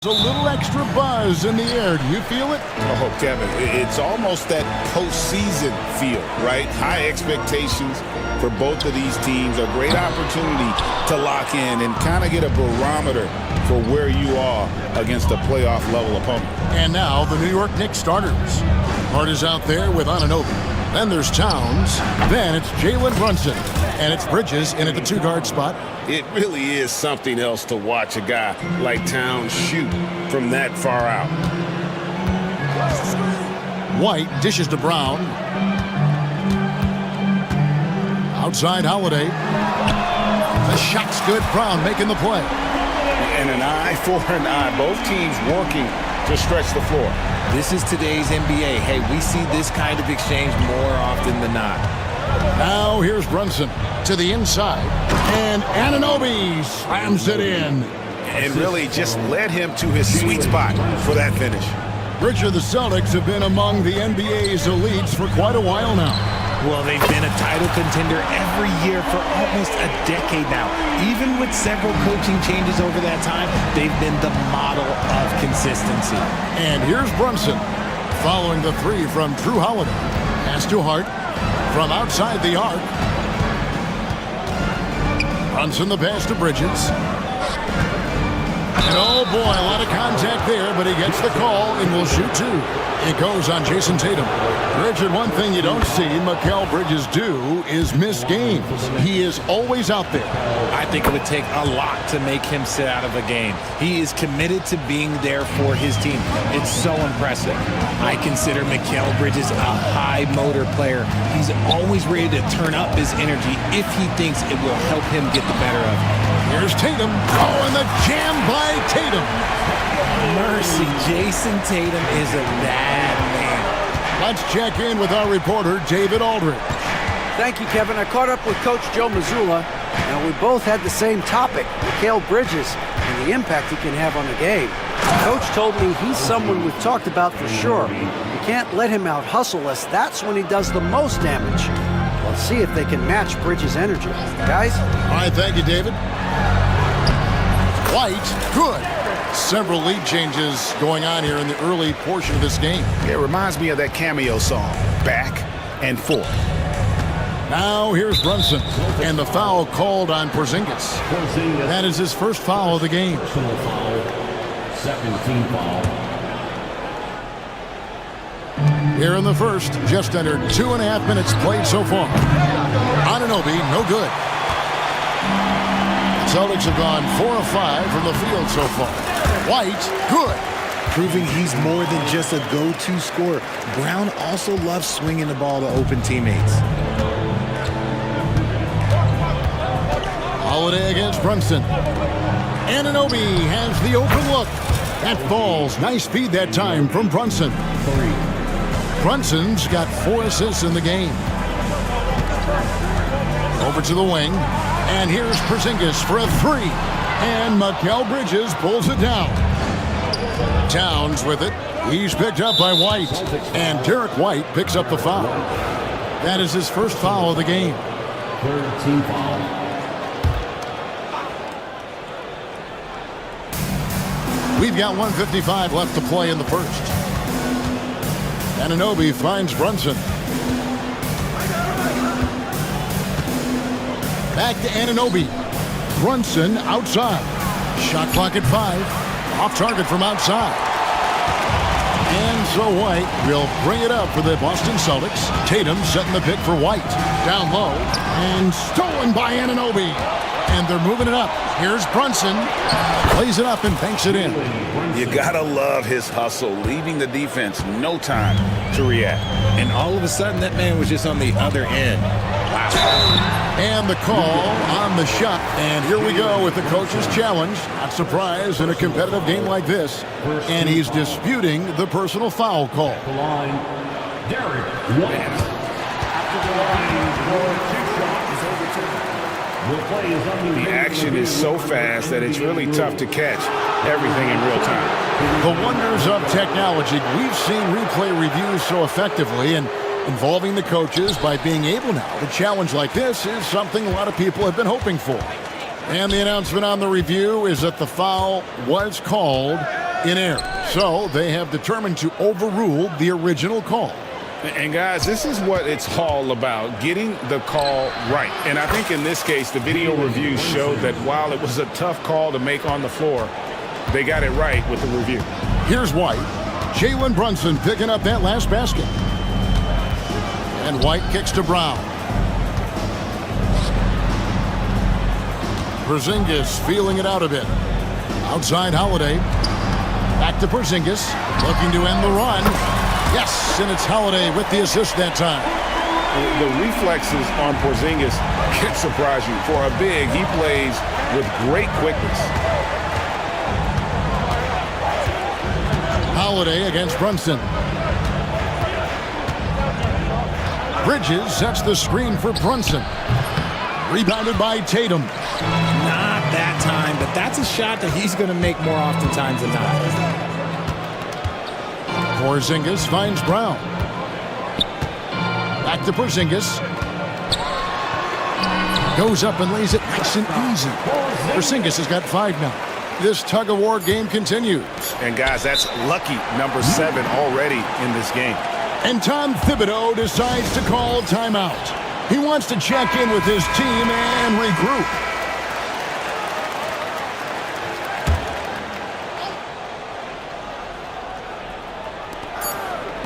A little extra buzz in the air. Do you feel it? Oh, Kevin, it's almost that postseason feel, right? High expectations for both of these teams. A great opportunity to lock in and kind of get a barometer for where you are against a playoff level opponent. And now the New York Knicks starters. Hart is out there with Anunoby. Then there's Towns. Then it's Jalen Brunson. And it's Bridges in at the two-guard spot. It really is something else to watch a guy like Towns shoot from that far out. White dishes to Brown. Outside Holiday. The shot's good. Brown making the play. And an eye for an eye. Both teams working to stretch the floor. This is today's NBA. Hey, we see this kind of exchange more often than not. Now here's Brunson to the inside. And Anunoby slams it in. And really just led him to his sweet spot for that finish. Richard, the Celtics have been among the NBA's elites for quite a while now. Well, they've been a title contender every year for almost a decade now. Even with several coaching changes over that time, they've been the model of consistency. And here's Brunson following the three from Drew Holiday. Pass to Hart from outside the arc. Brunson the pass to Bridges. And oh boy, a lot of contact there, but he gets the call and will shoot two. It goes on Jason Tatum. Richard, one thing you don't see Mikal Bridges do is miss games. He is always out there. I think it would take a lot to make him sit out of a game. He is committed to being there for his team. It's so impressive. I consider Mikal Bridges a high motor player. He's always ready to turn up his energy if he thinks it will help him get the better of him. Here's Tatum. Oh, and the jam by Tatum. Mercy, Jason Tatum is a bad man. Let's check in with our reporter, David Aldridge. Thank you, Kevin. I caught up with Coach Joe Mazzulla, and we both had the same topic, Mikal Bridges, and the impact he can have on the game. Coach told me he's someone we've talked about for sure. You can't let him out-hustle us. That's when he does the most damage. Let's see if they can match Bridges' energy. Guys? All right, thank you, David. White, good. Several lead changes going on here in the early portion of this game. It reminds me of that cameo song, Back and Forth. Now here's Brunson, and the foul called on Porzingis. That is his first foul of the game. Second team foul. Here in the first, just under 2.5 minutes played so far. Anunoby, no good. Celtics have gone 4 of 5 from the field so far. White, good. Proving he's more than just a go-to scorer. Brown also loves swinging the ball to open teammates. Holiday against Brunson. Anunoby has the open look. That falls. Nice speed that time from Brunson. Brunson's got 4 assists in the game. Over to the wing. And here's Porzingis for a three. And Mikal Bridges pulls it down. Towns with it. He's picked up by White. And Derek White picks up the foul. That is his first foul of the game. Third team foul. We've got 1:55 left to play in the first. Anunoby finds Brunson. Back to Anunoby. Brunson outside. Shot clock at 5. Off target from outside. And so White will bring it up for the Boston Celtics. Tatum setting the pick for White. Down low. And stolen by Anunoby. And they're moving it up. Here's Brunson. Plays it up and banks it in. You gotta love his hustle, leaving the defense no time to react. And all of a sudden, that man was just on the other end. Wow. And the call on the shot. And here we go with the coach's challenge. Not surprised in a competitive game like this. And he's disputing the personal foul call. The line, Derek White. After the line, for 2 shots is overturned. The action is so fast that it's really tough to catch everything in real time. The wonders of technology. We've seen replay reviews so effectively, and involving the coaches by being able now to challenge like this is something a lot of people have been hoping for. And the announcement on the review is that the foul was called in air. So they have determined to overrule the original call. And guys, this is what it's all about, getting the call right. And I think in this case, the video review showed that while it was a tough call to make on the floor, they got it right with the review. Here's White. Jalen Brunson picking up that last basket. And White kicks to Brown. Porzingis feeling it out a bit. Outside Holiday. Back to Porzingis. Looking to end the run. Yes, and it's Holiday with the assist that time. The reflexes on Porzingis can surprise you. For a big, he plays with great quickness. Holiday against Brunson. Bridges sets the screen for Brunson. Rebounded by Tatum. Not that time, but that's a shot that he's going to make more oftentimes than not. Porzingis finds Brown. Back to Porzingis. Goes up and lays it nice and easy. Porzingis has got 5 now. This tug-of-war game continues. And guys, that's lucky number 7 already in this game. And Tom Thibodeau decides to call timeout. He wants to check in with his team and regroup.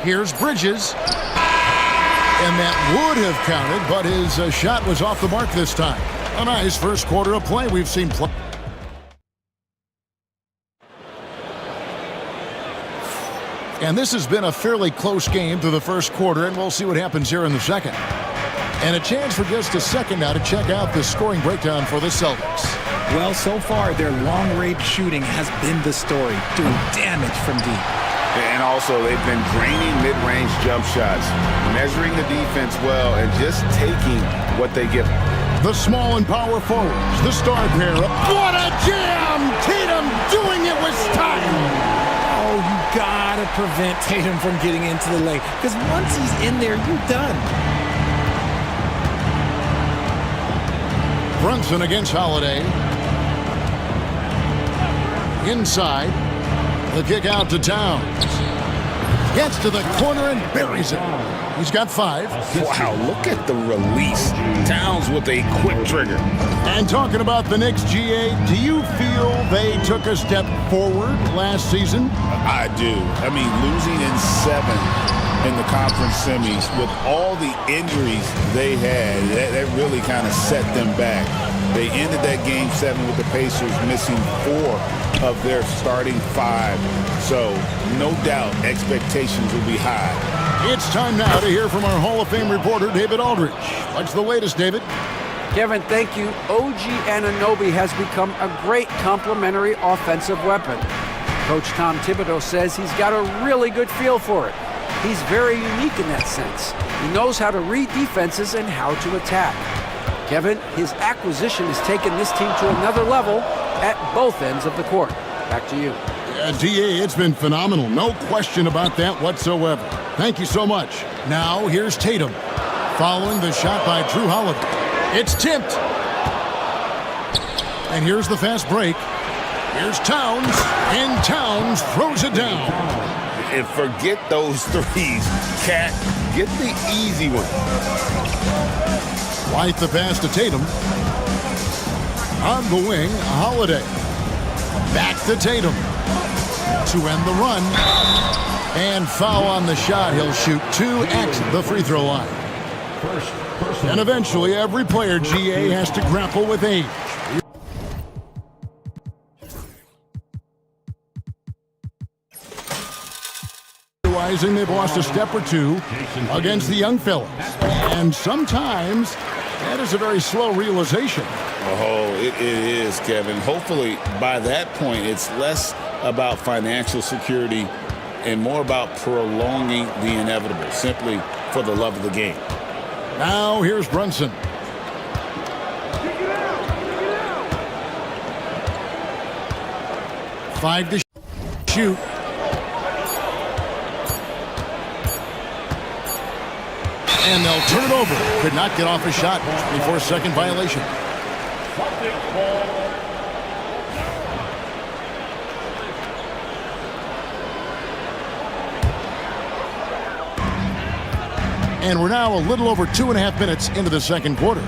Here's Bridges. And that would have counted, but his shot was off the mark this time. A nice first quarter of play we've seen play. And this has been a fairly close game through the first quarter, and we'll see what happens here in the second. And a chance for just a second now to check out the scoring breakdown for the Celtics. Well, so far, their long-range shooting has been the story, doing damage from deep. And also, they've been draining mid-range jump shots, measuring the defense well, and just taking what they give them. The small and power forwards, the star pair. What a jam! Tatum doing it with style! Oh, you gotta prevent Tatum from getting into the lane, because once he's in there, you're done. Brunson against Holiday. Inside. The kick out to Towns. Gets to the corner and buries it. He's got 5. Wow, look at the release. Towns with a quick trigger. And talking about the Knicks, GA, do you feel they took a step forward last season? I do. I mean, losing in 7 in the conference semis with all the injuries they had, that really kind of set them back. They ended that game 7 with the Pacers missing 4 of their starting 5. So, no doubt, expectations will be high. It's time now to hear from our Hall of Fame reporter, David Aldridge. What's the latest, David? Kevin, thank you. OG Anunoby has become a great complementary offensive weapon. Coach Tom Thibodeau says he's got a really good feel for it. He's very unique in that sense. He knows how to read defenses and how to attack. Kevin, his acquisition has taken this team to another level at both ends of the court. Back to you. DA, it's been phenomenal. No question about that whatsoever. Thank you so much. Now, here's Tatum. Following the shot by Drew Holiday. It's tipped. And here's the fast break. Here's Towns. And Towns throws it down. And forget those threes. Cat, get the easy one. White the pass to Tatum. On the wing, Holiday. Back to Tatum. To end the run. And foul on the shot. He'll shoot 2 at the free throw line. And eventually, every player, GA, has to grapple with age. Realizing they've lost a step or 2 against the young fellas. And sometimes that is a very slow realization. Oh, it is, Kevin. Hopefully, by that point, it's less about financial security and more about prolonging the inevitable, simply for the love of the game. Now, here's Brunson. Five to shoot. And they'll turn it over. Could not get off a shot before second violation. And we're now a little over 2.5 minutes into the second quarter.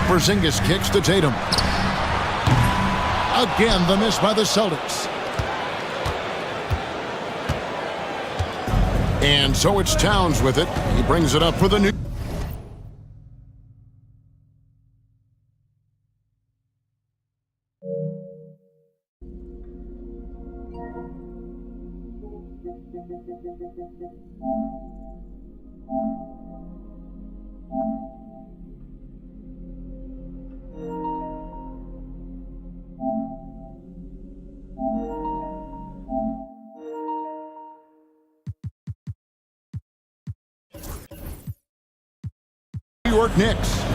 Porzingis kicks to Tatum. Again, the miss by the Celtics. And so it's Towns with it. He brings it up for the New... New York Knicks.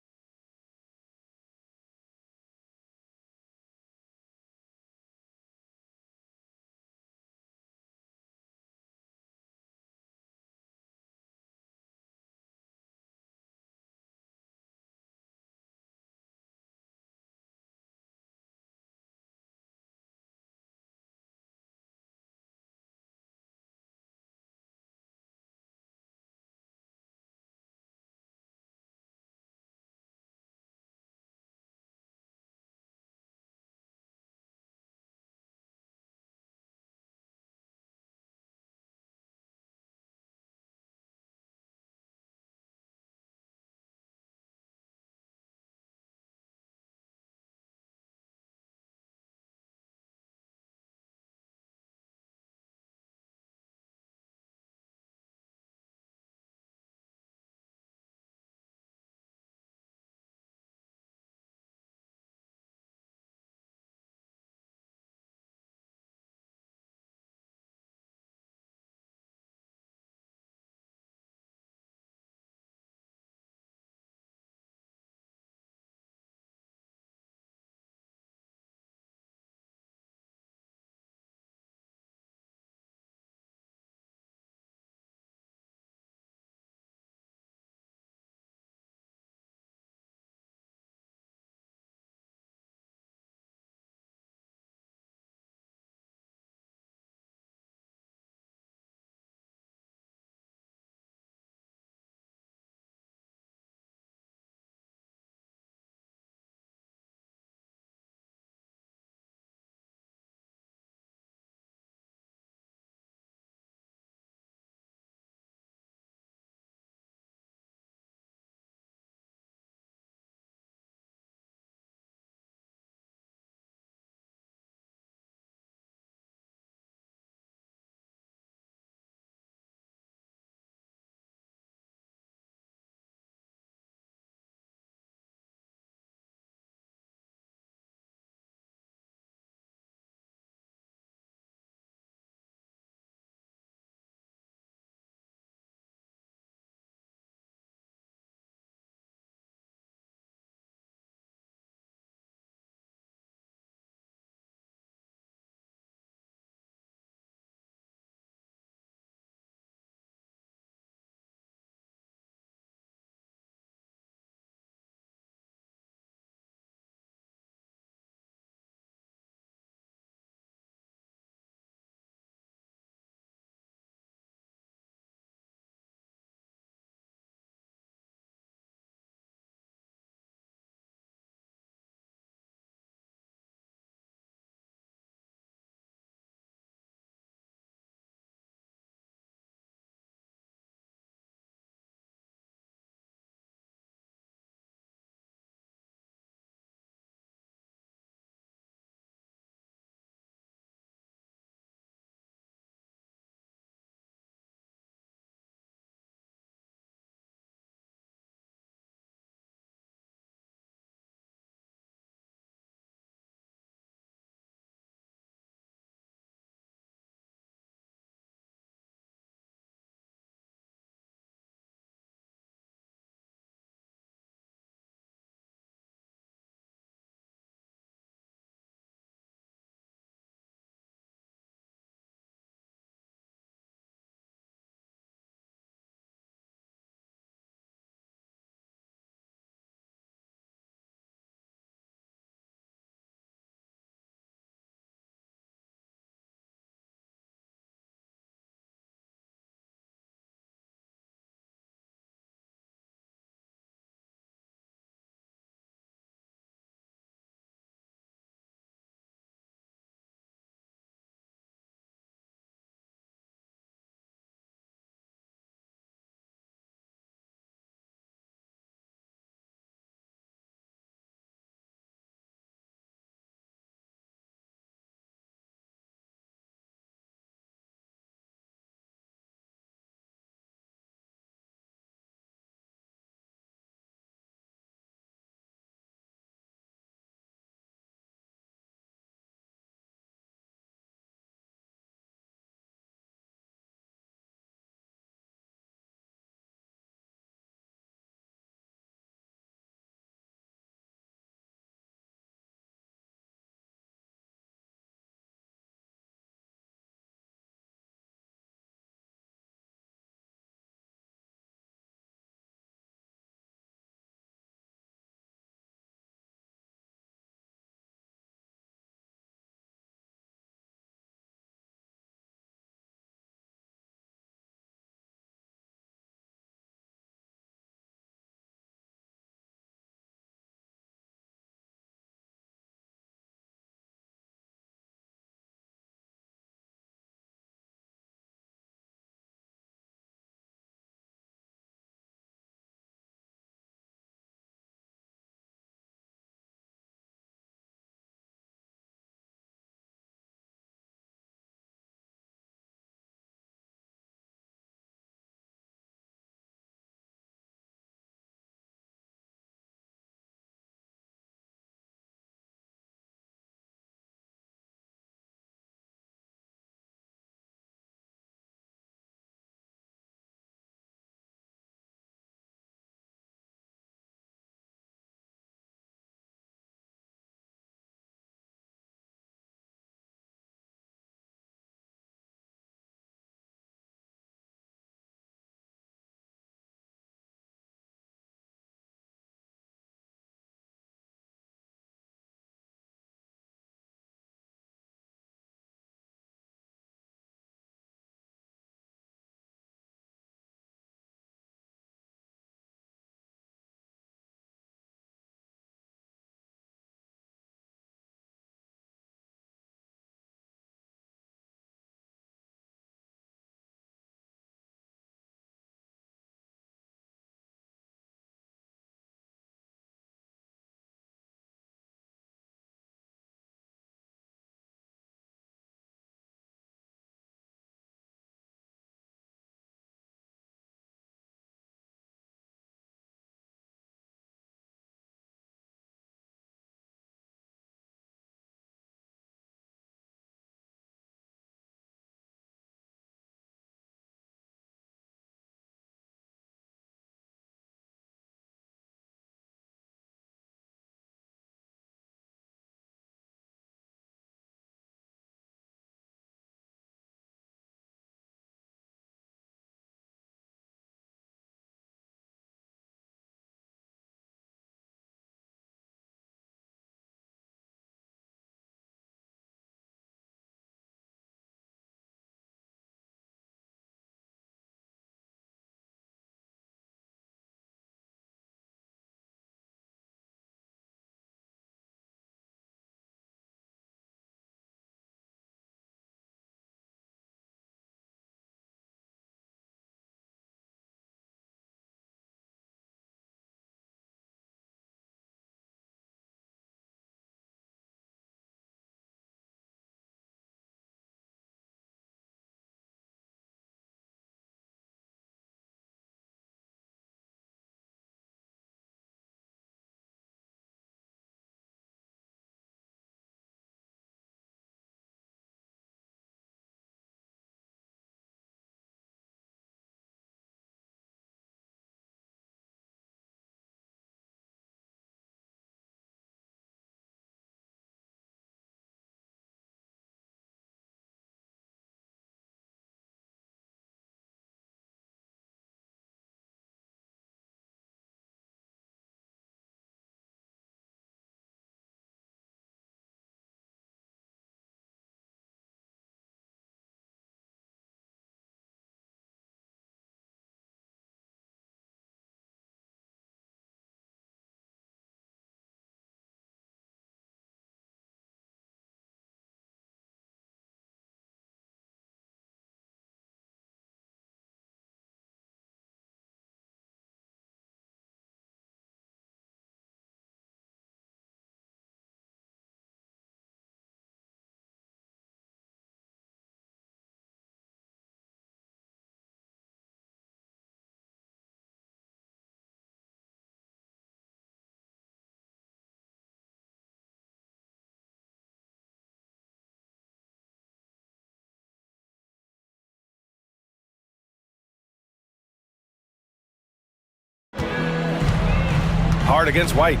Hart against White.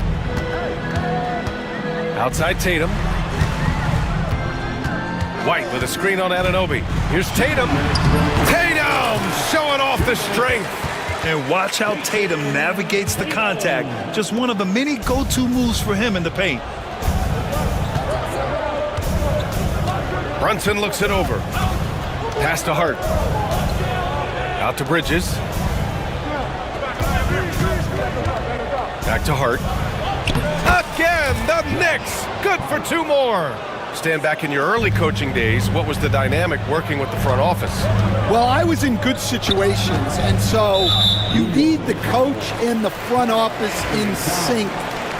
Outside Tatum. White with a screen on Anunoby. Here's Tatum. Tatum showing off the strength. And watch how Tatum navigates the contact. Just one of the many go-to moves for him in the paint. Brunson looks it over. Pass to Hart. Out to Bridges. Back to Hart. Again, the Knicks. Good for two more. Stand back in your early coaching days. What was the dynamic working with the front office? Well, I was in good situations, and so you need the coach and the front office in sync,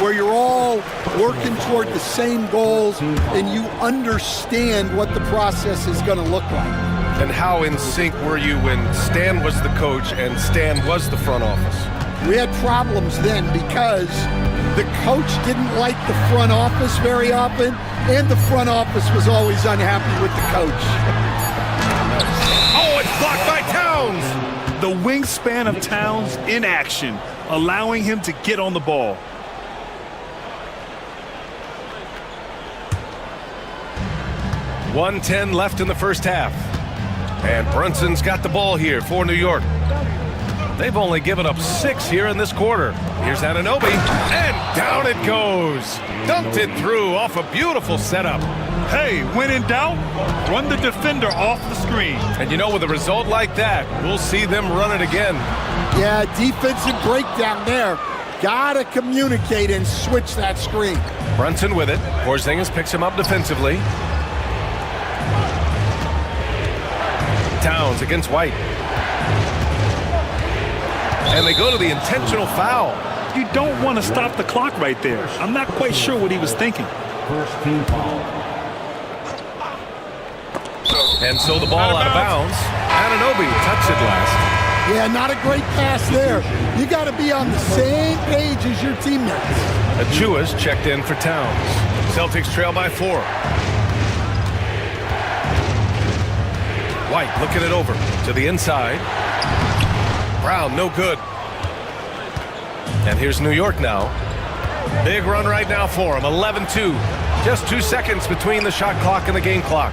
where you're all working toward the same goals and you understand what the process is going to look like. And how in sync were you when Stan was the coach and Stan was the front office? We had problems then because the coach didn't like the front office very often, and the front office was always unhappy with the coach. Oh, it's blocked by Towns! The wingspan of Towns in action, allowing him to get on the ball. .110 left in the first half. And Brunson's got the ball here for New York. They've only given up 6 here in this quarter. Here's Anunoby, and down it goes. Dumped it through off a beautiful setup. Hey, when in doubt, run the defender off the screen. And you know, with a result like that, we'll see them run it again. Yeah, defensive breakdown there. Gotta communicate and switch that screen. Brunson with it. Porzingis picks him up defensively. Towns against White. And they go to the intentional foul. You don't want to stop the clock right there. I'm not quite sure what he was thinking. First team foul. And so the ball out of bounds. Anunoby touched it last. Yeah, not a great pass there. You got to be on the same page as your teammates. Achua's checked in for Towns. Celtics trail by 4. White looking it over to the inside. Brown, no good. And here's New York now. Big run right now for him, 11-2. Just 2 seconds between the shot clock and the game clock.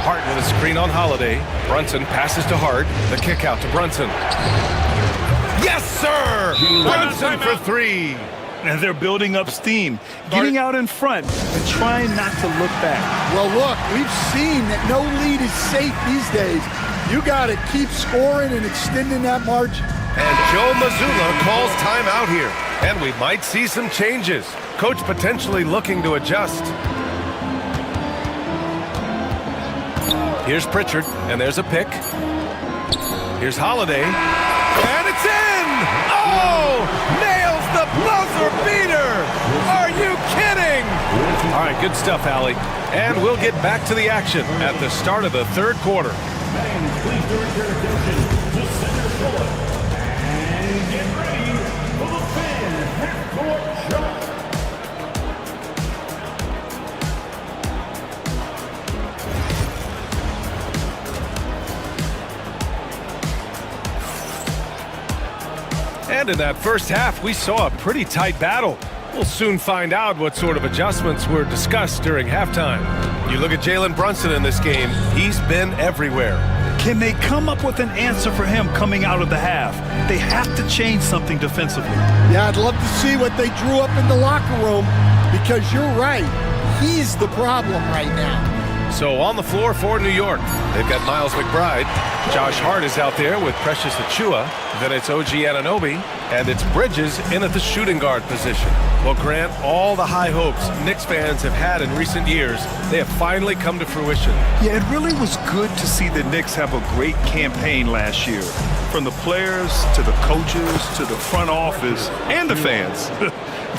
Hart with a screen on Holiday. Brunson passes to Hart. The kick out to Brunson. Yes, sir! Brunson for 3. And they're building up steam, getting out in front and trying not to look back. Well, look, we've seen that no lead is safe these days. You got to keep scoring and extending that margin. And Joe Mazzulla calls timeout here. And we might see some changes. Coach potentially looking to adjust. Here's Pritchard, and there's a pick. Here's Holiday, and it's in! Oh! Nails the buzzer beater! Are you kidding? All right, good stuff, Allie. And we'll get back to the action at the start of the third quarter. Please direct your attention to center court and get ready for the fan half-court shot. And in that first half, we saw a pretty tight battle. We'll soon find out what sort of adjustments were discussed during halftime. You look at Jalen Brunson in this game, he's been everywhere. Can they come up with an answer for him coming out of the half? They have to change something defensively. Yeah, I'd love to see what they drew up in the locker room, because you're right. He's the problem right now. So on the floor for New York, they've got Miles McBride. Josh Hart is out there with Precious Achiuwa. Then it's OG Anunoby, and it's Bridges in at the shooting guard position. Well, Grant, all the high hopes Knicks fans have had in recent years, they have finally come to fruition. Yeah, it really was good to see the Knicks have a great campaign last year. From the players to the coaches to the front office and the fans.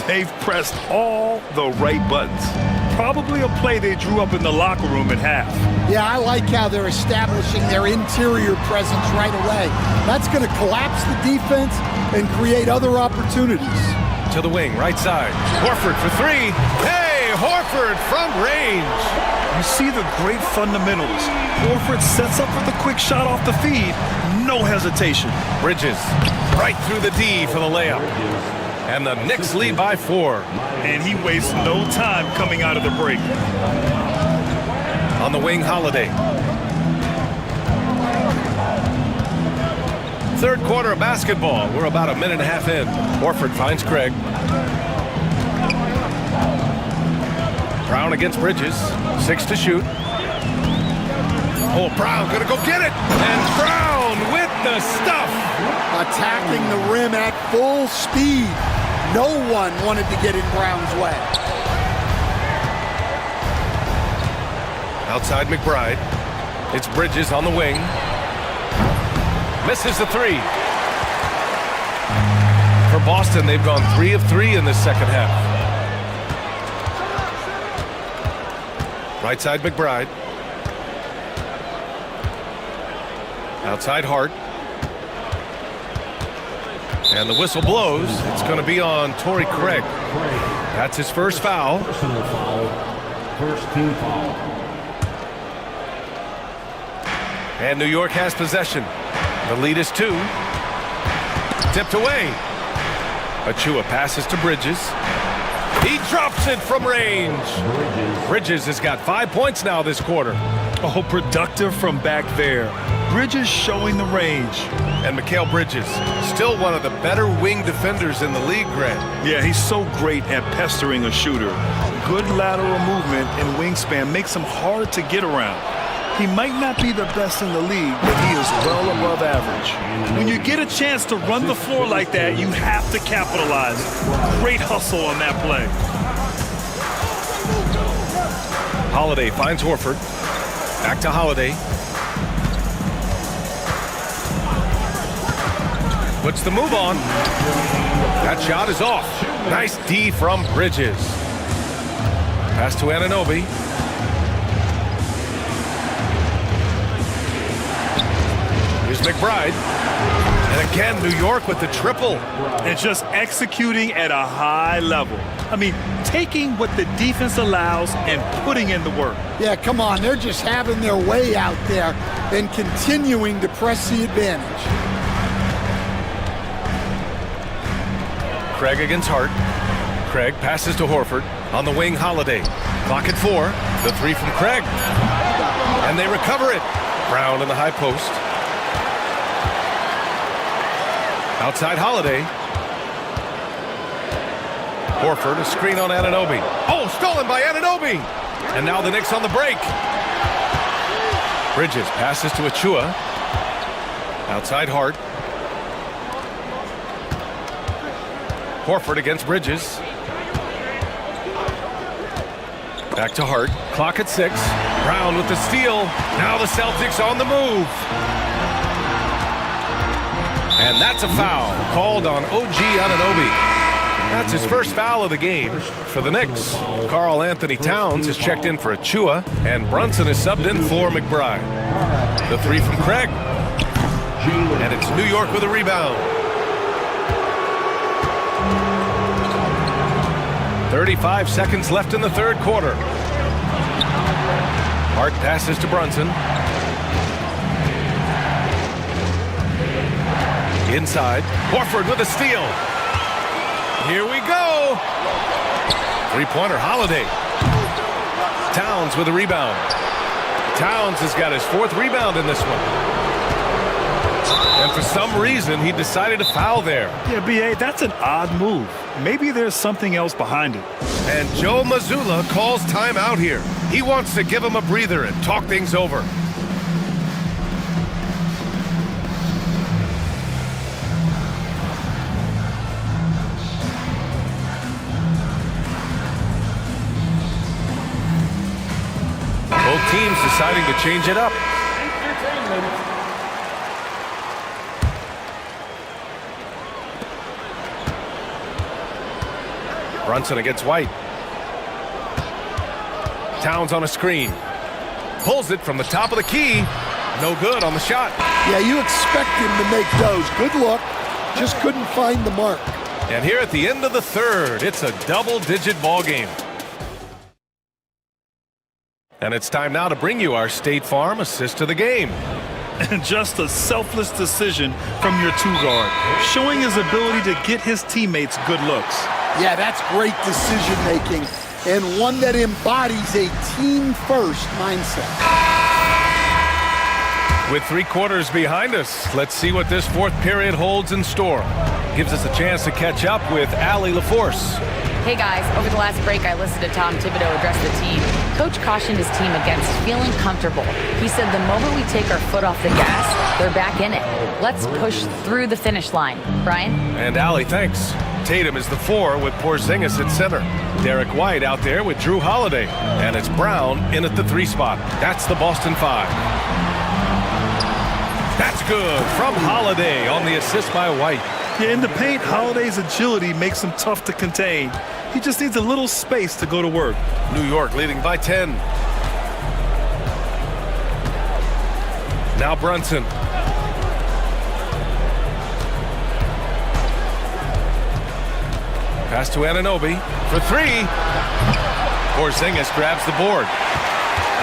They've pressed all the right buttons. Probably a play they drew up in the locker room at half. Yeah, I like how they're establishing their interior presence right away. That's going to collapse the defense and create other opportunities. To the wing, right side. Horford for 3. Hey, Horford from range. You see the great fundamentals. Horford sets up for the quick shot off the feed. No hesitation. Bridges right through the D for the layup. And the Knicks lead by 4. And he wastes no time coming out of the break. On the wing, Holiday. Third quarter of basketball. We're about a minute and a half in. Horford finds Craig. Brown against Bridges. 6 to shoot. Oh, Brown gonna go get it. And Brown with the stuff. Attacking the rim at full speed. No one wanted to get in Brown's way. Outside McBride. It's Bridges on the wing. Misses the 3. For Boston, they've gone 3 of 3 in this second half. Right side McBride. Outside Hart. And the whistle blows. It's going to be on Torrey Craig. That's his first foul. Personal foul. First team foul. And New York has possession. The lead is 2. Tipped away. Achua passes to Bridges. He drops it from range. Bridges has got 5 points now this quarter. Oh, productive from back there. Bridges showing the range. And Mikal Bridges, still one of the better wing defenders in the league, Grant. Yeah, he's so great at pestering a shooter. Good lateral movement and wingspan makes him hard to get around. He might not be the best in the league, but he is well above average. When you get a chance to run the floor like that, you have to capitalize. Great hustle on that play. Holiday finds Horford. Back to Holiday. Puts the move on. That shot is off. Nice D from Bridges. Pass to Anunoby. Here's McBride. And again, New York with the triple. And just executing at a high level. I mean, taking what the defense allows and putting in the work. Yeah, come on. They're just having their way out there and continuing to press the advantage. Craig against Hart. Craig passes to Horford. On the wing, Holiday. Clock at 4. The 3 from Craig. And they recover it. Brown in the high post. Outside Holiday. Horford, a screen on Anunoby. Oh, stolen by Anunoby. And now the Knicks on the break. Bridges passes to Achua. Outside Hart. Horford against Bridges. Back to Hart. Clock at 6. Brown with the steal. Now the Celtics on the move. And that's a foul called on OG Anunoby. That's his first foul of the game for the Knicks. Karl Anthony Towns is checked in for Achua, and Brunson is subbed in for McBride. The 3 from Craig. And it's New York with a rebound. 35 seconds left in the third quarter. Hart passes to Brunson. Inside. Horford with a steal. Here we go. Three-pointer, Holiday. Towns with a rebound. Towns has got his 4th rebound in this one. And for some reason, he decided to foul there. Yeah, B.A., that's an odd move. Maybe there's something else behind it. And Joe Mazzulla calls timeout here. He wants to give him a breather and talk things over. Both teams deciding to change it up. Brunson against White. Towns on a screen. Pulls it from the top of the key. No good on the shot. Yeah, you expect him to make those. Good look. Just couldn't find the mark. And here at the end of the third, it's a double-digit ball game. And it's time now to bring you our State Farm assist to the game. And just a selfless decision from your two-guard, showing his ability to get his teammates good looks. Yeah, that's great decision-making, and one that embodies a team-first mindset. With 3 quarters behind us, let's see what this fourth period holds in store. Gives us a chance to catch up with Allie LaForce. Hey guys, over the last break I listened to Tom Thibodeau address the team. Coach cautioned his team against feeling comfortable. He said the moment we take our foot off the gas, they're back in it. Let's push through the finish line. Brian? And Allie, thanks. Tatum is the 4 with Porzingis at center. Derek White out there with Drew Holiday. And it's Brown in at the 3 spot. That's the Boston 5. That's good from Holiday on the assist by White. Yeah, in the paint, Holiday's agility makes him tough to contain. He just needs a little space to go to work. New York leading by 10. Now Brunson. Pass to Anunoby for 3. Porzingis grabs the board.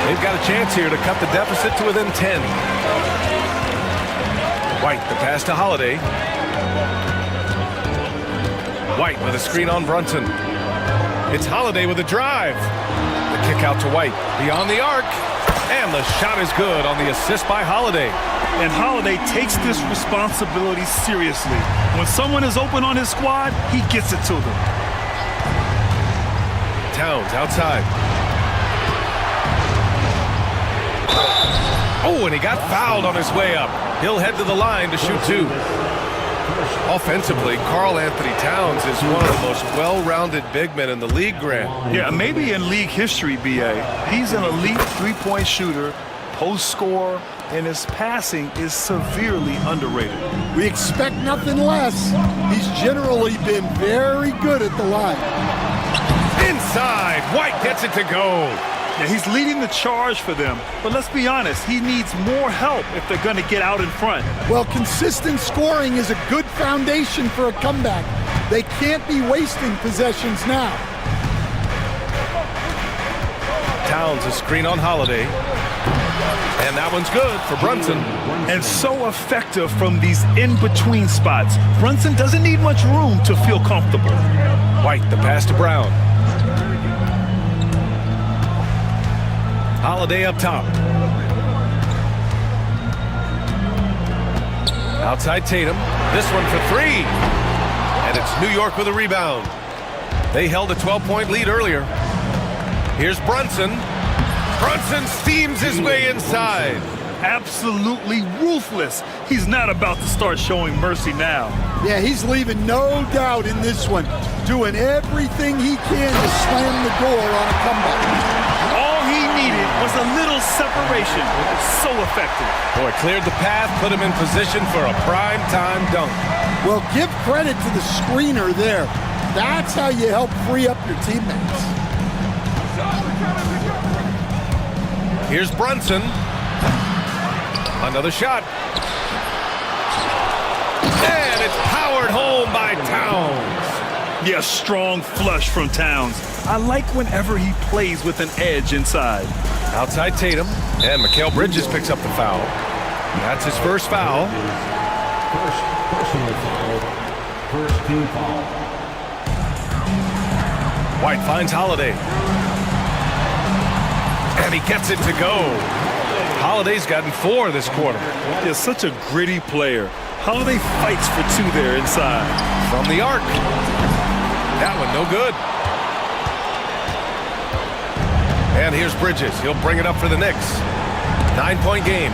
They've got a chance here to cut the deficit to within 10. White, the pass to Holiday. White with a screen on Brunson. It's Holiday with a drive. The kick out to White. Beyond the arc. And the shot is good on the assist by Holiday. And Holiday takes this responsibility seriously. When someone is open on his squad, he gets it to them. Towns outside. Oh, and he got fouled on his way up. He'll head to the line to shoot 2. Offensively, Karl Anthony Towns is one of the most well-rounded big men in the league, Grant. Yeah, maybe in league history, B.A. He's an elite three-point shooter, post scorer, and his passing is severely underrated. We expect nothing less. He's generally been very good at the line. Inside, White gets it to go. Yeah, he's leading the charge for them, but let's be honest, he needs more help if they're going to get out in front. Well, consistent scoring is a good foundation for a comeback. They can't be wasting possessions now. Towns a screen on Holiday. And that one's good for Brunson. And so effective from these in-between spots. Brunson doesn't need much room to feel comfortable. White, the pass to Brown. Holiday up top. Outside Tatum. This one for 3. And it's New York with a rebound. They held a 12-point lead earlier. Here's Brunson. Brunson steams his way inside. Absolutely ruthless. He's not about to start showing mercy now. Yeah, he's leaving no doubt in this one. Doing everything he can to slam the door on a comeback. All he needed was a little separation. So effective. Boy, cleared the path, put him in position for a prime-time dunk. Well, give credit to the screener there. That's how you help free up your teammates. Here's Brunson. Another shot. And it's powered home by Towns. Yeah, strong flush from Towns. I like whenever he plays with an edge inside. Outside Tatum. And Mikal Bridges picks up the foul. That's his first foul. Personal foul. First team foul. White finds Holiday. And he gets it to go. Holiday's gotten 4 this quarter. He's such a gritty player. Holiday fights for 2 there inside. From the arc. That one no good. And here's Bridges. He'll bring it up for the Knicks. 9-point game.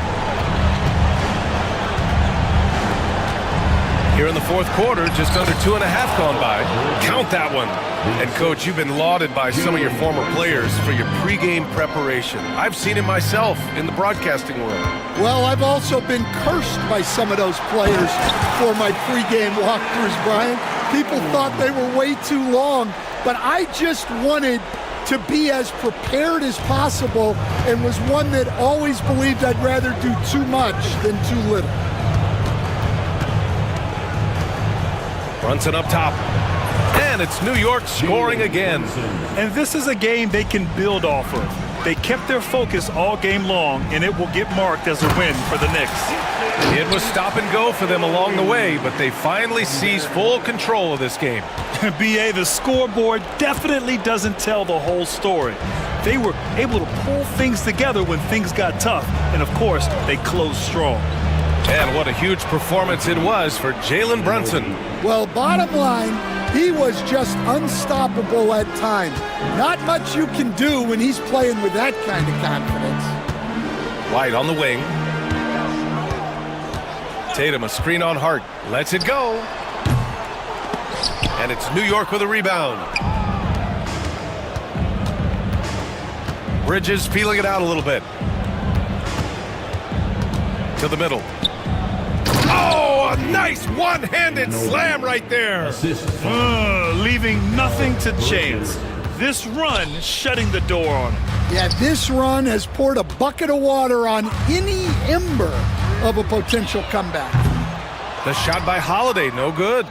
Here in the fourth quarter, just under 2.5 gone by. Count that one. And, Coach, you've been lauded by some of your former players for your pregame preparation. I've seen it myself in the broadcasting world. Well, I've also been cursed by some of those players for my pregame walkthroughs, Brian. People thought they were way too long, but I just wanted to be as prepared as possible and was one that always believed I'd rather do too much than too little. Brunson up top. And it's New York scoring again. And this is a game they can build off of. They kept their focus all game long, and it will get marked as a win for the Knicks. It was stop and go for them along the way, but they finally seized full control of this game. BA, the scoreboard definitely doesn't tell the whole story. They were able to pull things together when things got tough, and of course, they closed strong. And what a huge performance it was for Jalen Brunson. Well, bottom line, he was just unstoppable at times. Not much you can do when he's playing with that kind of confidence. White on the wing. Tatum, a screen on Hart. Lets it go. And it's New York with a rebound. Bridges peeling it out a little bit. To the middle. Oh, a nice one-handed slam right there. Leaving nothing to chance. This run shutting the door on him. Yeah, this run has poured a bucket of water on any ember of a potential comeback. The shot by Holiday, no good.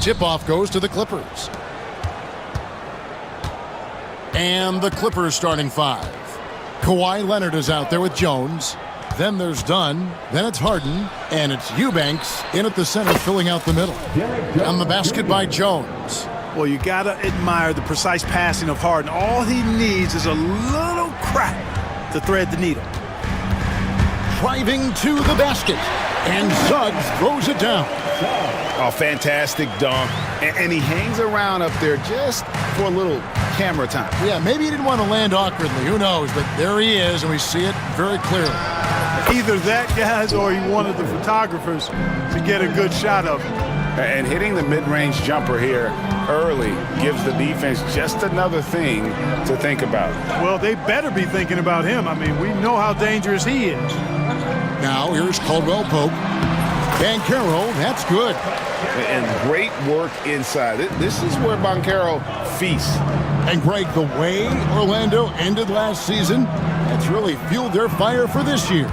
Tip-off goes to the Clippers. And the Clippers starting five. Kawhi Leonard is out there with Jones. Then there's Dunn. Then it's Harden. And it's Eubanks in at the center filling out the middle. On the basket by Jones. Well, you got to admire the precise passing of Harden. All he needs is a little crack to thread the needle. Driving to the basket. And Suggs throws it down. Oh, fantastic dunk. And he hangs around up there just for a little camera time. Yeah, maybe he didn't want to land awkwardly. Who knows? But there he is, and we see it very clearly. Either that, guys, or he wanted the photographers to get a good shot of him. And hitting the mid-range jumper here early gives the defense just another thing to think about. Well, they better be thinking about him. I mean, we know how dangerous he is. Now here's Caldwell Pope. Banchero, that's good. And great work inside. This is where Banchero feasts. And Greg, the way Orlando ended last season, that's really fueled their fire for this year.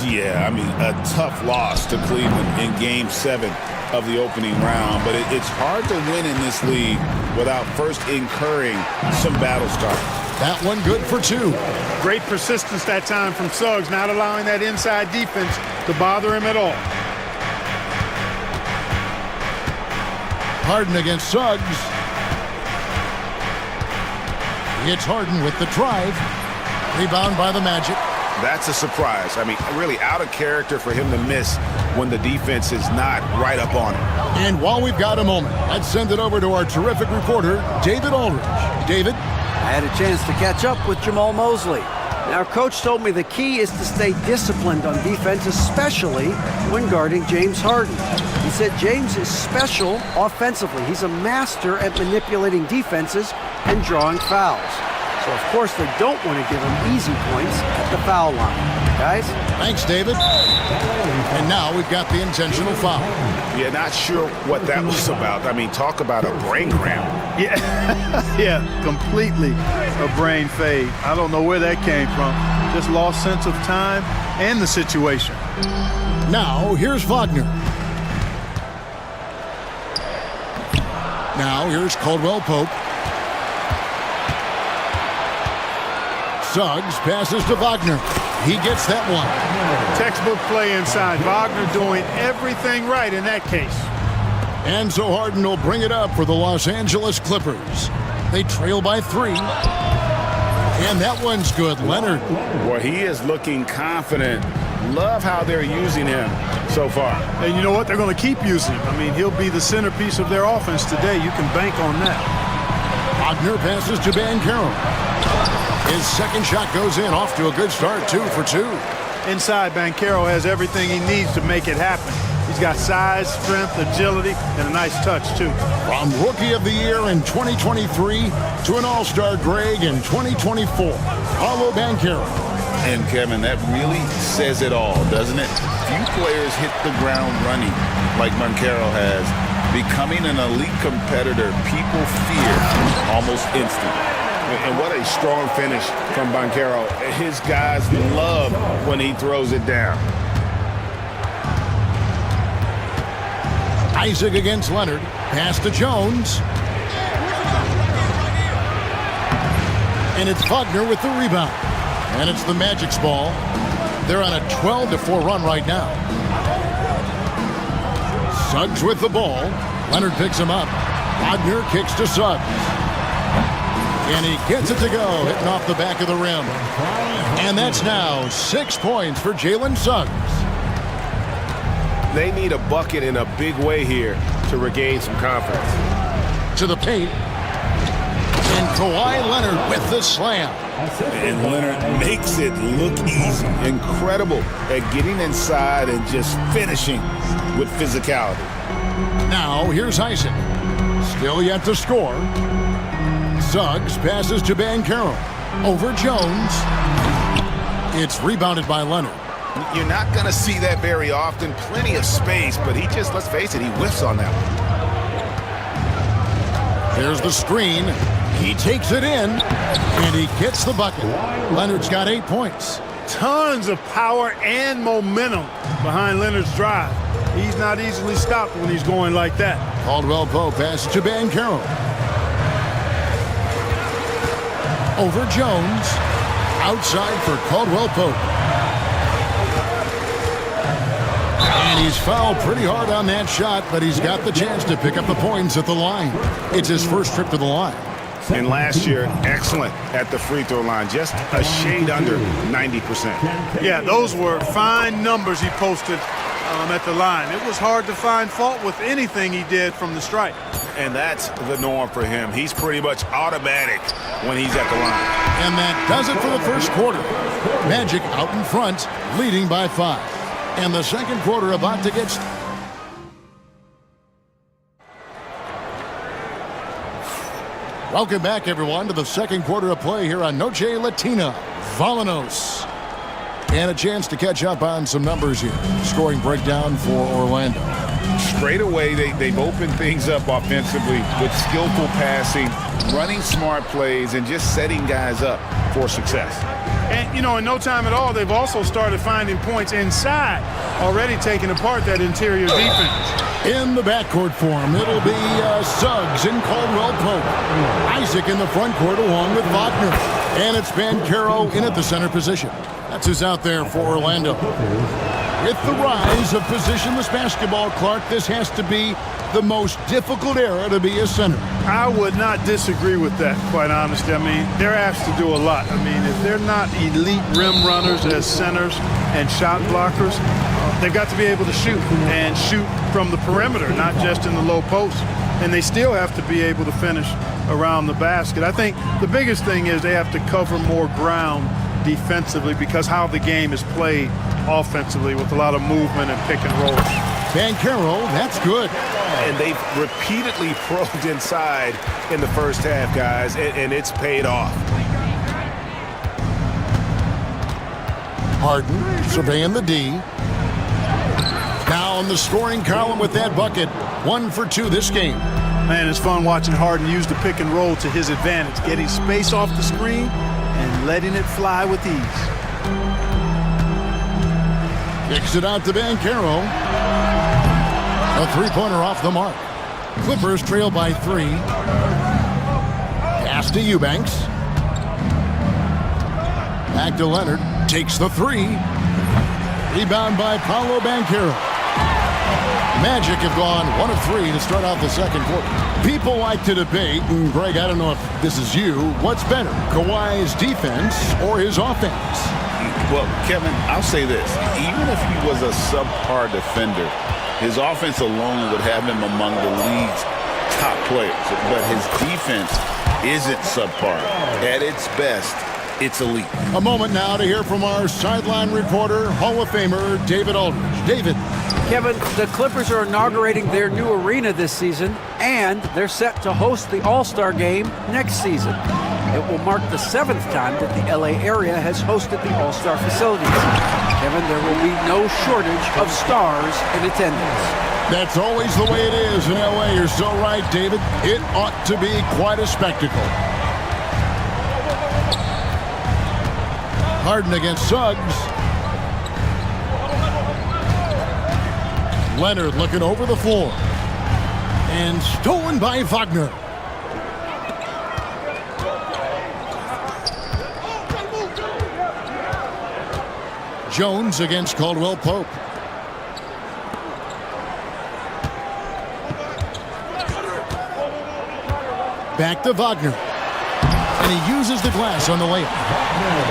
Yeah, I mean, a tough loss to Cleveland in Game 7 of the opening round, but it's hard to win in this league without first incurring some battle scars. That one good for 2. Great persistence that time from Suggs, not allowing that inside defense to bother him at all. Harden against Suggs. It's Harden with the drive. Rebound by the Magic. That's a surprise. I mean, really out of character for him to miss when the defense is not right up on him. And while we've got a moment, let's send it over to our terrific reporter, David Aldridge. David? I had a chance to catch up with Jamal Mosley. Now, Coach told me the key is to stay disciplined on defense, especially when guarding James Harden. He said James is special offensively. He's a master at manipulating defenses and drawing fouls. So, of course, they don't want to give him easy points at the foul line. Guys? Thanks, David. And now we've got the intentional foul. Yeah, not sure what that was about. I mean, talk about a brain cramp. Yeah, yeah, completely a brain fade. I don't know where that came from. Just lost sense of time and the situation. Now, here's Wagner. Now, here's Caldwell Pope. Suggs passes to Wagner. He gets that one. Textbook play inside. Wagner doing everything right in that case. And so Harden will bring it up for the Los Angeles Clippers. They trail by 3. And that one's good. Leonard. Well, he is looking confident. Love how they're using him so far. And you know what? They're going to keep using him. I mean, he'll be the centerpiece of their offense today. You can bank on that. Wagner passes to Banchero. His second shot goes in, off to a good start, 2 for 2. Inside, Banchero has everything he needs to make it happen. He's got size, strength, agility, and a nice touch, too. From Rookie of the Year in 2023 to an All-Star Greg in 2024, Paolo Banchero. And, Kevin, that really says it all, doesn't it? Few players hit the ground running like Banchero has. Becoming an elite competitor, people fear almost instantly. And what a strong finish from Banchero. His guys love when he throws it down. Isaac against Leonard. Pass to Jones. And it's Wagner with the rebound. And it's the Magic's ball. They're on a 12-4 run right now. Suggs with the ball. Leonard picks him up. Wagner kicks to Suggs. And he gets it to go, hitting off the back of the rim. And that's now 6 points for Jalen Suggs. They need a bucket in a big way here to regain some confidence. To the paint. And Kawhi Leonard with the slam. And Leonard makes it look easy. Incredible at getting inside and just finishing with physicality. Now, here's Isaac. Still yet to score. Suggs passes to Banchero. Over Jones. It's rebounded by Leonard. You're not going to see that very often. Plenty of space, but he just, let's face it, he whiffs on that one. There's the screen. He takes it in, and he gets the bucket. Leonard's got 8 points. Tons of power and momentum behind Leonard's drive. He's not easily stopped when he's going like that. Caldwell Pope passes to Banchero. Over Jones. Outside for Caldwell Pope. And he's fouled pretty hard on that shot, but he's got the chance to pick up the points at the line. It's his first trip to the line. And last year, excellent at the free throw line, just a shade under 90%. Yeah, those were fine numbers he posted at the line. It was hard to find fault with anything he did from the stripe. And that's the norm for him. He's pretty much automatic when he's at the line. And that does it for the first quarter. Magic out in front, leading by 5. And the second quarter about to get Welcome back, everyone, to the second quarter of play here on Noche Latina. Volanos. And a chance to catch up on some numbers here. Scoring breakdown for Orlando. Straight away, they've opened things up offensively with skillful passing, running smart plays, and just setting guys up for success. And, you know, in no time at all, they've also started finding points inside, already taking apart that interior defense. In the backcourt form, it'll be Suggs and Caldwell Pope. Isaac in the front court along with Wagner. And it's Banchero in at the center position. That's who's out there for Orlando. With the rise of positionless basketball, Clark, this has to be the most difficult era to be a center. I would not disagree with that, quite honestly. I mean, they're asked to do a lot. I mean, if they're not elite rim runners as centers and shot blockers, they've got to be able to shoot and shoot from the perimeter, not just in the low post. And they still have to be able to finish around the basket. I think the biggest thing is they have to cover more ground defensively because how the game is played offensively with a lot of movement and pick and roll. Banchero, that's good. And they've repeatedly probed inside in the first half, guys, and it's paid off. Harden surveying the D. Down the scoring column with that bucket. 1 for 2 this game. Man, it's fun watching Harden use the pick and roll to his advantage, getting space off the screen and letting it fly with ease. Kicks it out to Banchero. A three-pointer off the mark. Clippers trail by 3. Pass to Eubanks. Back to Leonard. Takes the 3. Rebound by Paolo Banchero. Magic have gone 1 of 3 to start out the second quarter. People like to debate, and Greg, I don't know if this is you, what's better, Kawhi's defense or his offense? Well, Kevin, I'll say this. Even if he was a subpar defender, his offense alone would have him among the league's top players. But his defense isn't subpar. At its best, it's elite. A moment now to hear from our sideline reporter, Hall of Famer David Aldridge. David. Kevin, the Clippers are inaugurating their new arena this season, and they're set to host the All-Star Game next season. It will mark the 7th time that the LA area has hosted the All-Star facilities. Kevin, there will be no shortage of stars in attendance. That's always the way it is in LA. You're so right, David. It ought to be quite a spectacle. Harden against Suggs. Leonard looking over the floor. And stolen by Wagner. Jones against Caldwell Pope. Back to Wagner. And he uses the glass on the layup.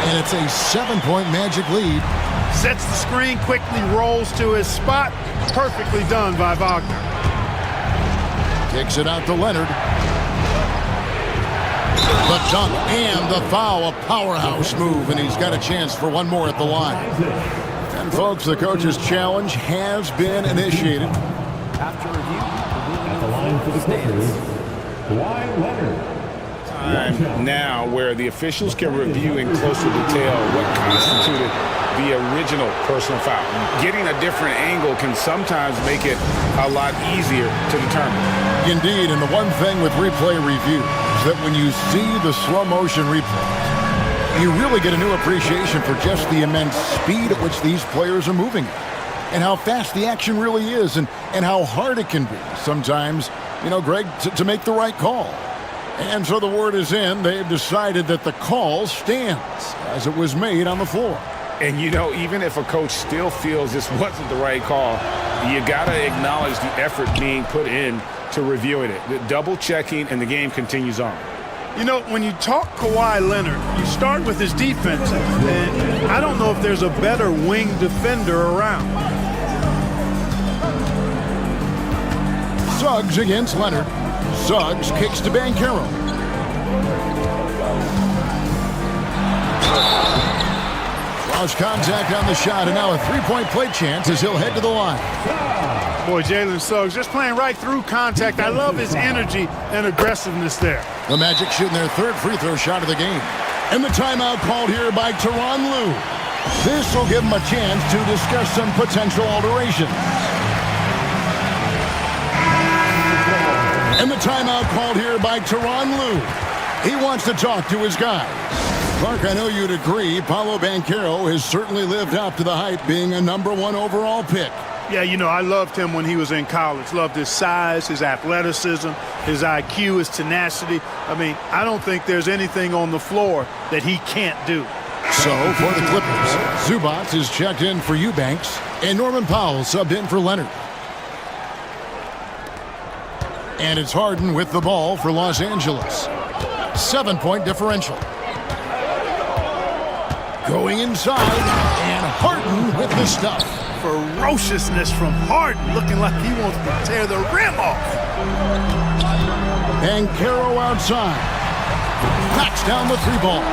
And it's a 7-point Magic lead. Sets the screen, quickly rolls to his spot. Perfectly done by Wagner. Kicks it out to Leonard. The dunk and the foul, a powerhouse move, and he's got a chance for one more at the line. And folks, the coach's challenge has been initiated. After review, at the line for the Clippers, Kawhi Leonard. Time now where the officials can review in closer detail what constituted the original personal foul. Getting a different angle can sometimes make it a lot easier to determine. Indeed, and the one thing with replay review is that when you see the slow motion replay, you really get a new appreciation for just the immense speed at which these players are moving and how fast the action really is and how hard it can be sometimes, you know, Greg, to make the right call. And so the word is in. They've decided that the call stands as it was made on the floor. And, you know, even if a coach still feels this wasn't the right call, you got to acknowledge the effort being put in to reviewing it. The double checking, and the game continues on. You know, when you talk Kawhi Leonard, you start with his defense. And I don't know if there's a better wing defender around. Suggs against Leonard. Suggs kicks to Banchero. Lost contact on the shot, and now a three-point play chance as he'll head to the line. Boy, Jalen Suggs just playing right through contact. I love his energy and aggressiveness there. The Magic shooting their third free throw shot of the game. And the timeout called here by Tyronn Lue. This will give him a chance to discuss some potential alterations. And the timeout called here by Tyronn Lue. He wants to talk to his guys. Clark, I know you'd agree, Paolo Banchero has certainly lived up to the hype, being a #1 overall pick. Yeah, you know, I loved him when he was in college. Loved his size, his athleticism, his IQ, his tenacity. I mean, I don't think there's anything on the floor that he can't do. So, for the Clippers, Zubac is checked in for Eubanks, and Norman Powell subbed in for Leonard. And it's Harden with the ball for Los Angeles. 7-point differential. Going inside, and Harden with the stuff. Ferociousness from Harden, looking like he wants to tear the rim off. Banchero outside. Knocks down the three ball.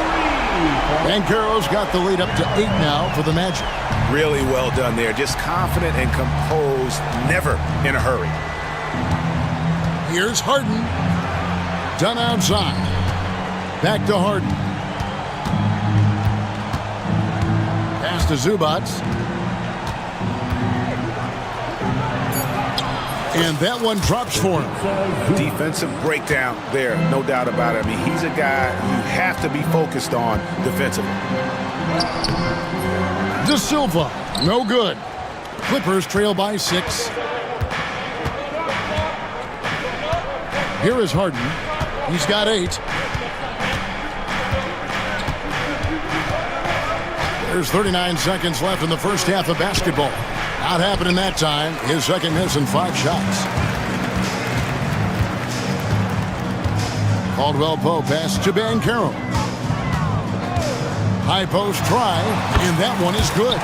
Banchero's got the lead up to 8 now for the Magic. Really well done there. Just confident and composed, never in a hurry. Here's Harden. Done outside. Back to Harden. Pass to Zubac. And that one drops for him. Defensive breakdown there, no doubt about it. I mean, he's a guy you have to be focused on defensively. De Silva, no good. Clippers trail by 6. Here is Harden. He's got 8. There's 39 seconds left in the first half of basketball. Not happening that time. His second miss in 5 shots. Caldwell Pope pass to Banchero. High post try, and that one is good.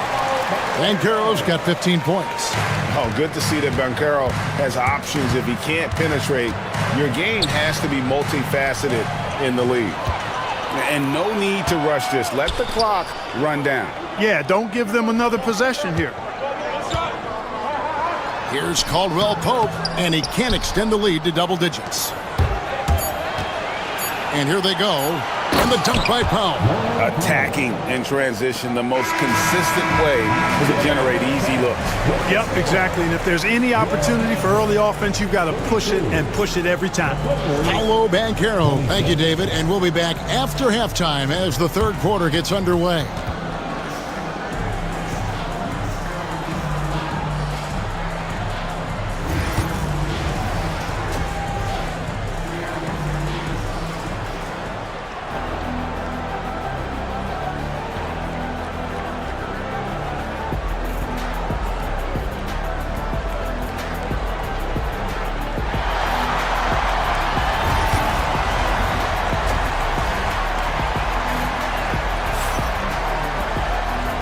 Banchero's got 15 points. Oh, good to see that Banchero has options. If he can't penetrate, your game has to be multifaceted in the league. And no need to rush this. Let the clock run down. Yeah, don't give them another possession here. Here's Caldwell Pope, and he can't extend the lead to double digits. And here they go, and the dunk by Powell. Attacking in transition, the most consistent way to generate easy looks. Yep, exactly. And if there's any opportunity for early offense, you've got to push it and push it every time. Paolo Banchero. Thank you, David. And we'll be back after halftime as the third quarter gets underway.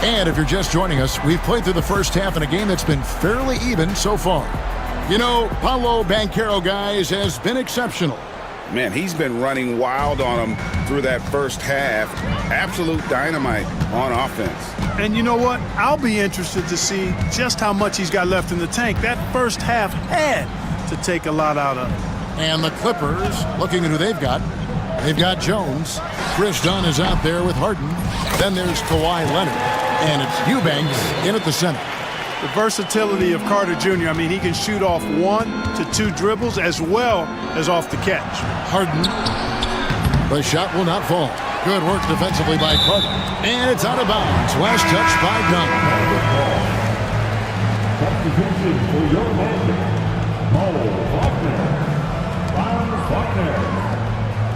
And if you're just joining us, we've played through the first half in a game that's been fairly even so far. You know, Paolo Banchero, guys, has been exceptional. Man, he's been running wild on him through that first half. Absolute dynamite on offense. And you know what? I'll be interested to see just how much he's got left in the tank. That first half had to take a lot out of him. And the Clippers, looking at who they've got. They've got Jones. Chris Dunn is out there with Harden. Then there's Kawhi Leonard. And it's Eubanks in at the center. The versatility of Carter Jr., I mean, he can shoot off 1 to 2 dribbles as well as off the catch. Harden. The shot will not fall. Good work defensively by Carter. And it's out of bounds. Last touch by Dunn. Substitution for your man, Faulkner.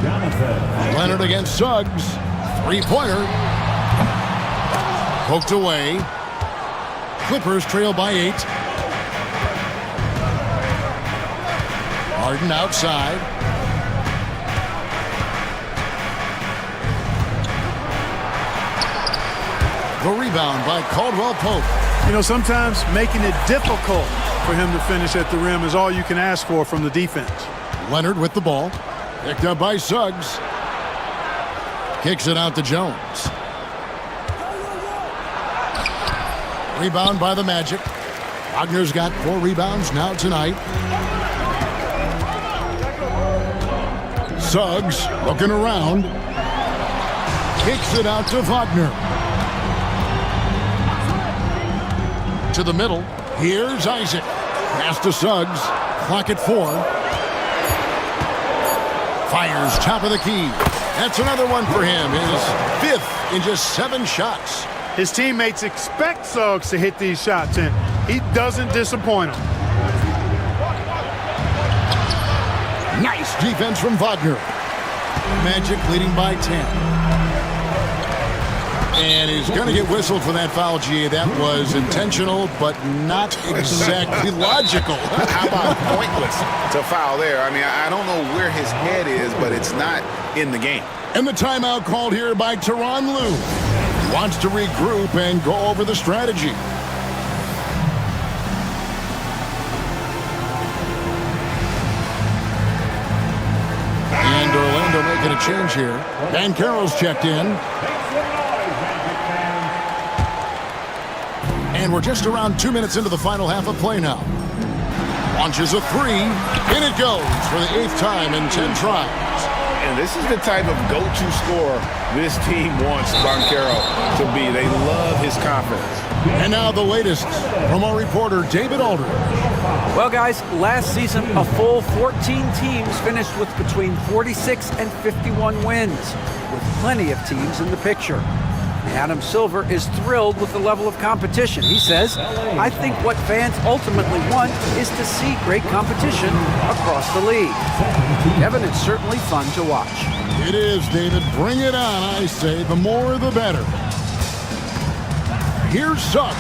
Jonathan. Leonard against Suggs. 3-pointer. Poked away. Clippers trail by 8. Harden outside. The rebound by Caldwell Pope. You know, sometimes making it difficult for him to finish at the rim is all you can ask for from the defense. Leonard with the ball. Picked up by Suggs. Kicks it out to Jones. Rebound by the Magic. Wagner's got 4 rebounds now tonight. Suggs looking around. Kicks it out to Wagner. To the middle. Here's Isaac. Pass to Suggs. Clock at 4. Fires top of the key. That's another one for him. His 5th in just 7 shots. His teammates expect Suggs to hit these shots, and he doesn't disappoint them. Nice defense from Wagner. Magic leading by 10. And he's going to get whistled for that foul, GA. That was intentional, but not exactly logical. How about pointless to foul there? I mean, I don't know where his head is, but it's not in the game. And the timeout called here by Tyronn Lue. Wants to regroup and go over the strategy. And Orlando making a change here. Banchero's checked in. And we're just around 2 minutes into the final half of play now. Launches a 3. In it goes for the 8th time in 10 tries. And this is the type of go-to scorer this team wants Banchero to be. They love his confidence. And now the latest from our reporter, David Aldridge. Well, guys, last season, a full 14 teams finished with between 46 and 51 wins, with plenty of teams in the picture. Adam Silver is thrilled with the level of competition. He says, I think what fans ultimately want is to see great competition across the league. Kevin, it's certainly fun to watch. It is, David. Bring it on, I say. The more, the better. Here's Suggs.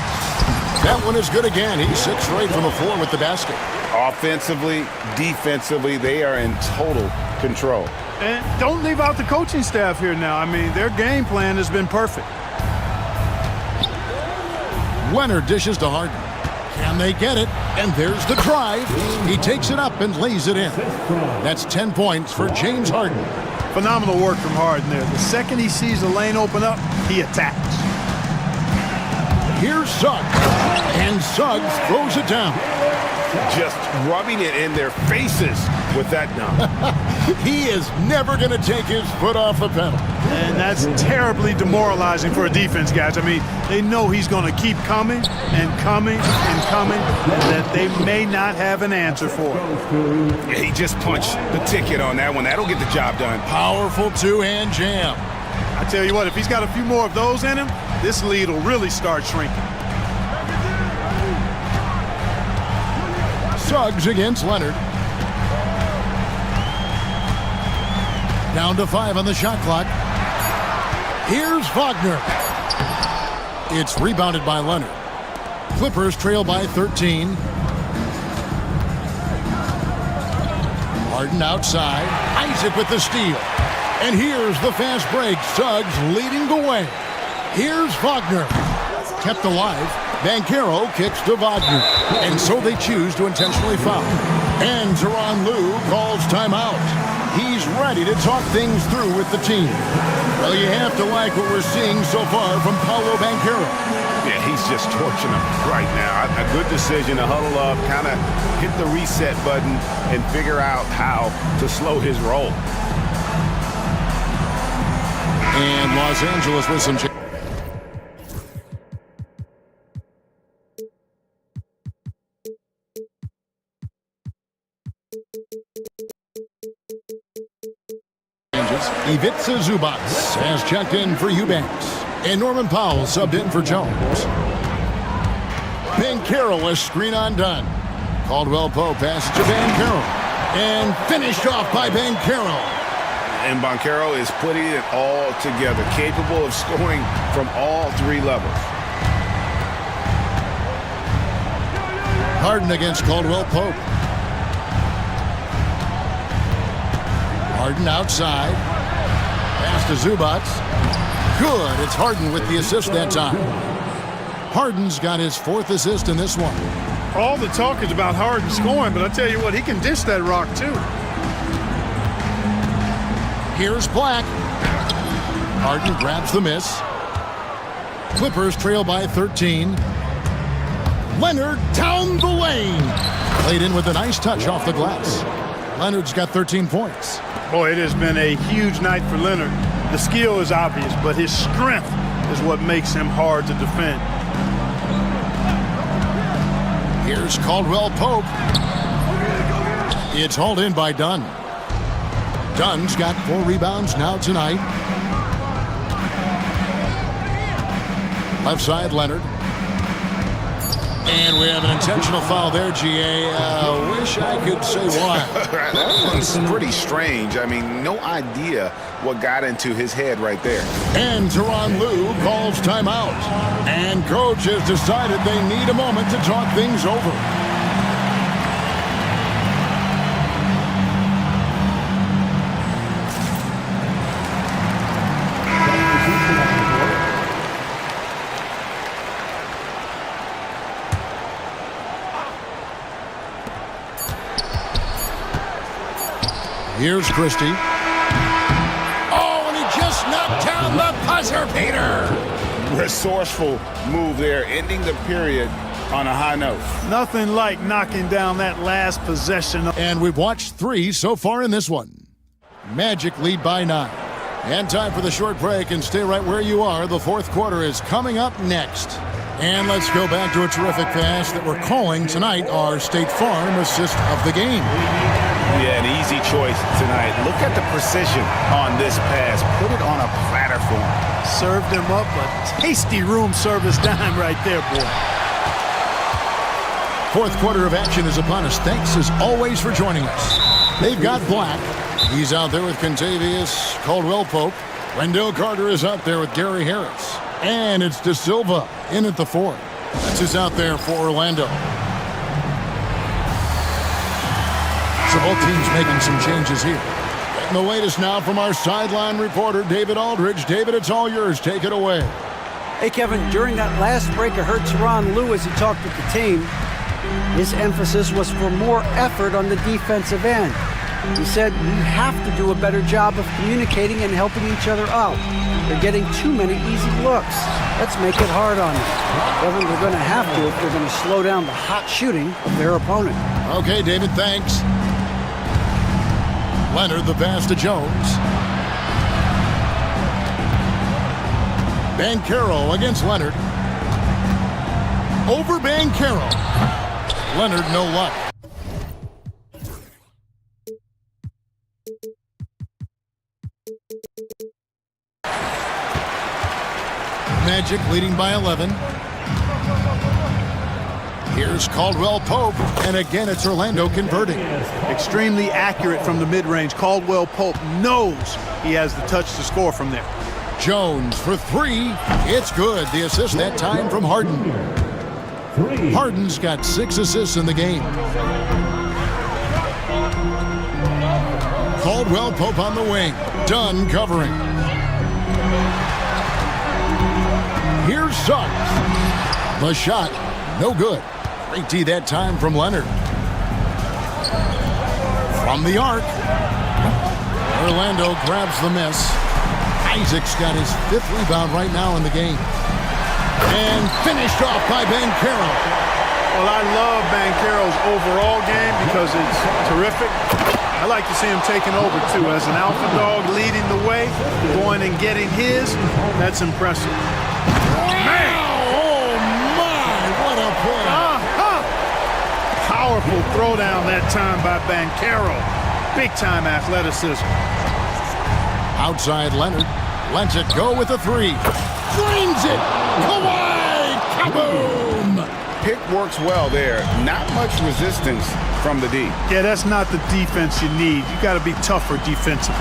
That one is good again. He's 6 straight from the floor with the basket. Offensively, defensively, they are in total control. And don't leave out the coaching staff here now. I mean, their game plan has been perfect. Leonard dishes to Harden. Can they get it? And there's the drive. He takes it up and lays it in. That's 10 points for James Harden. Phenomenal work from Harden there. The second he sees the lane open up, he attacks. Here's Suggs. And Suggs throws it down. Just rubbing it in their faces with that dunk. He is never going to take his foot off the pedal. And that's terribly demoralizing for a defense, guys. I mean, they know he's going to keep coming and coming and coming, and that they may not have an answer for it. Yeah, he just punched the ticket on that one. That'll get the job done. Powerful two-hand jam. I tell you what, if he's got a few more of those in him, this lead will really start shrinking. Suggs against Leonard. Down to 5 on the shot clock. Here's Wagner. It's rebounded by Leonard. Clippers trail by 13. Harden outside. Isaac with the steal. And here's the fast break. Suggs leading the way. Here's Wagner. Kept alive. Banchero kicks to Wagner. And so they choose to intentionally foul. And Tyronn Lue calls timeout. He's ready to talk things through with the team. Well, you have to like what we're seeing so far from Paolo Banchero. Yeah, he's just torching them right now. A good decision to huddle up, kind of hit the reset button, and figure out how to slow his roll. And Los Angeles with some changes. Ivica Zubac has checked in for Eubanks. And Norman Powell subbed in for Jones. Banchero, a screen undone. Caldwell Pope passes to Banchero. And finished off by Banchero. And Banchero is putting it all together, capable of scoring from all 3 levels. Harden against Caldwell Pope. Harden outside. Pass to Zubac. Good. It's Harden with the assist that time. Harden's got his 4th assist in this one. All the talk is about Harden scoring, but I tell you what, he can dish that rock too. Here's Black. Harden grabs the miss. Clippers trail by 13. Leonard down the lane. Played in with a nice touch off the glass. Leonard's got 13 points. Boy, it has been a huge night for Leonard. The skill is obvious, but his strength is what makes him hard to defend. Here's Caldwell Pope. It's hauled in by Dunn. Dunn's got 4 rebounds now tonight. Left side, Leonard. And we have an intentional foul there, GA. Wish I could say why. That one's pretty strange. I mean, no idea what got into his head right there. And Tyronn Lue calls timeout. And coach has decided they need a moment to talk things over. Here's Christie. Oh, and he just knocked down the buzzer beater. Resourceful move there, ending the period on a high note. Nothing like knocking down that last possession. And we've watched 3 so far in this one. Magic lead by 9. And time for the short break, and stay right where you are. The fourth quarter is coming up next. And let's go back to a terrific pass that we're calling tonight our State Farm assist of the game. Yeah, an easy choice tonight. Look at the precision on this pass. Put it on a platter for him. Served him up a tasty room service dime right there, boy. Fourth quarter of action is upon us. Thanks as always for joining us. They've got Black. He's out there with Contavious Caldwell Pope. Wendell Carter is out there with Gary Harris. And it's De Silva in at the 4. That's who's out there for Orlando. So both teams making some changes here. Getting the latest now from our sideline reporter, David Aldridge. David, it's all yours. Take it away. Hey, Kevin, during that last break, I heard Tyronn Lue as he talked with the team. His emphasis was for more effort on the defensive end. He said, we have to do a better job of communicating and helping each other out. They're getting too many easy looks. Let's make it hard on them. Kevin, they're going to have to if they're going to slow down the hot shooting of their opponent. Okay, David, thanks. Leonard, the pass to Jones. Banchero against Leonard. Over Banchero. Leonard, no luck. Magic leading by 11. Here's Caldwell Pope, and again it's Orlando converting. Extremely accurate from the mid-range. Caldwell Pope knows he has the touch to score from there. Jones for 3. It's good. The assist that time from Harden. Harden's got 6 assists in the game. Caldwell Pope on the wing. Dunn covering. Here's Suggs. The shot, no good. Great D that time from Leonard. From the arc. Orlando grabs the miss. Isaac's got his 5th rebound right now in the game. And finished off by Banchero. Well, I love Banchero's overall game because it's terrific. I like to see him taking over, too. As an alpha dog leading the way, going and getting his, that's impressive. Man! Oh, my! What a play! Powerful throwdown that time by Banchero. Big-time athleticism. Outside Leonard. Lets it go with a 3. Drains it! Kawhi! Kaboom! Pick works well there. Not much resistance from the D. Yeah, that's not the defense you need. You got to be tougher defensively.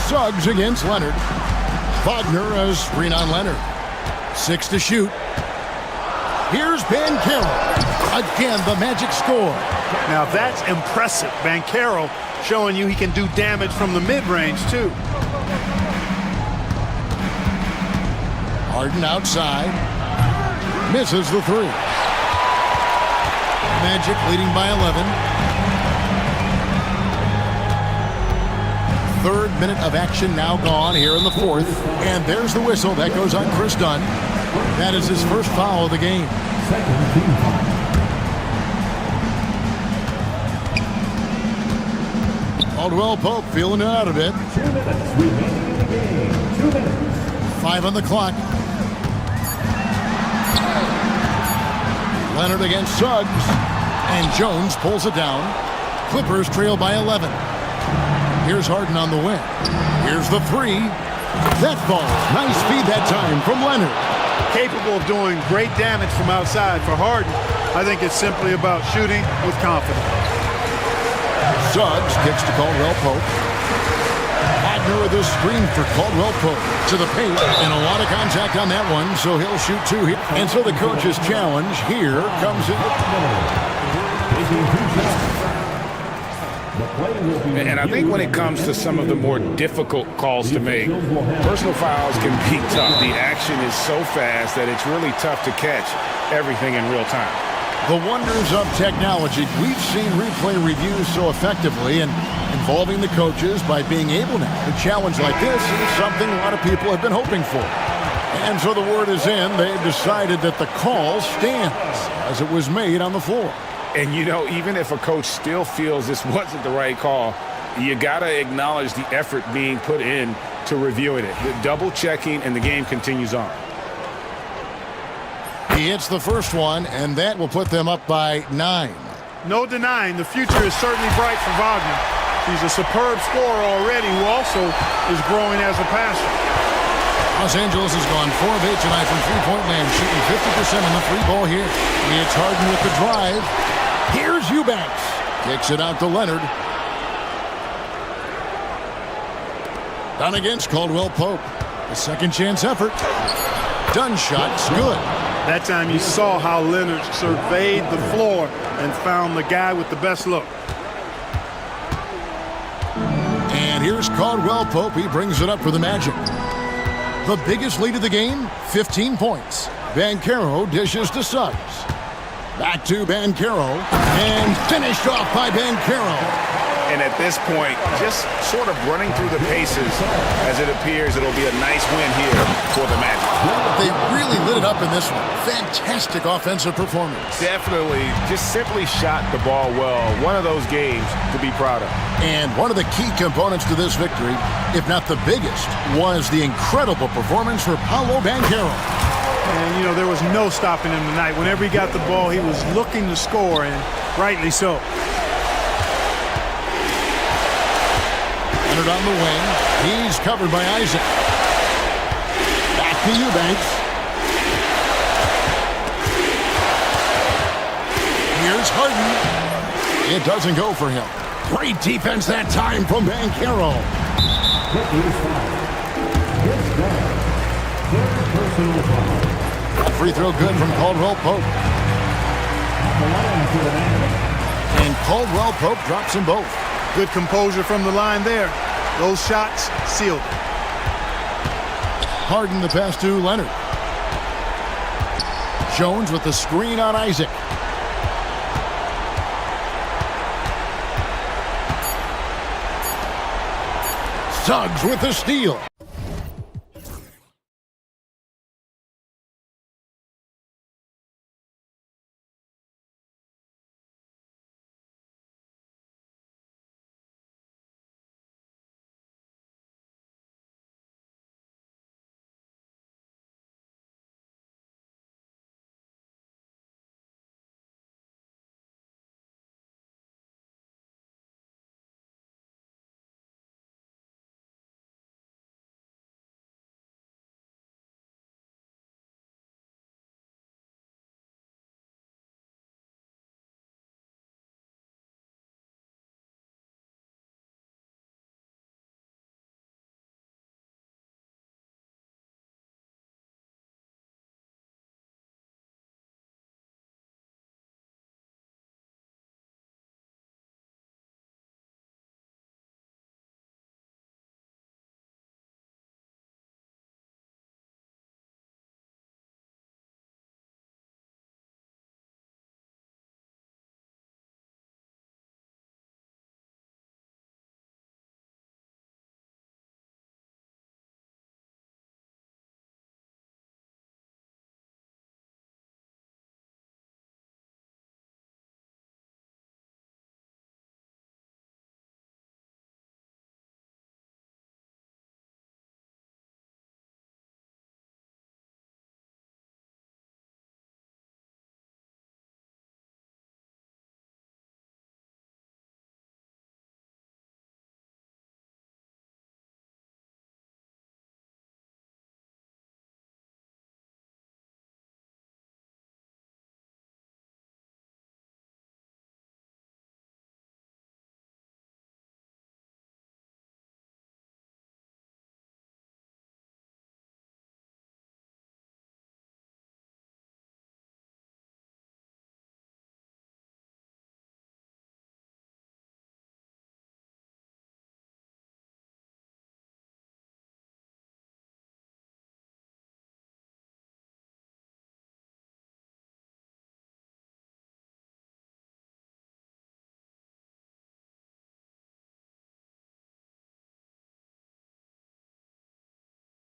Suggs against Leonard. Wagner a screen on Leonard. 6 to shoot. Here's Banchero. Again, the Magic score. Now that's impressive. Banchero showing you he can do damage from the mid-range, too. Harden outside. Misses the 3. Magic leading by 11. 3rd minute of action now gone here in the 4th. And there's the whistle. That goes on Chris Dunn. That is his first foul of the game. Caldwell Pope feeling it out a bit. 2 minutes remaining in the game. 2 minutes. 5 on the clock. Leonard against Suggs. And Jones pulls it down. Clippers trail by 11. Here's Harden on the wing. Here's the three. That ball. Nice feed that time from Leonard. Capable of doing great damage from outside. For Harden, I think it's simply about shooting with confidence. Suggs kicks to Caldwell Pope. Wagner with a screen for Caldwell Pope to the paint, and a lot of contact on that one, so he'll shoot two here. And so the coach's challenge here comes in. And I think when it comes to some of the more difficult calls to make, personal fouls can be tough. The action is so fast that it's really tough to catch everything in real time. The wonders of technology. We've seen replay reviews so effectively, and involving the coaches by being able now to challenge like this is something a lot of people have been hoping for. And so the word is in. They've decided that the call stands as it was made on the floor. And, you know, even if a coach still feels this wasn't the right call, you got to acknowledge the effort being put in to reviewing it. The double checking, and the game continues on. He hits the first one, and that will put them up by 9. No denying, the future is certainly bright for Wagner. He's a superb scorer already who also is growing as a passer. Los Angeles has gone 4 of 8 tonight from three-point land, shooting 50% on the free ball here. It's Harden with the drive. Here's Eubanks. Kicks it out to Leonard. Down against Caldwell Pope. A second chance effort. Done shot's good. That time you saw how Leonard surveyed the floor and found the guy with the best look. And here's Caldwell Pope. He brings it up for the Magic. The biggest lead of the game, 15 points. Banchero dishes to Suggs. Back to Banchero. And finished off by Banchero. And at this point, just sort of running through the paces as it appears it'll be a nice win here for the Magic. They really lit it up in this one. Fantastic offensive performance. Definitely just simply shot the ball well. One of those games to be proud of. And one of the key components to this victory, if not the biggest, was the incredible performance for Paolo Banchero. And, you know, there was no stopping him tonight. Whenever he got the ball, he was looking to score, and rightly so. Leonard on the wing. He's covered by Isaac. Back to Eubanks. Here's Harden. It doesn't go for him. Great defense that time from Banchero. Free throw good from Caldwell Pope. And Caldwell Pope drops them both. Good composure from the line there. Those shots sealed. Harden the pass to Leonard. Jones with the screen on Isaac. Suggs with the steal.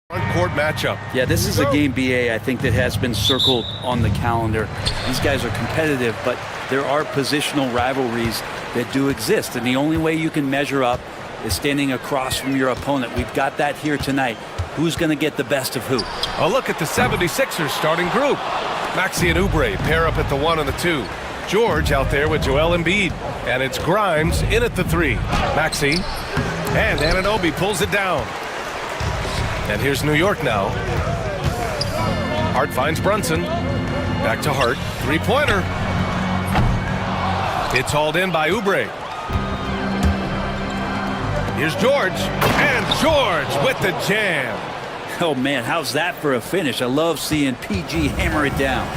Front court matchup. Yeah, this is a game, BA, I think that has been circled on the calendar. These guys are competitive, but there are positional rivalries that do exist. And the only way you can measure up is standing across from your opponent. We've got that here tonight. Who's going to get the best of who? A look at the 76ers starting group. Maxey and Oubre pair up at the 1 and the 2. George out there with Joel Embiid. And it's Grimes in at the 3. Maxey. And Anunoby pulls it down. And here's New York now. Hart finds Brunson. Back to Hart. Three-pointer. It's hauled in by Oubre. Here's George. And George with the jam. Oh, man, how's that for a finish? I love seeing PG hammer it down.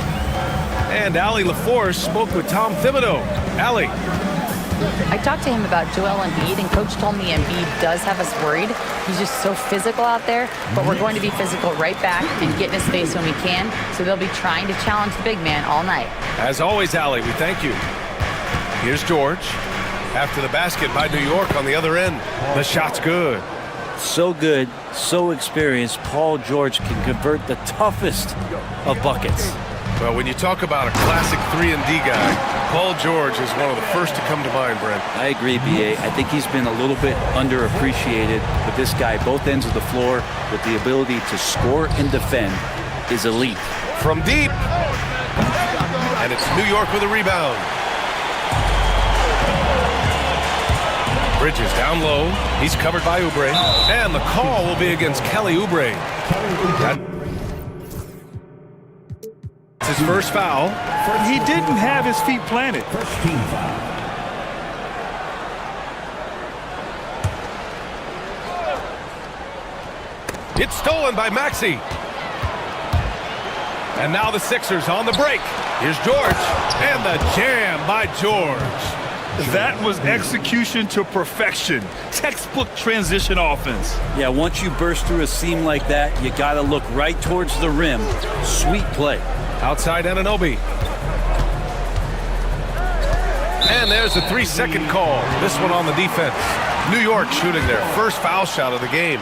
And Allie LaForce spoke with Tom Thibodeau. Allie. I talked to him about Joel Embiid, and Coach told me Embiid does have us worried. He's just so physical out there, but we're going to be physical right back and get in his face when we can, so they'll be trying to challenge the big man all night. As always, Allie, we thank you. Here's George. After the basket by New York on the other end. The shot's good. So good, so experienced, Paul George can convert the toughest of buckets. Well, when you talk about a classic 3-and-D guy, Paul George is one of the first to come to mind, Brent. I agree, BA. I think he's been a little bit underappreciated, but this guy, both ends of the floor, with the ability to score and defend, is elite. From deep. And it's New York with a rebound. Bridges down low. He's covered by Oubre. And the call will be against Kelly Oubre. That's his first foul. He didn't have his feet planted. First team foul. It's stolen by Maxey. And now the Sixers on the break. Here's George. And the jam by George. That was execution to perfection. Textbook transition offense. Yeah, once you burst through a seam like that, you got to look right towards the rim. Sweet play. Outside Anunoby. And there's a 3-second call. This one on the defense. New York shooting their first foul shot of the game.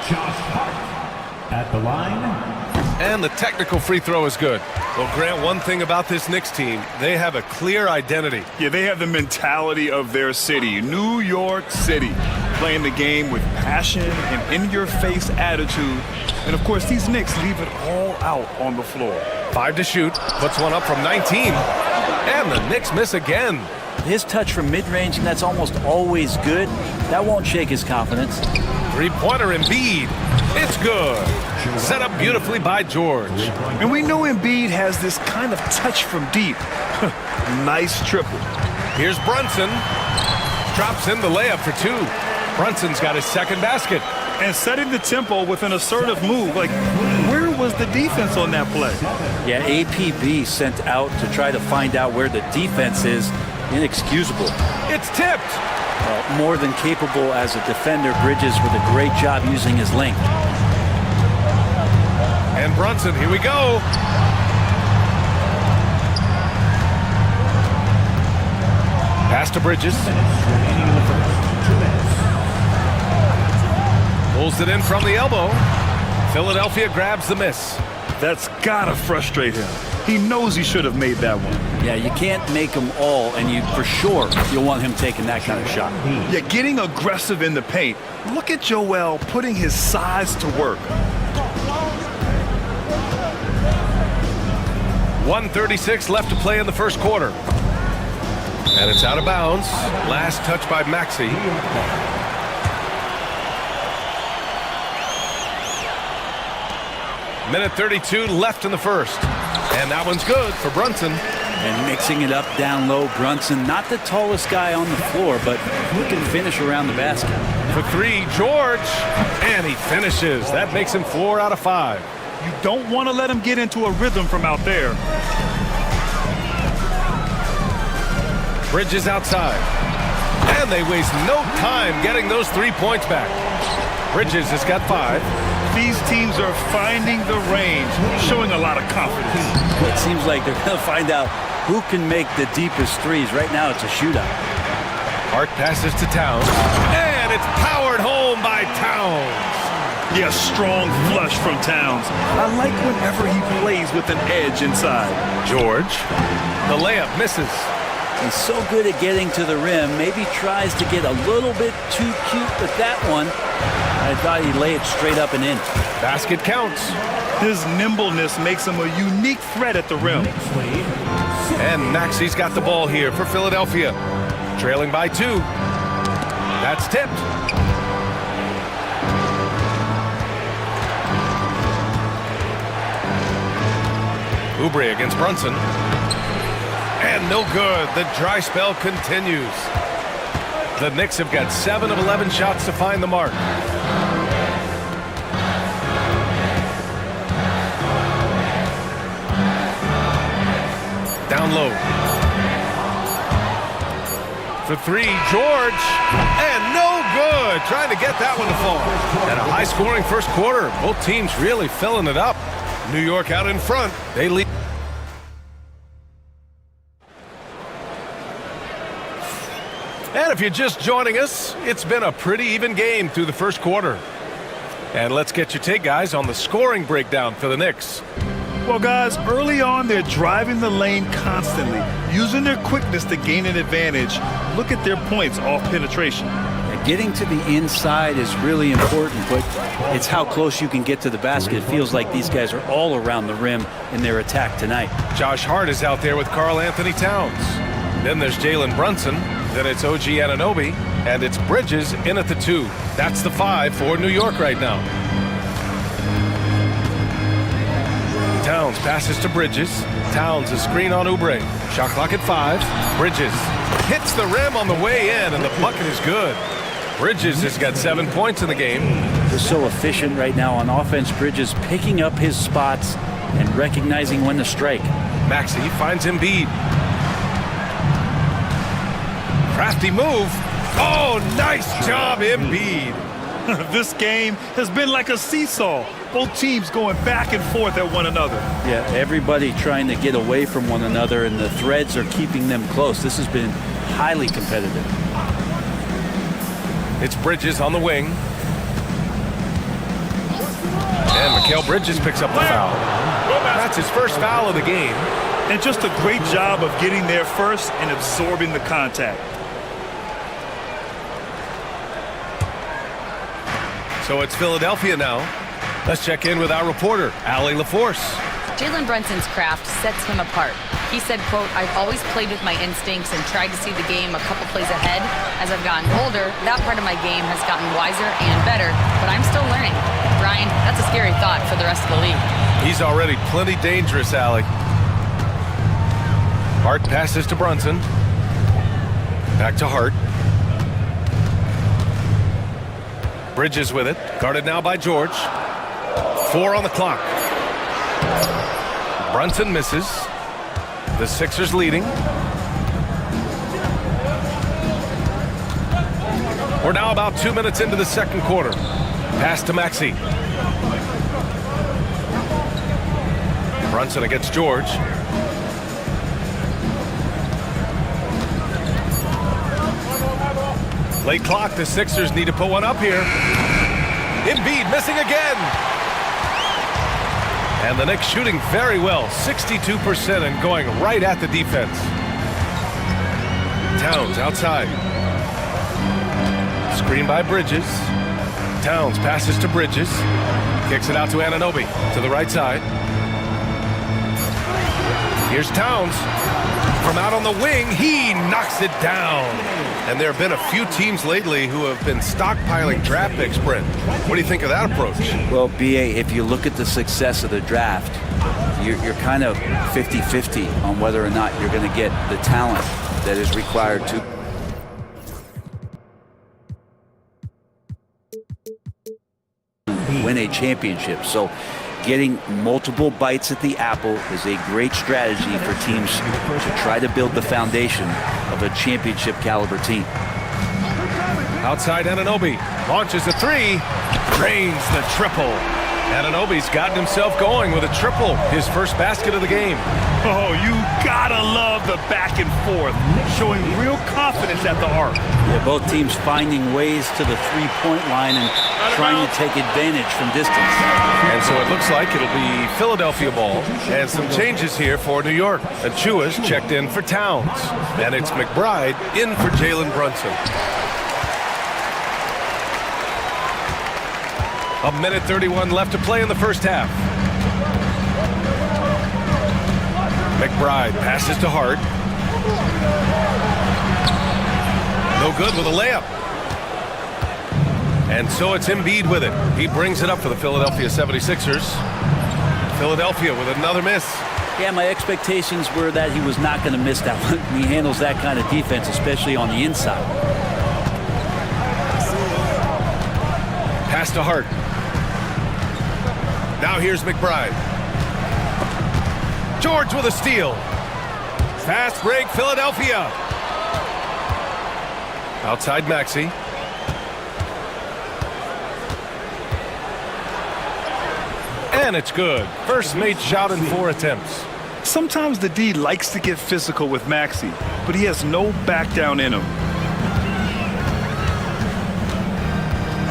Josh Hart at the line. And the technical free throw is good. Well, Grant, one thing about this Knicks team, they have a clear identity. Yeah, they have the mentality of their city, New York City, playing the game with passion and in-your-face attitude. And, of course, these Knicks leave it all out on the floor. 5 to shoot, puts one up from 19. And the Knicks miss again. His touch from mid-range, and that's almost always good. That won't shake his confidence. Three-pointer Embiid. It's good. Set up beautifully by George. And we know Embiid has this kind of touch from deep. Nice triple. Here's Brunson. Drops in the layup for 2. Brunson's got his second basket. And setting the tempo with an assertive move. Like, where was the defense on that play? Yeah, APB sent out to try to find out where the defense is. Inexcusable. It's tipped. Well, more than capable as a defender, Bridges with a great job using his length. And Brunson, here we go. Pass to Bridges. Pulls it in from the elbow. Philadelphia grabs the miss. That's gotta frustrate him. He knows he should have made that one. Yeah, you can't make them all, and you for sure you'll want him taking that kind of shot. Yeah, getting aggressive in the paint. Look at Joel putting his size to work. 1:36 left to play in the first quarter. And it's out of bounds. Last touch by Maxey. Minute 32 left in the first. And that one's good for Brunson. And mixing it up down low, Brunson, not the tallest guy on the floor, but he can finish around the basket. For 3, George. And he finishes. That makes him 4 out of 5. You don't want to let him get into a rhythm from out there. Bridges outside. And they waste no time getting those 3 points back. Bridges has got 5. These teams are finding the range, showing a lot of confidence. It seems like they're going to find out who can make the deepest threes. Right now, it's a shootout. Hart passes to Towns. And it's powered home by Towns. Yeah, strong flush from Towns. I like whenever he plays with an edge inside. George. The layup misses. He's so good at getting to the rim. Maybe tries to get a little bit too cute with that one. I thought he'd lay it straight up and in. Basket counts. His nimbleness makes him a unique threat at the rim. And Maxi's got the ball here for Philadelphia. Trailing by 2. That's tipped. Oubre against Brunson. And no good. The dry spell continues. The Knicks have got 7 of 11 shots to find the mark. Down low. For 3, George. And no good. Trying to get that one to fall. And a high-scoring first quarter. Both teams really filling it up. New York out in front. They lead. And if you're just joining us, it's been a pretty even game through the first quarter. And let's get your take, guys, on the scoring breakdown for the Knicks. Well, guys, early on, they're driving the lane constantly, using their quickness to gain an advantage. Look at their points off penetration. Getting to the inside is really important, but it's how close you can get to the basket. It feels like these guys are all around the rim in their attack tonight. Josh Hart is out there with Karl Anthony Towns. Then there's Jalen Brunson. Then it's OG Anunoby. And it's Bridges in at the 2. That's the 5 for New York right now. Towns passes to Bridges. Towns a screen on Oubre. Shot clock at 5. Bridges hits the rim on the way in, and the bucket is good. Bridges has got 7 points in the game. They're so efficient right now on offense. Bridges picking up his spots and recognizing when to strike. Maxey finds Embiid. Crafty move. Oh, nice job, Embiid. This game has been like a seesaw. Both teams going back and forth at one another. Yeah, everybody trying to get away from one another, and the threads are keeping them close. This has been highly competitive. It's Bridges on the wing. And Mikal Bridges picks up the foul. That's his first foul of the game. And just a great job of getting there first and absorbing the contact. So it's Philadelphia now. Let's check in with our reporter, Allie LaForce. Jalen Brunson's craft sets him apart. He said, quote, "I've always played with my instincts and tried to see the game a couple plays ahead. As I've gotten older, that part of my game has gotten wiser and better, but I'm still learning." Brian, that's a scary thought for the rest of the league. He's already plenty dangerous, Allie. Hart passes to Brunson. Back to Hart. Bridges with it. Guarded now by George. 4 on the clock. Brunson misses. The Sixers leading. We're now about 2 minutes into the second quarter. Pass to Maxey. Brunson against George. Late clock, the Sixers need to put one up here. Embiid missing again. And the Knicks shooting very well, 62% and going right at the defense. Towns outside. Screen by Bridges. Towns passes to Bridges. Kicks it out to Anunoby to the right side. Here's Towns. From out on the wing, he knocks it down. And there have been a few teams lately who have been stockpiling draft picks, Brent. What do you think of that approach? Well, BA, if you look at the success of the draft, you're kind of 50-50 on whether or not you're going to get the talent that is required to win a championship. So getting multiple bites at the apple is a great strategy for teams to try to build the foundation of a championship caliber team. Outside Anunoby launches a 3, drains the triple. Anunoby's gotten himself going with a triple, his first basket of the game. Oh, you gotta love the back and forth, showing real confidence at the arc. Yeah, both teams finding ways to the three-point line and trying to take advantage from distance. And so it looks like it'll be Philadelphia ball. And some changes here for New York. Achua's checked in for Towns. And it's McBride in for Jalen Brunson. 1:31 left to play in the first half. McBride passes to Hart. No good with a layup. And so it's Embiid with it. He brings it up for the Philadelphia 76ers. Philadelphia with another miss. Yeah, my expectations were that he was not going to miss that one. He handles that kind of defense, especially on the inside. Pass to Hart. Now here's McBride. George with a steal. Fast break, Philadelphia. Outside Maxey. And it's good. First made shot in 4 attempts. Sometimes the D likes to get physical with Maxey, but he has no back down in him.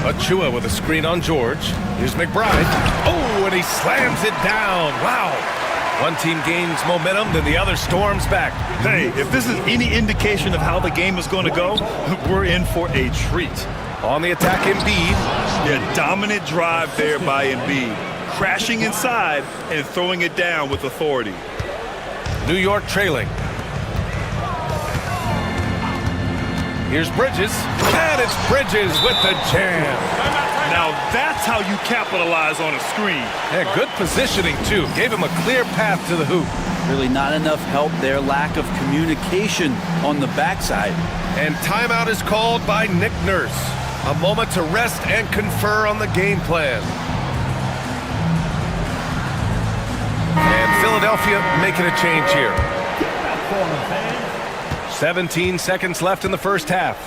Achua with a screen on George. Here's McBride. Oh, and he slams it down. Wow. One team gains momentum, then the other storms back. Hey, if this is any indication of how the game is going to go, we're in for a treat. On the attack, Embiid. Yeah, dominant drive there by Embiid. Crashing inside and throwing it down with authority. New York trailing. Here's Bridges, and it's Bridges with the jam. Now that's how you capitalize on a screen. And good positioning, too. Gave him a clear path to the hoop. Really not enough help there. Lack of communication on the backside. And timeout is called by Nick Nurse. A moment to rest and confer on the game plan. And Philadelphia making a change here. 17 seconds left in the first half.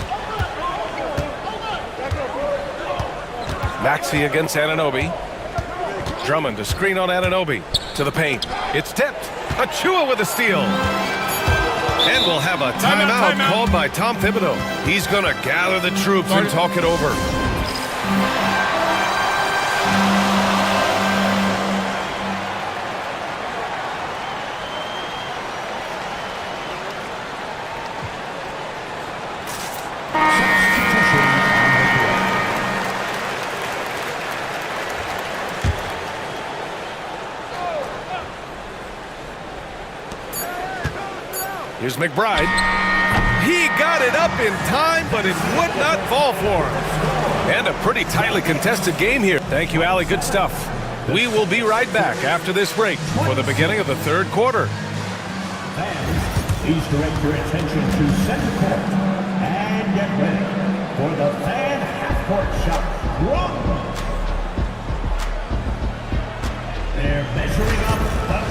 Maxey against Anunoby. Drummond to screen on Anunoby. To the paint. It's tipped. Achua with a steal. And we'll have a timeout called by Tom Thibodeau. He's going to gather the troops and talk it over. Here's McBride. He got it up in time, but it would not fall for him. And a pretty tightly contested game here. Thank you, Allie. Good stuff. We will be right back after this break for the beginning of the third quarter. Fans, please direct your attention to center court and get ready for the fan half-court shot. Wrong. They're measuring up the shot.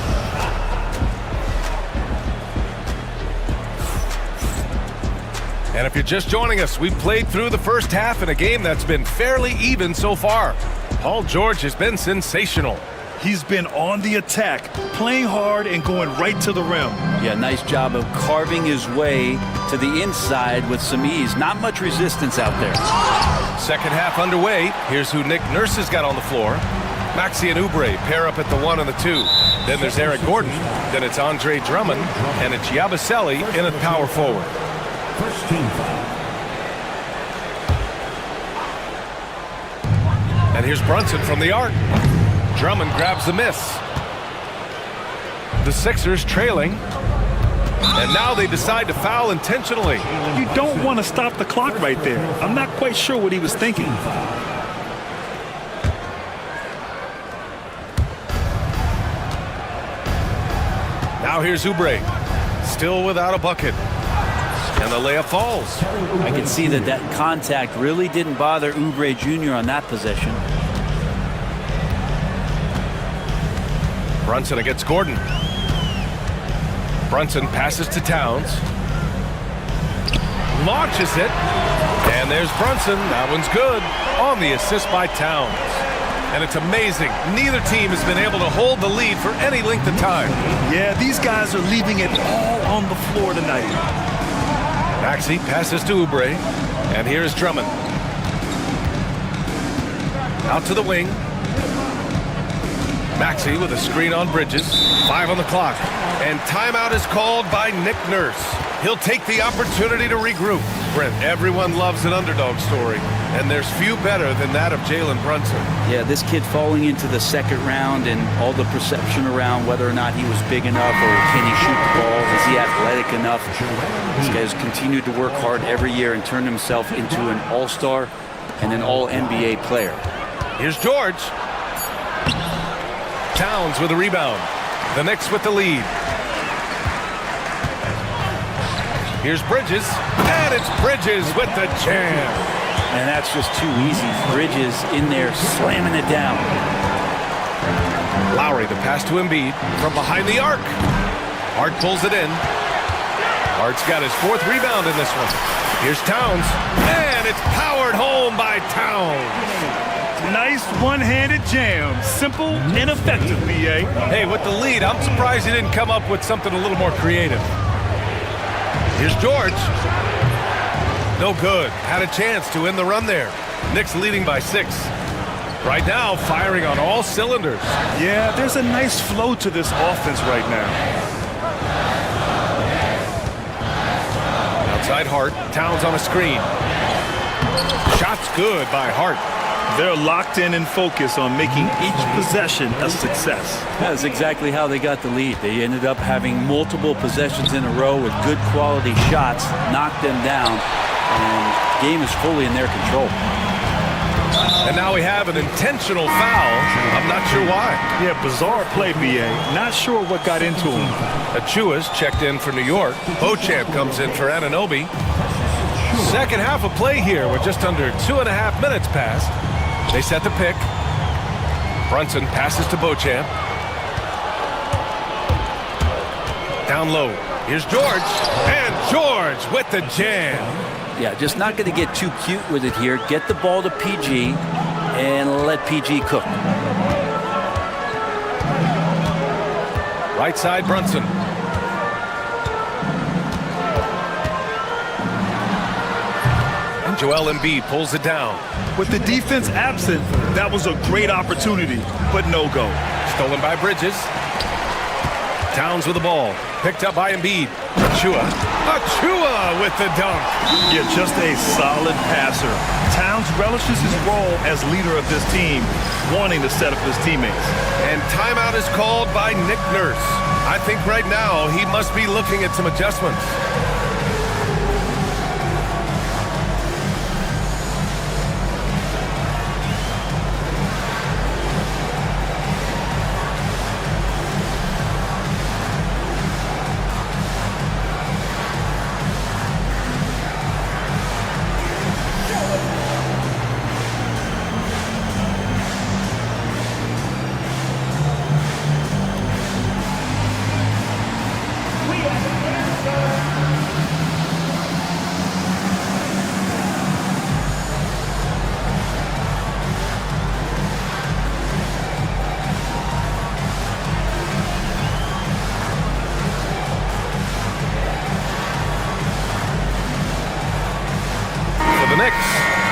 And if you're just joining us, we've played through the first half in a game that's been fairly even so far. Paul George has been sensational. He's been on the attack, playing hard and going right to the rim. Yeah, nice job of carving his way to the inside with some ease. Not much resistance out there. Second half underway. Here's who Nick Nurse has got on the floor. Maxey and Oubre pair up at the 1 and the 2. Then there's Eric Gordon. Then it's Andre Drummond. And it's Yabusele in at power forward. First team foul. And here's Brunson from the arc. Drummond grabs the miss. The Sixers trailing. And now they decide to foul intentionally. You don't want to stop the clock right there. I'm not quite sure what he was thinking. Now here's Oubre. Still without a bucket. And the layup falls. I can see that contact really didn't bother Oubre Jr. on that possession. Brunson against Gordon. Brunson passes to Towns. Launches it. And there's Brunson. That one's good. On the assist by Towns. And it's amazing. Neither team has been able to hold the lead for any length of time. Yeah, these guys are leaving it all on the floor tonight. Maxey passes to Oubre. And here's Drummond. Out to the wing. Maxey with a screen on Bridges. 5 on the clock. And timeout is called by Nick Nurse. He'll take the opportunity to regroup. Brent, everyone loves an underdog story, and there's few better than that of Jalen Brunson. Yeah, this kid falling into the second round and all the perception around whether or not he was big enough or can he shoot the ball, is he athletic enough? This guy has continued to work hard every year and turned himself into an all-star and an all-NBA player. Here's George. Towns with a rebound. The Knicks with the lead. Here's Bridges, and it's Bridges with the jam. And that's just too easy. Bridges in there slamming it down. Lowry, the pass to Embiid from behind the arc. Hart pulls it in. Hart's got his 4th rebound in this one. Here's Towns, and it's powered home by Towns. Nice one-handed jam. Simple and effective, B.A. Hey, with the lead, I'm surprised he didn't come up with something a little more creative. Here's George. No good. Had a chance to end the run there. Knicks leading by 6. Right now, firing on all cylinders. Yeah, there's a nice flow to this offense right now. Outside Hart. Towns on a screen. Shot's good by Hart. They're locked in and focused on making each possession a success. That's exactly how they got the lead. They ended up having multiple possessions in a row with good quality shots, knocked them down, and the game is fully in their control. And now we have an intentional foul. I'm not sure why. Yeah, bizarre play, B.A. Not sure what got into him. Achua's checked in for New York. Beauchamp comes in for Anunoby. Second half of play here with just under 2.5 minutes passed. They set the pick. Brunson passes to Beauchamp. Down low. Here's George. And George with the jam. Yeah, just not going to get too cute with it here. Get the ball to PG and let PG cook. Right side, Brunson. And Joel Embiid pulls it down. With the defense absent, that was a great opportunity, but no go. Stolen by Bridges. Towns with the ball. Picked up by Embiid. Achua. Achua with the dunk. Yeah, just a solid passer. Towns relishes his role as leader of this team, wanting to set up his teammates. And timeout is called by Nick Nurse. I think right now he must be looking at some adjustments.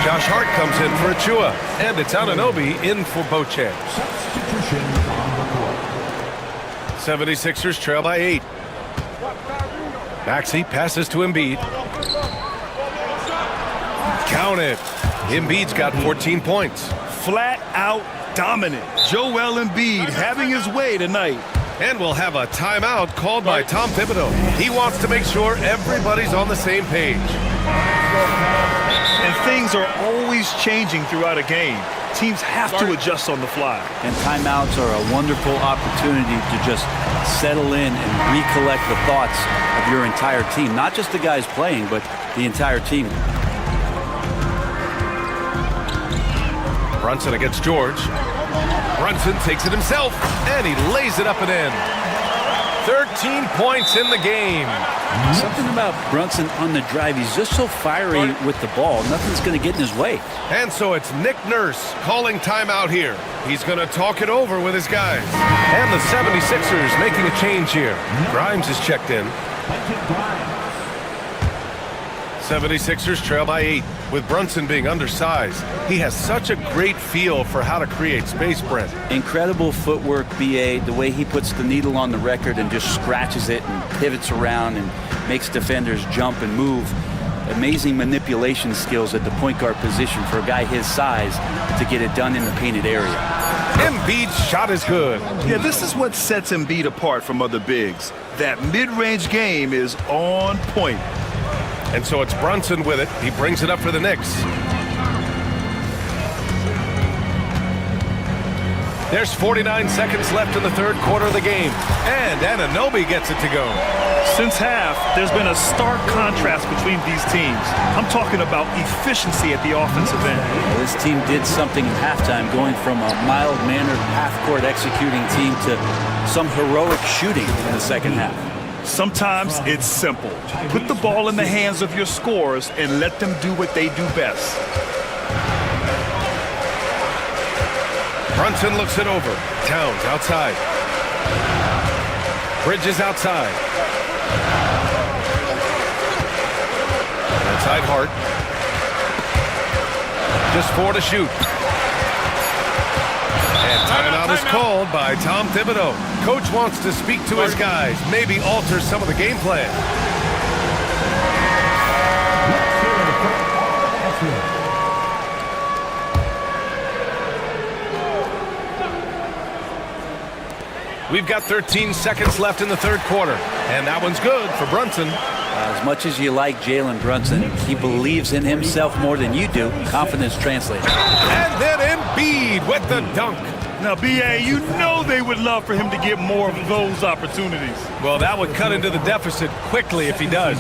Josh Hart comes in for Achua, and it's Anunoby in for Beauchamp. 76ers trail by 8. Maxey passes to Embiid. Count it. Embiid's got 14 points. Flat out dominant. Joel Embiid having his way tonight. And we'll have a timeout called by Tom Thibodeau. He wants to make sure everybody's on the same page. And things are always changing throughout a game. Teams have to adjust on the fly. And timeouts are a wonderful opportunity to just settle in and recollect the thoughts of your entire team. Not just the guys playing, but the entire team. Brunson against George. Brunson takes it himself, and he lays it up and in. 13 points in the game. Something about Brunson on the drive. He's just so fiery with the ball. Nothing's going to get in his way. And so it's Nick Nurse calling timeout here. He's going to talk it over with his guys. And the 76ers making a change here. Grimes is checked in. 76ers trail by 8, with Brunson being undersized. He has such a great feel for how to create space, Brent. Incredible footwork, BA, the way he puts the needle on the record and just scratches it and pivots around and makes defenders jump and move. Amazing manipulation skills at the point guard position for a guy his size to get it done in the painted area. Embiid's shot is good. Yeah, this is what sets Embiid apart from other bigs. That mid-range game is on point. And so it's Brunson with it. He brings it up for the Knicks. There's 49 seconds left in the third quarter of the game. And Anunoby gets it to go. Since half, there's been a stark contrast between these teams. I'm talking about efficiency at the offensive end. Well, this team did something at halftime, going from a mild-mannered half-court executing team to some heroic shooting in the second half. Sometimes it's simple. Put the ball in the hands of your scorers and let them do what they do best. Brunson looks it over. Towns outside. Bridges outside. Inside Hart. Just 4 to shoot. And timeout is called by Tom Thibodeau. Coach wants to speak to his guys, maybe alter some of the game plan. We've got 13 seconds left in the third quarter, and that one's good for Brunson. As much as you like Jalen Brunson, he believes in himself more than you do. Confidence translates. And then Embiid with the dunk. Now, BA, you know they would love for him to get more of those opportunities. Well, that would cut into the deficit quickly if he does.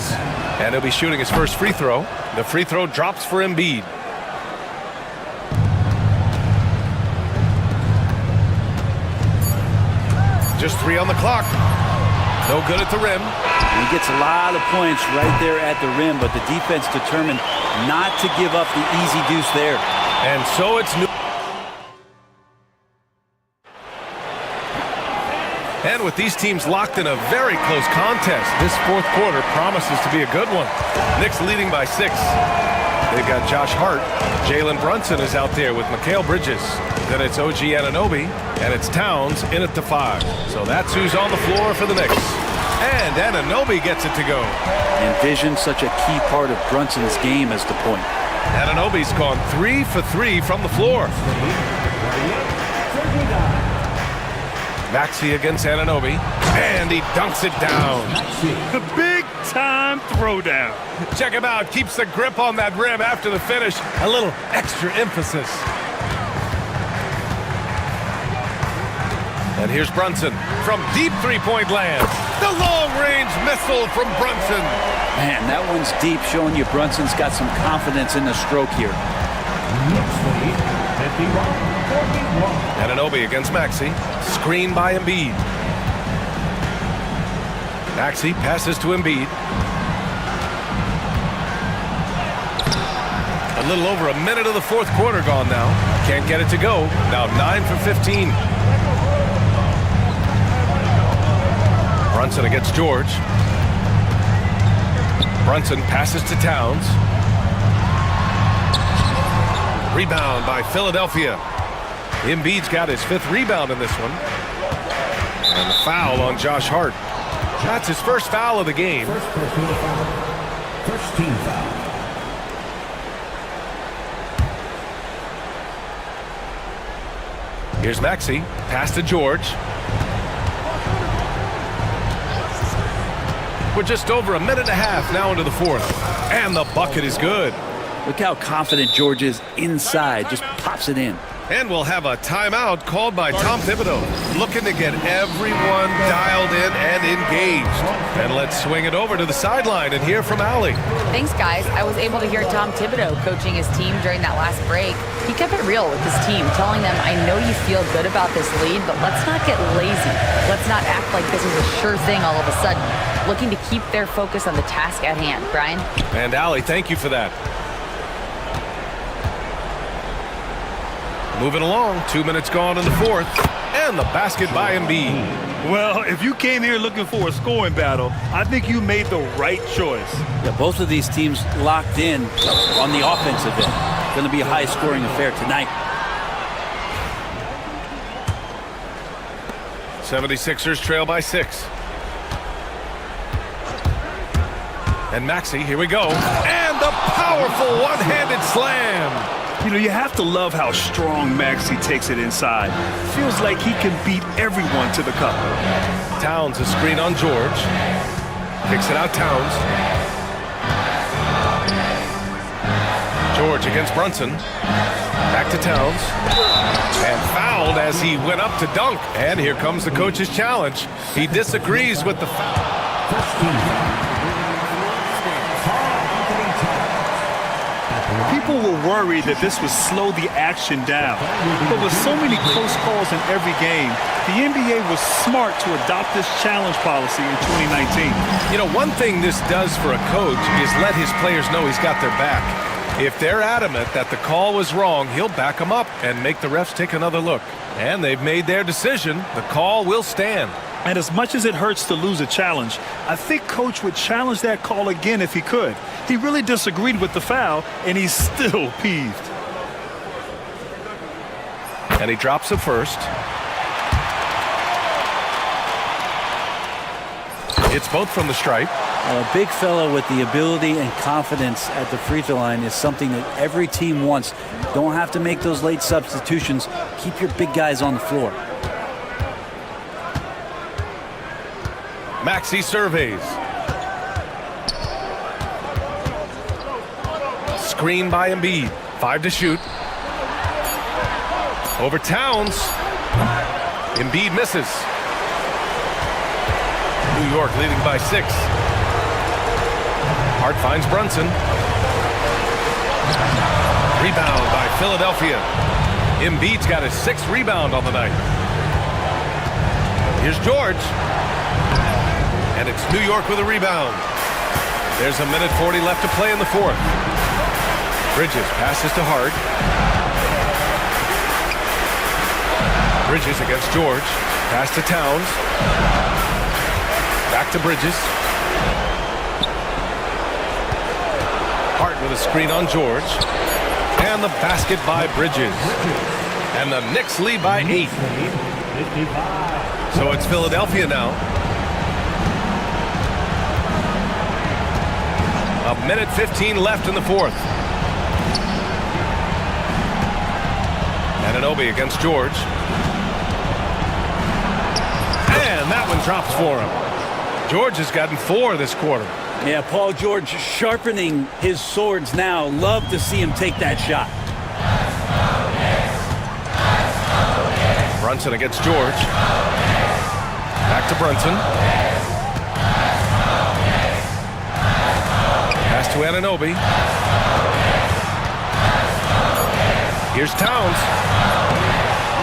And he'll be shooting his first free throw. The free throw drops for Embiid. Just 3 on the clock. No good at the rim. He gets a lot of points right there at the rim, but the defense determined not to give up the easy deuce there. And so it's new. And with these teams locked in a very close contest, this fourth quarter promises to be a good one. Knicks leading by 6. They've got Josh Hart. Jalen Brunson is out there with Mikal Bridges. Then it's OG Anunoby, and it's Towns in at the 5. So that's who's on the floor for the Knicks. And Anunoby gets it to go. Envision such a key part of Brunson's game as the point. Anunoby's gone 3 for 3 from the floor. Maxey against Anunoby, and he dunks it down. The big-time throwdown. Check him out. Keeps the grip on that rim after the finish. A little extra emphasis. And here's Brunson from deep three-point land. The long-range missile from Brunson. Man, that one's deep, showing you Brunson's got some confidence in the stroke here. Anunoby against Maxey. Screen by Embiid. Maxey passes to Embiid. A little over a minute of the fourth quarter gone now. Can't get it to go. Now 9 for 15. Brunson against George. Brunson passes to Towns. Rebound by Philadelphia. Embiid's got his 5th rebound in this one. And the foul on Josh Hart. That's his first foul of the game. First team foul. Here's Maxey. Pass to George. We're just over a minute and a half now into the fourth. And the bucket is good. Look how confident George is inside. Just pops it in. And we'll have a timeout called by Tom Thibodeau, looking to get everyone dialed in and engaged. And let's swing it over to the sideline and hear from Allie. Thanks, guys. I was able to hear Tom Thibodeau coaching his team during that last break. He kept it real with his team, telling them, I know you feel good about this lead, but let's not get lazy. Let's not act like this is a sure thing all of a sudden. Looking to keep their focus on the task at hand. Brian? And Allie, thank you for that. Moving along, 2 minutes gone in the fourth, and the basket by Embiid. Well, if you came here looking for a scoring battle, I think you made the right choice. Yeah, both of these teams locked in on the offensive end. Going to be a high-scoring affair tonight. 76ers trail by 6. And Maxey, here we go. And the powerful one-handed slam. You know, you have to love how strong Maxey takes it inside. Feels like he can beat everyone to the cup. Towns a screen on George. Kicks it out, Towns. George against Brunson. Back to Towns. And fouled as he went up to dunk. And here comes the coach's challenge. He disagrees with the foul. People were worried that this would slow the action down. But with so many close calls in every game, the NBA was smart to adopt this challenge policy in 2019. You know, one thing this does for a coach is let his players know he's got their back. If they're adamant that the call was wrong, he'll back them up and make the refs take another look. And they've made their decision. The call will stand. And as much as it hurts to lose a challenge, I think Coach would challenge that call again if he could. He really disagreed with the foul, and he's still peeved. And he drops it first. It's both from the stripe. A big fella with the ability and confidence at the free throw line is something that every team wants. Don't have to make those late substitutions. Keep your big guys on the floor. Maxey surveys. Screen by Embiid. 5 to shoot. Over Towns. Embiid misses. New York leading by 6. Hart finds Brunson. Rebound by Philadelphia. Embiid's got his 6th rebound on the night. Here's George. And it's New York with a rebound. There's a minute 40 left to play in the fourth. Bridges passes to Hart. Bridges against George. Pass to Towns. Back to Bridges. Hart with a screen on George. And the basket by Bridges. And the Knicks lead by 8. So it's Philadelphia now. A minute 15 left in the fourth. Anunoby against George. And that one drops for him. George has gotten 4 this quarter. Yeah, Paul George sharpening his swords now. Love to see him take that shot. Brunson against George. Back to Brunson. Pass to Anunoby. Here's Towns.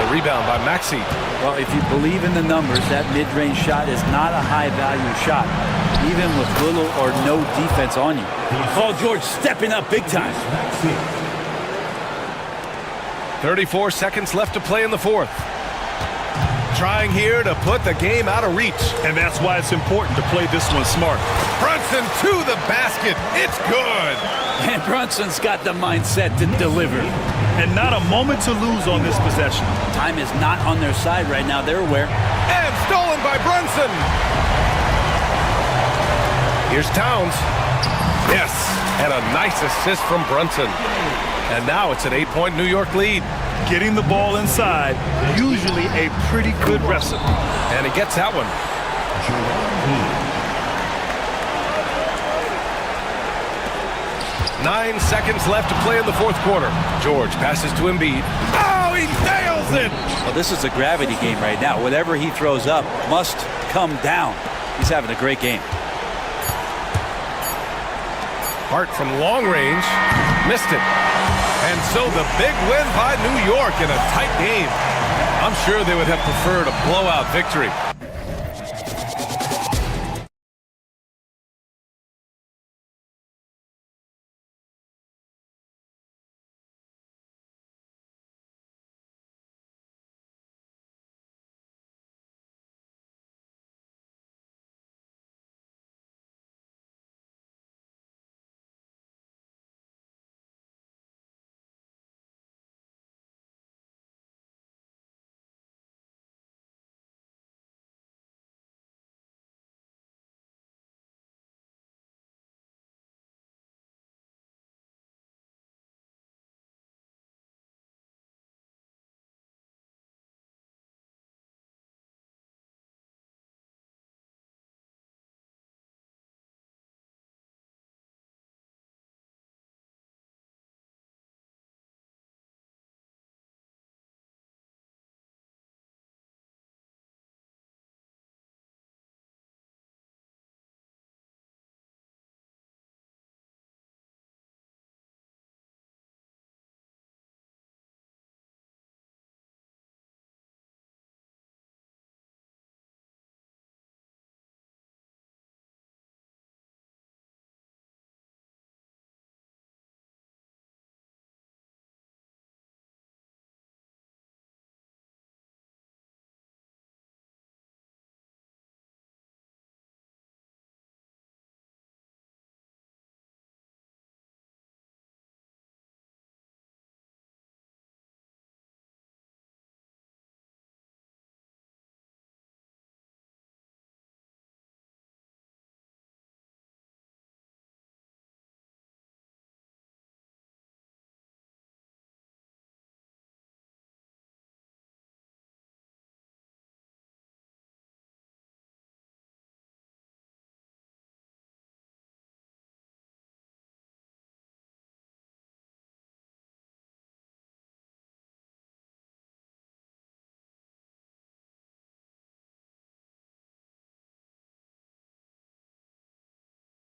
The rebound by Maxey. Well, if you believe in the numbers, that mid-range shot is not a high-value shot, even with little or no defense on you. Paul George stepping up big time. 34 seconds left to play in the fourth. Trying here to put the game out of reach. And that's why it's important to play this one smart. Brunson to the basket. It's good. And Brunson's got the mindset to deliver. And not a moment to lose on this possession. Time is not on their side right now. They're aware. And stolen by Brunson. Here's Towns. Yes. And a nice assist from Brunson. And now it's an 8-point New York lead. Getting the ball inside, usually a pretty good recipe. And he gets that one. 9 seconds left to play in the fourth quarter. George passes to Embiid. Oh, he he nails it! Well, this is a gravity game right now. Whatever he throws up must come down. He's having a great game. Hart from long range, missed it. And so the big win by New York in a tight game. I'm sure they would have preferred a blowout victory.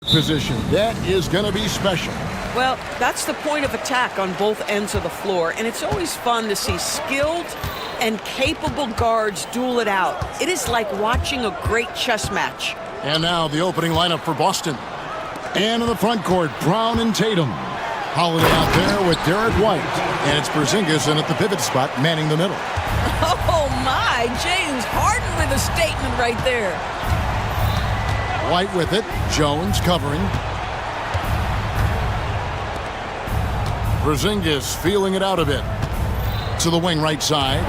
Position. That is going to be special. Well, that's the point of attack on both ends of the floor, and it's always fun to see skilled and capable guards duel it out. It is like watching a great chess match. And now the opening lineup for Boston. And in the front court, Brown and Tatum. Holiday out there with Derek White. And it's Porzingis in at the pivot spot, manning the middle. Oh, my. James Harden with a statement right there. White with it. Jones covering. Porzingis feeling it out a bit. To the wing right side.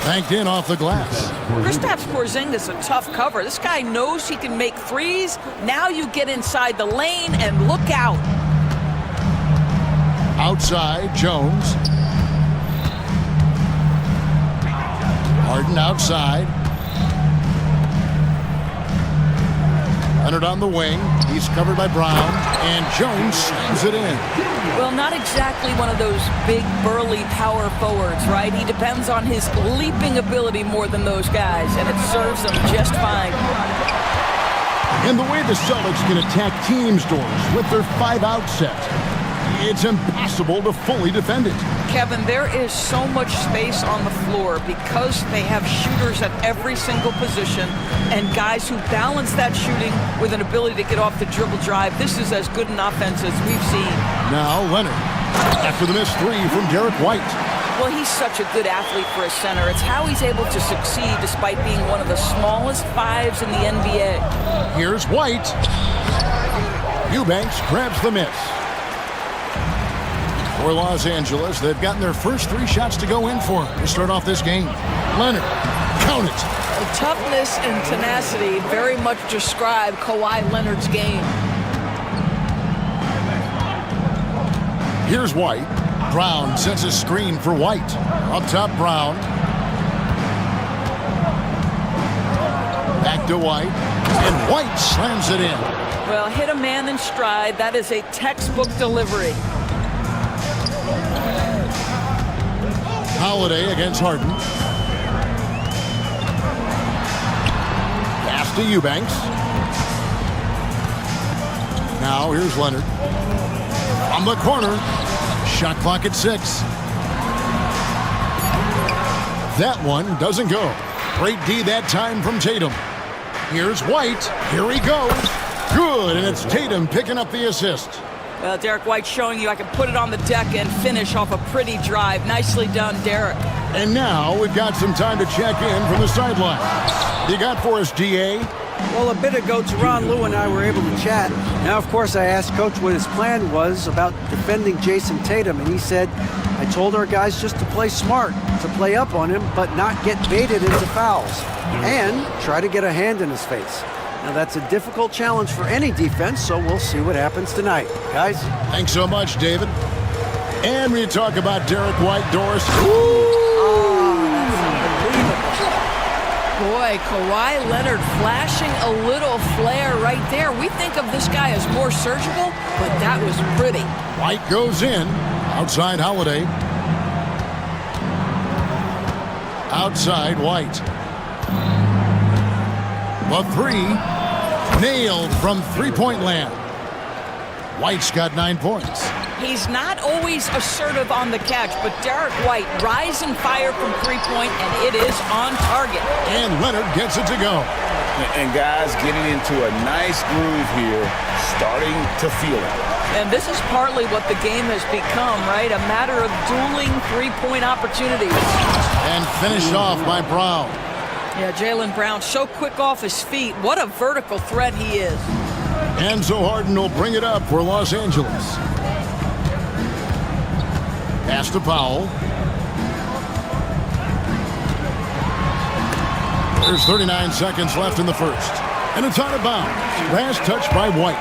Banked in off the glass. Kristaps Porzingis a tough cover. This guy knows he can make threes. Now you get inside the lane and look out. Outside, Jones. Harden outside. Leonard on the wing. He's covered by Brown. And Jones slams it in. Well, not exactly one of those big, burly power forwards, right? He depends on his leaping ability more than those guys, and it serves him just fine. And the way the Celtics can attack teams' doors with their 5-out set, it's impossible to fully defend it. Kevin, there is so much space on the floor because they have shooters at every single position and guys who balance that shooting with an ability to get off the dribble drive. This is as good an offense as we've seen. Now Leonard, after the missed three from Derek White. Well, he's such a good athlete for a center. It's how he's able to succeed despite being one of the smallest fives in the NBA. Here's White. Eubanks grabs the miss. For Los Angeles, they've gotten their first 3 shots to go in for to start off this game. Leonard, count it. The toughness and tenacity very much describe Kawhi Leonard's game. Here's White. Brown sets a screen for White. Up top, Brown. Back to White. And White slams it in. Well, hit a man in stride. That is a textbook delivery. Holiday against Harden. Pass to Eubanks. Now here's Leonard. From the corner. Shot clock at 6. That one doesn't go. Great D that time from Tatum. Here's White. Here he goes. Good, and it's Tatum picking up the assist. Well, Derek White showing you I can put it on the deck and finish off a pretty drive. Nicely done, Derek. And now we've got some time to check in from the sideline. You got for us, DA? Well, a bit ago, Teron Lou and I were able to chat. Now, of course, I asked Coach what his plan was about defending Jason Tatum, and he said, I told our guys just to play smart, to play up on him, but not get baited into fouls, and try to get a hand in his face. Now, that's a difficult challenge for any defense, so we'll see what happens tonight. Guys? Thanks so much, David. And we talk about Derek White, Doris. Boy, Kawhi Leonard flashing a little flare right there. We think of this guy as more surgical, but that was pretty. White goes in. Outside Holiday. Outside White. The three. Nailed from three-point land. White's got 9 points. He's not always assertive on the catch, but Derek White rising fire from three-point, and it is on target. And Leonard gets it to go. And guys getting into a nice groove here, starting to feel it. And this is partly what the game has become, right? A matter of dueling three-point opportunities. And finished off by Brown. Yeah, Jaylen Brown so quick off his feet. What a vertical threat he is. And so Harden will bring it up for Los Angeles. Pass to Powell. There's 39 seconds left in the first. And it's out of bounds. Last touch by White.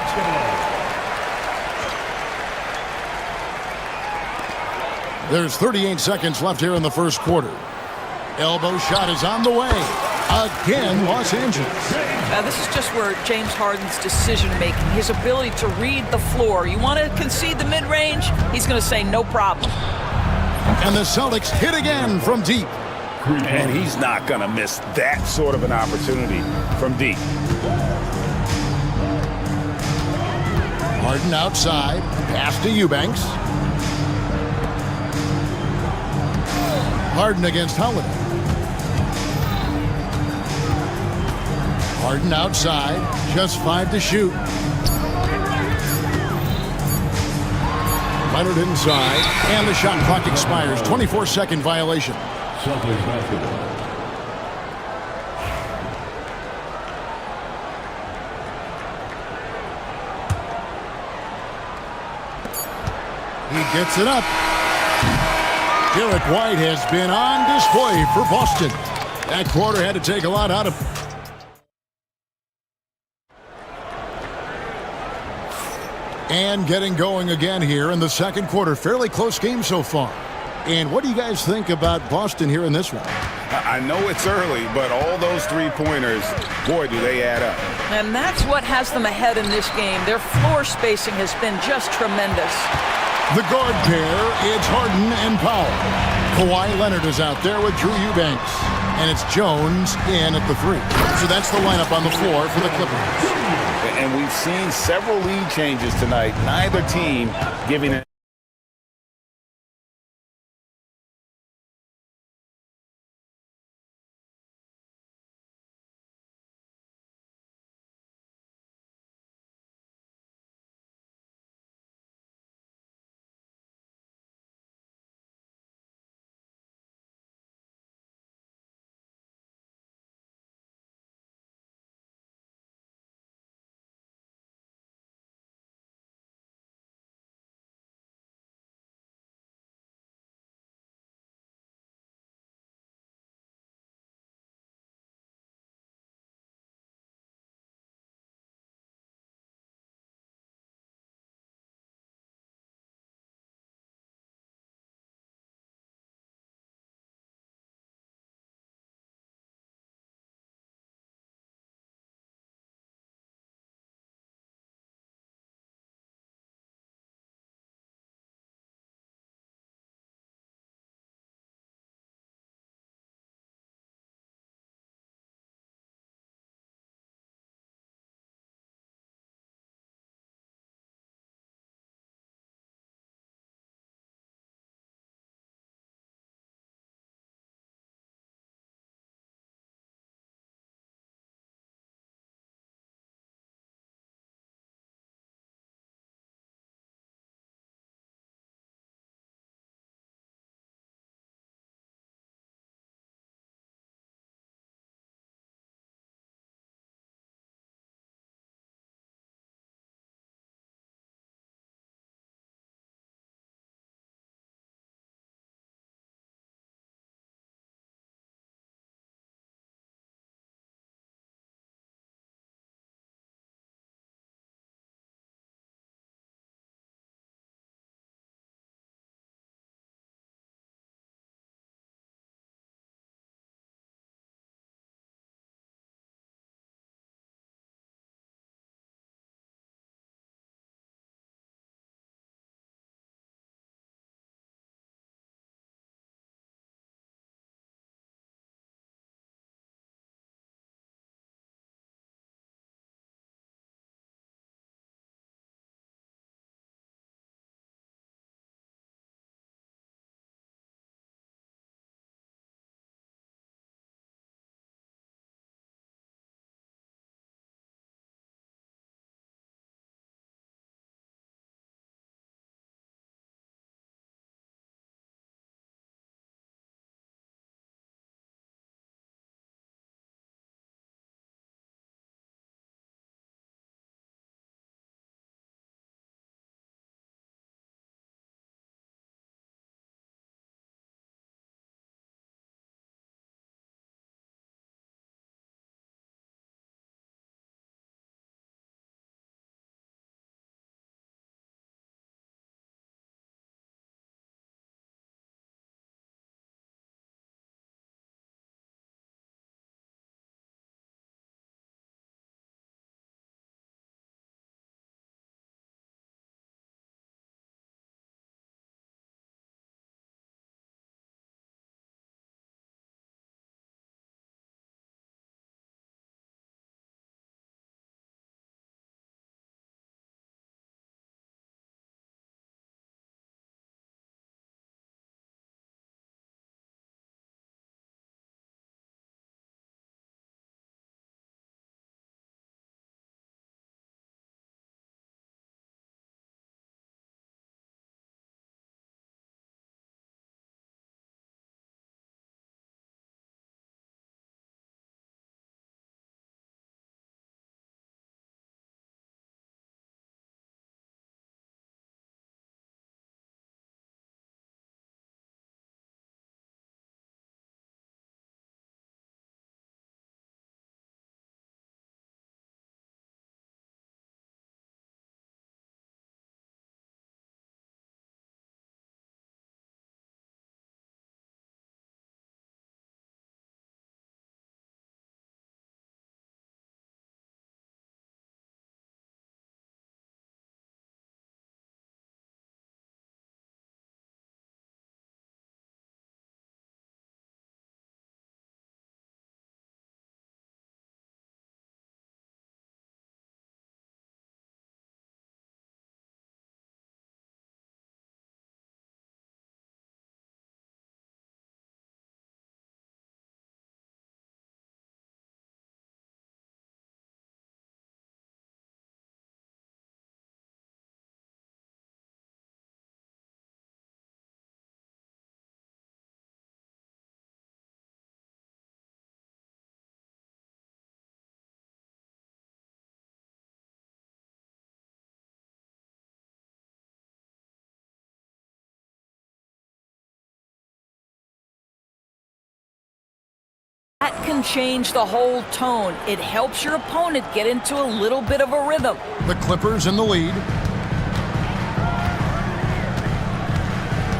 There's 38 seconds left here in the first quarter. Elbow shot is on the way. Again, Los Angeles. This is just where James Harden's decision-making, his ability to read the floor. You want to concede the mid-range? He's going to say no problem. And the Celtics hit again from deep. And he's not going to miss that sort of an opportunity from deep. Harden outside. Pass to Eubanks. Harden against Holiday. Harden outside. Just 5 to shoot. Leonard inside. And the shot clock expires. 24-second violation. Celtics basketball. He gets it up. Derek White has been on display for Boston. That quarter had to take a lot out of him. And getting going again here in the second quarter. Fairly close game so far. And what do you guys think about Boston here in this one? I know it's early, but all those three-pointers, boy, do they add up. And that's what has them ahead in this game. Their floor spacing has been just tremendous. The guard pair, it's Harden and Powell. Kawhi Leonard is out there with Drew Eubanks. And it's Jones in at the three. So that's the lineup on the floor for the Clippers. And we've seen several lead changes tonight. Neither team giving it. that can change the whole tone. It helps your opponent get into a little bit of a rhythm. The Clippers in the lead.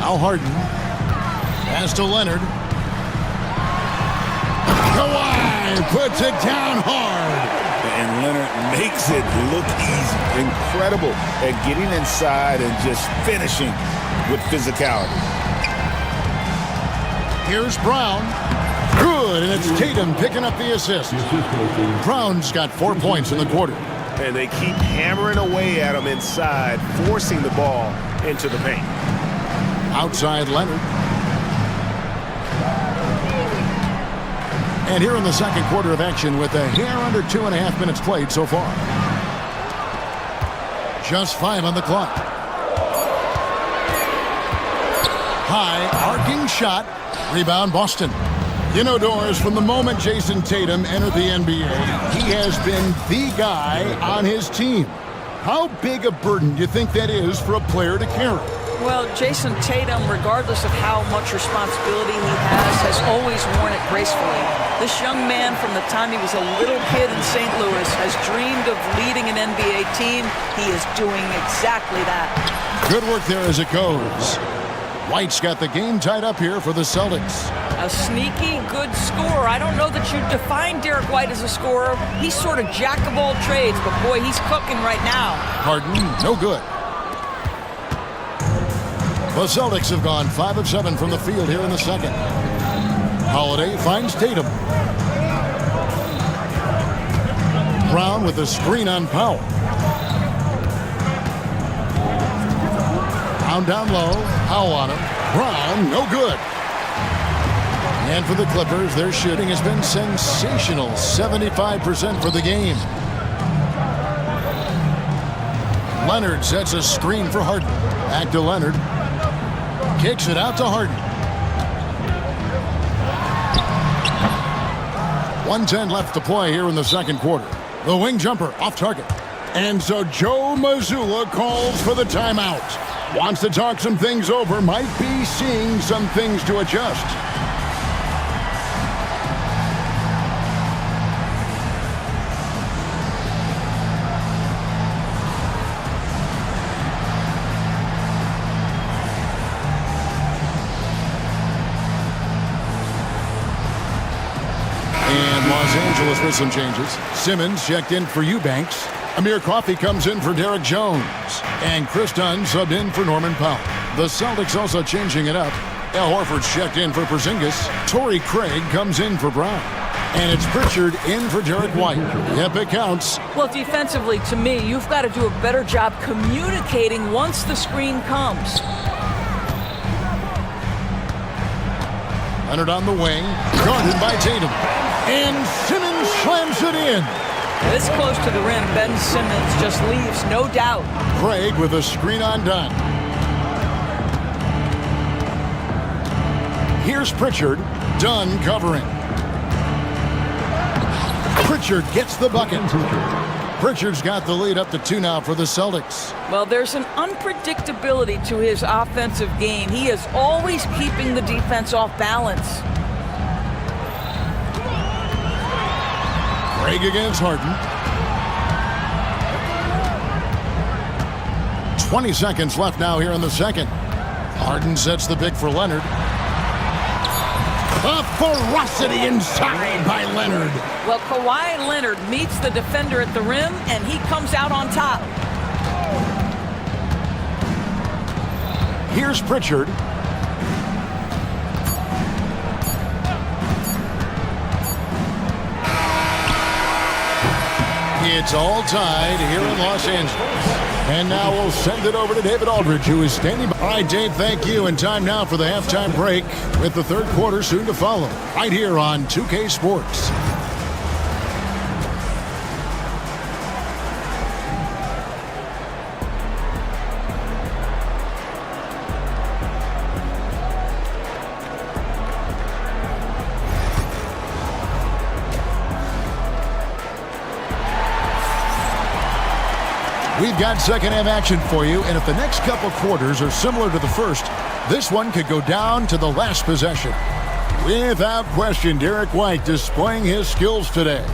Al Harden. Pass to Leonard. Kawhi puts it down hard. And Leonard makes it look easy. Incredible at getting inside and just finishing with physicality. Here's Brown. Good, and it's Tatum picking up the assist. Brown's got 4 points in the quarter. And they keep hammering away at him inside, forcing the ball into the paint. Outside Leonard. And here in the second quarter of action with a hair under 2.5 minutes played so far. Just 5 on the clock. High, arcing shot. Rebound, Boston. You know, Doris, from the moment Jason Tatum entered the NBA, he has been the guy on his team. How big a burden do you think that is for a player to carry? Well, Jason Tatum, regardless of how much responsibility he has always worn it gracefully. This young man, from the time he was a little kid in St. Louis, has dreamed of leading an NBA team. He is doing exactly that. Good work there as it goes. White's got the game tied up here for the Celtics. A sneaky, good scorer. I don't know that you define Derek White as a scorer. He's sort of jack of all trades, but boy, he's cooking right now. Harden, no good. The Celtics have gone 5 of 7 from the field here in the second. Holiday finds Tatum. Brown with a screen on Powell. Down low. Powell on him. Brown, no good. And for the Clippers, their shooting has been sensational. 75% for the game. Leonard sets a screen for Harden. Back to Leonard. Kicks it out to Harden. 1:10 left to play here in the second quarter. The wing jumper off target. And so Joe Mazzulla calls for the timeout. Wants to talk some things over. Might be seeing some things to adjust. And Los Angeles with some changes. Simmons checked in for Eubanks. Amir Coffey comes in for Derek Jones. And Chris Dunn subbed in for Norman Powell. The Celtics also changing it up. Al Horford's checked in for Porzingis. Torrey Craig comes in for Brown. And it's Pritchard in for Derek White. Yep, it counts. Well, defensively, to me, you've got to do a better job communicating once the screen comes. Leonard on the wing. Guarded by Tatum. And Simmons slams it in. This close to the rim, Ben Simmons just leaves, no doubt. Craig with a screen on Dunn. Here's Pritchard. Dunn covering. Pritchard gets the bucket. Pritchard's got the lead up to 2 now for the Celtics. Well, there's an unpredictability to his offensive game. He is always keeping the defense off balance. Craig against Harden. 20 seconds left now here in the second. Harden sets the pick for Leonard. A ferocity inside by Leonard. Well, Kawhi Leonard meets the defender at the rim, and he comes out on top. Here's Pritchard. It's all tied here in Los Angeles. And now we'll send it over to David Aldridge, who is standing by. All right, Dave, thank you. And time now for the halftime break with the third quarter soon to follow. Right here on 2K Sports. We've got second half action for you, and if the next couple quarters are similar to the first, this one could go down to the last possession. Without question, Derek White displaying his skills today.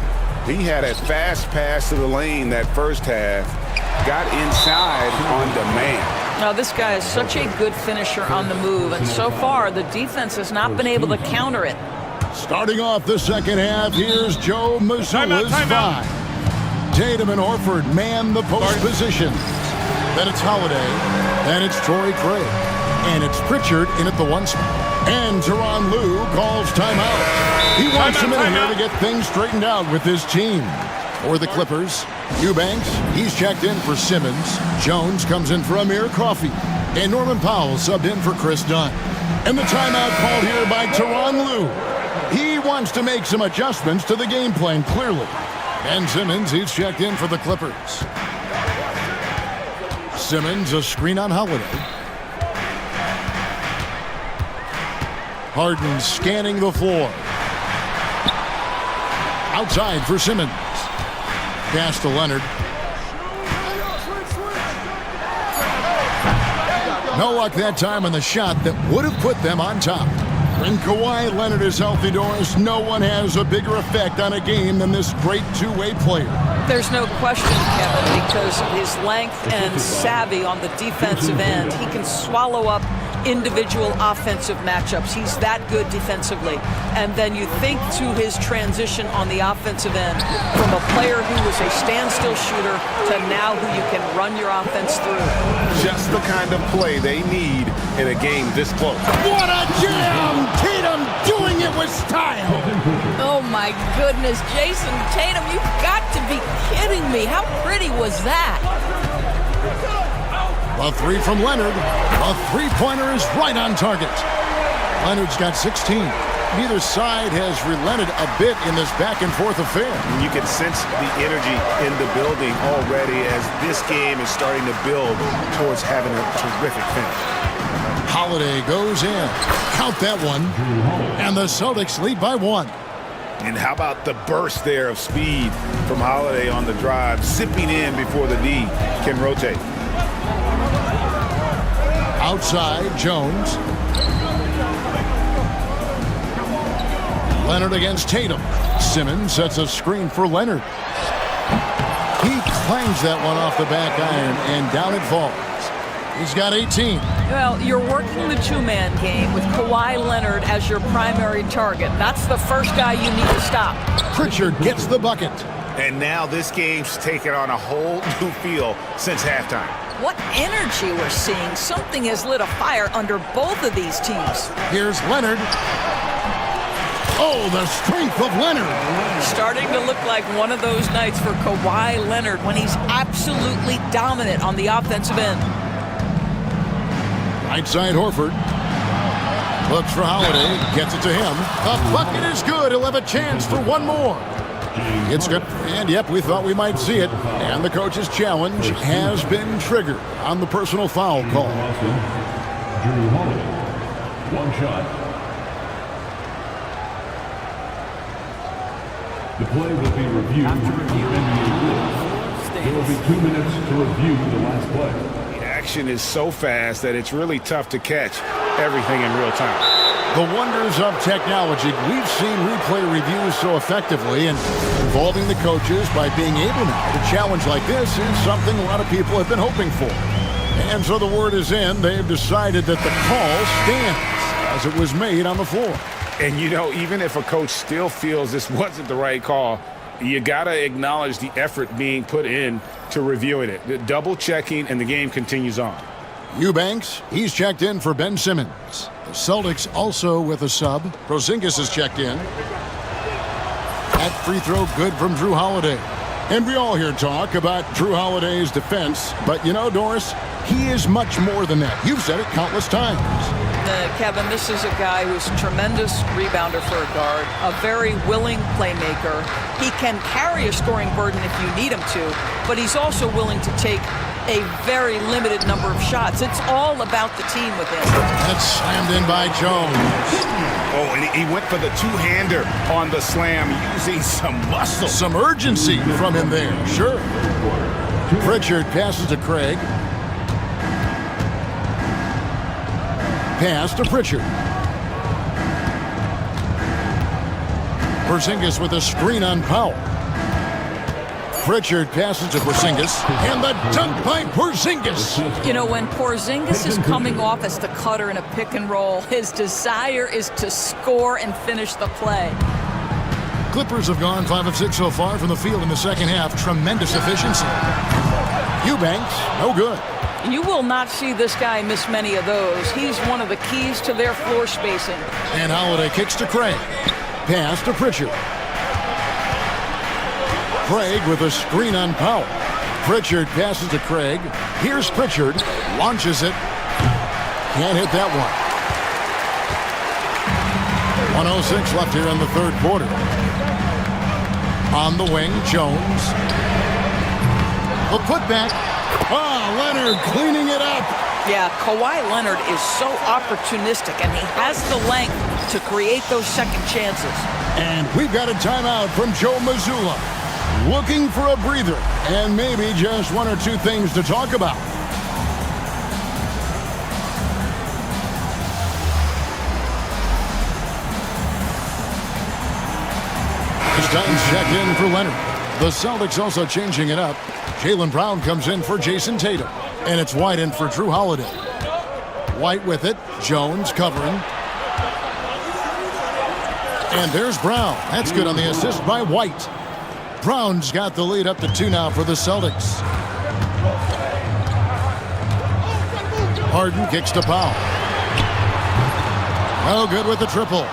He had a fast pass to the lane that first half. Got inside on demand. Now, this guy is such a good finisher on the move, and so far the defense has not been able to counter it. Starting off the second half, here's Joe Mazzulla's five. Tatum and Horford man the post position. Then it's Holiday. Then it's Torrey Craig. And it's Pritchard in at the one spot. And Tyronn Lue calls timeout. He wants a minute here to get things straightened out with his team. For the Clippers, Eubanks, he's checked in for Simmons. Jones comes in for Amir Coffey. And Norman Powell subbed in for Chris Dunn. And the timeout called here by Tyronn Lue. He wants to make some adjustments to the game plan, clearly. Ben Simmons, he's checked in for the Clippers. Simmons, a screen on Holiday. Harden scanning the floor. Outside for Simmons. Pass to Leonard. No luck that time on the shot that would have put them on top. When Kawhi Leonard is healthy, Doris, no one has a bigger effect on a game than this great two-way player. There's no question, Kevin, because of his length and savvy on the defensive end. He can swallow up individual offensive matchups. He's that good defensively. And then you think to his transition on the offensive end from a player who was a standstill shooter to now who you can run your offense through. Just the kind of play they need in a game this close. What a jam! Tatum doing it with style. Oh my goodness, Jason Tatum, you've got to be kidding me. How pretty was that? A three from Leonard. A three-pointer is right on target. Leonard's got 16. Neither side has relented a bit in this back-and-forth affair. You can sense the energy in the building already as this game is starting to build towards having a terrific finish. Holiday goes in. Count that one. And the Celtics lead by one. And how about the burst there of speed from Holiday on the drive, zipping in before the knee can rotate. Outside, Jones. Leonard against Tatum. Simmons sets a screen for Leonard. He clangs that one off the back iron, and down it falls. He's got 18. Well, you're working the two-man game with Kawhi Leonard as your primary target. That's the first guy you need to stop. Pritchard gets the bucket. And now this game's taken on a whole new feel since halftime. What energy we're seeing. Something has lit a fire under both of these teams. Here's Leonard. Oh, the strength of Leonard. Starting to look like one of those nights for Kawhi Leonard when he's absolutely dominant on the offensive end. Right side, Horford. Looks for Holiday. Gets it to him. The bucket is good. He'll have a chance for one more. It's good. And, yep, we thought we might see it. And the coach's challenge has been triggered on the personal foul call. Drew Holiday. One shot. The play will be reviewed after NBA rules. There will be 2 minutes to review the last play. The action is so fast that it's really tough to catch everything in real time. The wonders of technology. We've seen replay reviews so effectively, and involving the coaches by being able now to challenge like this is something a lot of people have been hoping for. And so the word is in. They've decided that the call stands as it was made on the floor. And, you know, even if a coach still feels this wasn't the right call, you got to acknowledge the effort being put in to reviewing it. The double checking, and the game continues on. Eubanks, he's checked in for Ben Simmons. The Celtics also with a sub. Porzingis is checked in. That free throw good from Drew Holiday. And we all hear talk about Drew Holiday's defense, but you know, Doris, he is much more than that. You've said it countless times. Kevin, this is a guy who's a tremendous rebounder for a guard, a very willing playmaker. He can carry a scoring burden if you need him to, but he's also willing to take a very limited number of shots. It's all about the team with him. That's slammed in by Jones. Oh, and he went for the two-hander on the slam, using some muscle. Some urgency from him there, sure. Pritchard passes to Craig. Pass to Pritchard. Porzingis with a screen on Powell. Pritchard passes to Porzingis, and the dunk by Porzingis. You know, when Porzingis is coming off as the cutter in a pick and roll, his desire is to score and finish the play. Clippers have gone 5 of 6 so far from the field in the second half. Tremendous efficiency. Eubanks, no good. You will not see this guy miss many of those. He's one of the keys to their floor spacing. And Holiday kicks to Craig. Pass to Pritchard. Craig with a screen on Powell. Pritchard passes to Craig. Here's Pritchard. Launches it. Can't hit that one. 1:06 left here in the third quarter. On the wing, Jones. The putback. Leonard cleaning it up. Yeah, Kawhi Leonard is so opportunistic, and he has the length to create those second chances. And we've got a timeout from Joe Mazzulla. Looking for a breather and maybe just one or two things to talk about. Stone's checked in for Leonard. The Celtics also changing it up. Jaylen Brown comes in for Jason Tatum. And it's White in for Drew Holiday. White with it. Jones covering. And there's Brown. That's good on the assist by White. Brown's got the lead up to 2 now for the Celtics. Harden kicks to Powell. No good with the triple.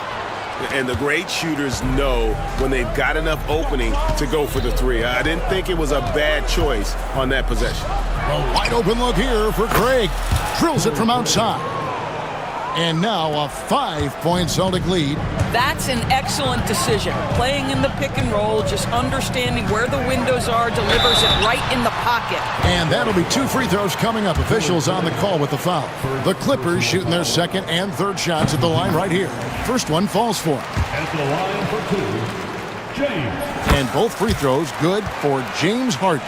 And the great shooters know when they've got enough opening to go for the 3. I didn't think it was a bad choice on that possession. A wide open look here for Craig. Drills it from outside. And now a 5-point Celtic lead. That's an excellent decision. Playing in the pick and roll, just understanding where the windows are, delivers it right in the pocket. And that'll be 2 free throws coming up. Officials on the call with the foul. The Clippers shooting their second and third shots at the line right here. First one falls for him. At the line for 2, James. And both free throws good for James Harden.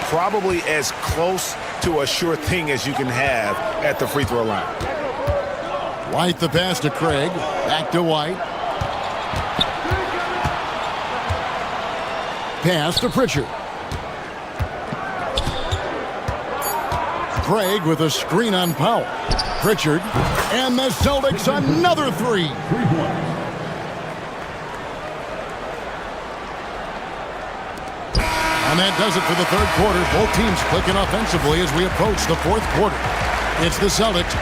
Probably as close to a sure thing as you can have at the free throw line. White the pass to Craig. Back to White. Pass to Pritchard. Craig with a screen on Powell. Pritchard. And the Celtics another 3. And that does it for the third quarter. Both teams clicking offensively as we approach the fourth quarter. It's the Celtics.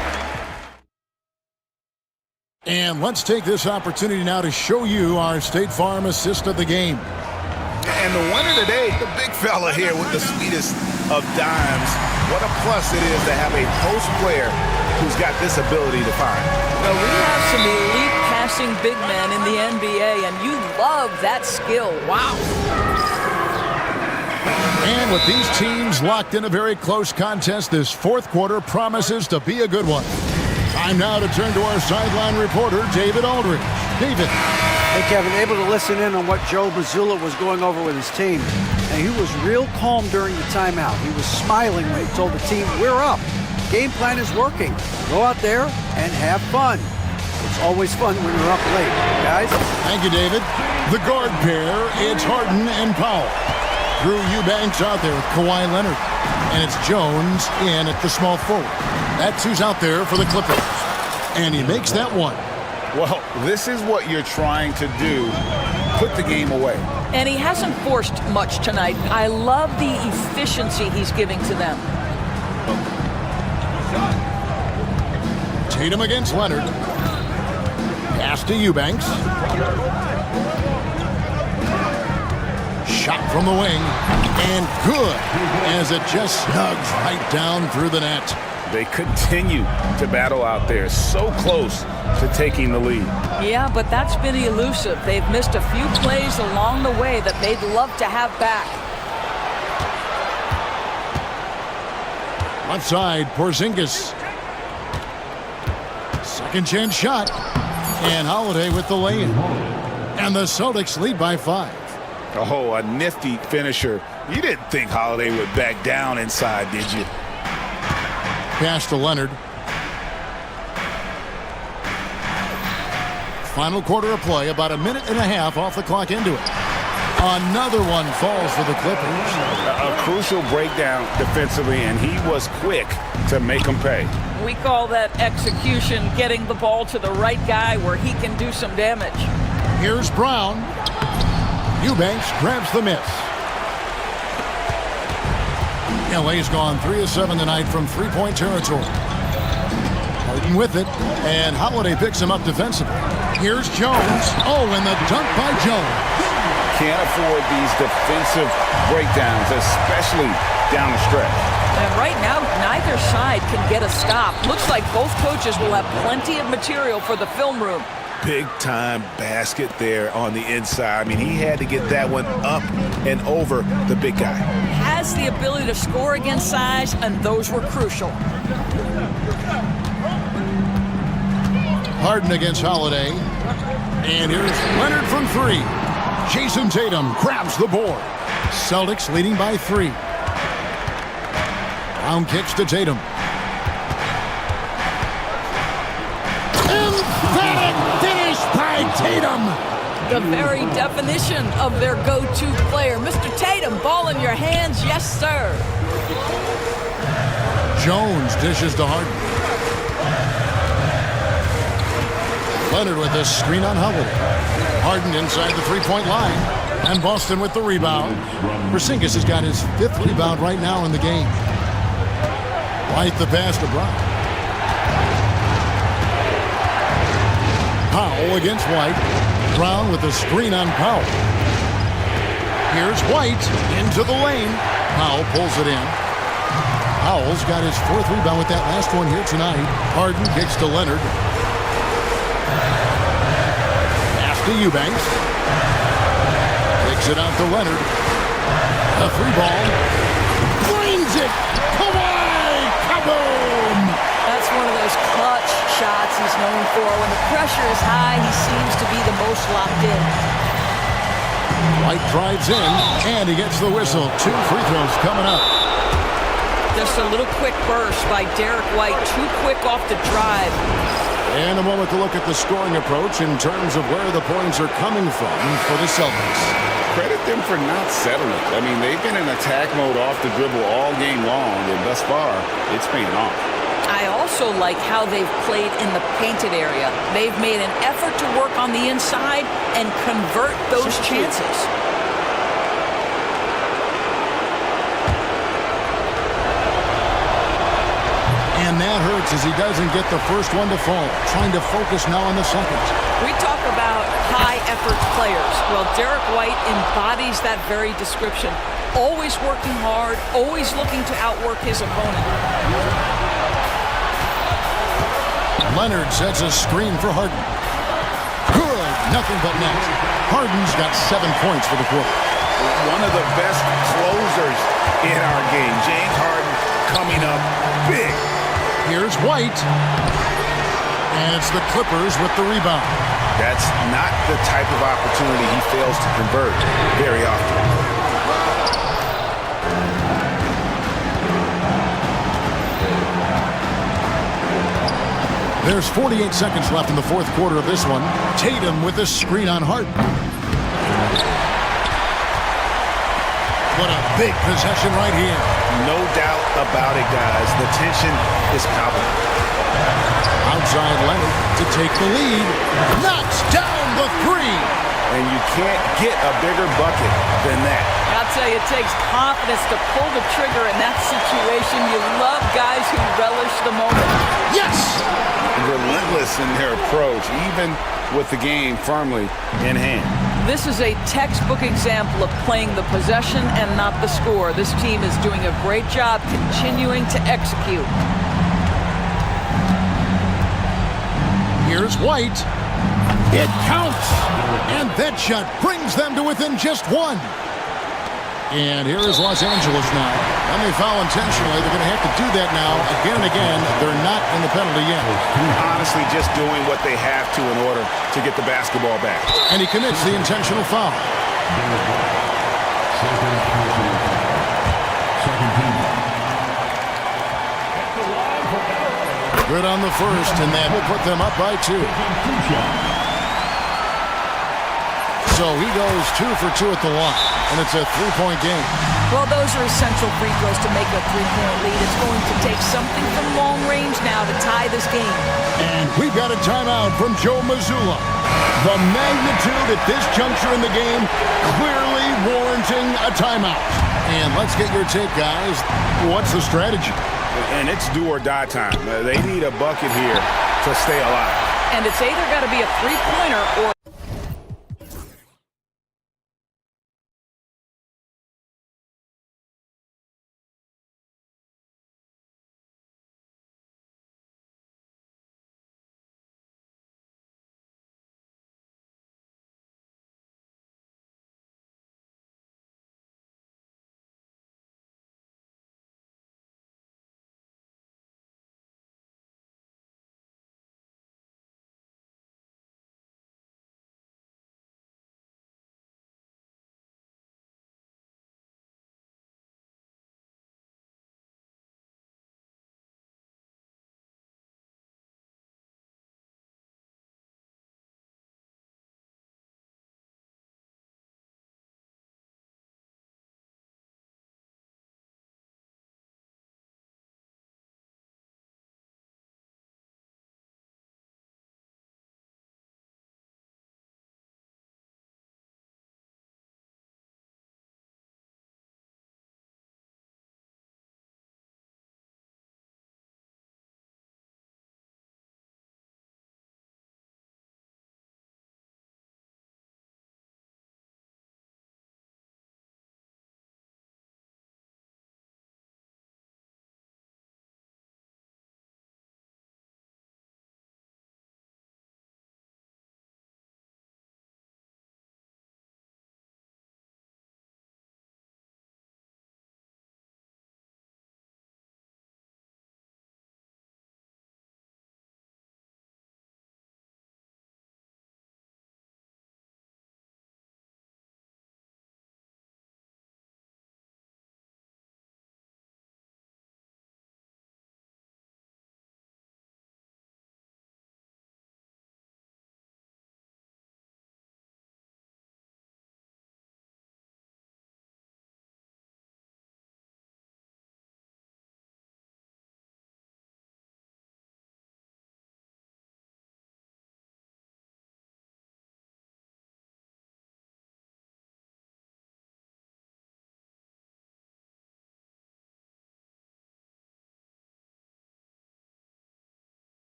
And let's take this opportunity now to show you our State Farm assist of the game. And the winner today, the big fella here with the sweetest of dimes. What a plus it is to have a post player who's got this ability to find. Well, we have some elite passing big men in the NBA, and you love that skill. Wow. And with these teams locked in a very close contest, this fourth quarter promises to be a good one. Time now to turn to our sideline reporter, David Aldridge. David. Hey, Kevin, able to listen in on what Joe Mazzulla was going over with his team. And he was real calm during the timeout. He was smiling when he told the team, we're up. Game plan is working. Go out there and have fun. It's always fun when you're up late, guys. Thank you, David. The guard pair, it's Harden and Powell. Drew Eubanks out there with Kawhi Leonard. And it's Jones in at the small forward. That's who's out there for the Clippers. And he makes that one. Well, this is what you're trying to do. Put the game away. And he hasn't forced much tonight. I love the efficiency he's giving to them. Tatum against Leonard. Pass to Eubanks. Shot from the wing. And good, as it just snugs right down through the net. They continue to battle out there, so close to taking the lead. Yeah, but that's been elusive. They've missed a few plays along the way that they'd love to have back. Left side, Porzingis. Second chance shot. And Holiday with the lay-in. And the Celtics lead by 5. Oh, a nifty finisher. You didn't think Holiday would back down inside, did you? Pass to Leonard. Final quarter of play, about a minute and a half off the clock into it. Another one falls for the Clippers. A crucial breakdown defensively, and he was quick to make them pay. We call that execution, getting the ball to the right guy where he can do some damage. Here's Brown. Eubanks grabs the miss. LA's gone 3 of 7 tonight from three-point territory. Harden with it, and Holiday picks him up defensively. Here's Jones. Oh, and the dunk by Jones. Can't afford these defensive breakdowns, especially down the stretch. And right now, neither side can get a stop. Looks like both coaches will have plenty of material for the film room. Big-time basket there on the inside. I mean, he had to get that one up and over the big guy. Has the ability to score against size, and those were crucial. Harden against Holiday. And here's Leonard from 3. Jason Tatum grabs the board. Celtics leading by 3. Brown kicks to Tatum. Emphatic finish by Tatum. The very definition of their go-to player. Mr. Tatum, ball in your hands, yes, sir. Jones dishes to Harden. Leonard with a screen on Holiday. Harden inside the three-point line. And Boston with the rebound. Porzingis has got his 5th rebound right now in the game. White the pass to Brown. Powell against White. Brown with a screen on Powell. Here's White into the lane. Powell pulls it in. Powell's got his 4th rebound with that last one here tonight. Harden kicks to Leonard. Pass to Eubanks. Kicks it out to Leonard. A 3-ball. Drains it. Kawhi! Kaboom! That's one of those clutch shots he's known for. When the pressure is high, he seems to be the most locked in. White drives in, and he gets the whistle. 2 free throws coming up. Just a little quick burst by Derek White. Too quick off the drive. And a moment to look at the scoring approach in terms of where the points are coming from for the Celtics. Credit them for not settling. I mean, they've been in attack mode off the dribble all game long, and thus far, it's paying off. I also like how they've played in the painted area. They've made an effort to work on the inside and convert those chances. And that hurts as he doesn't get the first one to fall. Trying to focus now on the second. We talk about high-effort players. Well, Derek White embodies that very description. Always working hard, always looking to outwork his opponent. Leonard sets a screen for Harden. Good, nothing but net. Harden's got 7 points for the quarter. One of the best closers in our game. James Harden coming up big. Here's White. And it's the Clippers with the rebound. That's not the type of opportunity he fails to convert very often. There's 48 seconds left in the 4th quarter of this one. Tatum with a screen on Harden. What a big possession right here. No doubt about it, guys. The tension is palpable. Outside Leonard to take the lead. Knocks down the 3. And you can't get a bigger bucket than that. I'll tell you, it takes confidence to pull the trigger in that situation. You love guys who relish the moment. Yes! Relentless in their approach, even with the game firmly in hand. This is a textbook example of playing the possession and not the score. This team is doing a great job continuing to execute. Here's White. It counts! And that shot brings them to within just 1. And here is Los Angeles now. When they foul intentionally, they're going to have to do that now again and again. They're not in the penalty yet. Honestly, just doing what they have to in order to get the basketball back. And he commits the intentional foul. Good on the first, and that will put them up by 2. So he goes 2 for 2 at the line, and it's a 3-point game. Well, those are essential free throws to make a 3-point lead. It's going to take something from long range now to tie this game. And we've got a timeout from Joe Mazzulla. The magnitude at this juncture in the game clearly warranting a timeout. And let's get your take, guys. What's the strategy? And it's do or die time. They need a bucket here to stay alive. And it's either got to be a three-pointer or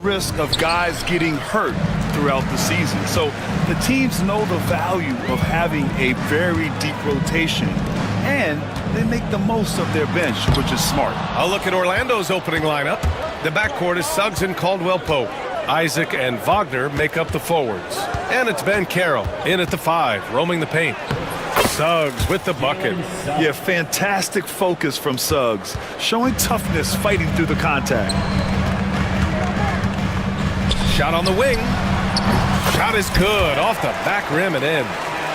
risk of guys getting hurt throughout the season. So the teams know the value of having a very deep rotation, and they make the most of their bench, which is smart. A look at Orlando's opening lineup. The backcourt is Suggs and Caldwell-Pope. Isaac and Wagner make up the forwards. And it's Ben Carroll in at the 5, roaming the paint. Suggs with the bucket. Yeah, fantastic focus from Suggs, showing toughness fighting through the contact. Shot on the wing. Shot is good, off the back rim and in.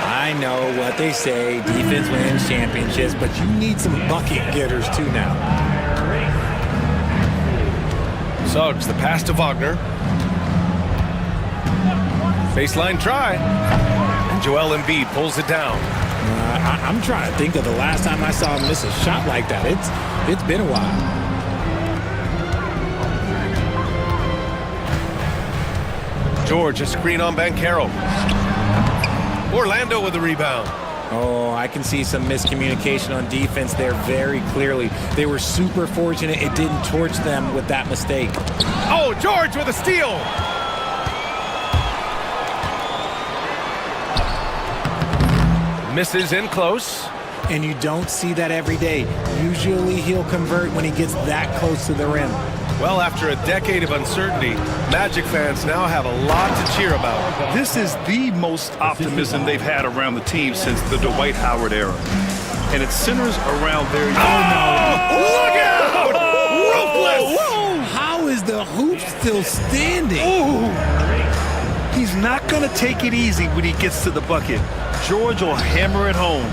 I know what they say, defense wins championships, but you need some bucket getters too now. Suggs, the pass to Wagner. Baseline try. And Joel Embiid pulls it down. I'm trying to think of the last time I saw him miss a shot like that. It's been a while. George, a screen on Banchero. Orlando with the rebound. Oh, I can see some miscommunication on defense there very clearly. They were super fortunate it didn't torch them with that mistake. Oh, George with a steal. Misses in close. And you don't see that every day. Usually he'll convert when he gets that close to the rim. Well, after a decade of uncertainty, Magic fans now have a lot to cheer about. This is the most optimism they've had around the team since the Dwight Howard era. And it centers around their... Look out! Ruthless! How is the hoop still standing? Ooh. He's not going to take it easy when he gets to the bucket. George will hammer it home.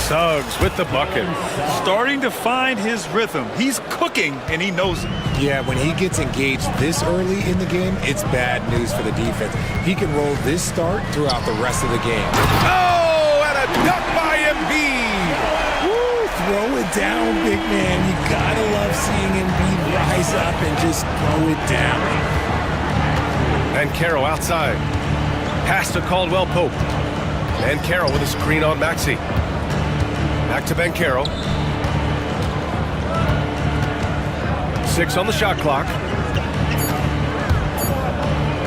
Suggs with the bucket. Starting to find his rhythm. He's cooking, and he knows it. Yeah, when he gets engaged this early in the game, it's bad news for the defense. He can roll this start throughout the rest of the game. Oh, and a dunk by Embiid. Woo, throw it down, big man. You gotta love seeing Embiid rise up and just throw it down. And Banchero outside. Pass to Caldwell-Pope. Banchero with a screen on Maxey. Back to Banchero. 6 on the shot clock.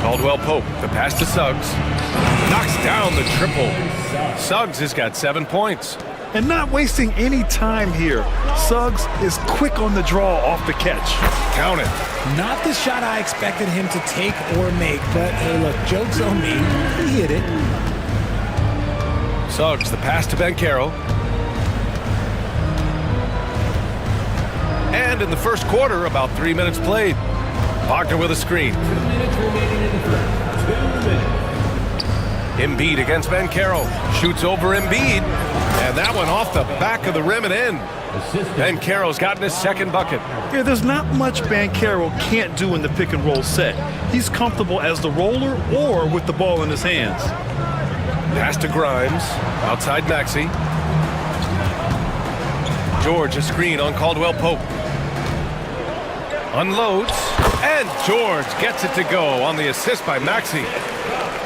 Caldwell-Pope, the pass to Suggs. Knocks down the triple. Suggs has got 7 points. And not wasting any time here. Suggs is quick on the draw off the catch. Count it. Not the shot I expected him to take or make, but hey, look, joke's on me. He hit it. Suggs, the pass to Banchero. And in the first quarter, about 3 minutes played. Wagner with a screen. 2 minutes remaining in the first. 2 minutes. Embiid against Banchero. Shoots over Embiid. And that one off the back of the rim and in. Banchero's gotten his second bucket. Yeah, there's not much Banchero can't do in the pick and roll set. He's comfortable as the roller or with the ball in his hands. Pass to Grimes. Outside Maxey. George, a screen on Caldwell-Pope. Unloads. And George gets it to go on the assist by Maxey.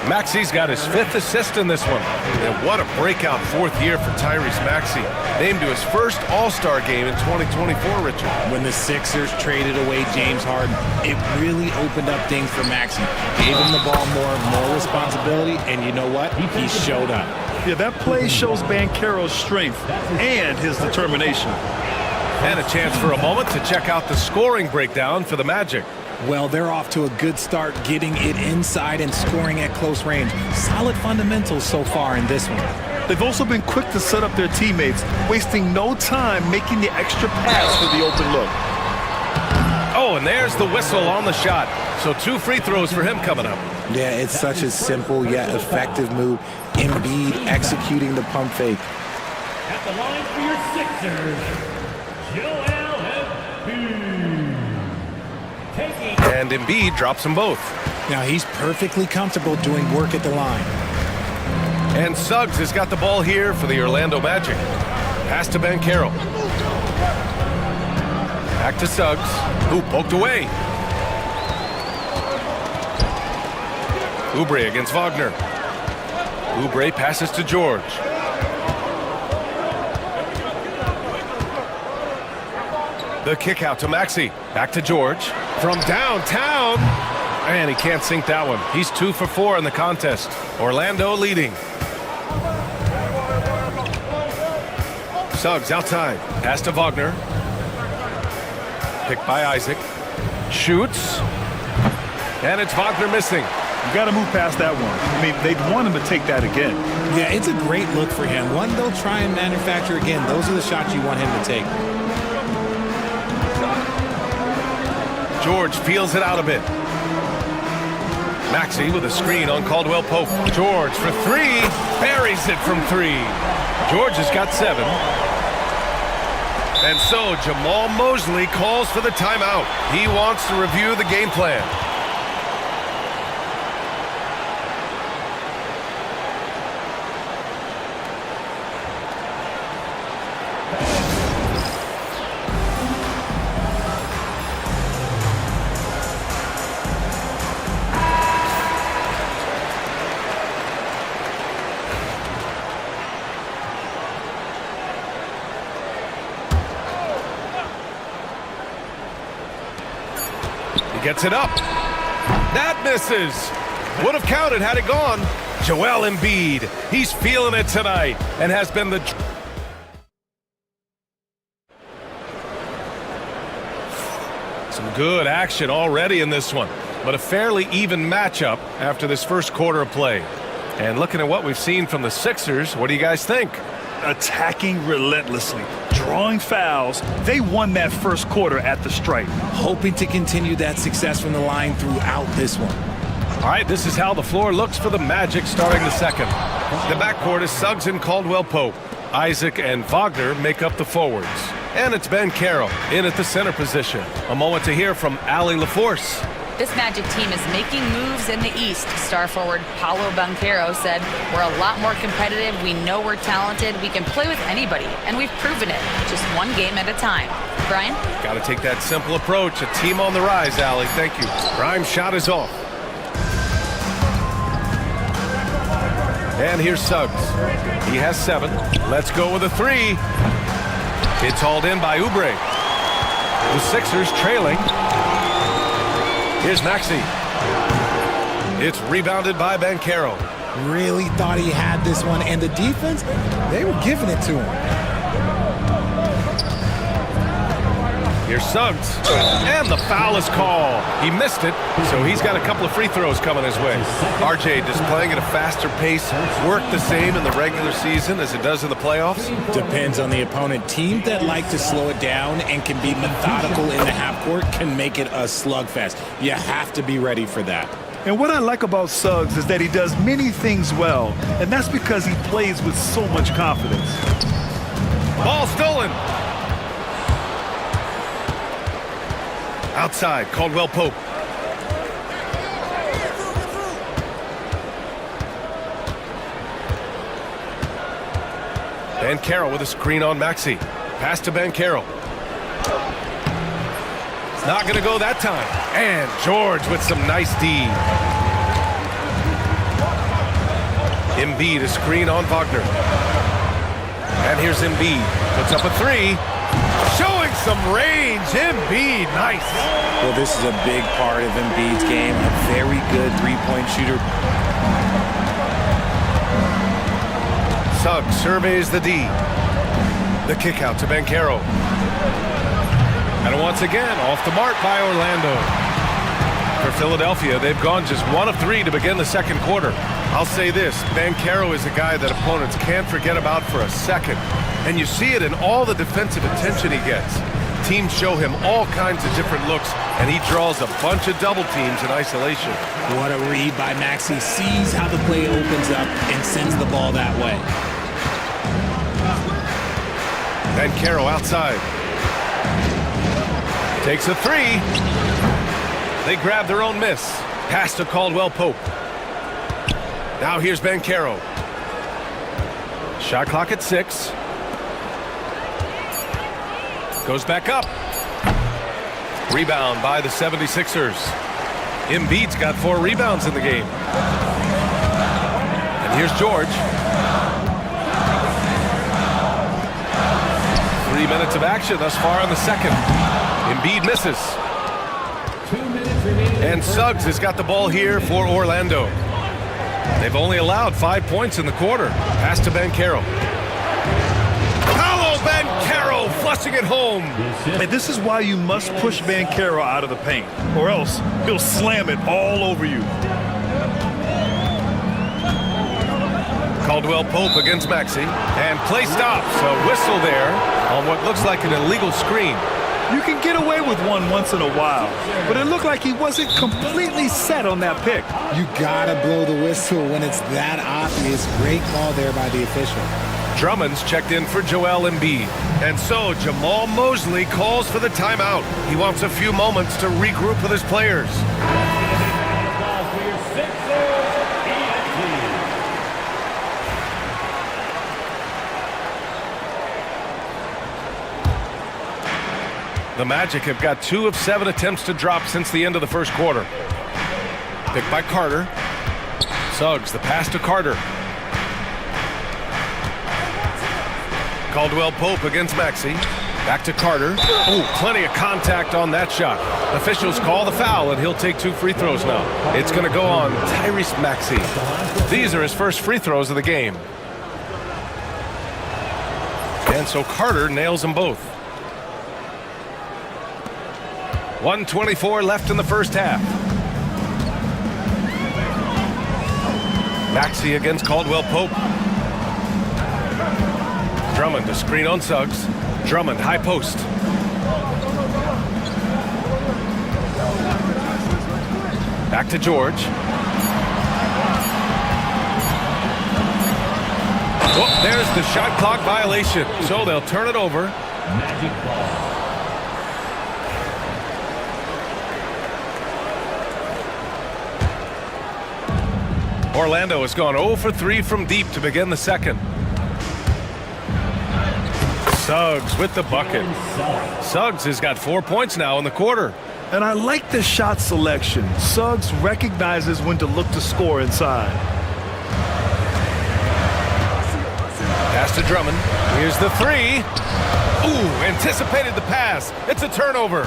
Maxey's got his 5th assist in this one. And what a breakout 4th year for Tyrese Maxey. Named to his first All-Star game in 2024, Richard. When the Sixers traded away James Harden, it really opened up things for Maxey. Gave him the ball more responsibility, and you know what? He showed up. Yeah, that play shows Banchero's strength and his determination. And a chance for a moment to check out the scoring breakdown for the Magic. Well, they're off to a good start getting it inside and scoring at close range. Solid fundamentals so far in this one. They've also been quick to set up their teammates, wasting no time making the extra pass for the open look. Oh, and there's the whistle on the shot. So 2 free throws for him coming up. Yeah, it's such a simple yet effective move. Embiid executing the pump fake. At the line for your Sixers, Joel Embiid. And Embiid drops them both. Now he's perfectly comfortable doing work at the line. And Suggs has got the ball here for the Orlando Magic. Pass to Banchero. Back to Suggs, who poked away. Oubre against Wagner. Oubre passes to George. The kick out to Maxey. Back to George. From downtown. And he can't sink that one. He's 2 for 4 in the contest. Orlando leading. Suggs outside. Pass to Wagner. Picked by Isaac. Shoots. And it's Wagner missing. You got to move past that one. I mean, they'd want him to take that again. Yeah, it's a great look for him. One they'll try and manufacture again. Those are the shots you want him to take. George feels it out a bit. Maxey with a screen on Caldwell Pope. George for 3. Buries it from 3. George has got 7. And so Jamal Mosley calls for the timeout. He wants to review the game plan. Gets it up. That misses. Would have counted had it gone. Joel Embiid. He's feeling it tonight and has been the... Some good action already in this one, but a fairly even matchup after this first quarter of play. And looking at what we've seen from the Sixers, what do you guys think? Attacking relentlessly, drawing fouls. They won that first quarter at the stripe. Hoping to continue that success from the line throughout this one. All right, this is how the floor looks for the Magic starting the second. The backcourt is Suggs and Caldwell Pope. Isaac and Wagner make up the forwards. And it's Ben Carroll in at the center position. A moment to hear from Allie LaForce. This Magic team is making moves in the East. Star forward Paolo Banchero said, "We're a lot more competitive. We know we're talented. We can play with anybody, and we've proven it. Just one game at a time." Brian? Got to take that simple approach. A team on the rise, Allie. Thank you. Grimes' shot is off. And here's Suggs. He has 7. Let's go with a 3. It's hauled in by Oubre. The Sixers trailing. Here's Maxey. It's rebounded by Banchero. Really thought he had this one, and the defense, they were giving it to him. Here's Suggs, and the foul is called. He missed it, so he's got a couple of free throws coming his way. RJ just playing at a faster pace, work the same in the regular season as it does in the playoffs? Depends on the opponent. Teams that like to slow it down and can be methodical in the half court can make it a slugfest. You have to be ready for that. And what I like about Suggs is that he does many things well, and that's because he plays with so much confidence. Ball stolen. Outside, Caldwell Pope. Banchero with a screen on Maxey. Pass to Banchero. It's not going to go that time. And George with some nice D. Embiid, a screen on Wagner. And here's Embiid. Puts up a 3. Showing some range. Embiid, nice. Well, this is a big part of Embiid's game. A very good three-point shooter. Suggs surveys the D. The kick out to Banchero. And once again, off the mark by Orlando. For Philadelphia, they've gone just 1 of 3 to begin the second quarter. I'll say this, Banchero is a guy that opponents can't forget about for a second. And you see it in all the defensive attention he gets. Teams show him all kinds of different looks, and he draws a bunch of double teams in isolation. What a read by Maxey. Sees how the play opens up and sends the ball that way. Banchero outside. Takes a 3. They grab their own miss. Pass to Caldwell Pope. Now here's Banchero. Shot clock at 6. Goes back up. Rebound by the 76ers. Embiid's got 4 rebounds in the game. And here's George. 3 minutes of action thus far in the second. Embiid misses. 2 minutes And Suggs has got the ball here for Orlando. They've only allowed 5 points in the quarter. Pass to Banchero. Paolo Banchero flushing it home. And this is why you must push Banchero out of the paint, or else he'll slam it all over you. Caldwell Pope against Maxey. And play stops. A whistle there on what looks like an illegal screen. You can get away with one once in a while, but it looked like he wasn't completely set on that pick. You gotta blow the whistle when it's that obvious. Great call there by the official. Drummond's checked in for Joel Embiid. And so Jamal Mosley calls for the timeout. He wants a few moments to regroup with his players. The Magic have got 2 of 7 attempts to drop since the end of the first quarter. Picked by Carter. Suggs, the pass to Carter. Caldwell Pope against Maxey. Back to Carter. Oh, plenty of contact on that shot. Officials call the foul, and he'll take 2 free throws now. It's going to go on Tyrese Maxey. These are his first free throws of the game. And so Carter nails them both. 1:24 left in the first half. Maxey against Caldwell Pope. Drummond to screen on Suggs. Drummond, high post. Back to George. Oh, there's the shot clock violation. So they'll turn it over. Magic ball. Orlando has gone 0 for 3 from deep to begin the second. Suggs with the bucket. Suggs has got 4 points now in the quarter. And I like the shot selection. Suggs recognizes when to look to score inside. Pass to Drummond. Here's the 3. Ooh, anticipated the pass. It's a turnover.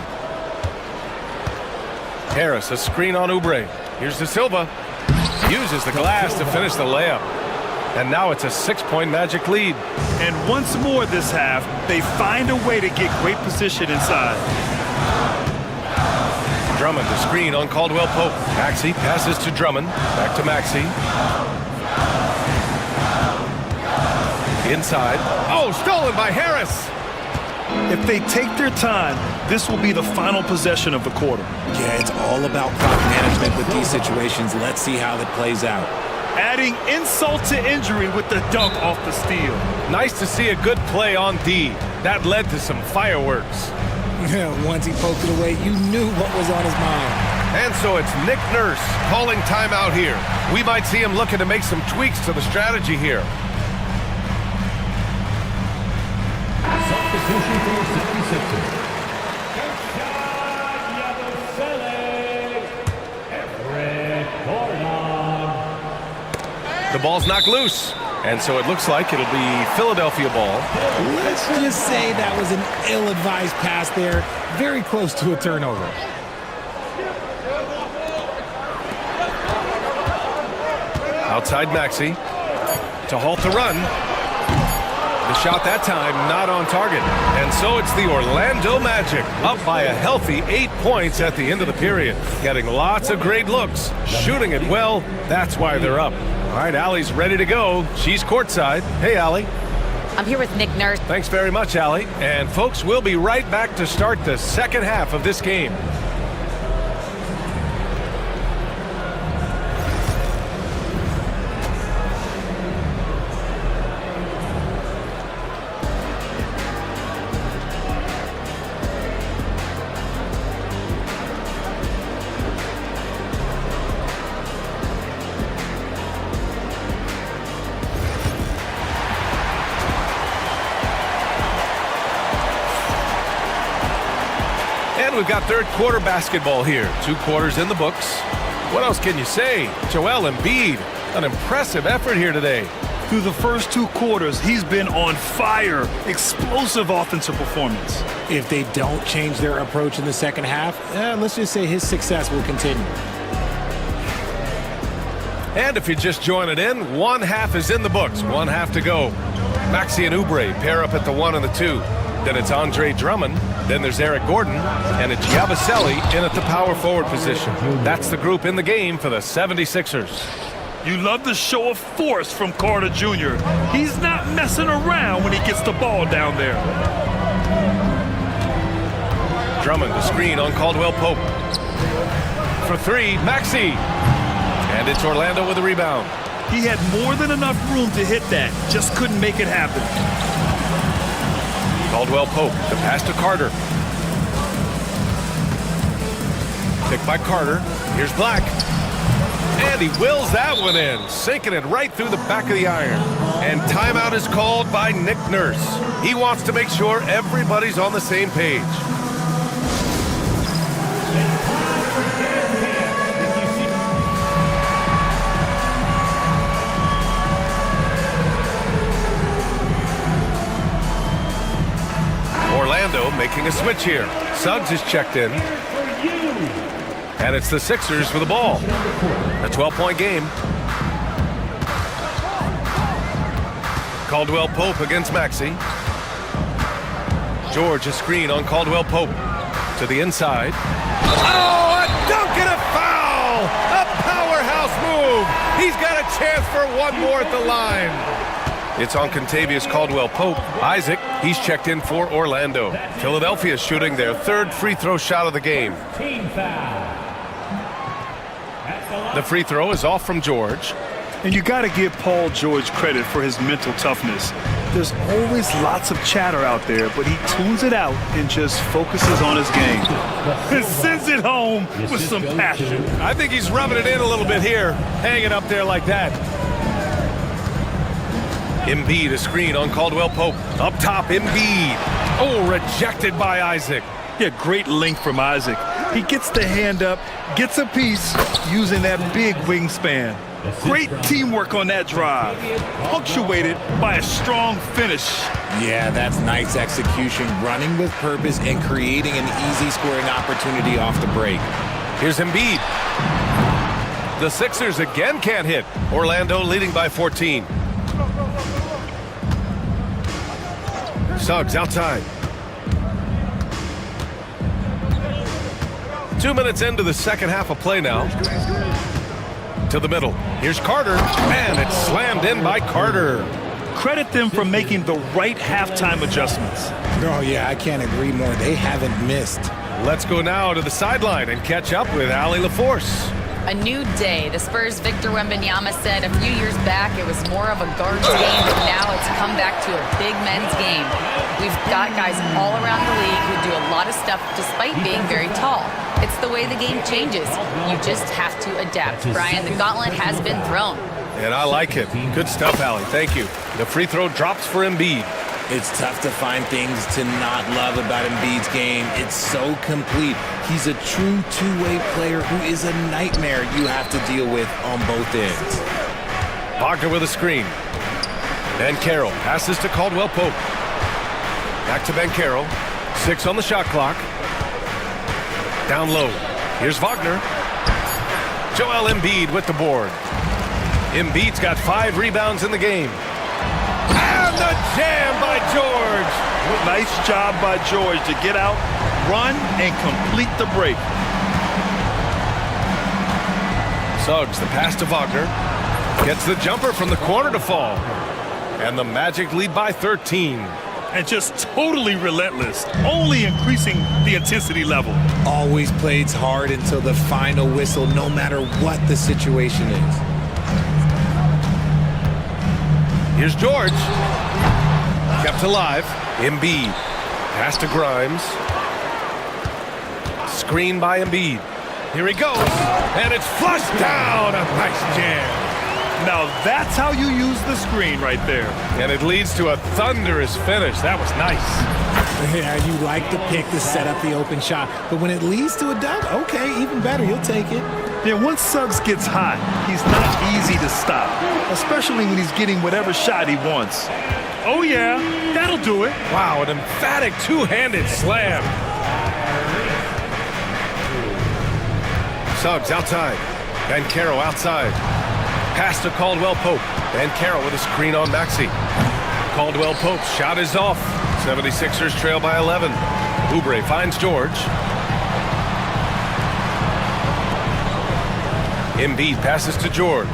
Harris, a screen on Oubre. Here's De Silva. Uses the glass to finish the layup. And now it's a 6-point Magic lead. And once more this half, they find a way to get great position inside. Drummond to screen on Caldwell Pope. Maxey passes to Drummond. Back to Maxey. Inside. Oh, stolen by Harris. If they take their time, this will be the final possession of the quarter. Yeah, it's all about clock management with these situations. Let's see how that plays out. Adding insult to injury with the dunk off the steal. Nice to see a good play on D. That led to some fireworks. Once he poked it away, you knew what was on his mind. And so it's Nick Nurse calling timeout here. We might see him looking to make some tweaks to the strategy here. Substitution for 76ers. The ball's knocked loose, and so it looks like it'll be Philadelphia ball. Let's just say that was an ill-advised pass there. Very close to a turnover. Outside Maxey to halt the run. The shot that time not on target. And so it's the Orlando Magic up by a healthy 8 points at the end of the period. Getting lots of great looks, shooting it well. That's why they're up. All right, Allie's ready to go. She's courtside. Hey, Allie. I'm here with Nick Nurse. Thanks very much, Allie. And folks, we'll be right back to start the second half of this game. We've got third quarter basketball here. 2 quarters in the books. What else can you say? Joel Embiid, an impressive effort here today. Through the first 2 quarters, he's been on fire. Explosive offensive performance. If they don't change their approach in the second half, let's just say his success will continue. And if you're just joining in, one half is in the books, one half to go. Maxey and Oubre pair up at the 1 and the 2. Then it's Andre Drummond. Then there's Eric Gordon. And it's Yabusele in at the power forward position. That's the group in the game for the 76ers. You love the show of force from Carter Jr. He's not messing around when he gets the ball down there. Drummond, the screen on Caldwell Pope. For 3, Maxey. And it's Orlando with a rebound. He had more than enough room to hit that, just couldn't make it happen. Caldwell Pope, the pass to Carter. Picked by Carter. Here's Black. And he wills that one in, sinking it right through the back of the iron. And timeout is called by Nick Nurse. He wants to make sure everybody's on the same page. Orlando making a switch here. Suggs is checked in. And it's the Sixers for the ball. A 12-point game. Caldwell Pope against Maxey. George, a screen on Caldwell Pope. To the inside. Oh, a dunk and a foul! A powerhouse move! He's got a chance for one more at the line. It's on Contavious Caldwell Pope. Isaac, he's checked in for Orlando. Philadelphia shooting their 3rd free throw shot of the game. The free throw is off from George. And you got to give Paul George credit for his mental toughness. There's always lots of chatter out there, but he tunes it out and just focuses on his game. And sends it home with some passion. I think he's rubbing it in a little bit here, hanging up there like that. Embiid, a screen on Caldwell Pope. Up top, Embiid. Oh, rejected by Isaac. Yeah, great length from Isaac. He gets the hand up, gets a piece using that big wingspan. Great teamwork on that drive, punctuated by a strong finish. Yeah, that's nice execution, running with purpose and creating an easy scoring opportunity off the break. Here's Embiid. The Sixers again can't hit. Orlando leading by 14. Suggs outside. 2 minutes into the second half of play now. To the middle. Here's Carter. And it's slammed in by Carter. Credit them for making the right halftime adjustments. Oh, yeah, I can't agree more. They haven't missed. Let's go now to the sideline and catch up with Allie LaForce. A new day. The Spurs' Victor Wembanyama said a few years back it was more of a guards game, but now it's come back to a big men's game. We've got guys all around the league who do a lot of stuff despite being very tall. It's the way the game changes. You just have to adapt. Brian, the gauntlet has been thrown. And I like it. Good stuff, Allie. Thank you. The free throw drops for Embiid. It's tough to find things to not love about Embiid's game. It's so complete. He's a true two-way player who is a nightmare you have to deal with on both ends. Wagner with a screen. Banchero passes to Caldwell Pope. Back to Banchero. 6 on the shot clock. Down low. Here's Wagner. Joel Embiid with the board. Embiid's got 5 rebounds in the game. And the jam by George. Nice job by George to get out, run, and complete the break. Suggs, the pass to Wagner. Gets the jumper from the corner to fall. And the Magic lead by 13. And just totally relentless, only increasing the intensity level. Always plays hard until the final whistle, no matter what the situation is. Here's George. Kept alive. Embiid. Pass to Grimes. Screen by Embiid. Here he goes. And it's flushed down. A nice jam. Now that's how you use the screen right there. And it leads to a thunderous finish. That was nice. Yeah, you like the pick to set up the open shot, but when it leads to a dunk, okay, even better, you'll take it. Yeah, once Suggs gets hot, he's not easy to stop, especially when he's getting whatever shot he wants. Oh yeah, that'll do it. Wow, an emphatic two-handed slam. Suggs outside. Banchero outside. Pass to Caldwell Pope. Banchero with a screen on Maxey. Caldwell Pope's shot is off. 76ers trail by 11. Oubre finds George. Embiid passes to George.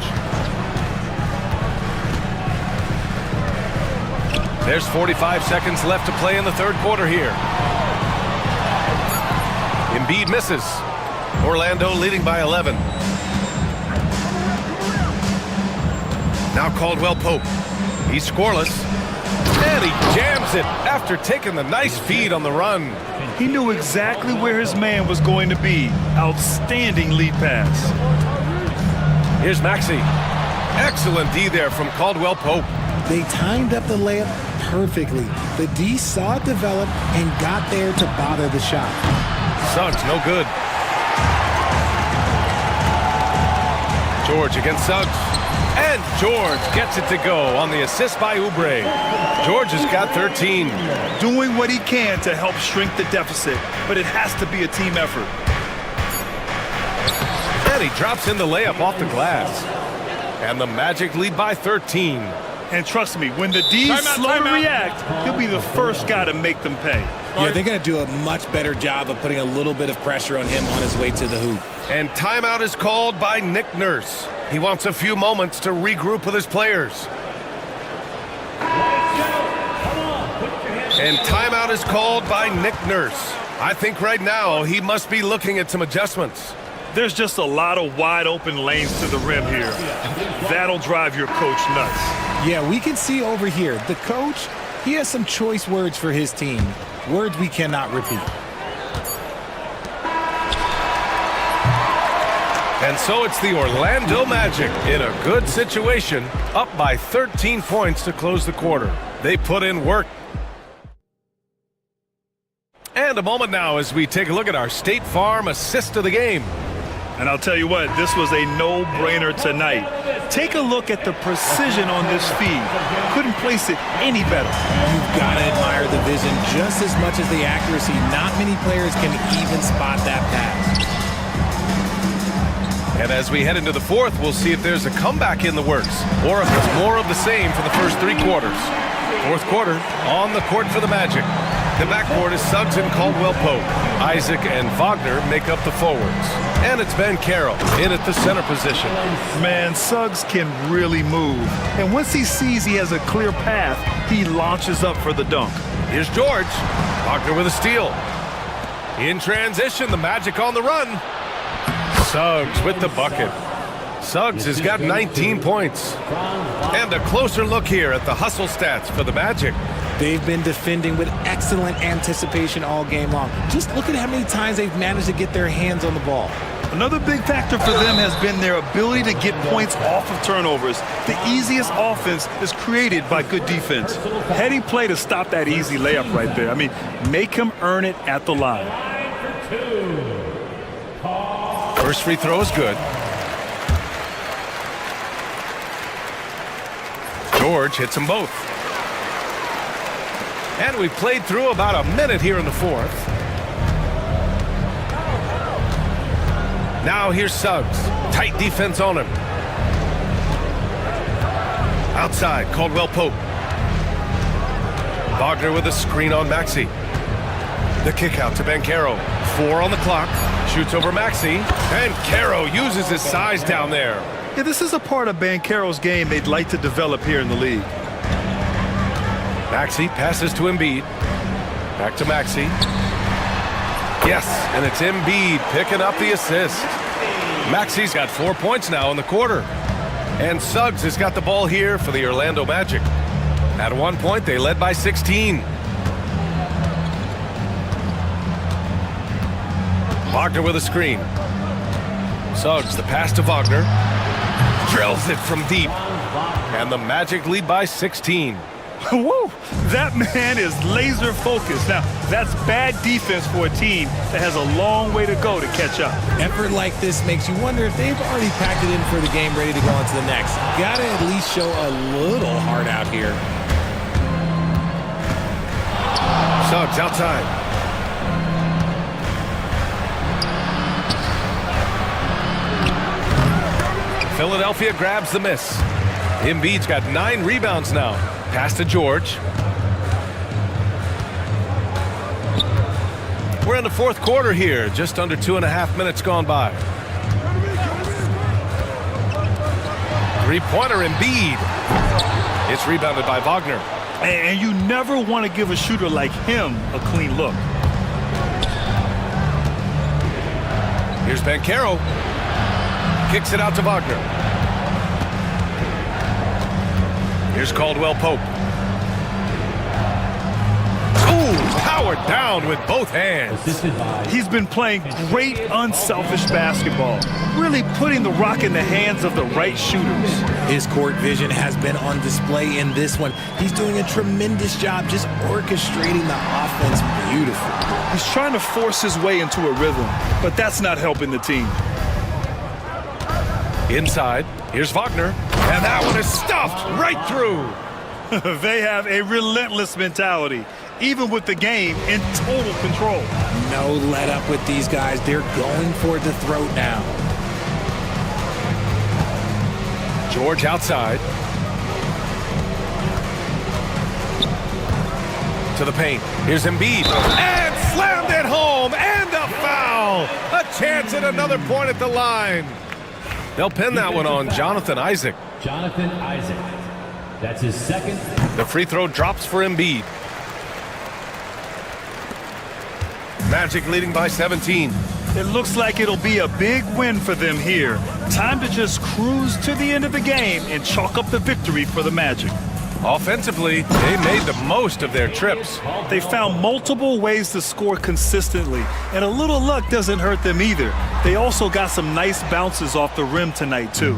There's 45 seconds left to play in the third quarter here. Embiid misses. Orlando leading by 11. Now Caldwell Pope. He's scoreless. And he jams it after taking the nice feed on the run. He knew exactly where his man was going to be. Outstanding lead pass. Here's Maxey. Excellent D there from Caldwell Pope. They timed up the layup perfectly. The D saw it develop and got there to bother the shot. Suggs, no good. George against Suggs. And George gets it to go on the assist by Oubre. George has got 13. Doing what he can to help shrink the deficit, but it has to be a team effort. And he drops in the layup off the glass. And the Magic lead by 13. And trust me, when the D's slow to react, he'll be the first guy to make them pay. Yeah, they're going to do a much better job of putting a little bit of pressure on him on his way to the hoop. And timeout is called by Nick Nurse. He wants a few moments to regroup with his players. And timeout is called by Nick Nurse. I think right now he must be looking at some adjustments. There's just a lot of wide open lanes to the rim here. That'll drive your coach nuts. Yeah, we can see over here, the coach, he has some choice words for his team. Words we cannot repeat. And so it's the Orlando Magic in a good situation, up by 13 points to close the quarter. They put in work. And a moment now as we take a look at our State Farm assist of the game. And I'll tell you what, this was a no-brainer tonight. Take a look at the precision on this feed. Couldn't place it any better. You've got to admire the vision just as much as the accuracy. Not many players can even spot that pass. And as we head into the fourth, we'll see if there's a comeback in the works or if it's more of the same for the first three quarters. Fourth quarter, on the court for the Magic. The backcourt is Suggs and Caldwell Pope. Isaac and Wagner make up the forwards. And it's Banchero in at the center position. Man, Suggs can really move. And once he sees he has a clear path, he launches up for the dunk. Here's George. Wagner with a steal. In transition, the Magic on the run. Suggs with the bucket. Suggs has got 19 points. And a closer look here at the hustle stats for the Magic. They've been defending with excellent anticipation all game long. Just look at how many times they've managed to get their hands on the ball. Another big factor for them has been their ability to get points off of turnovers. The easiest offense is created by good defense. Heading play to stop that easy layup right there. I mean, make him earn it at the line. First free throw is good. George hits them both. And we've played through about a minute here in the fourth. Now here's Suggs. Tight defense on him. Outside, Caldwell Pope. Wagner with a screen on Maxey. The kick out to Banchero. 4 on the clock. Shoots over Maxey. Banchero uses his size down there. Yeah, this is a part of Banchero's game they'd like to develop here in the league. Maxey passes to Embiid. Back to Maxey. Yes, and it's Embiid picking up the assist. Maxey's got 4 points now in the quarter. And Suggs has got the ball here for the Orlando Magic. At one point, they led by 16. Wagner with a screen. Suggs, the pass to Wagner. Drills it from deep. And the Magic lead by 16. Woo! That man is laser focused. Now, that's bad defense for a team that has a long way to go to catch up. Effort like this makes you wonder if they've already packed it in for the game, ready to go on to the next. Gotta at least show a little heart out here. Suggs outside. Philadelphia grabs the miss. Embiid's got 9 rebounds now. Pass to George. We're in the fourth quarter here. Just under 2.5 minutes gone by. Three-pointer Embiid. It's rebounded by Wagner. And you never want to give a shooter like him a clean look. Here's Banchero. Kicks it out to Wagner. Here's Caldwell Pope. Ooh, powered down with both hands. He's been playing great unselfish basketball, really putting the rock in the hands of the right shooters. His court vision has been on display in this one. He's doing a tremendous job just orchestrating the offense beautifully. He's trying to force his way into a rhythm, but that's not helping the team. Inside, here's Wagner, and that one is stuffed right through. They have a relentless mentality, even with the game in total control. No let up with these guys. They're going for the throat now. George outside. To the paint. Here's Embiid. And slammed it home. And a foul. A chance at another point at the line. They'll pin that one on Jonathan Isaac. Jonathan Isaac. That's his second. The free throw drops for Embiid. Magic leading by 17. It looks like it'll be a big win for them here. Time to just cruise to the end of the game and chalk up the victory for the Magic. Offensively, they made the most of their trips. They found multiple ways to score consistently, and a little luck doesn't hurt them either. They also got some nice bounces off the rim tonight, too.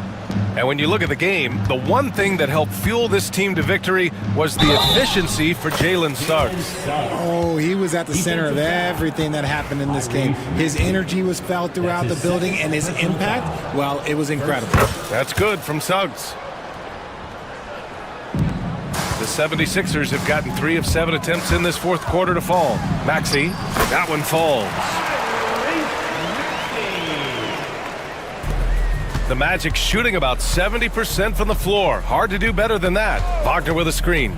And when you look at the game, the one thing that helped fuel this team to victory was the efficiency for Jalen Suggs. Oh, he was at the center of everything that happened in this game. His energy was felt throughout the building, and his impact, well, it was incredible. That's good from Suggs. The 76ers have gotten 3 of 7 attempts in this fourth quarter to fall. Maxey, that one falls. The Magic shooting about 70% from the floor. Hard to do better than that. Wagner with a screen.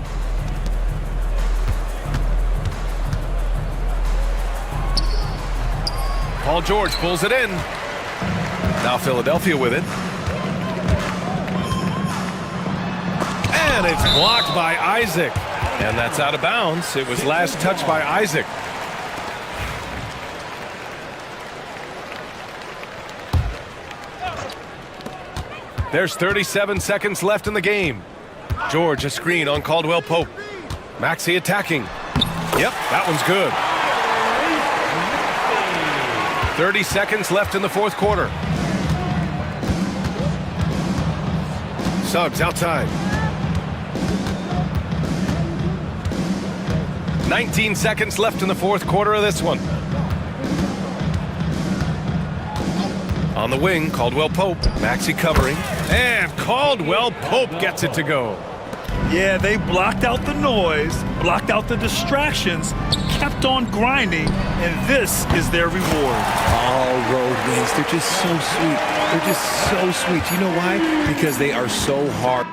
Paul George pulls it in. Now Philadelphia with it. And it's blocked by Isaac. And that's out of bounds. It was last touched by Isaac. There's 37 seconds left in the game. George a screen on Caldwell Pope. Maxey attacking. Yep, that one's good. 30 seconds left in the fourth quarter. Suggs outside. 19 seconds left in the fourth quarter of this one. On the wing, Caldwell Pope. Maxey covering. And Caldwell Pope gets it to go. Yeah, they blocked out the noise, blocked out the distractions, kept on grinding, and this is their reward. All road wins. They're just so sweet. They're just so sweet. You know why? Because they are so hard.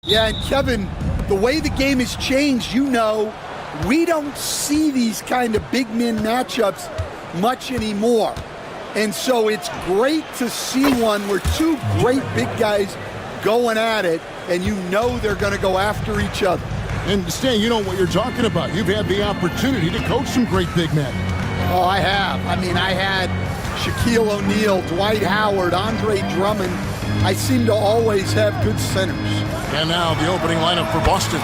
Yeah, and Kevin, the way the game has changed, we don't see these kind of big men matchups much anymore. And so it's great to see one where two great big guys going at it, and they're going to go after each other. And Stan, you know what you're talking about. You've had the opportunity to coach some great big men. Oh, I have. I mean, I had Shaquille O'Neal, Dwight Howard, Andre Drummond. I seem to always have good centers. And now the opening lineup for Boston.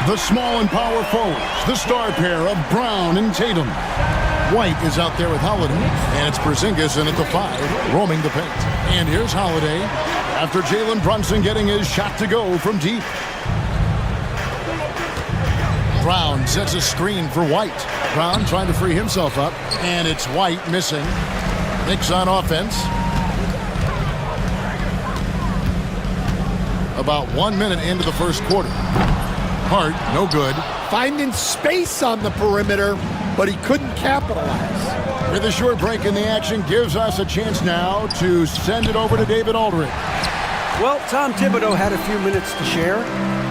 The small and power forwards, the star pair of Brown and Tatum. White is out there with Holiday, and it's Porzingis in at the 5, roaming the paint. And here's Holiday after Jalen Brunson getting his shot to go from deep. Brown sets a screen for White. Brown trying to free himself up, and it's White missing. Knicks on offense. About 1 minute into the first quarter. Hart, no good. Finding space on the perimeter, but he couldn't capitalize. With a short break in the action, gives us a chance now to send it over to David Aldridge. Well, Tom Thibodeau had a few minutes to share.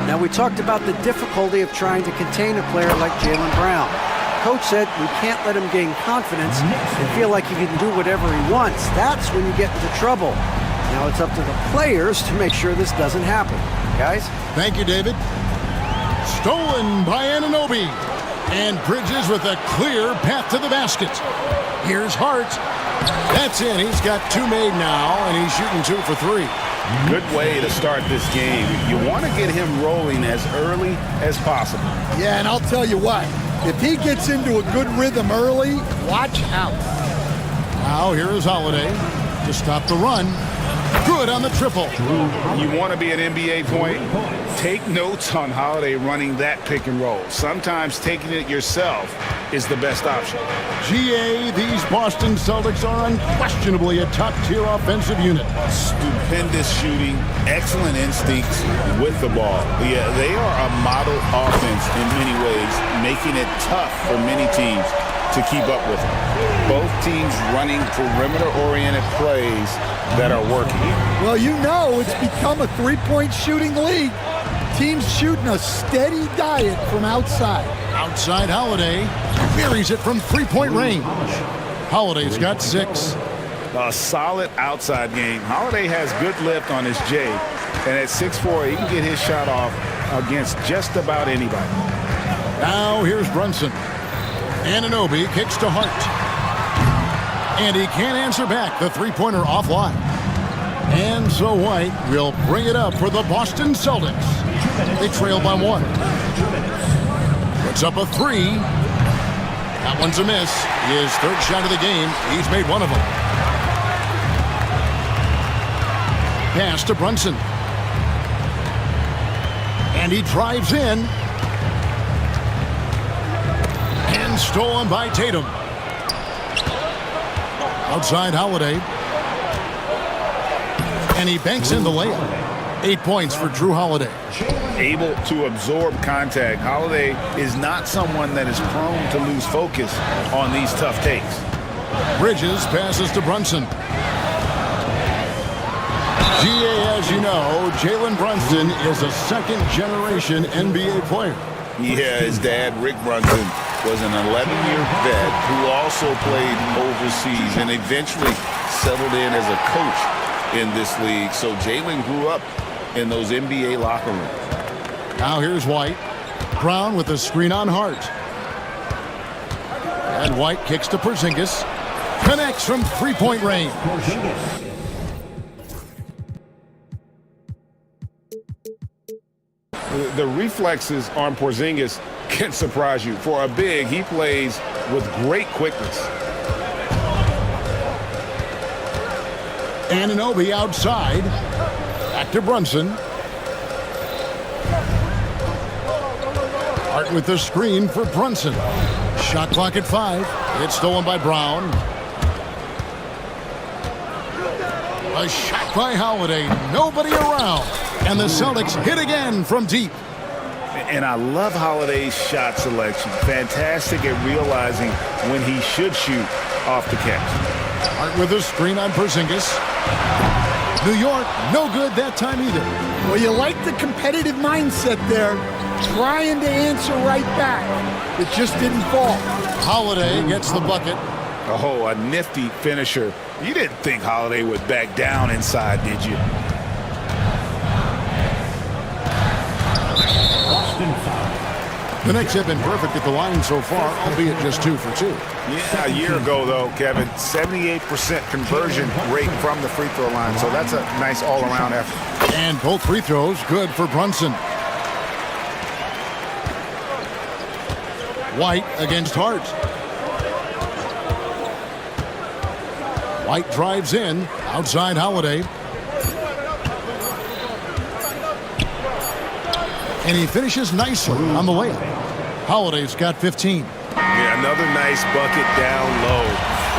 Now, we talked about the difficulty of trying to contain a player like Jaylen Brown. Coach said we can't let him gain confidence and feel like he can do whatever he wants. That's when you get into trouble. Now it's up to the players to make sure this doesn't happen. Guys? Thank you, David. Stolen by Anunoby. And Bridges with a clear path to the basket. Here's Hart. That's in. He's got 2 made now, and he's shooting 2 for 3. Good way to start this game. You want to get him rolling as early as possible. Yeah, and I'll tell you what. If he gets into a good rhythm early, watch out. Now here is Holiday to stop the run. Good on the triple. You want to be an NBA point? Take notes on Holiday running that pick and roll. Sometimes taking it yourself is the best option. GA, these Boston Celtics are unquestionably a top-tier offensive unit. Stupendous shooting, excellent instincts with the ball. Yeah, they are a model offense in many ways, making it tough for many teams to keep up with them. Both teams running perimeter-oriented plays that are working. Well, it's become a three-point shooting league. Teams shooting a steady diet from outside. Outside Holiday buries it from three-point range. Holiday's got 6. A solid outside game. Holiday has good lift on his J, and at 6'4", he can get his shot off against just about anybody. Now here's Brunson. Anunoby kicks to Hart. And he can't answer back. The three-pointer offline. And so White will bring it up for the Boston Celtics. They trail by 1. Puts up a 3. That one's a miss. His third shot of the game. He's made one of them. Pass to Brunson. And he drives in. And stolen by Tatum. Outside Holiday. And he banks in the layup. 8 points for Drew Holiday. Able to absorb contact. Holiday is not someone that is prone to lose focus on these tough takes. Bridges passes to Brunson. GA, as you know, Jalen Brunson is a second-generation NBA player. Yeah, his dad, Rick Brunson, was an 11-year vet who also played overseas and eventually settled in as a coach in this league. So Jalen grew up in those NBA locker rooms. Now here's White. Brown with a screen on Hart. And White kicks to Porzingis. Connects from three-point range. The reflexes on Porzingis can surprise you. For a big, he plays with great quickness. Anunoby outside. Back to Brunson. Hart with the screen for Brunson. Shot clock at 5. It's stolen by Brown. A shot by Holiday. Nobody around. And the Celtics hit again from deep. And I love Holiday's shot selection. Fantastic at realizing when he should shoot off the catch. Hart with a screen on Porzingis. New York, no good that time either. Well, you like the competitive mindset there, trying to answer right back. It just didn't fall. Holiday gets the bucket. Oh, a nifty finisher. You didn't think Holiday would back down inside, did you? The Knicks have been perfect at the line so far, albeit just 2 for 2. Yeah, a year ago, though, Kevin, 78% conversion rate from the free throw line. So that's a nice all-around effort. And both free throws good for Brunson. White against Hart. White drives in, outside Holiday. And he finishes nicely on the layup. Holiday's got 15. Yeah, another nice bucket down low.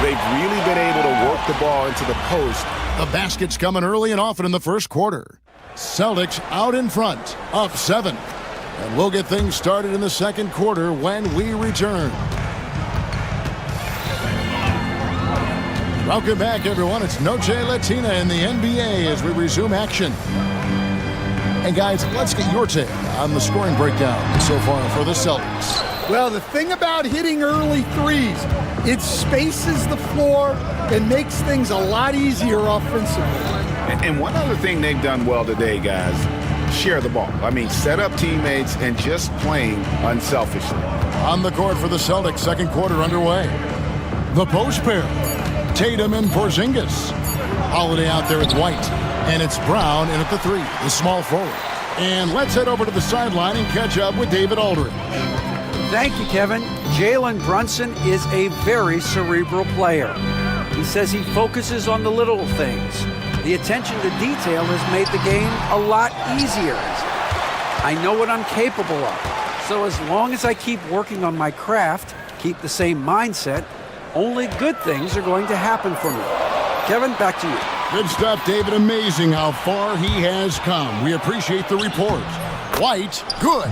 They've really been able to work the ball into the post. The basket's coming early and often in the first quarter. Celtics out in front, up 7. And we'll get things started in the second quarter when we return. Welcome back, everyone. It's Noche Latina in the NBA as we resume action. And guys, let's get your take on the scoring breakdown so far for the Celtics. Well, the thing about hitting early threes, it spaces the floor and makes things a lot easier offensively. And one other thing they've done well today, guys, share the ball. I mean, set up teammates and just playing unselfishly. On the court for the Celtics, second quarter underway. The post pair, Tatum and Porzingis. Holiday out there with White. And it's Brown in at the 3, the small forward. And let's head over to the sideline and catch up with David Aldridge. Thank you, Kevin. Jalen Brunson is a very cerebral player. He says he focuses on the little things. The attention to detail has made the game a lot easier. I know what I'm capable of. So as long as I keep working on my craft, keep the same mindset, only good things are going to happen for me. Kevin, back to you. Good stuff, David. Amazing how far he has come. We appreciate the report. White, good.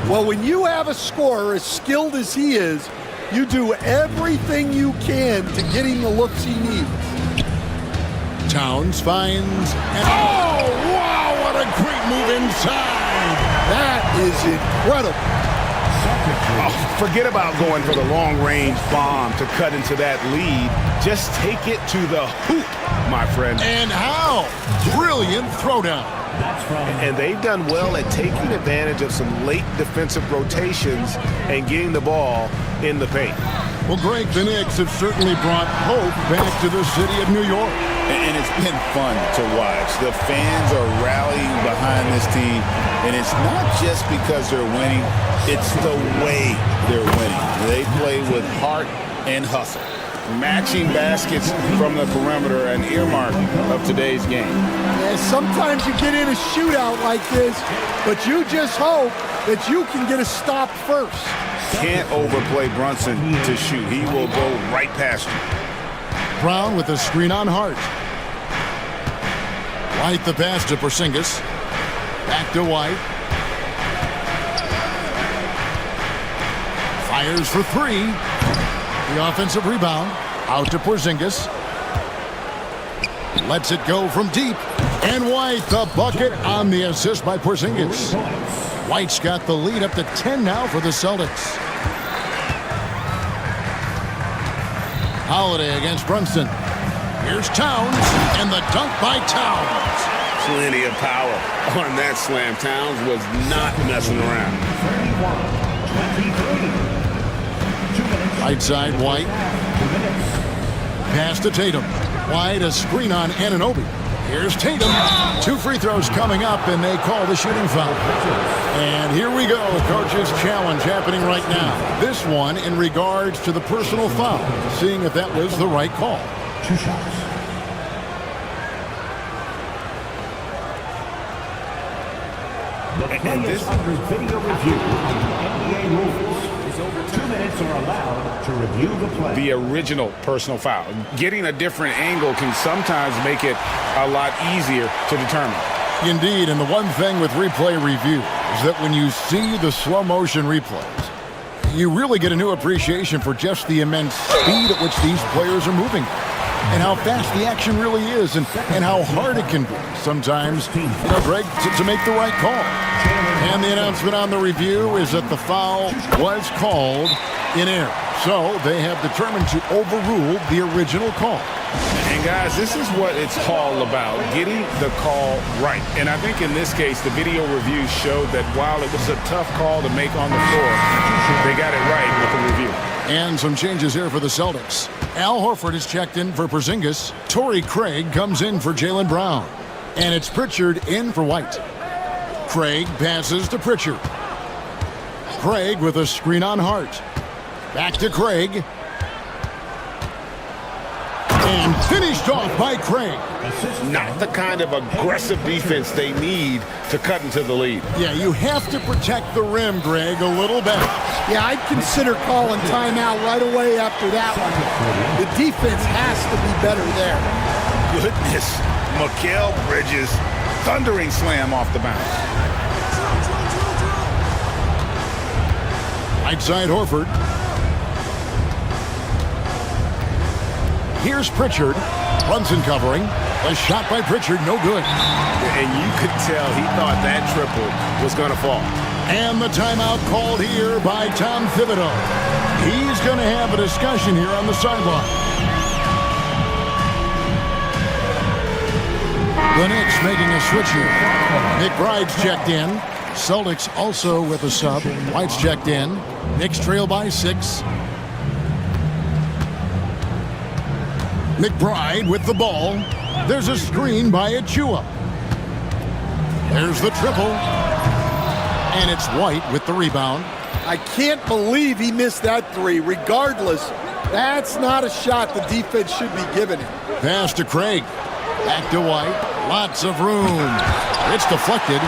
Well, when you have a scorer as skilled as he is, you do everything you can to get him the looks he needs. Towns finds, and oh, wow, what a great move inside. That is incredible. Oh, forget about going for the long-range bomb to cut into that lead. Just take it to the hoop, my friend. And how? Brilliant throwdown. And they've done well at taking advantage of some late defensive rotations and getting the ball in the paint. Well, Greg, the Knicks have certainly brought hope back to the city of New York. And it's been fun to watch. The fans are rallying behind this team, and it's not just because they're winning, it's the way they're winning. They play with heart and hustle. Matching baskets from the perimeter, an earmark of today's game. Yeah, sometimes you get in a shootout like this, but you just hope that you can get a stop first. Can't overplay Brunson to shoot. He will go right past you. Brown with a screen on Hart. White the pass to Porzingis. Back to White. Fires for 3. The offensive rebound. Out to Porzingis. Lets it go from deep. And White the bucket on the assist by Porzingis. White's got the lead up to 10 now for the Celtics. Holiday against Brunson. Here's Towns, and the dunk by Towns. Plenty of power on that slam. Towns was not messing around. Right side, White. Pass to Tatum. White, a screen on Anunoby. Here's Tatum. 2 free throws coming up, and they call the shooting foul. And here we go, coach's challenge happening right now. This one in regards to the personal foul, seeing if that was the right call. 2 shots. The players under video review on the NBA rules. 2 minutes are allowed to review the play. The original personal foul. Getting a different angle can sometimes make it a lot easier to determine. Indeed, and the one thing with replay review is that when you see the slow motion replays, you really get a new appreciation for just the immense speed at which these players are moving. and how fast the action really is and how hard it can be sometimes, Greg, to make the right call. And the announcement on the review is that the foul was called in air. So they have determined to overrule the original call. And guys, this is what it's all about, getting the call right. And I think in this case, the video review showed that while it was a tough call to make on the floor, they got it right with the review. And some changes here for the Celtics. Al Horford is checked in for Porzingis. Torrey Craig comes in for Jaylen Brown. And it's Pritchard in for White. Craig passes to Pritchard. Craig with a screen on Hart. Back to Craig. And finished off by Craig. Not the kind of aggressive defense they need to cut into the lead. Yeah, you have to protect the rim, Greg, a little better. Yeah, I'd consider calling timeout right away after that one. The defense has to be better there. Goodness. Mikal Bridges, thundering slam off the bounce. Right side Horford. Here's Pritchard. Brunson covering. A shot by Pritchard, no good. And you could tell he thought that triple was going to fall. And the timeout called here by Tom Thibodeau. He's going to have a discussion here on the sideline. The Knicks making a switch here. McBride's checked in. Celtics also with a sub. White's checked in. Knicks trail by 6. McBride with the ball. There's a screen by Achua. There's the triple. And it's White with the rebound. I can't believe he missed that three. Regardless, that's not a shot the defense should be giving him. Pass to Craig. Back to White. Lots of room. It's deflected.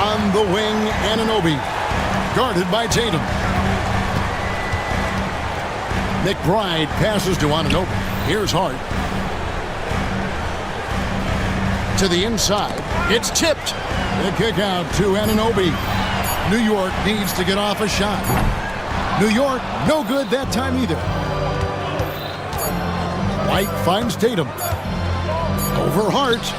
On the wing, Anunoby. Guarded by Tatum. McBride passes to Anunoby. Here's Hart. To the inside. It's tipped. The kick out to Anunoby. New York needs to get off a shot. New York, no good that time either. White finds Tatum. Over Hart.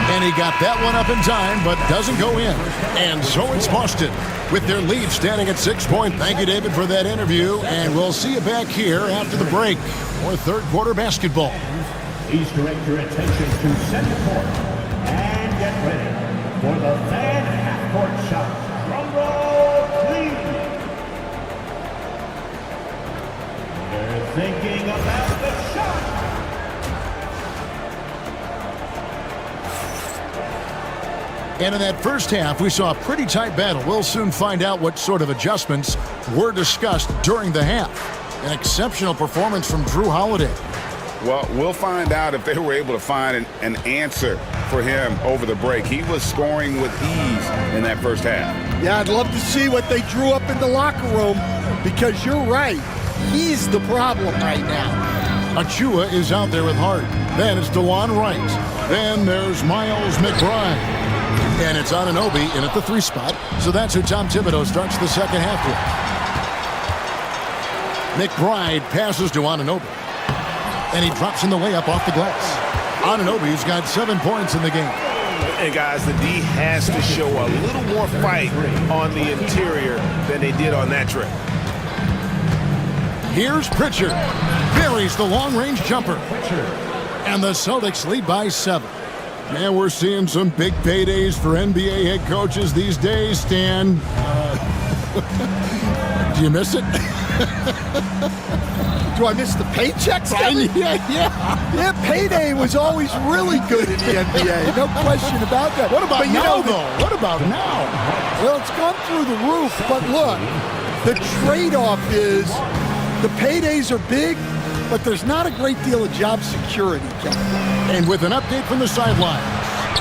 And he got that one up in time, but doesn't go in. And so it's Boston with their lead standing at 6 points. Thank you, David, for that interview. And we'll see you back here after the break for third quarter basketball. Please direct your attention to center court and get ready for the fan half-court shot. Drum roll, please. They're thinking about the shot. And in that first half, we saw a pretty tight battle. We'll soon find out what sort of adjustments were discussed during the half. An exceptional performance from Drew Holiday. Well, we'll find out if they were able to find an answer for him over the break. He was scoring with ease in that first half. Yeah, I'd love to see what they drew up in the locker room because you're right. He's the problem right now. Achua is out there with Hart. Then it's DeLon Wright. Then there's Miles McBride. And it's Anunoby in at the 3 spot. So that's who Tom Thibodeau starts the second half with. McBride passes to Anunoby. And he drops in the layup off the glass. Anunoby's got 7 points in the game. And guys, the D has to show a little more fight on the interior than they did on that trip. Here's Pritchard. Buries the long-range jumper. And the Celtics lead by 7. And we're seeing some big paydays for NBA head coaches these days, Stan. Do you miss it? Do I miss the paychecks? Yeah, payday was always really good in the NBA. No question about that. What about now, though? What about now? Well, it's gone through the roof. But look, the trade-off is the paydays are big, but there's not a great deal of job security, Kevin. And with an update from the sidelines,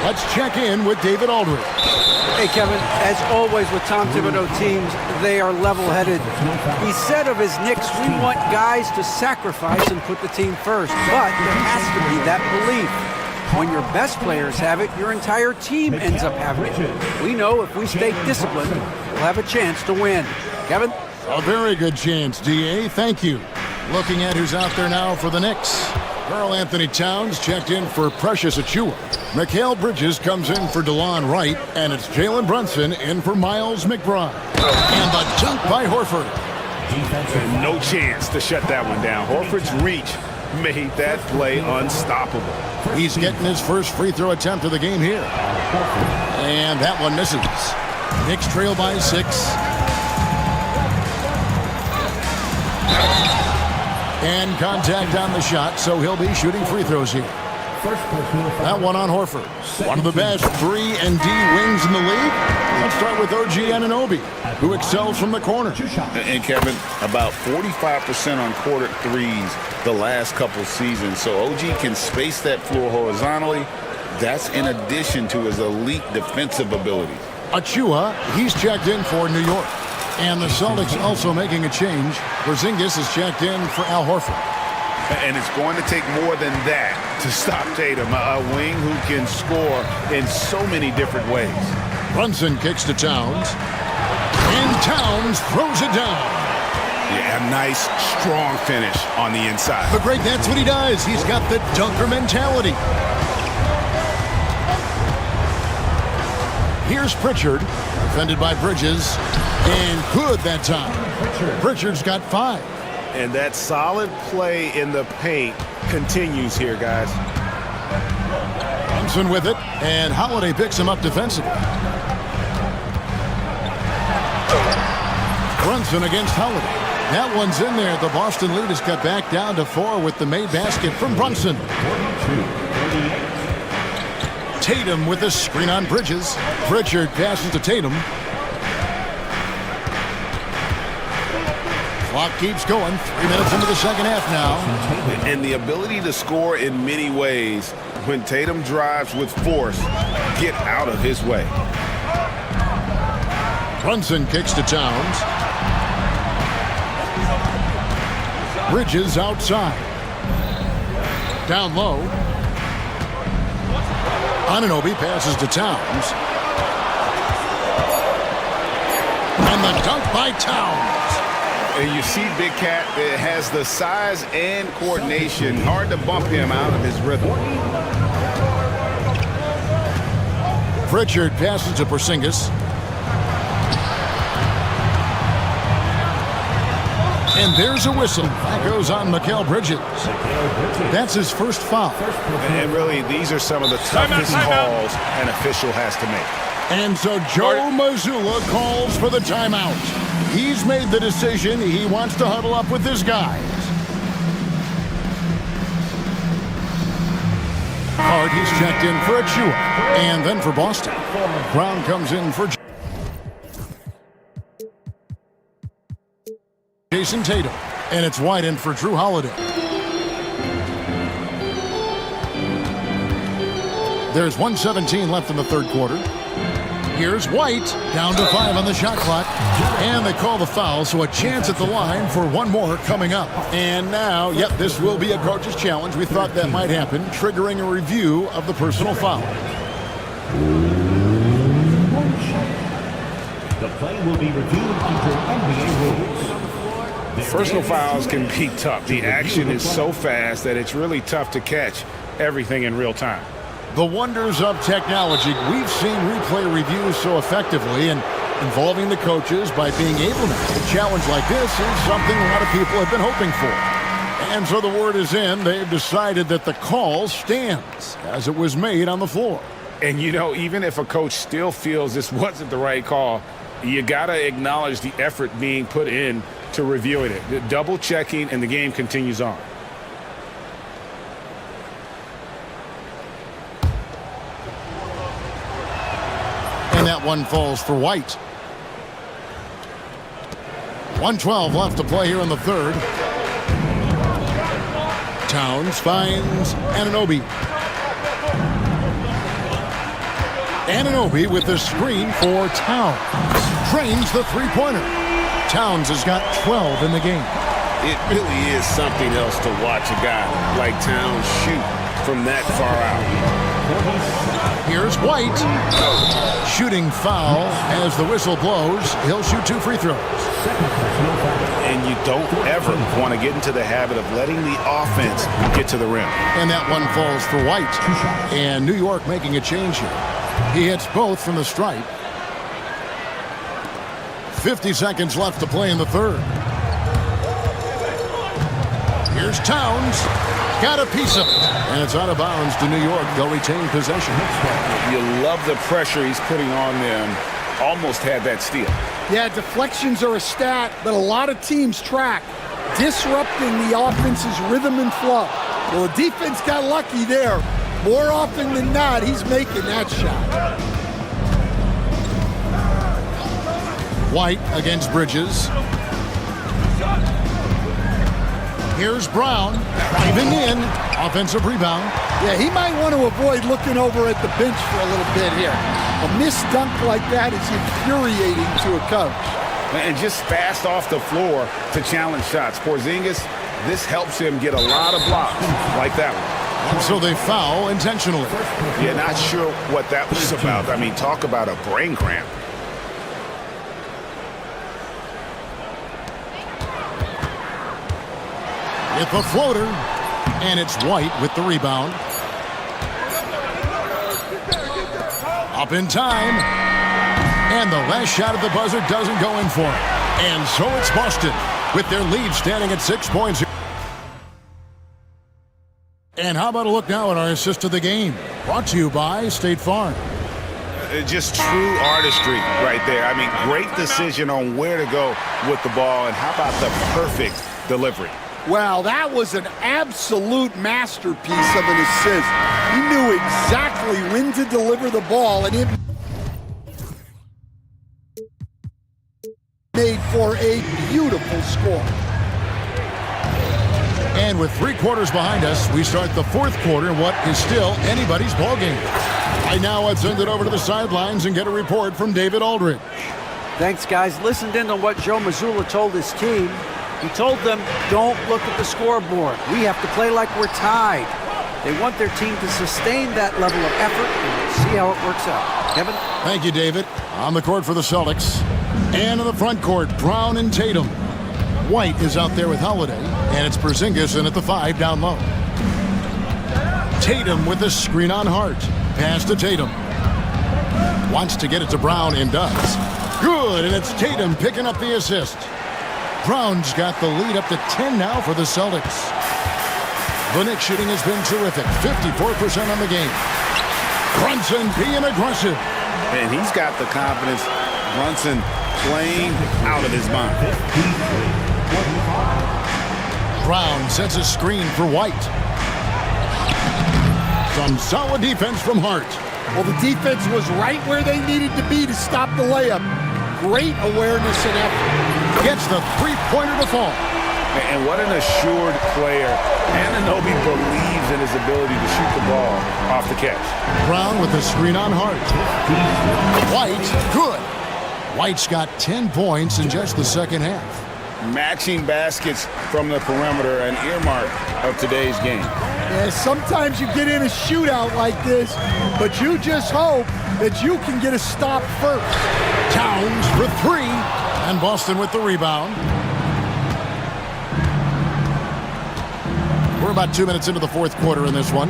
let's check in with David Aldridge. Hey, Kevin, as always with Tom Thibodeau teams, they are level-headed. He said of his Knicks, we want guys to sacrifice and put the team first. But there has to be that belief. When your best players have it, your entire team ends up having it. We know if we stay disciplined, we'll have a chance to win. Kevin? A very good chance, DA. Thank you. Looking at who's out there now for the Knicks. Karl Anthony Towns checked in for Precious Achiuwa. Mikal Bridges comes in for DeLon Wright, and it's Jalen Brunson in for Miles McBride. And the dunk by Horford. And no chance to shut that one down. Horford's reach made that play unstoppable. He's getting his first free throw attempt of the game here. And that one misses. Knicks trail by 6. And contact on the shot, so he'll be shooting free throws here. That one on Horford. One of the best 3-and-D wings in the league. Let's start with OG Anunoby, who excels from the corner. And Kevin, about 45% on quarter threes the last couple seasons. So OG can space that floor horizontally. That's in addition to his elite defensive ability. Achiuwa, he's checked in for New York. And the Celtics also making a change. Porzingis is checked in for Al Horford. And it's going to take more than that to stop Tatum, a wing who can score in so many different ways. Brunson kicks to Towns. And Towns throws it down. Yeah, a nice, strong finish on the inside. But Greg, that's what he does. He's got the dunker mentality. Here's Pritchard, defended by Bridges. And good that time. Pritchard's got 5. And that solid play in the paint continues here, guys. Brunson with it, and Holiday picks him up defensively. Brunson against Holiday. That one's in there. The Boston lead is cut back down to 4 with the made basket from Brunson. Tatum with a screen on Bridges. Pritchard passes to Tatum. Clock keeps going. 3 minutes into the second half now. And the ability to score in many ways. When Tatum drives with force, get out of his way. Brunson kicks to Towns. Bridges outside. Down low. Anunoby passes to Towns. And the dunk by Towns. And you see Big Cat that has the size and coordination. Hard to bump him out of his rhythm. Pritchard passes to Porzingis. And there's a whistle. That goes on Mikal Bridges. That's his first foul. And really, these are some of the toughest calls an official has to make. And so Joe Mazzulla calls for the timeout. He's made the decision. He wants to huddle up with his guys. Hart, he's checked in for Achiuwa. And then for Boston. Brown comes in for Jason Tatum. And it's White in for Drew Holiday. There's 1:17 left in the third quarter. Here's White, down to 5 on the shot clock. And they call the foul, so a chance at the line for one more coming up. And now, yep, this will be a coach's challenge. We thought that might happen, triggering a review of the personal foul. The play will be reviewed under NBA rules. Personal fouls can be tough. The action is so fast that it's really tough to catch everything in real time. The wonders of technology. We've seen replay reviews so effectively, and involving the coaches by being able to make a challenge like this is something a lot of people have been hoping for. And so the word is in. They've decided that the call stands as it was made on the floor. And, you know, even if a coach still feels this wasn't the right call, you got to acknowledge the effort being put in to reviewing it. The double checking, and the game continues on. And that one falls for White. 1:12 left to play here in the third. Towns finds Anunoby. Anunoby with the screen for Towns. Trains the three-pointer. Towns has got 12 in the game. It really is something else to watch a guy like Towns shoot from that far out. Here's White. Shooting foul as the whistle blows. He'll shoot 2 free throws. and you don't ever want to get into the habit of letting the offense get to the rim. And that one falls for White. And New York making a change here. He hits both from the stripe. 50 seconds left to play in the third. Here's Towns. Got a piece of it. And it's out of bounds to New York. They'll retain possession. You love the pressure he's putting on them. Almost had that steal. Yeah, deflections are a stat that a lot of teams track, disrupting the offense's rhythm and flow. Well, the defense got lucky there. More often than not, he's making that shot. White against Bridges. Here's Brown, driving in, offensive rebound. Yeah, he might want to avoid looking over at the bench for a little bit here. A missed dunk like that is infuriating to a coach. And just fast off the floor to challenge shots. Porzingis, this helps him get a lot of blocks like that one. And so they foul intentionally. Yeah, not sure what that was about. I mean, talk about a brain cramp. With a floater, and it's White with the rebound. Up in time, and the last shot at the buzzer doesn't go in for it. And so it's Boston with their lead standing at 6 points. And how about a look now at our assist of the game? Brought to you by State Farm. Just true artistry right there. I mean, great decision on where to go with the ball, and how about the perfect delivery? Well, that was an absolute masterpiece of an assist. He knew exactly when to deliver the ball, and it made for a beautiful score. And with 3 quarters behind us, we start the fourth quarter in what is still anybody's ballgame. Right now, let's send it over to the sidelines and get a report from David Aldridge. Thanks, guys. Listened in on what Joe Mazzulla told his team. He told them, don't look at the scoreboard. We have to play like we're tied. They want their team to sustain that level of effort, and we'll see how it works out. Kevin? Thank you, David. On the court for the Celtics. And in the front court, Brown and Tatum. White is out there with Holiday, and it's Porzingis in at the 5 down low. Tatum with the screen on Hart. Pass to Tatum. Wants to get it to Brown and does. Good, and it's Tatum picking up the assist. Brown's got the lead up to 10 now for the Celtics. The Knicks shooting has been terrific. 54% on the game. Brunson being aggressive. And he's got the confidence. Brunson playing out of his mind. Brown sets a screen for White. Some solid defense from Hart. Well, the defense was right where they needed to be to stop the layup. Great awareness and effort. Gets the three-pointer to fall. And what an assured player. Anunoby believes in his ability to shoot the ball off the catch. Brown with the screen on Hart. White, good. White's got 10 points in just the second half. Matching baskets from the perimeter, an earmark of today's game. Yeah, sometimes you get in a shootout like this, but you just hope that you can get a stop first. Towns for 3, and Boston with the rebound. We're about 2 minutes into the fourth quarter in this one.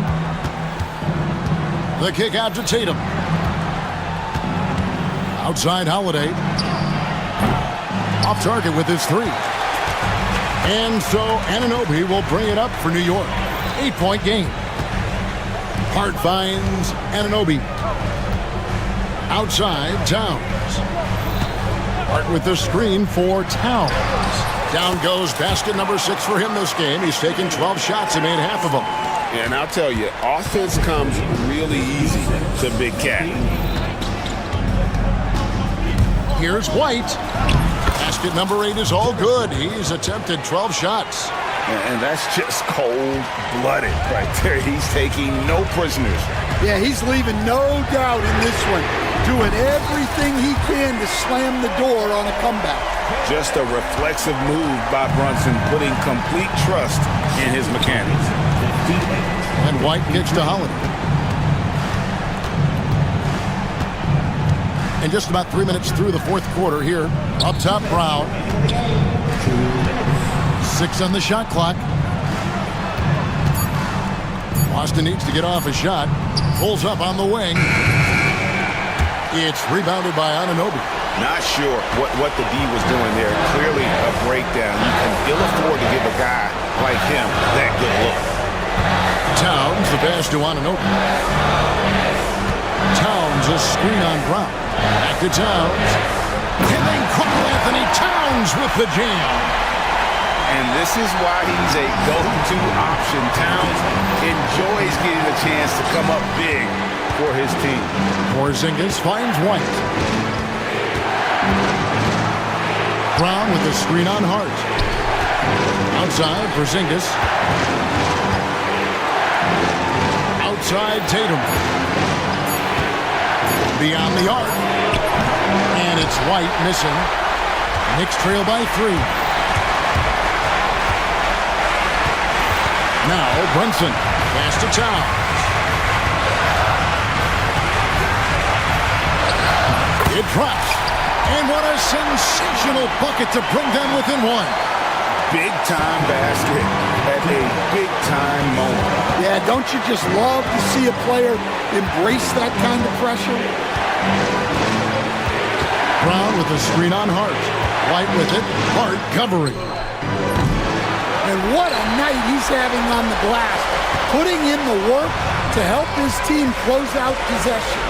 The kick out to Tatum. Outside Holiday. Off target with his 3. And so Anunoby will bring it up for New York. 8-point game. Hart finds Anunoby. Outside Towns. Hart with the screen for Towns. Down goes basket number 6 for him this game. He's taken 12 shots and made half of them. And I'll tell you, offense comes really easy to Big Cat. Here's White. Basket number 8 is all good. He's attempted 12 shots. And that's just cold-blooded right there. He's taking no prisoners. Yeah, he's leaving no doubt in this one. Doing everything he can to slam the door on a comeback. Just a reflexive move by Brunson, putting complete trust in his mechanics. And White kicks to Holiday. And just about 3 minutes through the fourth quarter here. Up top, Brown. 6 on the shot clock. Boston needs to get off a shot. Pulls up on the wing. It's rebounded by Anunoby. Not sure what the D was doing there. Clearly a breakdown. You can ill afford to give a guy like him that good look. Towns, the pass to Anunoby. Towns, a screen on Brown. Back to Towns. And then Carl Anthony Towns with the jam. And this is why he's a go-to option. Towns enjoys getting a chance to come up big for his team. Porzingis finds White. Brown with the screen on Hart. Outside, Porzingis. Outside, Tatum. Beyond the arc. And it's White missing. Knicks trail by 3. Now, Brunson. Pass to Towns. It drops. And what a sensational bucket to bring them within 1. Big-time basket at a big-time moment. Yeah, don't you just love to see a player embrace that kind of pressure? Brown with the screen on Hart. White with it. Hart covering. And what a night he's having on the glass, putting in the work to help his team close out possession.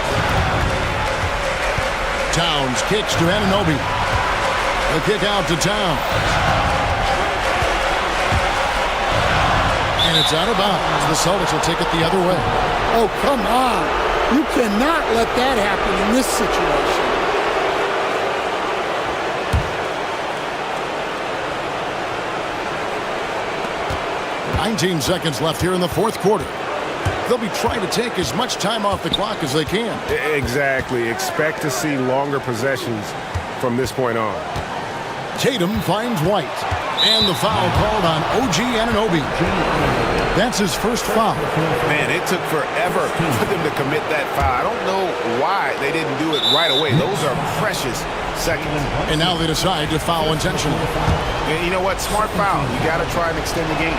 Towns kicks to Anunoby. The kick out to Towns. And it's out of bounds. The Celtics will take it the other way. Oh, come on. You cannot let that happen in this situation. 19 seconds left here in the 4th quarter. They'll be trying to take as much time off the clock as they can. Exactly. Expect to see longer possessions from this point on. Tatum finds White. And the foul called on OG Anunoby. That's his first foul. Man, it took forever for them to commit that foul. I don't know why they didn't do it right away. Those are precious seconds. And now they decide to foul intentionally. And you know what? Smart foul. You got to try and extend the game.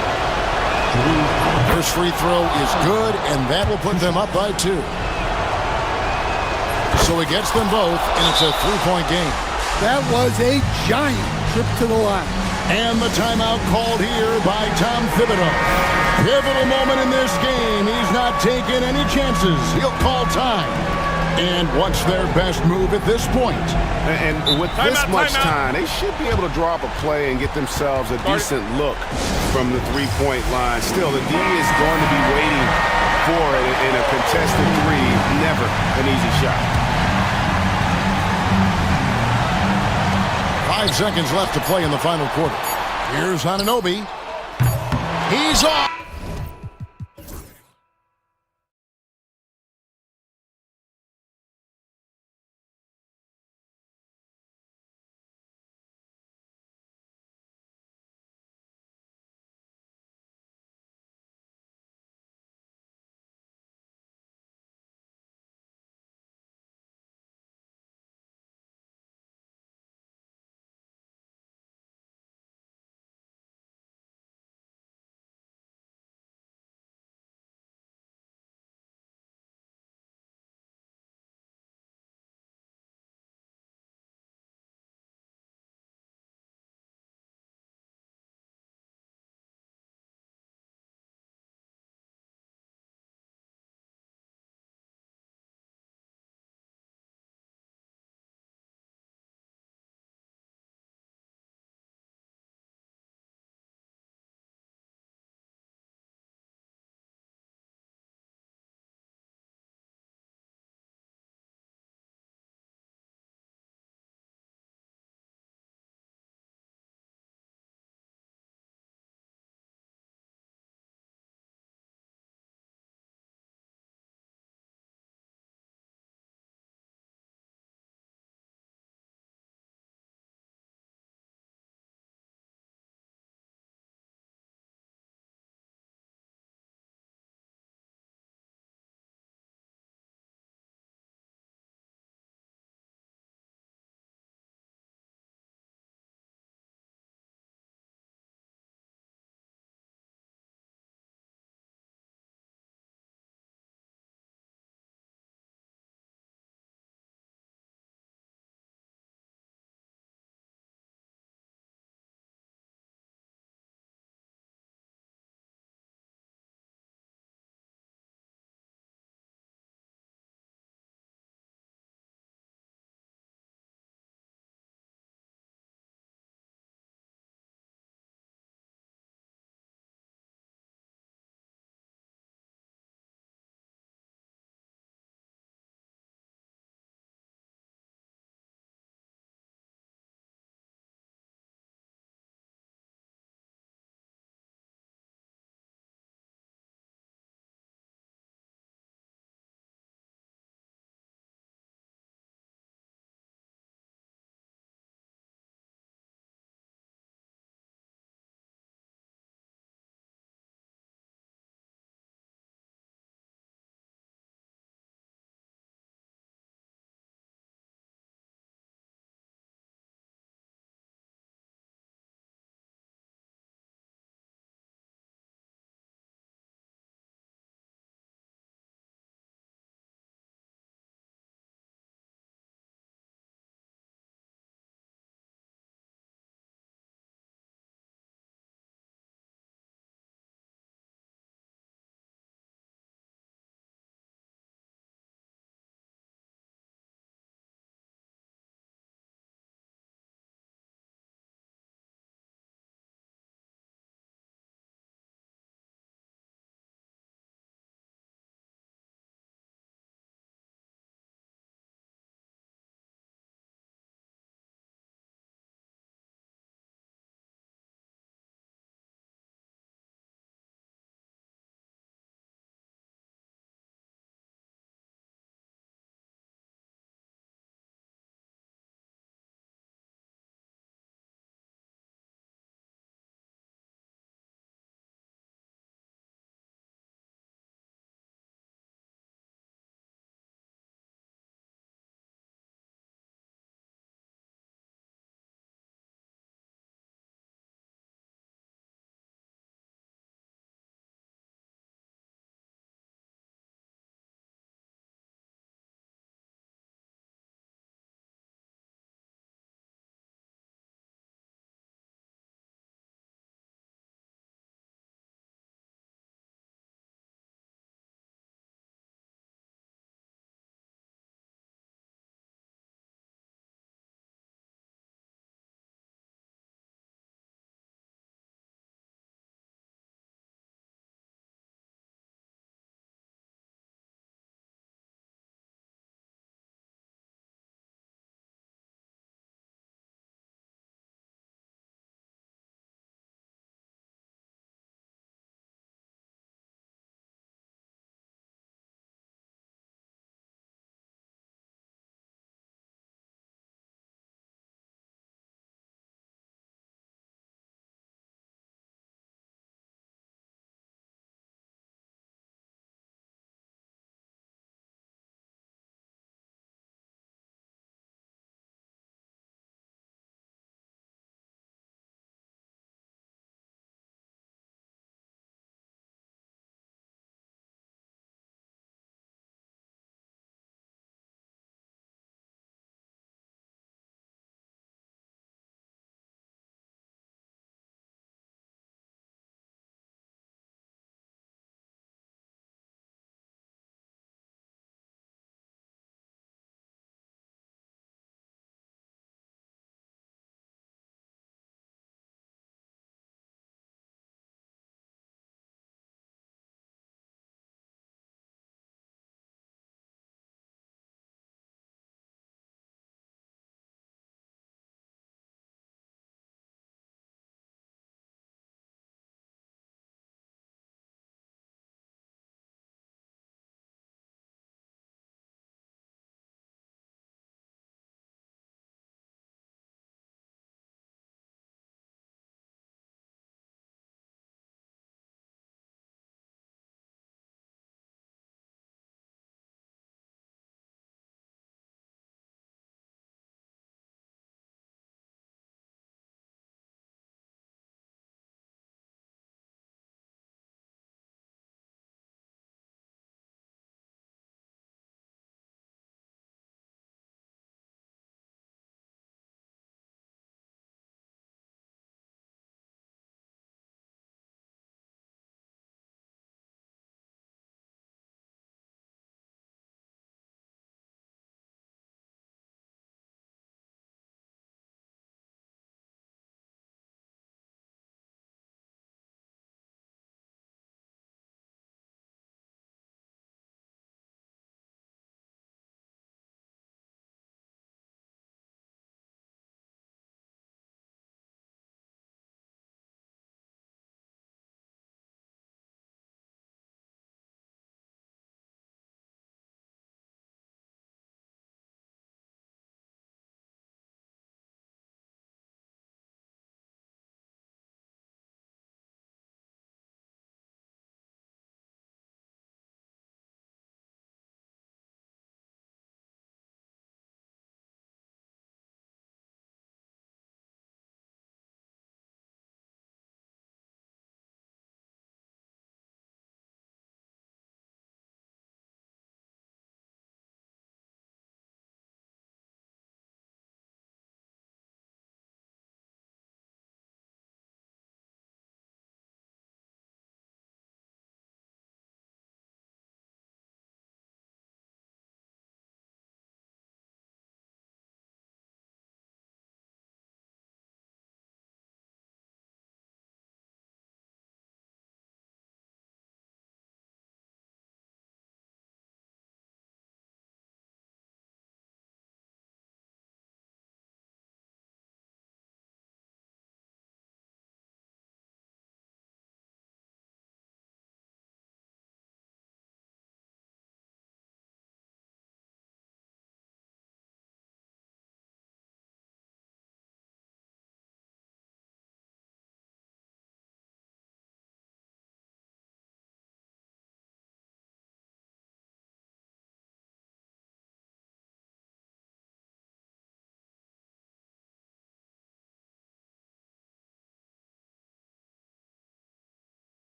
First free throw is good, and that will put them up by 2. So he gets them both, and it's a 3-point game. That was a giant trip to the line. And the timeout called here by Tom Thibodeau. Pivotal moment in this game. He's not taking any chances. He'll call time. And what's their best move at this point? And with this much time, they should be able to draw up a play and get themselves a decent look from the three-point line. Still, the D is going to be waiting for it in a contested 3. Never an easy shot. 5 seconds left to play in the final quarter. Here's Anunoby. He's off.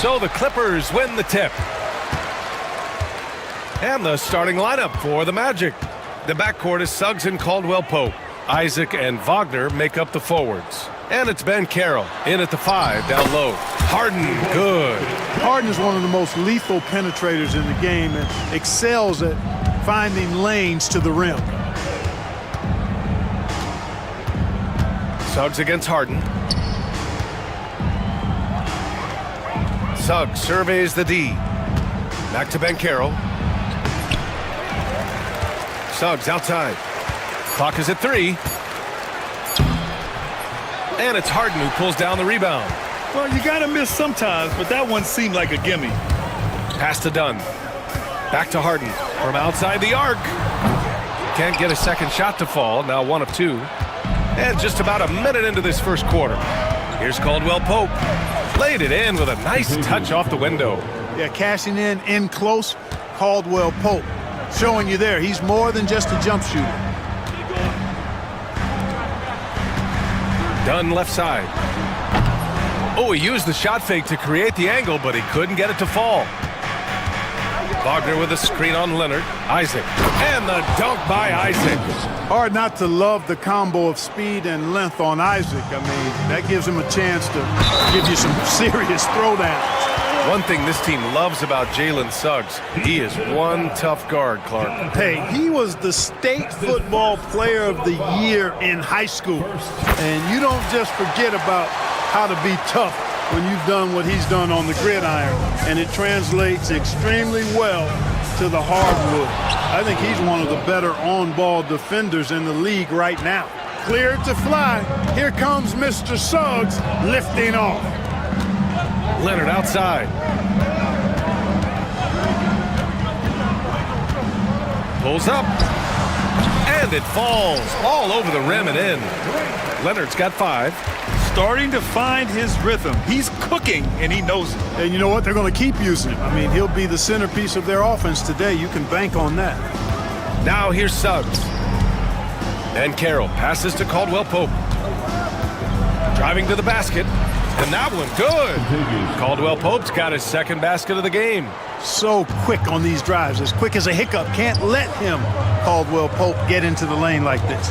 So the Clippers win the tip. And the starting lineup for the Magic. The backcourt is Suggs and Caldwell-Pope. Isaac and Wagner make up the forwards. And it's Ben Carroll in at the 5 down low. Harden, good. Harden is one of the most lethal penetrators in the game and excels at finding lanes to the rim. Suggs against Harden. Suggs surveys the D. Back to Ben Carroll. Suggs outside. Clock is at 3. And it's Harden who pulls down the rebound. Well, you got to miss sometimes, but that one seemed like a gimme. Pass to Dunn. Back to Harden from outside the arc. Can't get a second shot to fall. Now 1 of 2. And just about a minute into this first quarter. Here's Caldwell-Pope. Laid it in with a nice touch off the window. Yeah, cashing in close. Caldwell-Pope showing you there. He's more than just a jump shooter. Dunn left side. Oh, he used the shot fake to create the angle, but he couldn't get it to fall. Wagner with a screen on Leonard. Isaac. And the dunk by Isaac. Hard not to love the combo of speed and length on Isaac. I mean, that gives him a chance to give you some serious throwdowns. One thing this team loves about Jalen Suggs, he is one tough guard, Clark. Hey, he was the state football player of the year in high school. And you don't just forget about how to be tough when you've done what he's done on the gridiron. And it translates extremely well to the hardwood. I think he's one of the better on-ball defenders in the league right now. Cleared to fly. Here comes Mr. Suggs lifting off. Leonard outside. Pulls up. And it falls all over the rim and in. Leonard's got 5. Starting to find his rhythm. He's cooking, and he knows it. And you know what? They're going to keep using him. I mean, he'll be the centerpiece of their offense today. You can bank on that. Now here's Suggs. And Carroll passes to Caldwell-Pope. Driving to the basket. And that one, good. Caldwell-Pope's got his second basket of the game. So quick on these drives, as quick as a hiccup. Can't let him, Caldwell-Pope, get into the lane like this.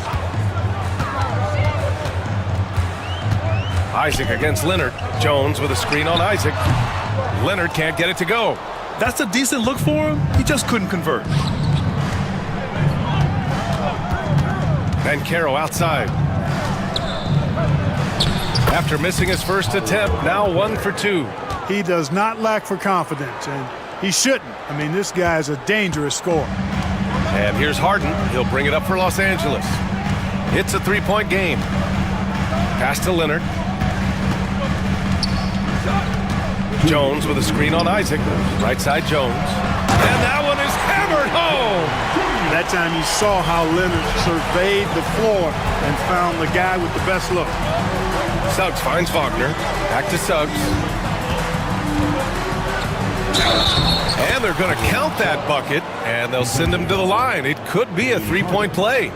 Isaac against Leonard. Jones with a screen on Isaac. Leonard can't get it to go. That's a decent look for him. He just couldn't convert. Ben Carroll outside. After missing his first attempt, now 1 for 2. He does not lack for confidence, and he shouldn't. I mean, this guy is a dangerous scorer. And here's Harden. He'll bring it up for Los Angeles. It's a 3-point game. Pass to Leonard. Jones with a screen on Isaac. Right side Jones. And that one is hammered home. That time you saw how Leonard surveyed the floor and found the guy with the best look. Suggs finds Wagner. Back to Suggs. And they're going to count that bucket, and they'll send him to the line. It could be a 3-point play.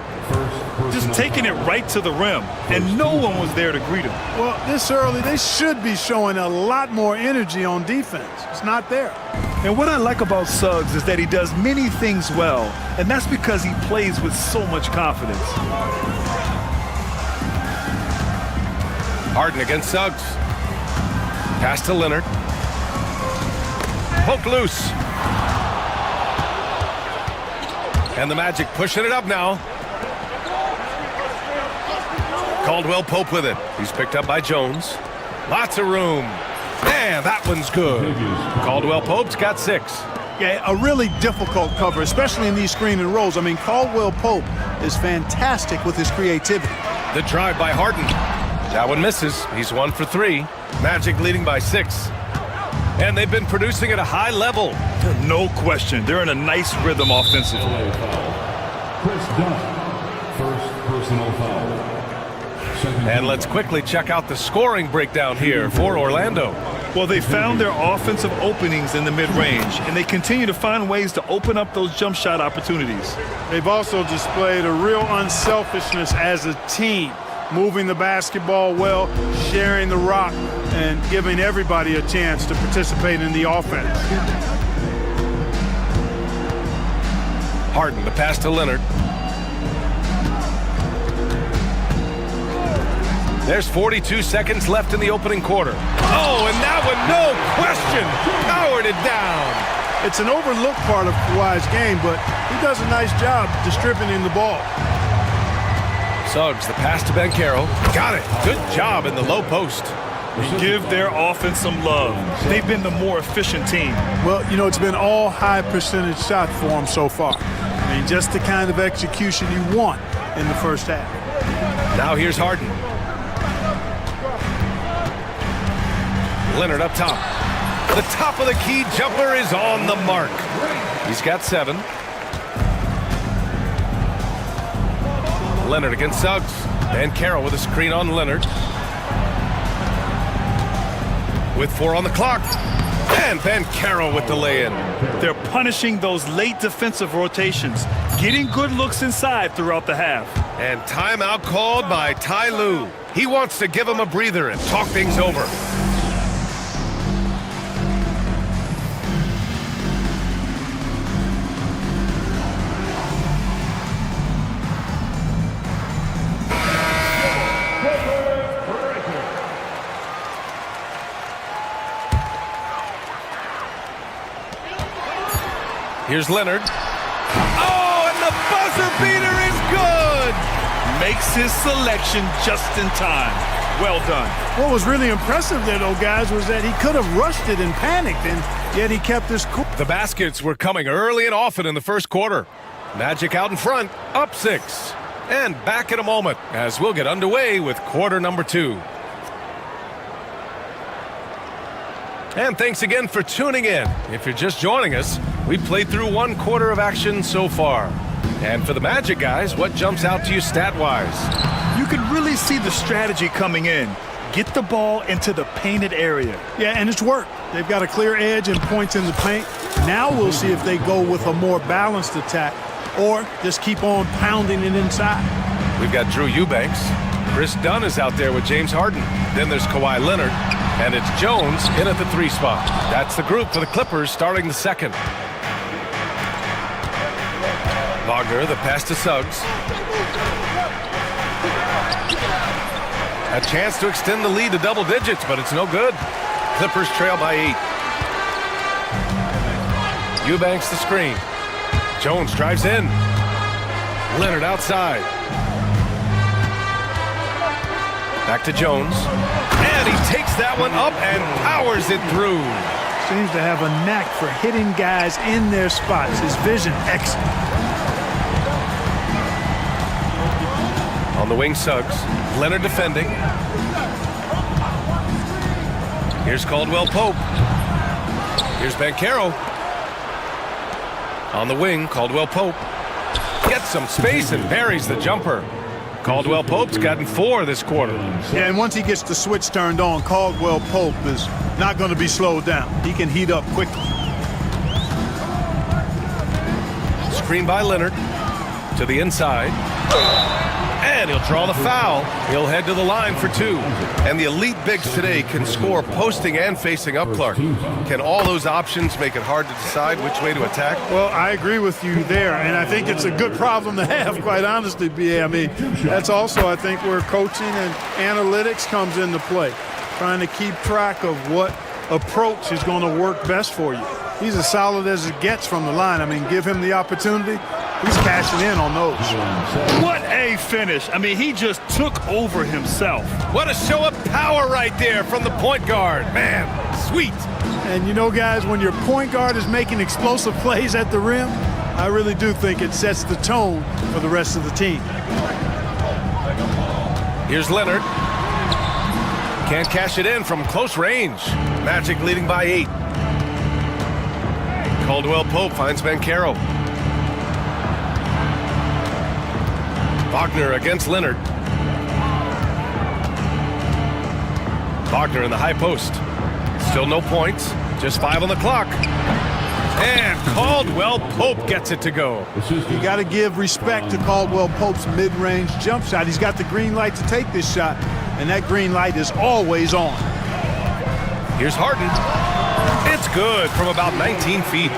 Just taking it right to the rim, and no one was there to greet him. Well, this early, they should be showing a lot more energy on defense. It's not there. And what I like about Suggs is that he does many things well, and that's because he plays with so much confidence. Harden against Suggs. Pass to Leonard. Poke loose. And the Magic pushing it up now. Caldwell-Pope with it. He's picked up by Jones. Lots of room. And that one's good. Caldwell-Pope's got 6. Yeah, a really difficult cover, especially in these screen and rolls. I mean, Caldwell-Pope is fantastic with his creativity. The drive by Harden. That one misses. He's 1 for 3. Magic leading by 6. And they've been producing at a high level. No question. They're in a nice rhythm offensively. Chris Dunn, first personal foul. And let's quickly check out the scoring breakdown here for Orlando. Well, they found their offensive openings in the mid-range, and they continue to find ways to open up those jump shot opportunities. They've also displayed a real unselfishness as a team. moving the basketball well, sharing the rock, and giving everybody a chance to participate in the offense. Harden, the pass to Leonard. There's 42 seconds left in the opening quarter. Oh, and that one, no question, powered it down. It's an overlooked part of Kawhi's game, but he does a nice job distributing the ball. Suggs, the pass to Banchero. Got it. Good job in the low post. Give their offense some love. They've been the more efficient team. Well, you know, it's been all high percentage shots for them so far. I mean, just the kind of execution you want in the first half. Now here's Harden. Leonard up top. The top of the key jumper is on the mark. He's got 7. Leonard against Suggs. Banchero with a screen on Leonard. With 4 on the clock. And Banchero with the lay-in. They're punishing those late defensive rotations, getting good looks inside throughout the half. And timeout called by Ty Lue. He wants to give him a breather and talk things over. Here's Leonard. Oh, and the buzzer beater is good! Makes his selection just in time. Well done. What was really impressive there, though, guys, was that he could have rushed it and panicked, and yet he kept his cool. The baskets were coming early and often in the first quarter. Magic out in front, up 6. And back in a moment as we'll get underway with quarter number 2. And thanks again for tuning in. If you're just joining us, we've played through 1 quarter of action so far. And for the Magic guys, what jumps out to you stat-wise? You can really see the strategy coming in. Get the ball into the painted area. Yeah, and it's worked. They've got a clear edge and points in the paint. Now we'll see if they go with a more balanced attack or just keep on pounding it inside. We've got Drew Eubanks. Chris Dunn is out there with James Harden. Then there's Kawhi Leonard. And it's Jones in at the 3 spot. That's the group for the Clippers starting the second. Wagner, the pass to Suggs. A chance to extend the lead to double digits, but it's no good. Clippers trail by 8. Eubanks the screen. Jones drives in. Leonard outside. Back to Jones. And he takes that one up and powers it through. Seems to have a knack for hitting guys in their spots. His vision, excellent. On the wing, Suggs. Leonard defending. Here's Caldwell Pope. Here's Banchero. On the wing, Caldwell Pope. Gets some space and buries the jumper. Caldwell Pope's gotten 4 this quarter. Yeah, and once he gets the switch turned on, Caldwell Pope is not going to be slowed down. He can heat up quickly. Screen by Leonard to the inside. And he'll draw the foul. He'll head to the line for 2. And the elite bigs today can score posting and facing up, Clark. Can all those options make it hard to decide which way to attack? Well, I agree with you there, and I think it's a good problem to have, quite honestly, B.A. I mean, that's also, I think, where coaching and analytics comes into play, trying to keep track of what approach is going to work best for you. He's as solid as it gets from the line. I mean, give him the opportunity. He's cashing in on those. What a finish. I mean, he just took over himself. What a show of power right there from the point guard. Man, sweet. And you know, guys, when your point guard is making explosive plays at the rim, I really do think it sets the tone for the rest of the team. Here's Leonard. Can't cash it in from close range. Magic leading by 8. Caldwell Pope finds Banchero. Wagner against Leonard. Wagner in the high post. Still no points. Just 5 on the clock. And Caldwell Pope gets it to go. You got to give respect to Caldwell Pope's mid-range jump shot. He's got the green light to take this shot, and that green light is always on. Here's Harden. It's good from about 19 feet.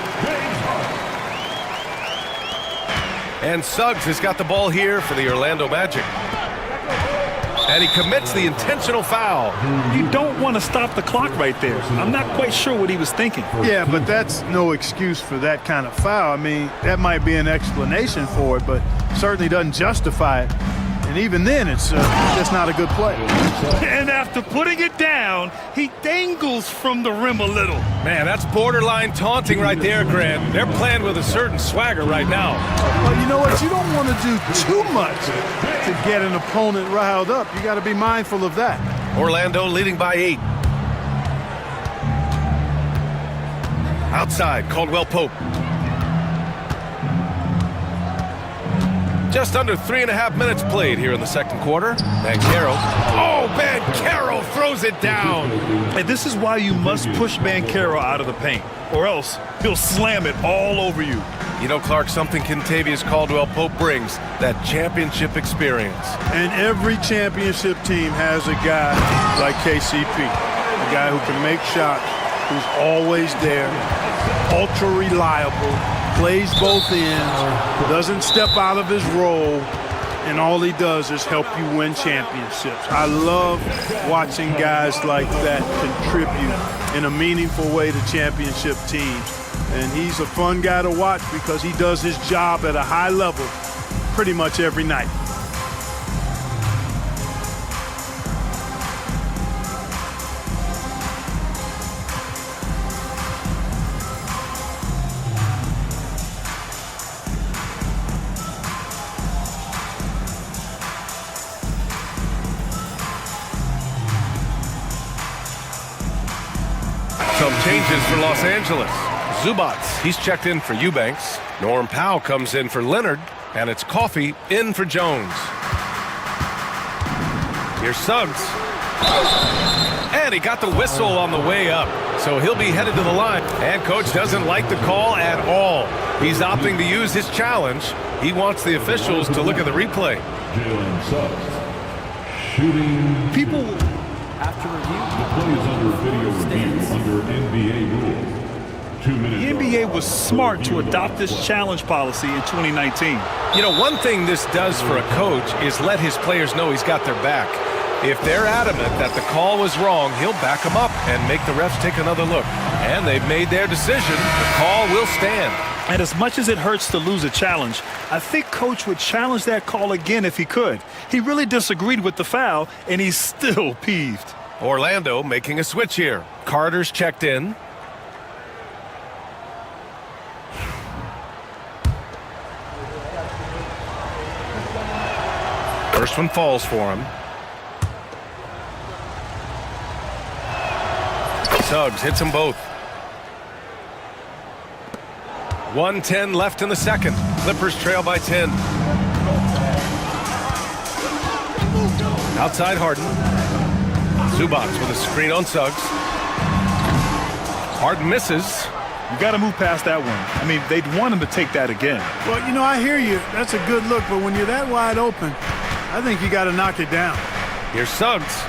And Suggs has got the ball here for the Orlando Magic. And he commits the intentional foul. You don't want to stop the clock right there. I'm not quite sure what he was thinking. Yeah, but that's no excuse for that kind of foul. I mean, that might be an explanation for it, but certainly doesn't justify it. And even then, it's just not a good play. And after putting it down, he dangles from the rim a little. Man, that's borderline taunting right there, Grant. They're playing with a certain swagger right now. Well, you know what? You don't want to do too much to get an opponent riled up. You got to be mindful of that. Orlando leading by 8. Outside, Caldwell Pope. Just under 3.5 minutes played here in the second quarter. Banchero. Oh, Banchero throws it down. And this is why you must push Banchero out of the paint, or else he'll slam it all over you. You know, Clark, something Kentavious Caldwell-Pope brings, that championship experience. And every championship team has a guy like KCP, a guy who can make shots, who's always there, ultra reliable, plays both ends, doesn't step out of his role, and all he does is help you win championships. I love watching guys like that contribute in a meaningful way to championship teams. And he's a fun guy to watch because he does his job at a high level pretty much every night. Some changes for Los Angeles. Zubats, he's checked in for Eubanks. Norm Powell comes in for Leonard. And it's Coffey in for Jones. Here's Suggs. And he got the whistle on the way up. So he'll be headed to the line. And coach doesn't like the call at all. He's opting to use his challenge. He wants the officials to look at the replay. Jalen Suggs shooting. People have to review. The play is under video review under NBA rules. The NBA was smart to adopt this challenge policy in 2019. You know, one thing this does for a coach is let his players know he's got their back. If they're adamant that the call was wrong, he'll back them up and make the refs take another look. And they've made their decision. The call will stand. And as much as it hurts to lose a challenge, I think coach would challenge that call again if he could. He really disagreed with the foul, and he's still peeved. Orlando making a switch here. Carter's checked in. First one falls for him. Suggs hits them both. 1:10 left in the second. Clippers trail by 10. Outside Harden. Zubats with a screen on Suggs. Harden misses. You got to move past that one. I mean, they'd want him to take that again. Well, you know, I hear you. That's a good look, but when you're that wide open, I think you got to knock it down. Here's Suggs.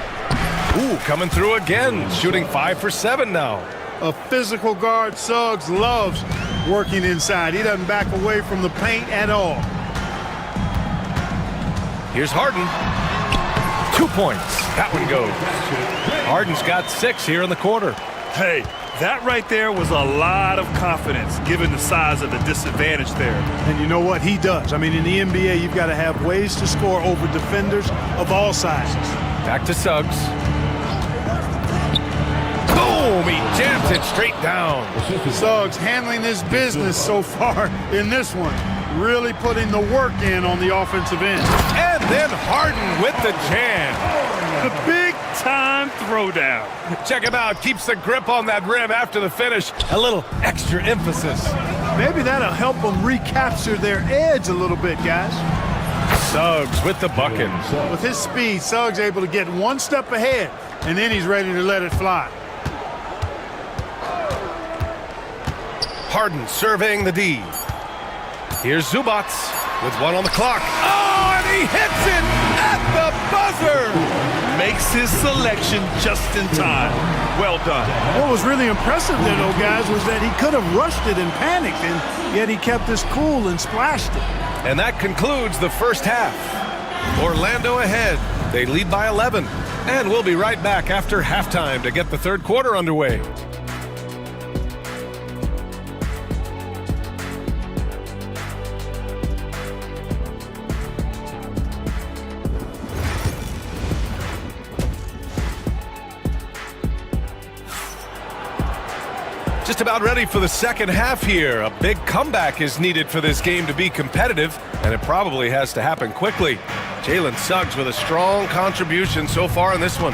Ooh, coming through again. Shooting 5 for 7 now. A physical guard, Suggs, loves working inside. He doesn't back away from the paint at all. Here's Harden. 2 points. That one goes. Harden's got 6 here in the quarter. Hey, that right there was a lot of confidence given the size of the disadvantage there. And you know what? He does. I mean, in the NBA, you've got to have ways to score over defenders of all sizes. Back to Suggs. Boom! He jams it straight down. Suggs handling his business so far in this one. Really putting the work in on the offensive end. And then Harden with the jam. The big-time throwdown. Check him out. Keeps the grip on that rim after the finish. A little extra emphasis. Maybe that'll help them recapture their edge a little bit, guys. Suggs with the bucket. With his speed, Suggs able to get one step ahead, and then he's ready to let it fly. Harden surveying the D. Here's Zubac with 1 on the clock. Oh, and he hits it at the buzzer! Makes his selection just in time. Well done. What was really impressive there, though, guys, was that he could have rushed it and panicked, and yet he kept his cool and splashed it. And that concludes the first half. Orlando ahead. They lead by 11. And we'll be right back after halftime to get the third quarter underway. Just about ready for the second half here. A big comeback is needed for this game to be competitive, and it probably has to happen quickly. Jalen Suggs with a strong contribution so far in this one.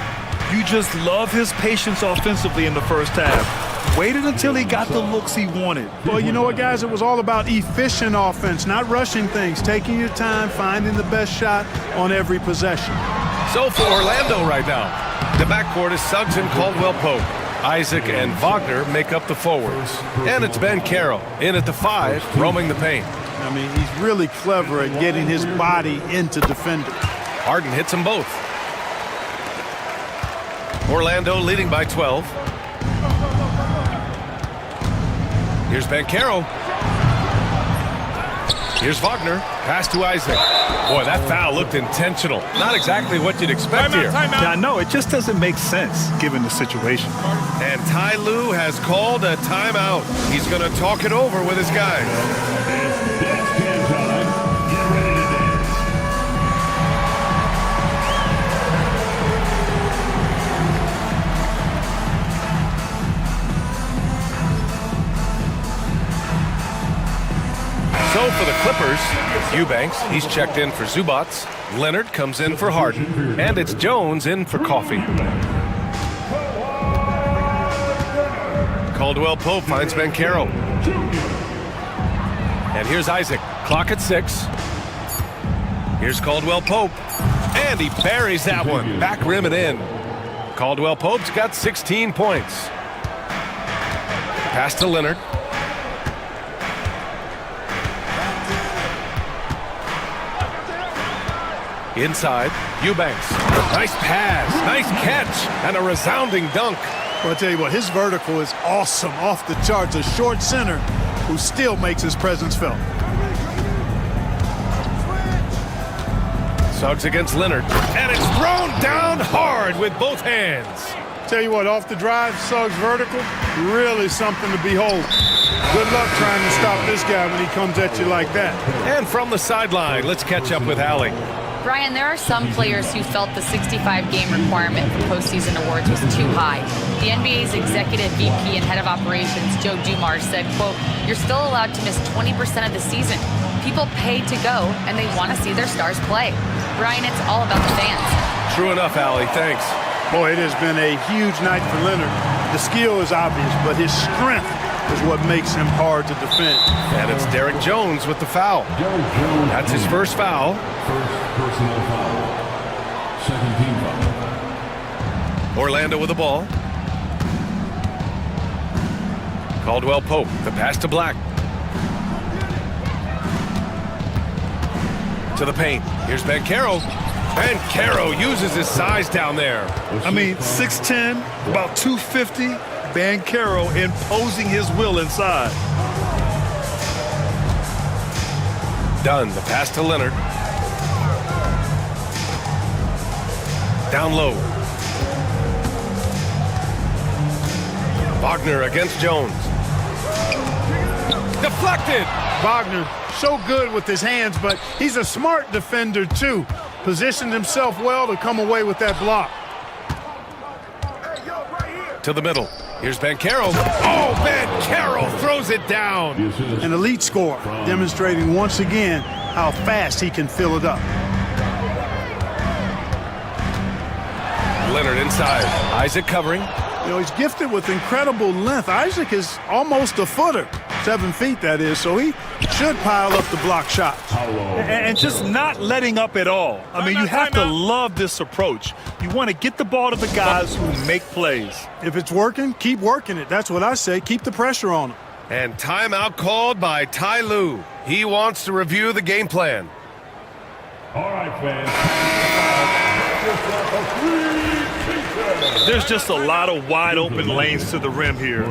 You just love his patience offensively in the first half. Waited until he got the looks he wanted. Well, you know what, guys? It was all about efficient offense, not rushing things, taking your time, finding the best shot on every possession. So for Orlando right now, the backcourt is Suggs and Caldwell-Pope. Isaac and Wagner make up the forwards. And it's Ben Carroll in at the 5, roaming the paint. I mean, he's really clever at getting his body into defenders. Harden hits them both. Orlando leading by 12. Here's Ben Carroll. Here's Wagner. Pass to Isaac. Boy, that foul looked intentional. Not exactly what you'd expect here. Yeah, I know. It just doesn't make sense given the situation. And Ty Lue has called a timeout. He's going to talk it over with his guys. So for the Clippers, Eubanks, he's checked in for Zubac. Leonard comes in for Harden. And it's Jones in for Coffee. Caldwell-Pope finds Ben Carroll. And here's Isaac. Clock at 6. Here's Caldwell-Pope. And he buries that one. Back rim and in. Caldwell-Pope's got 16 points. Pass to Leonard. Inside, Eubanks. Nice pass, nice catch, and a resounding dunk. Well, I'll tell you what, his vertical is awesome, off the charts. A short center who still makes his presence felt. Suggs against Leonard, and it's thrown down hard with both hands. Tell you what, off the drive, Suggs vertical, really something to behold. Good luck trying to stop this guy when he comes at you like that. And from the sideline, let's catch up with Allie. Brian, there are some players who felt the 65-game requirement for postseason awards was too high. The NBA's executive VP and head of operations, Joe Dumars, said, quote, "You're still allowed to miss 20% of the season. People pay to go, and they want to see their stars play." Brian, it's all about the fans. True enough, Allie. Thanks. Boy, it has been a huge night for Leonard. The skill is obvious, but his strength is what makes him hard to defend. And it's Derek Jones with the foul. That's his first foul. First personal foul. Second team foul. Orlando with the ball. Caldwell-Pope, the pass to Black. To the paint. Here's Ben Carroll. Ben Carroll uses his size down there. I mean, 6'10", about 250. Ben Carroll imposing his will inside. Dunn, the pass to Leonard. Down low. Wagner against Jones. Deflected. Wagner, so good with his hands, but he's a smart defender too. Positioned himself well to come away with that block. To the middle. Here's Ben Carroll. Oh, Ben Carroll throws it down. An elite scorer, demonstrating once again how fast he can fill it up. Leonard inside. Isaac covering. You know, he's gifted with incredible length. Isaac is almost a footer. 7 feet, that is, so he should pile up the block shots. And just not letting up at all. I mean, you have to love this approach. You want to get the ball to the guys who make plays. If it's working, keep working it. That's what I say. Keep the pressure on him. And timeout called by Ty Lue. He wants to review the game plan. All right, fans. There's just a lot of wide open lanes to the rim here.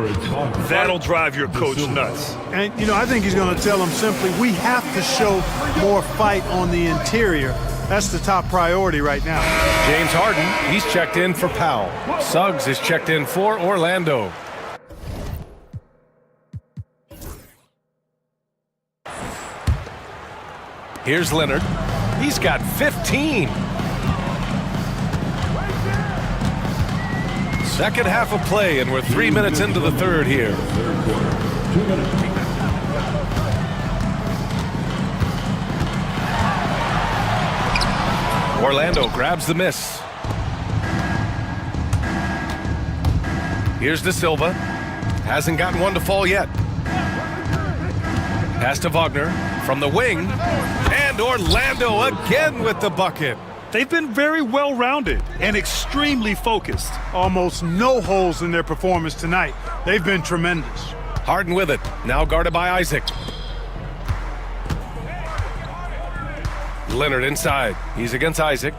That'll drive your coach nuts. And, you know, I think he's going to tell them simply, we have to show more fight on the interior. That's the top priority right now. James Harden, he's checked in for Powell. Suggs is checked in for Orlando. Here's Leonard. He's got 15. Second half of play, and we're 3 minutes into the third here. Orlando grabs the miss. Here's De Silva. Hasn't gotten one to fall yet. Pass to Wagner from the wing. And Orlando again with the bucket. They've been very well-rounded and extremely focused. Almost no holes in their performance tonight. They've been tremendous. Harden with it. Now guarded by Isaac. Leonard inside. He's against Isaac.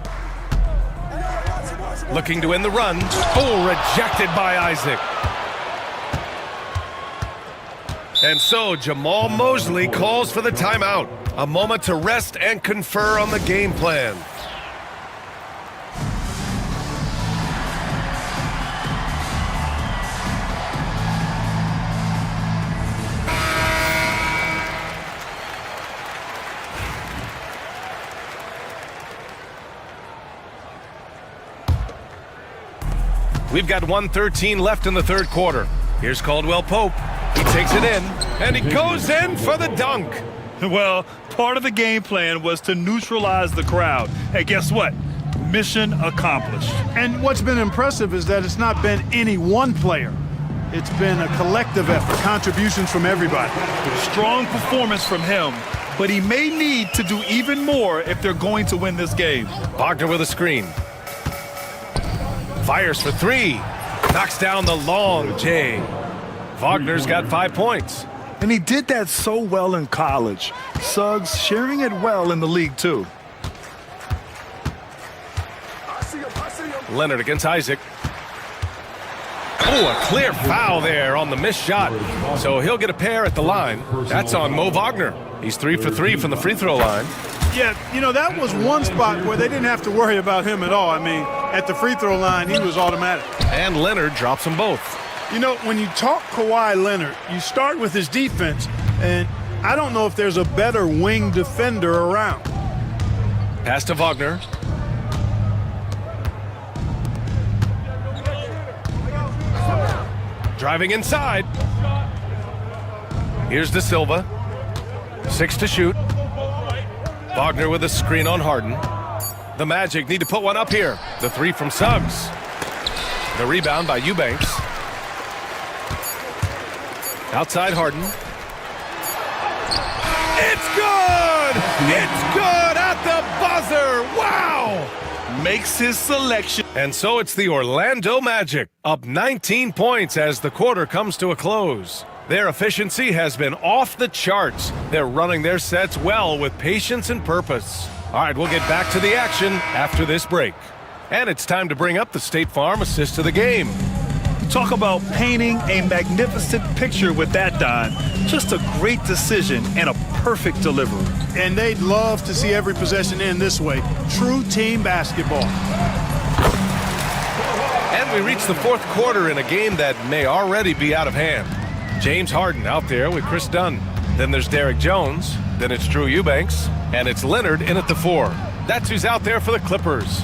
Looking to win the run. Oh, rejected by Isaac. And so Jamal Mosley calls for the timeout. A moment to rest and confer on the game plan. We've got 1:13 left in the third quarter. Here's Caldwell Pope. He takes it in, and he goes in for the dunk. Well, part of the game plan was to neutralize the crowd. Hey, guess what? Mission accomplished. And what's been impressive is that it's not been any one player. It's been a collective effort, contributions from everybody. Strong performance from him, but he may need to do even more if they're going to win this game. Wagner with a screen. Fires for three. Knocks down the long J. Wagner's got 5 points. And he did that so well in college. Suggs sharing it well in the league, too. Leonard against Isaac. Oh, a clear foul there on the missed shot. So he'll get a pair at the line. That's on Mo Wagner. He's 3 for 3 from the free throw line. Yeah, you know, that was one spot where they didn't have to worry about him at all. I mean, at the free throw line, he was automatic. And Leonard drops them both. You know, when you talk Kawhi Leonard, you start with his defense, and I don't know if there's a better wing defender around. Pass to Wagner. Driving inside. Here's De Silva. 6 to shoot. Wagner with a screen on Harden. The Magic need to put one up here. The three from Suggs. The rebound by Eubanks. Outside Harden. It's good! It's good at the buzzer! Wow! Makes his selection. And so it's the Orlando Magic, up 19 points as the quarter comes to a close. Their efficiency has been off the charts. They're running their sets well with patience and purpose. All right, we'll get back to the action after this break. And it's time to bring up the State Farm assist to the game. Talk about painting a magnificent picture with that, Don. Just a great decision and a perfect delivery. And they'd love to see every possession end this way. True team basketball. And we reach the fourth quarter in a game that may already be out of hand. James Harden out there with Chris Dunn. Then there's Derek Jones. Then it's Drew Eubanks. And it's Leonard in at the 4. That's who's out there for the Clippers.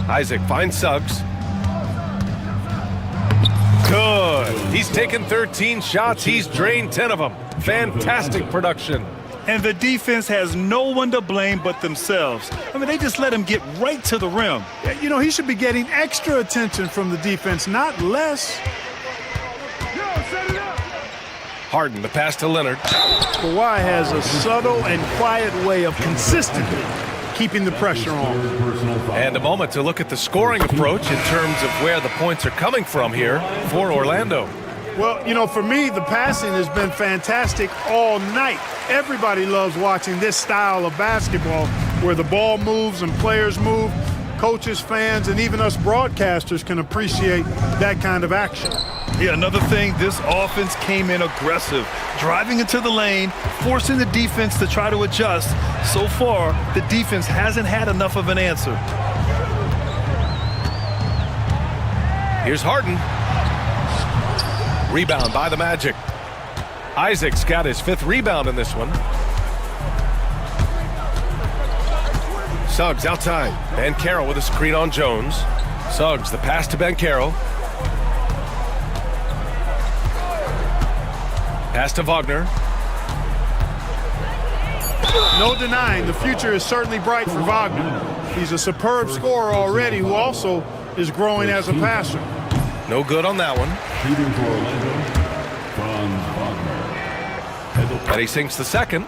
Isaac finds Suggs. Good. He's taken 13 shots. He's drained 10 of them. Fantastic production. And the defense has no one to blame but themselves. I mean, they just let him get right to the rim. You know, he should be getting extra attention from the defense, not less. Harden, the pass to Leonard. Kawhi has a subtle and quiet way of consistently keeping the pressure on. And a moment to look at the scoring approach in terms of where the points are coming from here for Orlando. Well, you know, for me, the passing has been fantastic all night. Everybody loves watching this style of basketball where the ball moves and players move. Coaches, fans, and even us broadcasters can appreciate that kind of action. Yeah, another thing, this offense came in aggressive, driving into the lane, forcing the defense to try to adjust. So far, the defense hasn't had enough of an answer. Here's Harden. Rebound by the Magic. Isaac's got his 5th rebound in this one. Suggs outside. Banchero with a screen on Jones. Suggs, the pass to Banchero. Pass to Wagner. No denying the future is certainly bright for Wagner. He's a superb scorer already who also is growing as a passer. No good on that one. Shooting for Orlando, Wagner. And he sinks the second.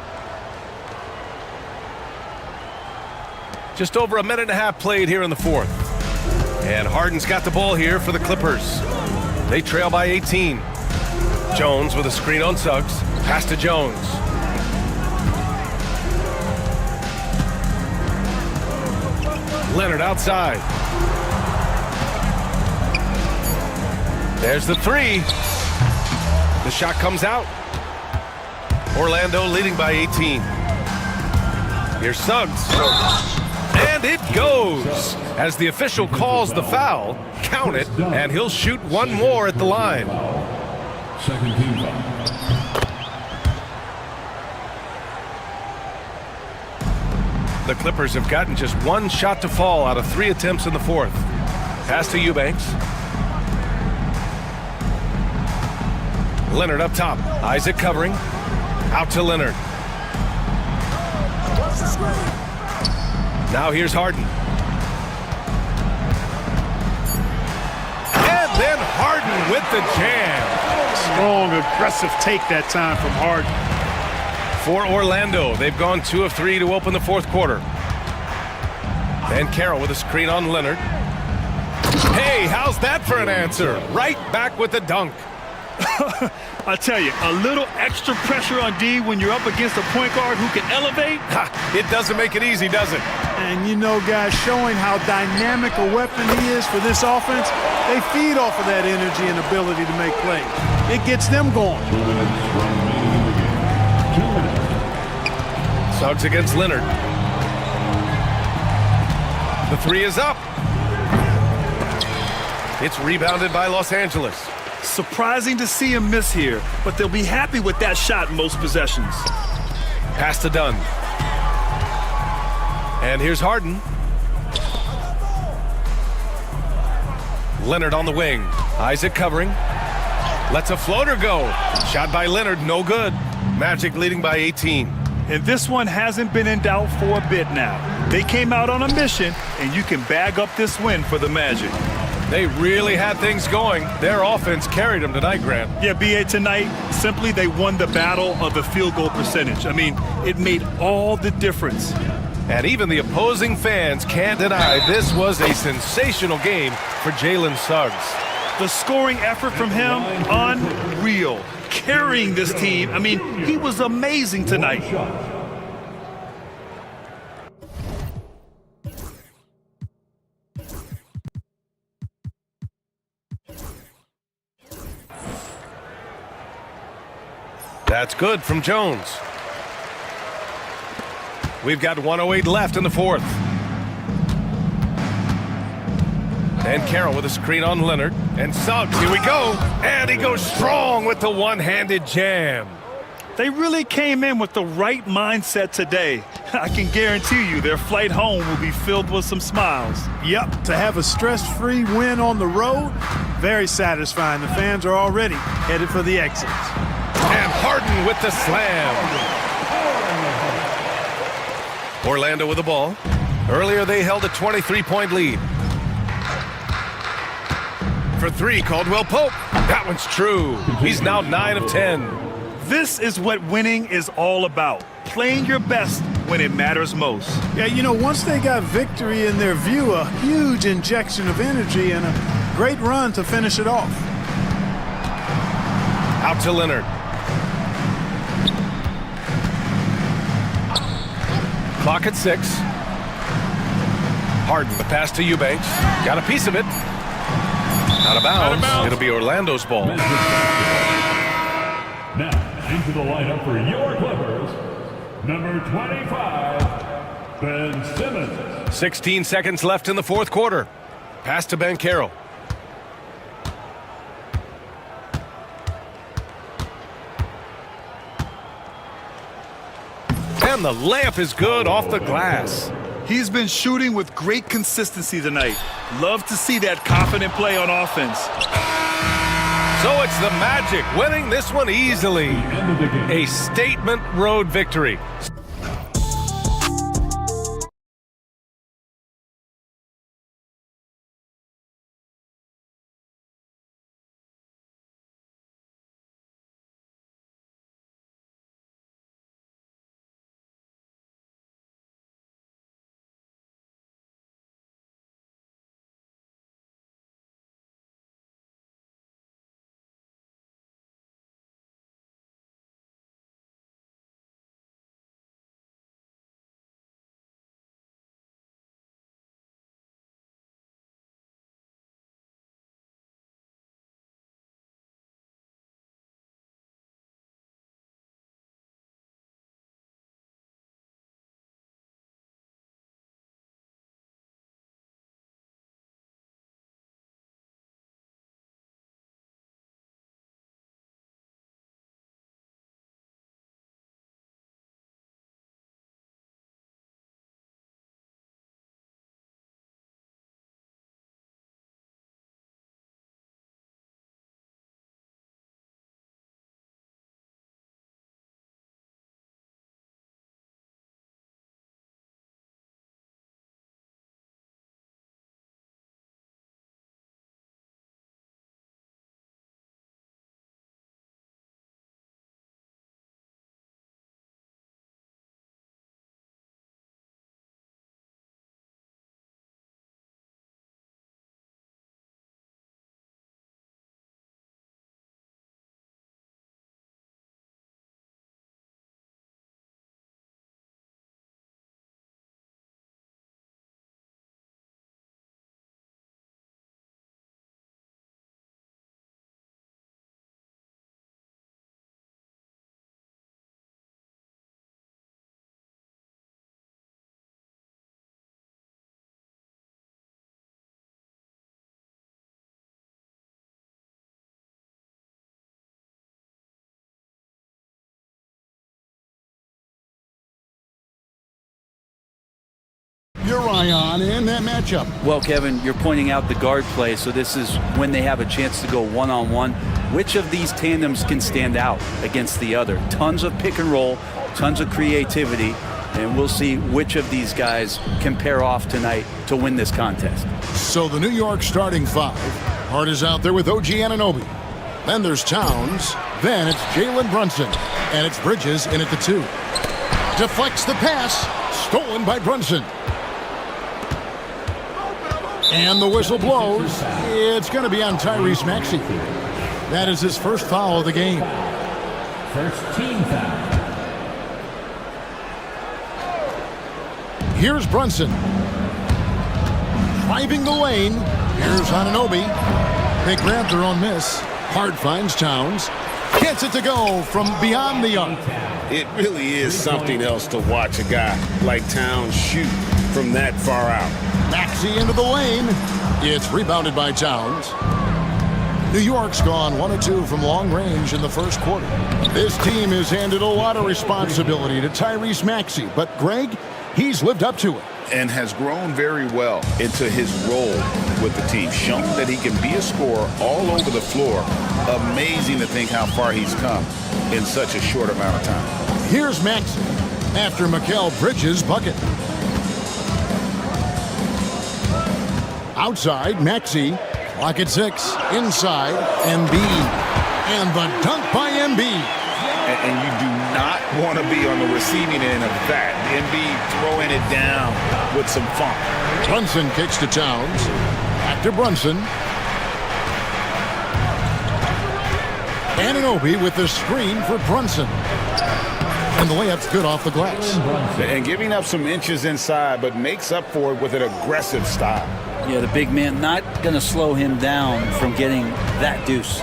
Just over a minute and a half played here in the 4th. And Harden's got the ball here for the Clippers. They trail by 18. Jones with a screen on Suggs. Pass to Jones. Leonard outside. There's the 3. The shot comes out. Orlando leading by 18. Here's Suggs. And it goes. As the official calls the foul, count it, and he'll shoot one more at the line. Second team foul. The Clippers have gotten just one shot to fall out of 3 attempts in the 4th. Pass to Eubanks. Leonard up top. Isaac covering. Out to Leonard. Now here's Harden. And then Harden with the jam. Strong, aggressive take that time from Harden. For Orlando, they've gone 2 of 3 to open the 4th quarter. Banchero with a screen on Leonard. Hey, how's that for an answer? Right back with the dunk. I tell you, a little extra pressure on D when you're up against a point guard who can elevate. It doesn't make it easy, does it? And you know, guys, showing how dynamic a weapon he is for this offense, they feed off of that energy and ability to make plays. It gets them going. Suggs against Leonard. The 3 is up. It's rebounded by Los Angeles. Surprising to see him miss here, but they'll be happy with that shot in most possessions. Pass to Dunn. And here's Harden. Leonard on the wing. Isaac covering. Lets a floater go. Shot by Leonard, no good. Magic leading by 18. And this one hasn't been in doubt for a bit now. They came out on a mission, and you can bag up this win for the Magic. They really had things going. Their offense carried them tonight, Grant. Yeah, B.A., tonight, simply they won the battle of the field goal percentage. I mean, it made all the difference. And even the opposing fans can't deny this was a sensational game for Jalen Suggs. The scoring effort from him, unreal. Carrying this team, I mean, he was amazing tonight. That's good from Jones. We've got 1:08 left in the 4th. And Carroll with a screen on Leonard. And Suggs, here we go. And he goes strong with the one-handed jam. They really came in with the right mindset today. I can guarantee you their flight home will be filled with some smiles. Yep, to have a stress-free win on the road, very satisfying. The fans are already headed for the exits. And Harden with the slam. Orlando with the ball. Earlier they held a 23-point lead. For 3, Caldwell Pope. That one's true. He's now 9 of 10. This is what winning is all about. Playing your best when it matters most. Yeah, you know, once they got victory in their view, a huge injection of energy and a great run to finish it off. Out to Leonard. Clock at 6. Harden, the pass to Eubanks. Got a piece of it. Out of bounds. It'll be Orlando's ball. Now, into the lineup for your Clippers, number 25, Ben Simmons. 16 seconds left in the fourth quarter. Pass to Banchero. And the layup is good off the glass. He's been shooting with great consistency tonight. Love to see that confident play on offense. So it's the Magic winning this one easily. A statement road victory. Your eye on in that matchup. Well, Kevin, you're pointing out the guard play, so this is when they have a chance to go one-on-one. Which of these tandems can stand out against the other? Tons of pick and roll, tons of creativity, and we'll see which of these guys can pair off tonight to win this contest. So the New York starting five. Hart is out there with OG Anunoby. Then there's Towns. Then it's Jalen Brunson. And it's Bridges in at the 2. Deflects the pass. Stolen by Brunson. And the whistle blows. It's going to be on Tyrese Maxey. That is his first foul of the game. First team foul. Here's Brunson. Driving the lane. Here's Anunoby. They grab their own miss. Hart finds Towns. Gets it to go from beyond the arc. It really is something else to watch a guy like Towns shoot from that far out. Maxey into the lane. It's rebounded by Towns. New York's gone 1 of 2 from long range in the first quarter. This team has handed a lot of responsibility to Tyrese Maxey, but Greg, he's lived up to it. And has grown very well into his role with the team. Shown that he can be a scorer all over the floor. Amazing to think how far he's come in such a short amount of time. Here's Maxey after Mikal Bridges' bucket. Outside, Maxey. Clock at 6. Inside, Embiid. And the dunk by Embiid. And you do not want to be on the receiving end of that. Embiid throwing it down with some funk. Brunson kicks to Towns. Back to Brunson. Anunoby with the screen for Brunson. And the layup's good off the glass. And giving up some inches inside, but makes up for it with an aggressive style. Yeah, the big man not going to slow him down from getting that deuce.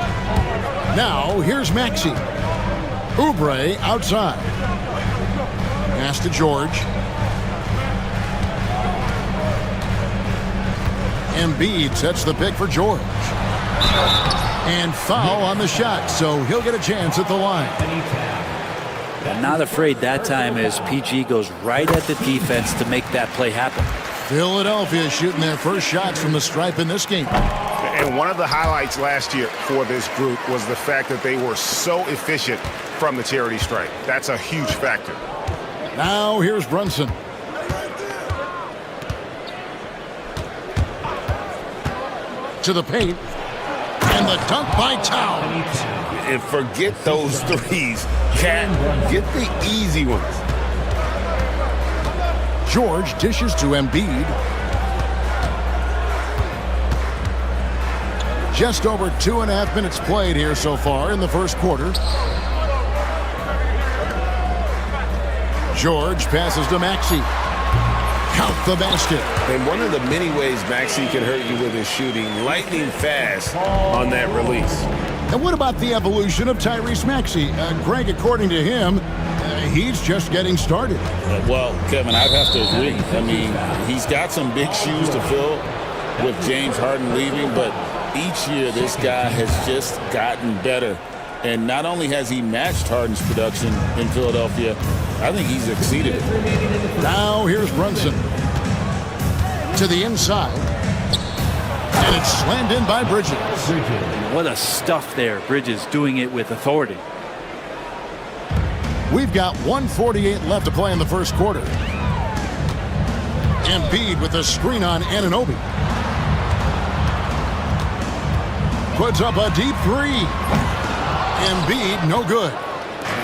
Now, here's Maxey. Oubre outside. Pass to George. Embiid sets the pick for George. And foul on the shot, so he'll get a chance at the line. Not afraid that time as PG goes right at the defense to make that play happen. Philadelphia shooting their first shots from the stripe in this game. And one of the highlights last year for this group was the fact that they were so efficient from the charity stripe. That's a huge factor. Now here's Brunson. To the paint. And the dunk by Tau. And forget those threes. Cat, get the easy ones. George dishes to Embiid. Just over 2.5 minutes played here so far in the first quarter. George passes to Maxey. Count the basket. And one of the many ways Maxey can hurt you with his shooting, lightning fast on that release. And what about the evolution of Tyrese Maxey? Greg, according to him, he's just getting started. Well, Kevin, I'd have to agree. I mean, he's got some big shoes to fill with James Harden leaving, but each year this guy has just gotten better. And not only has he matched Harden's production in Philadelphia, I think he's exceeded it. Now here's Brunson. To the inside. And it's slammed in by Bridges. What a stuff there. Bridges doing it with authority. We've got 1:48 left to play in the first quarter. Embiid with a screen on Anunoby. Puts up a deep three. Embiid, no good.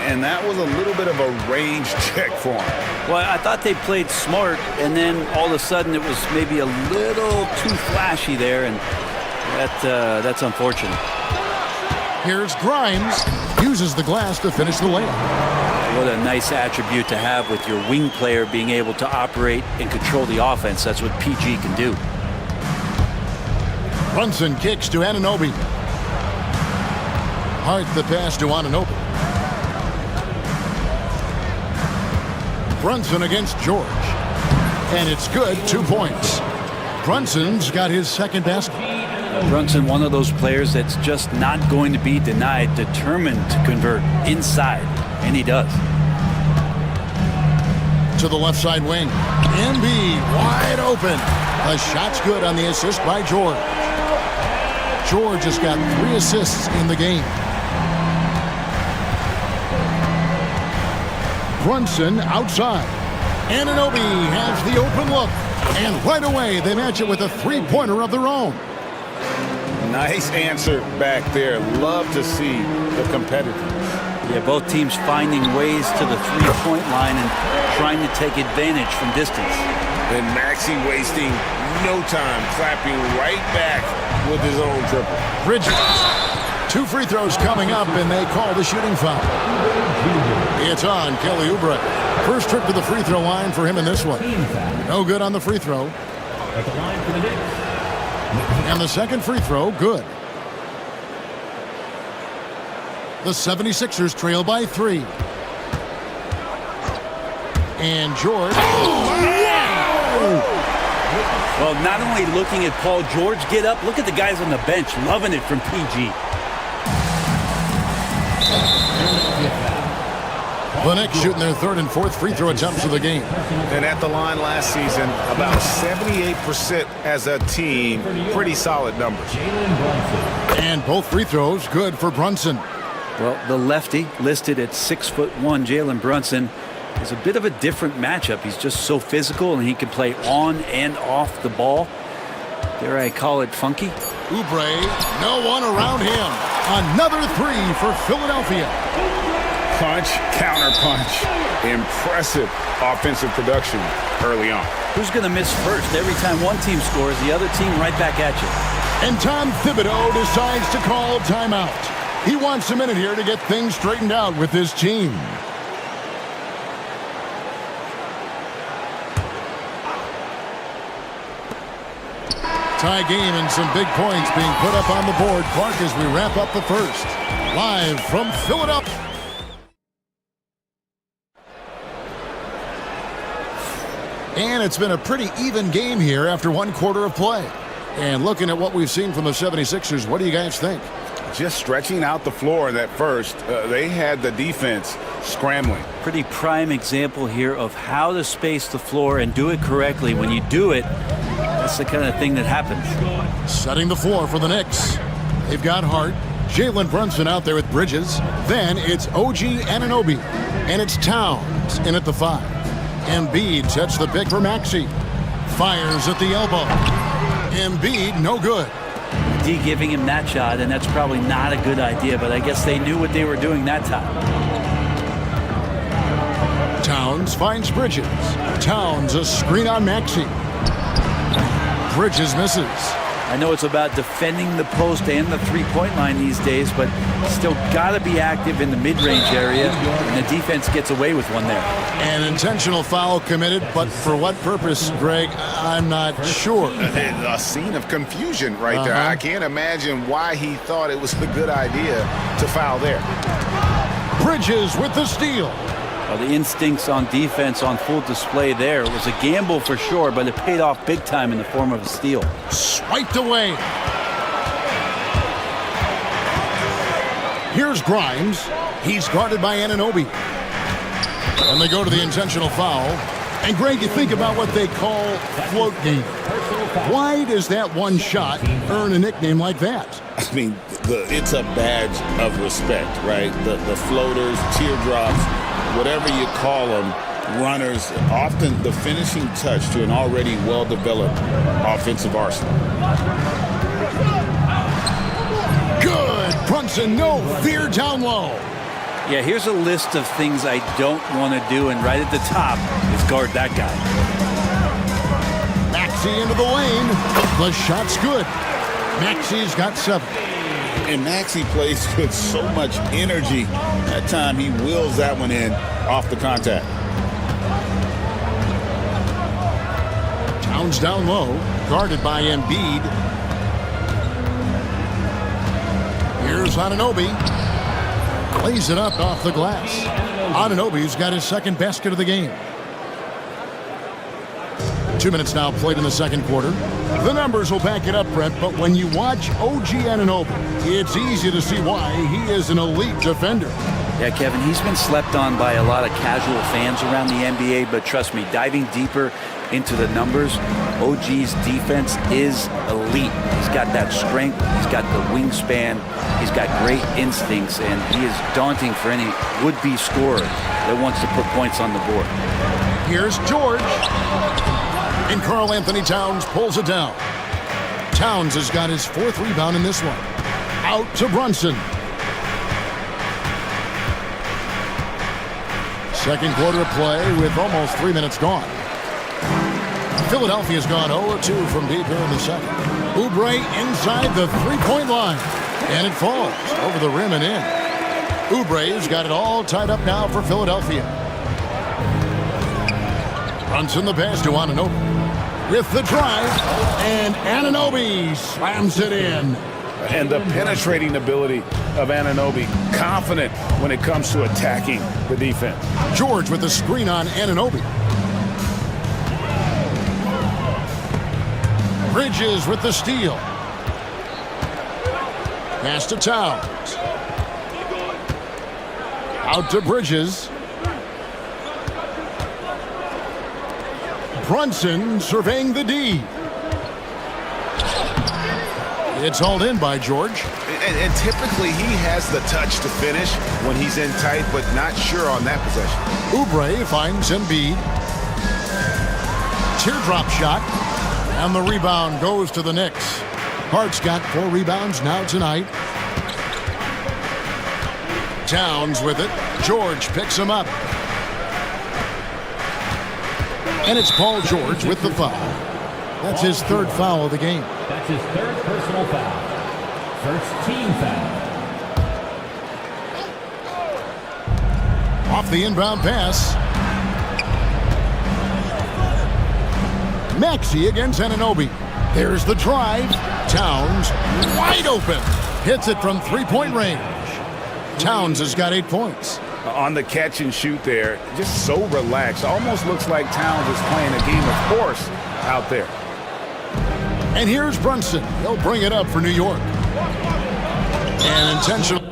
And that was a little bit of a range check for him. Well, I thought they played smart, and then all of a sudden it was maybe a little too flashy there, and that's unfortunate. Here's Grimes. Uses the glass to finish the layup. What a nice attribute to have with your wing player being able to operate and control the offense. That's what PG can do. Brunson kicks to Anunoby. Hart the pass to Anunoby. Brunson against George. And it's good, 2 points. Brunson's got his second basket. Brunson, one of those players that's just not going to be denied, determined to convert inside, and he does. To the left side wing. Embiid wide open. The shot's good on the assist by George. George has got 3 assists in the game. Brunson outside. Anunoby has the open look. And right away, they match it with a three-pointer of their own. Nice answer back there. Love to see the competitiveness. Yeah, both teams finding ways to the three-point line and trying to take advantage from distance. And Maxey wasting no time, clapping right back with his own triple. Bridges. 2 free throws coming up, and they call the shooting foul. It's on Kelly Oubre. First trip to the free throw line for him in this one. No good on the free throw. And the second free throw, good. The 76ers trail by 3. And George. Well, not only looking at Paul George get up, look at the guys on the bench loving it from PG. The Knicks shooting their 3rd and 4th free throw attempts of the game. And at the line last season, about 78% as a team. Pretty solid numbers. And both free throws good for Brunson. Well, the lefty listed at 6'1", Jalen Brunson, is a bit of a different matchup. He's just so physical, and he can play on and off the ball. Dare I call it funky? Oubre, no one around him. Another 3 for Philadelphia. Punch, counter punch. Impressive offensive production early on. Who's going to miss first? Every time one team scores, the other team right back at you. And Tom Thibodeau decides to call timeout. He wants a minute here to get things straightened out with his team. Tie game and some big points being put up on the board. Clark, as we wrap up the first. Live from Philadelphia. And it's been a pretty even game here after one quarter of play. And looking at what we've seen from the 76ers, what do you guys think? Just stretching out the floor in that first. They had the defense scrambling. Pretty prime example here of how to space the floor and do it correctly. When you do it, that's the kind of thing that happens. Setting the floor for the Knicks. They've got Hart. Jalen Brunson out there with Bridges. Then it's OG Anunoby. And it's Towns in at the 5. Embiid sets the pick for Maxey. Fires at the elbow. Embiid, no good. D giving him that shot, and that's probably not a good idea, but I guess they knew what they were doing that time. Towns finds Bridges. Towns a screen on Maxey. Bridges misses. I know it's about defending the post and the three-point line these days, but still got to be active in the mid-range area, and the defense gets away with one there. An intentional foul committed, but for what purpose, Greg, I'm not sure. A scene of confusion right there. I can't imagine why he thought it was a good idea to foul there. Bridges with the steal. Well, the instincts on defense on full display there. It was a gamble for sure, but it paid off big time in the form of a steal. Swiped away. Here's Grimes. He's guarded by Anunoby. And they go to the intentional foul. And Greg, you think about what they call float game. Why does that one shot earn a nickname like that? I mean, it's a badge of respect, right? The floaters, teardrops, whatever you call them, runners, often the finishing touch to an already well-developed offensive arsenal. Good! Brunson, no fear down low. Yeah, here's a list of things I don't want to do, and right at the top is guard that guy. Maxey into the lane. The shot's good. Maxey's got 7. And Maxey plays with so much energy. That time he wheels that one in off the contact. Towns down low, guarded by Embiid. Here's Anunoby. Plays it up off the glass. Anunoby's got his second basket of the game. 2 minutes now played in the second quarter. The numbers will back it up, Brent, but when you watch OG Anunoby, it's easy to see why he is an elite defender. Yeah, Kevin, he's been slept on by a lot of casual fans around the NBA, but trust me, diving deeper into the numbers, OG's defense is elite. He's got that strength, he's got the wingspan, he's got great instincts, and he is daunting for any would-be scorer that wants to put points on the board. Here's George. And Karl Anthony Towns pulls it down. Towns has got his 4th rebound in this one. Out to Brunson. Second quarter of play with almost 3 minutes gone. Philadelphia's gone 0-2 from deep here in the second. Oubre inside the three-point line. And it falls over the rim and in. Oubre's got it all tied up now for Philadelphia. Brunson the pass to Anunoby. With the drive, and Anunoby slams it in. And the penetrating ability of Anunoby, confident when it comes to attacking the defense. George with the screen on Anunoby. Bridges with the steal. Pass to Towns. Out to Bridges. Brunson surveying the D. It's hauled in by George. And typically he has the touch to finish when he's in tight, but not sure on that possession. Oubre finds Embiid. Teardrop shot. And the rebound goes to the Knicks. Hart's got 4 rebounds now tonight. Towns with it. George picks him up. And it's Paul George with the foul. That's his 3rd foul of the game. That's his 3rd personal foul. First team foul. Off the inbound pass. Maxey against Anunoby. There's the drive. Towns wide open. Hits it from three-point range. Towns has got 8 points. On the catch and shoot there, just so relaxed. Almost looks like Towns is playing a game of horse out there. And here's Brunson. He'll bring it up for New York. And intentional.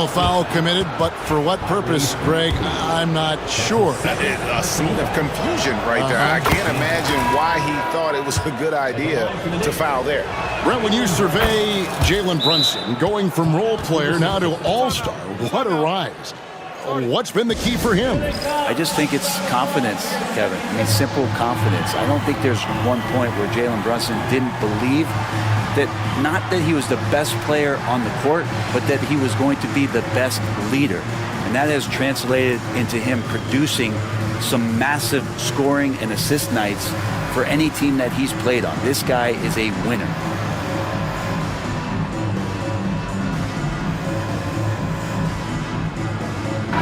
Foul committed, but for what purpose, Greg? I'm not sure. A scene of confusion right there. I can't imagine why he thought it was a good idea to foul there. Brett, when you survey Jalen Brunson going from role player now to all-star, what a rise. What's been the key for him? I just think it's confidence, Kevin. I mean, simple confidence. I don't think there's one point where Jalen Brunson didn't believe that, not that he was the best player on the court, but that he was going to be the best leader. And that has translated into him producing some massive scoring and assist nights for any team that he's played on. This guy is a winner.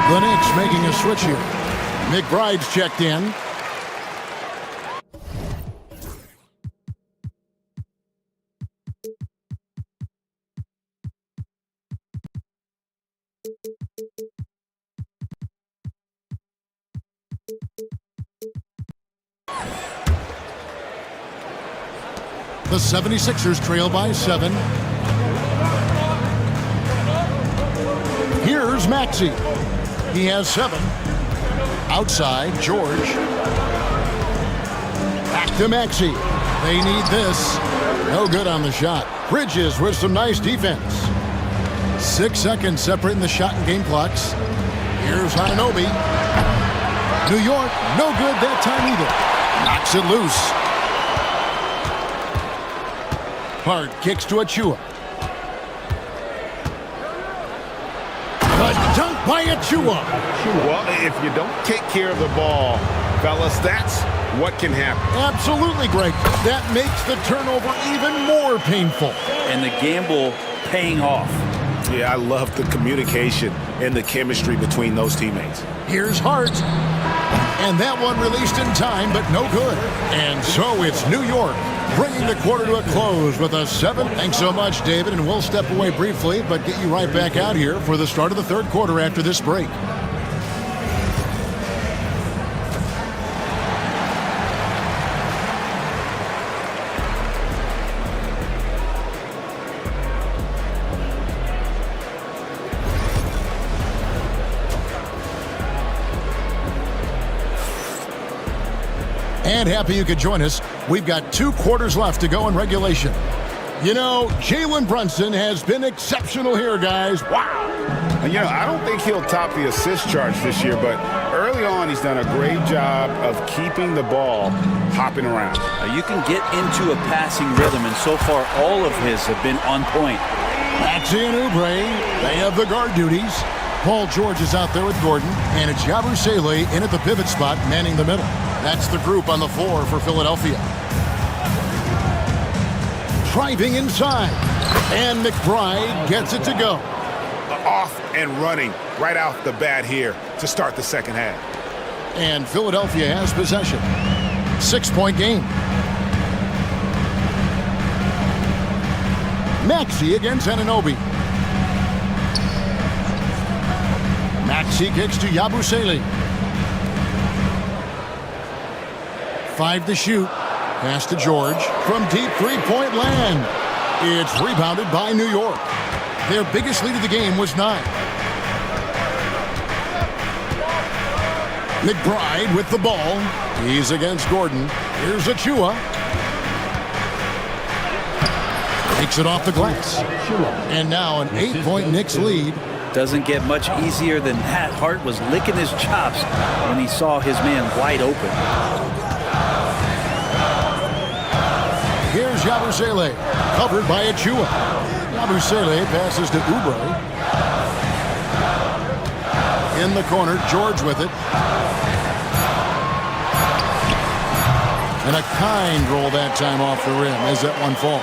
The Knicks making a switch here. McBride's checked in. The 76ers trail by 7. Here's Maxey. He has 7. Outside, George. Back to Maxey. They need this. No good on the shot. Bridges with some nice defense. 6 seconds separating the shot and game clocks. Here's Anunoby. New York, no good that time either. Knocks it loose. Hard kicks to Achua. The dunk by Achua. Well, if you don't take care of the ball, fellas, that's what can happen. Absolutely, Greg. That makes the turnover even more painful. And the gamble paying off. Yeah, I love the communication and the chemistry between those teammates. Here's Hart. And that one released in time, but no good. And so it's New York bringing the quarter to a close with a 7. Thanks so much, David, and we'll step away briefly, but get you right back out here for the start of the third quarter after this break. And happy you could join us. We've got 2 quarters left to go in regulation. You know, Jalen Brunson has been exceptional here, guys. Wow. And, you know, I don't think he'll top the assist charge this year, but early on he's done a great job of keeping the ball hopping around. You can get into a passing rhythm, and so far all of his have been on point. Maxey and Oubre, they have the guard duties. Paul George is out there with Gordon, and it's Yabusele in at the pivot spot, manning the middle. That's the group on the floor for Philadelphia. Driving inside, and McBride gets it to go. Off and running right off the bat here to start the second half. And Philadelphia has possession. 6-point game. Maxey against Anunoby. Maxey kicks to Yabusele. 5 to shoot. Pass to George from deep three-point land. It's rebounded by New York. Their biggest lead of the game was 9. McBride with the ball. He's against Gordon. Here's Achua. Takes it off the glass. And now an 8-point Knicks lead. Doesn't get much easier than that. Hart was licking his chops when he saw his man wide open. Here's Yabusele, covered by Achua. Yabusele passes to Oubre. In the corner, George with it. And a kind roll that time off the rim as that one falls.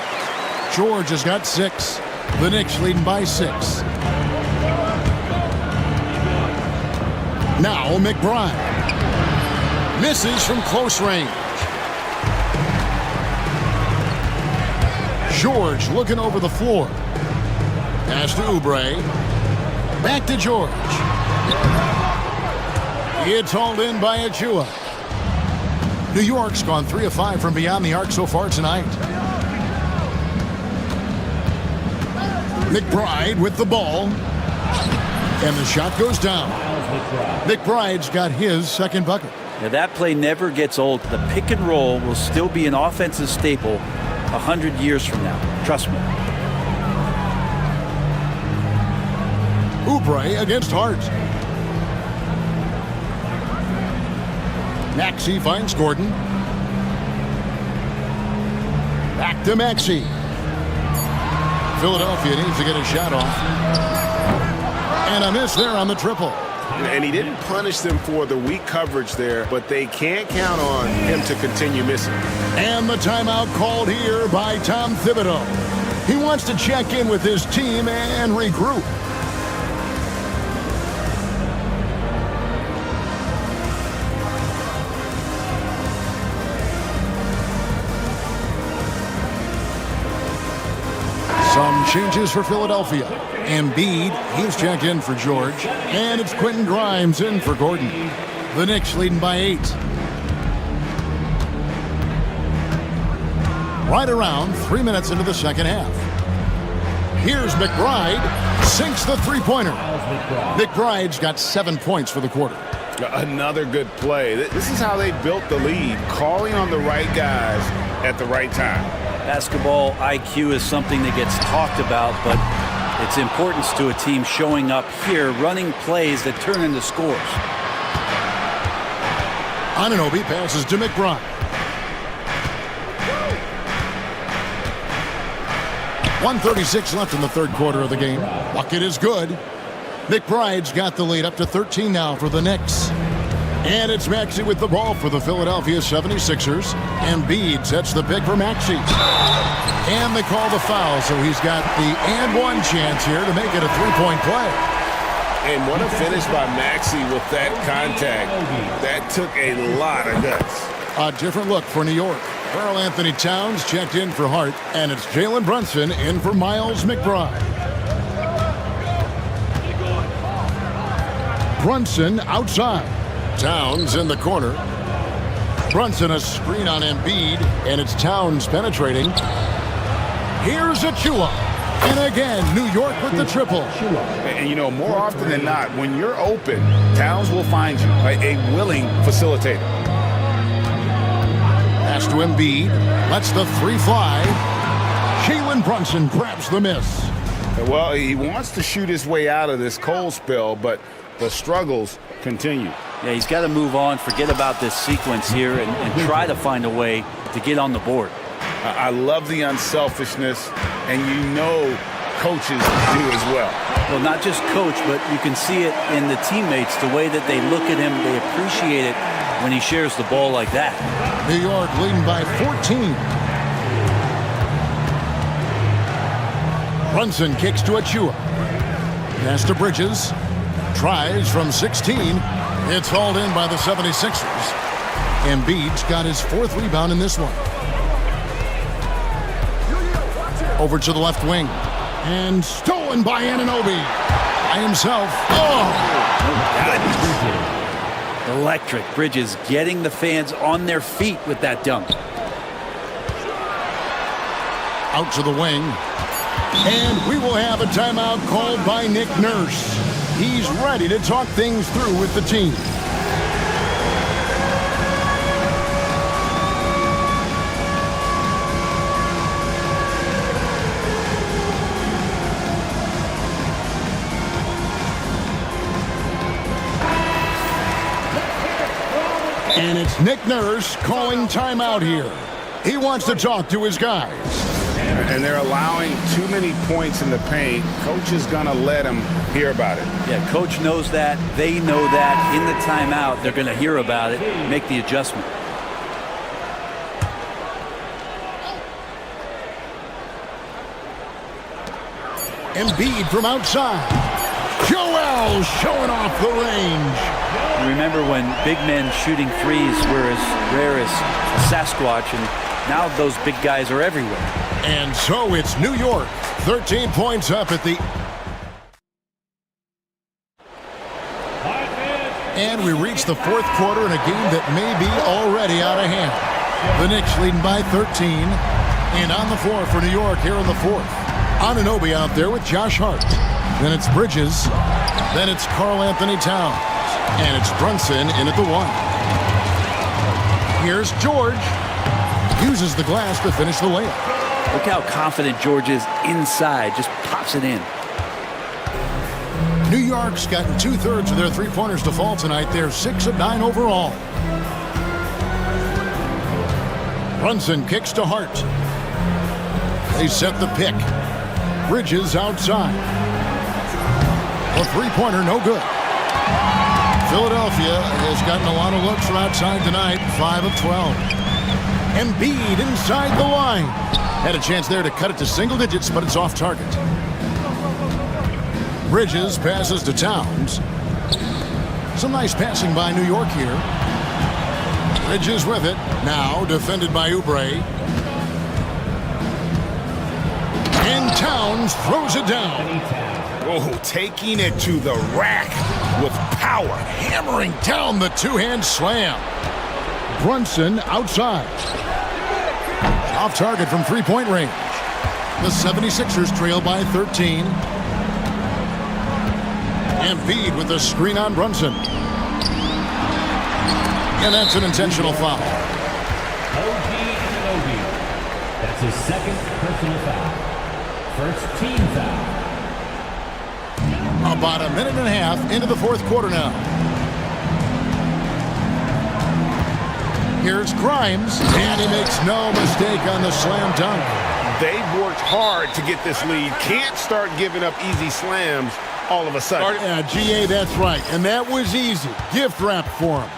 George has got 6. The Knicks leading by 6. Now McBride. Misses from close range. George looking over the floor. Pass to Oubre. Back to George. It's hauled in by Achua. New York's gone 3 of 5 from beyond the arc so far tonight. McBride with the ball. And the shot goes down. McBride's got his second bucket. Now that play never gets old. The pick and roll will still be an offensive staple 100 years from now. Trust me. Oubre against Hart. Maxey finds Gordon. Back to Maxey. Philadelphia needs to get a shot off. And a miss there on the triple. And he didn't punish them for the weak coverage there, but they can't count on him to continue missing. And the timeout called here by Tom Thibodeau. He wants to check in with his team and regroup. Some changes for Philadelphia. Embiid, he's checked in for George. And it's Quentin Grimes in for Gordon. The Knicks leading by 8. Right around 3 minutes into the second half. Here's McBride. Sinks the three-pointer. McBride's got 7 points for the quarter. Another good play. This is how they built the lead, calling on the right guys at the right time. Basketball IQ is something that gets talked about, but its importance to a team showing up here, running plays that turn into scores. Anunoby passes to McBride. 1:36 left in the third quarter of the game. Bucket is good. McBride's got the lead up to 13 now for the Knicks. And it's Maxey with the ball for the Philadelphia 76ers. Embiid sets the pick for Maxey. And they call the foul, so he's got the and one chance here to make it a three-point play. And what a finish by Maxey with that contact. That took a lot of guts. A different look for New York. Karl Anthony Towns checked in for Hart, and it's Jalen Brunson in for Miles McBride. Brunson outside. Towns in the corner. Brunson a screen on Embiid, and it's Towns penetrating. Here's Achua. And again, New York with the triple. And you know, more often than not, when you're open, Towns will find you, a willing facilitator. Pass to Embiid. Lets the three fly. Jalen Brunson grabs the miss. Well, he wants to shoot his way out of this cold spell, but the struggles continue. Yeah, he's got to move on, forget about this sequence here, and try to find a way to get on the board. I love the unselfishness, and you know coaches do as well. Well, not just coach, but you can see it in the teammates, the way that they look at him, they appreciate it when he shares the ball like that. New York leading by 14. Brunson kicks to Achua. Pass to Bridges. Tries from 16. It's hauled in by the 76ers. Embiid's got his 4th rebound in this one. Over to the left wing. And stolen by Anunoby. By himself. Oh! Electric. Bridges getting the fans on their feet with that dunk. Out to the wing. And we will have a timeout called by Nick Nurse. He's ready to talk things through with the team. And it's Nick Nurse calling timeout here. He wants to talk to his guys. And they're allowing too many points in the paint. Coach is going to let them hear about it. Yeah, coach knows that. They know that. In the timeout, they're going to hear about it, make the adjustment. Embiid from outside. Joel showing off the range. Remember when big men shooting threes were as rare as Sasquatch, and now those big guys are everywhere. And so it's New York, 13 points up at the... And we reach the fourth quarter in a game that may be already out of hand. The Knicks leading by 13. And on the floor for New York here in the fourth. Anunoby out there with Josh Hart. Then it's Bridges. Then it's Karl Anthony Towns. And it's Brunson in at the one. Here's George. Uses the glass to finish the layup. Look how confident George is inside. Just pops it in. New York's gotten 2/3 of their three-pointers to fall tonight. They're 6 of 9 overall. Brunson kicks to Hart. They set the pick. Bridges outside. A three-pointer, no good. Philadelphia has gotten a lot of looks from outside tonight, 5 of 12. Embiid inside the line. Had a chance there to cut it to single digits, but it's off target. Bridges passes to Towns. Some nice passing by New York here. Bridges with it. Now defended by Oubre. And Towns throws it down. Oh, taking it to the rack with power. Hammering down the two-hand slam. Brunson outside. Off target from three-point range. The 76ers trail by 13. Embiid with a screen on Brunson. And that's an intentional foul. That's his second personal foul. First team foul. About a minute and a half into the fourth quarter now. Here's Grimes, and he makes no mistake on the slam dunk. They've worked hard to get this lead. Can't start giving up easy slams all of a sudden. Yeah, GA, that's right. And that was easy. Gift wrap for him.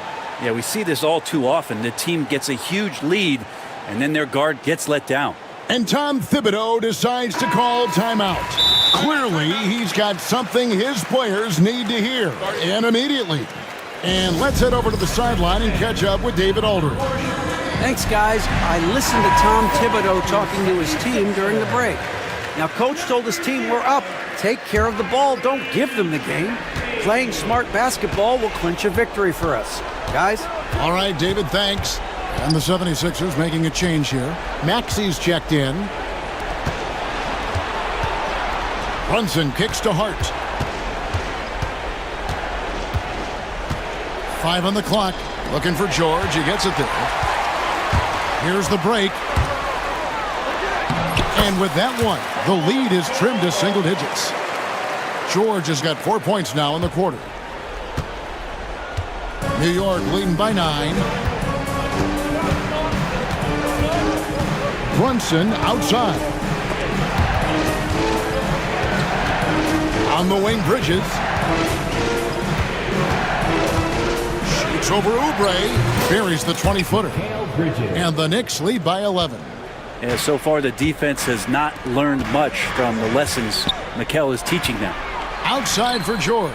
Yeah, we see this all too often. The team gets a huge lead, and then their guard gets let down. And Tom Thibodeau decides to call timeout. Clearly, he's got something his players need to hear, and immediately. And let's head over to the sideline and catch up with David Aldridge. Thanks, guys. I listened to Tom Thibodeau talking to his team during the break. Now, Coach told his team, we're up. Take care of the ball. Don't give them the game. Playing smart basketball will clinch a victory for us. Guys? All right, David, thanks. And the 76ers making a change here. Maxi's checked in. Brunson kicks to Hart. 5 on the clock. Looking for George. He gets it there. Here's the break. And with that one, the lead is trimmed to single digits. George has got 4 points now in the quarter. New York leading by 9. Brunson outside. On the wing, Bridges. Shoots over Oubre. Buries the 20-footer. And the Knicks lead by 11. Yeah, so far the defense has not learned much from the lessons Mikel is teaching them. Outside for George.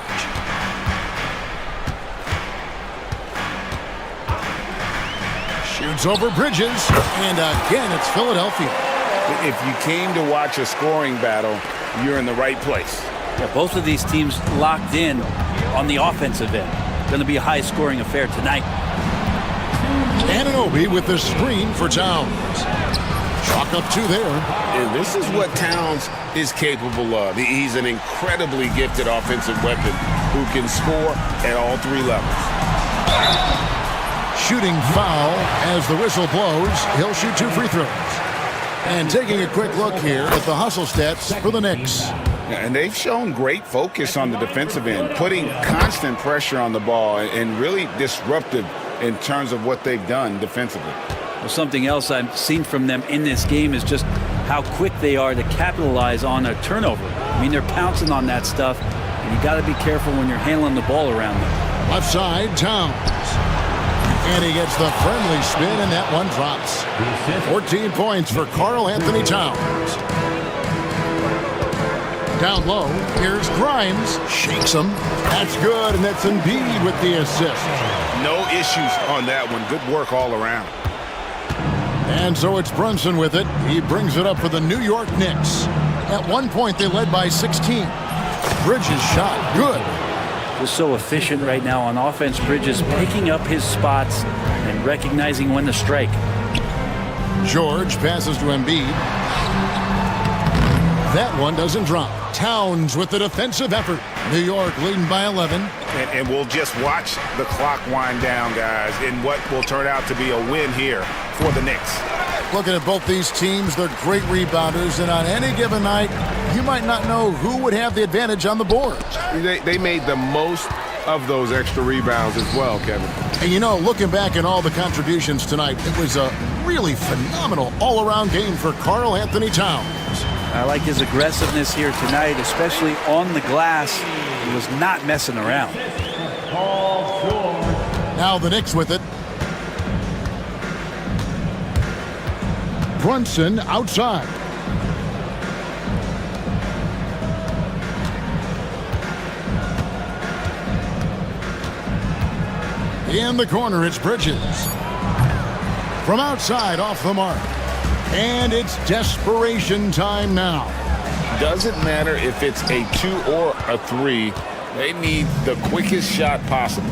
Shoots over Bridges. And again, it's Philadelphia. If you came to watch a scoring battle, you're in the right place. Yeah, both of these teams locked in on the offensive end. Going to be a high-scoring affair tonight. Anunoby with the screen for Towns. Chalk up 2 there. And this is what Towns is capable of. He's an incredibly gifted offensive weapon who can score at all 3 levels. Shooting foul as the whistle blows. He'll shoot 2 free throws. And taking a quick look here at the hustle stats for the Knicks. And they've shown great focus on the defensive end, putting constant pressure on the ball and really disruptive in terms of what they've done defensively. Well, something else I've seen from them in this game is just how quick they are to capitalize on a turnover. I mean, they're pouncing on that stuff, and you got to be careful when you're handling the ball around them. Left side, Towns. And he gets the friendly spin, and that one drops. 14 points for Karl Anthony Towns. Down low, here's Grimes. Shakes him. That's good, and that's Embiid with the assist. No issues on that one. Good work all around. And so it's Brunson with it. He brings it up for the New York Knicks. At one point, they led by 16. Bridges shot. Good. Just so efficient right now on offense. Bridges picking up his spots and recognizing when to strike. George passes to Embiid. That one doesn't drop. Towns with the defensive effort. New York leading by 11. And we'll just watch the clock wind down, guys, in what will turn out to be a win here for the Knicks. Looking at both these teams, they're great rebounders, and on any given night, you might not know who would have the advantage on the boards. They made the most of those extra rebounds as well, Kevin. And you know, looking back at all the contributions tonight, it was a really phenomenal all-around game for Karl Anthony Towns. I like his aggressiveness here tonight, especially on the glass. He was not messing around. Now the Knicks with it. Brunson outside. In the corner, it's Bridges. From outside, off the mark. And it's desperation time now. Doesn't matter if it's a 2 or a 3. They need the quickest shot possible.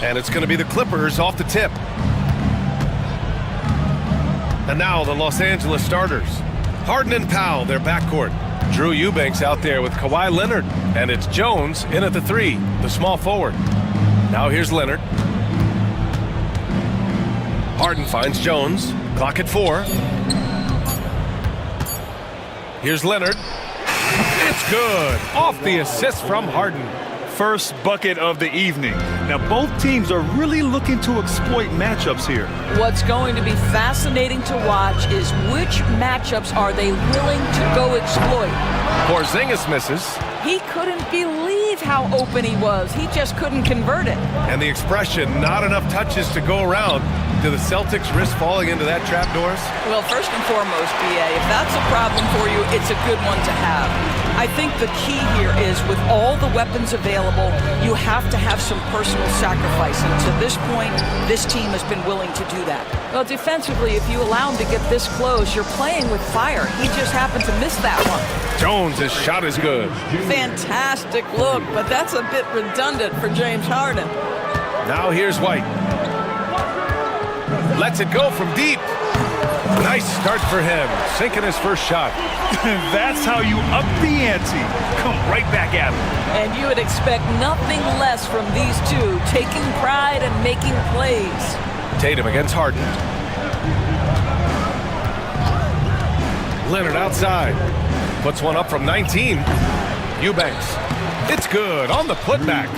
And it's going to be the Clippers off the tip. And now the Los Angeles starters. Harden and Powell, their backcourt. Drew Eubanks out there with Kawhi Leonard. And it's Jones in at the 3, the small forward. Now here's Leonard. Harden finds Jones. Clock at 4. Here's Leonard. It's good. Off the assist from Harden. First bucket of the evening. Now both teams are really looking to exploit matchups here. What's going to be fascinating to watch is which matchups are they willing to go exploit. Porzingis misses. He couldn't believe how open he was. He just couldn't convert it. And the expression, not enough touches to go around. Do the Celtics risk falling into that trap, Doris? Well, first and foremost, BA, if that's a problem for you, it's a good one to have. I think the key here is with all the weapons available, you have to have some personal sacrifice. And to this point, this team has been willing to do that. Well, defensively, if you allow him to get this close, you're playing with fire. He just happened to miss that one. Jones' shot is good. Fantastic look, but that's a bit redundant for James Harden. Now here's White. Lets it go from deep. Nice start for him, sinking his first shot. That's how you up the ante. Come right back at him. And you would expect nothing less from these two, taking pride and making plays. Tatum against Harden. Leonard outside. Puts one up from 19. Eubanks. It's good on the putback.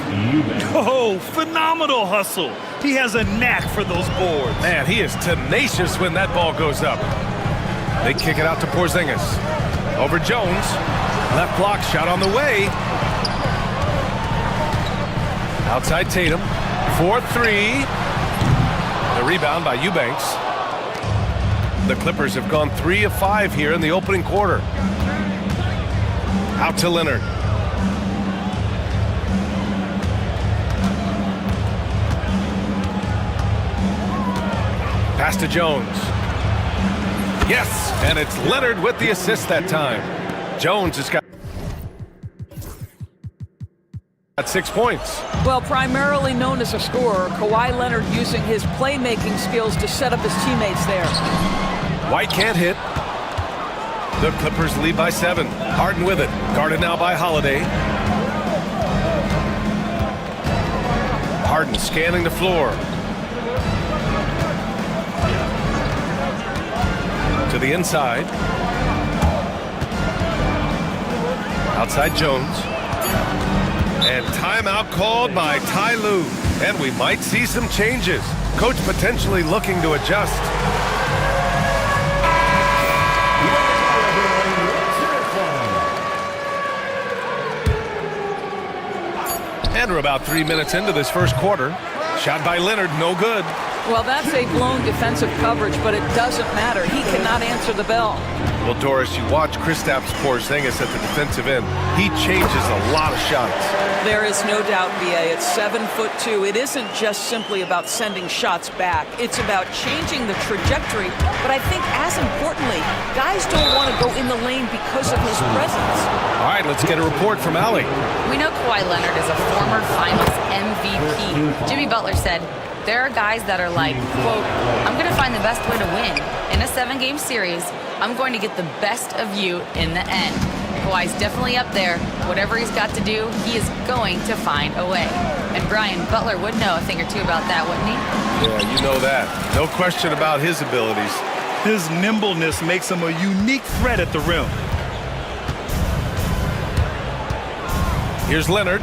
Oh, phenomenal hustle. He has a knack for those boards. Man, he is tenacious when that ball goes up. They kick it out to Porzingis. Over Jones. Left block shot on the way. Outside Tatum. 4-3. The rebound by Eubanks. The Clippers have gone 3 of 5 here in the opening quarter. Out to Leonard. Pass to Jones. Yes, and it's Leonard with the assist that time. Jones has got 6 points. Well, primarily known as a scorer, Kawhi Leonard using his playmaking skills to set up his teammates there. White can't hit. The Clippers lead by 7. Harden with it. Guarded now by Holiday. Harden scanning the floor. To the inside. Outside Jones. And timeout called by Ty Lue. And we might see some changes. Coach potentially looking to adjust. And we're about 3 minutes into this first quarter. Shot by Leonard, no good. Well, that's a blown defensive coverage, but it doesn't matter. He cannot answer the bell. Well, Doris, you watch Kristaps Porzingis at the defensive end. He changes a lot of shots. There is no doubt, BA. It's 7'2". It isn't just simply about sending shots back. It's about changing the trajectory. But I think as importantly, guys don't want to go in the lane because of his presence. All right, let's get a report from Allie. We know Kawhi Leonard is a former Finals MVP. Jimmy Butler said, there are guys that are like, quote, I'm going to find the best way to win. In a 7-game series, I'm going to get the best of you in the end. Kawhi's definitely up there. Whatever he's got to do, he is going to find a way. And Brian, Butler would know a thing or two about that, wouldn't he? Yeah, you know that. No question about his abilities. His nimbleness makes him a unique threat at the rim. Here's Leonard.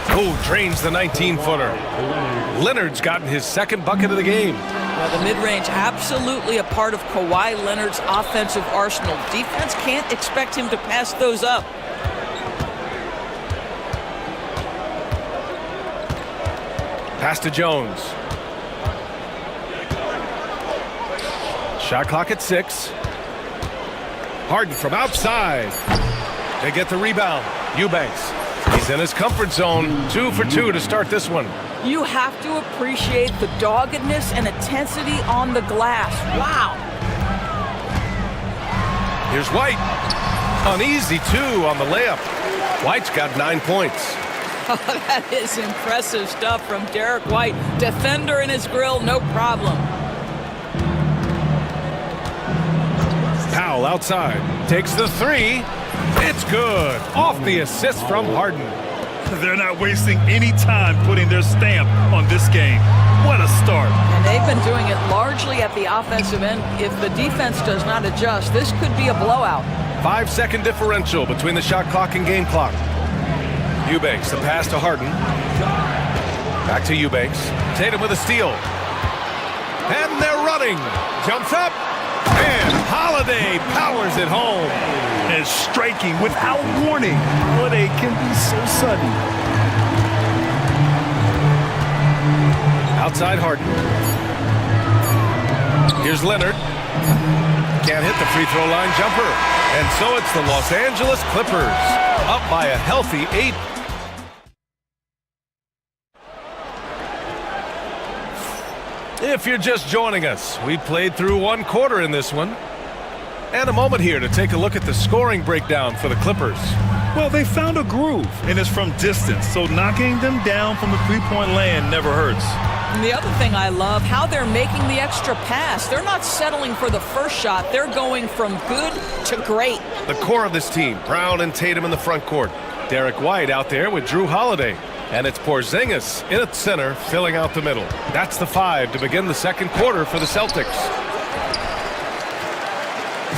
Oh, drains the 19-footer. Leonard's gotten his second bucket of the game. Well, the mid-range absolutely a part of Kawhi Leonard's offensive arsenal. Defense can't expect him to pass those up. Pass to Jones. Shot clock at 6. Harden from outside. They get the rebound. Eubanks. He's in his comfort zone. 2 for 2 to start this one. You have to appreciate the doggedness and intensity on the glass. Wow. Here's White. Uneasy 2 on the layup. White's got 9 points. That is impressive stuff from Derek White. Defender in his grill, no problem. Powell outside. Takes the three. It's good. Off the assist from Harden. They're not wasting any time putting their stamp on this game. What a start. And they've been doing it largely at the offensive end. If the defense does not adjust, this could be a blowout. 5-second differential between the shot clock and game clock. Eubanks, the pass to Harden. Back to Eubanks. Tatum with a steal. And they're running. Jumps up. And Holiday powers it home. And striking without warning. Well, they can be so sudden. Outside Harden. Here's Leonard. Can't hit the free throw line jumper. And so it's the Los Angeles Clippers. Up by a healthy 8. If you're just joining us, we played through one quarter in this one. And a moment here to take a look at the scoring breakdown for the Clippers. Well, they found a groove, and it's from distance, so knocking them down from the three-point land never hurts. And the other thing I love, how they're making the extra pass. They're not settling for the first shot. They're going from good to great. The core of this team, Brown and Tatum in the front court. Derek White out there with Drew Holiday. And it's Porzingis in at center, filling out the middle. That's the 5 to begin the second quarter for the Celtics.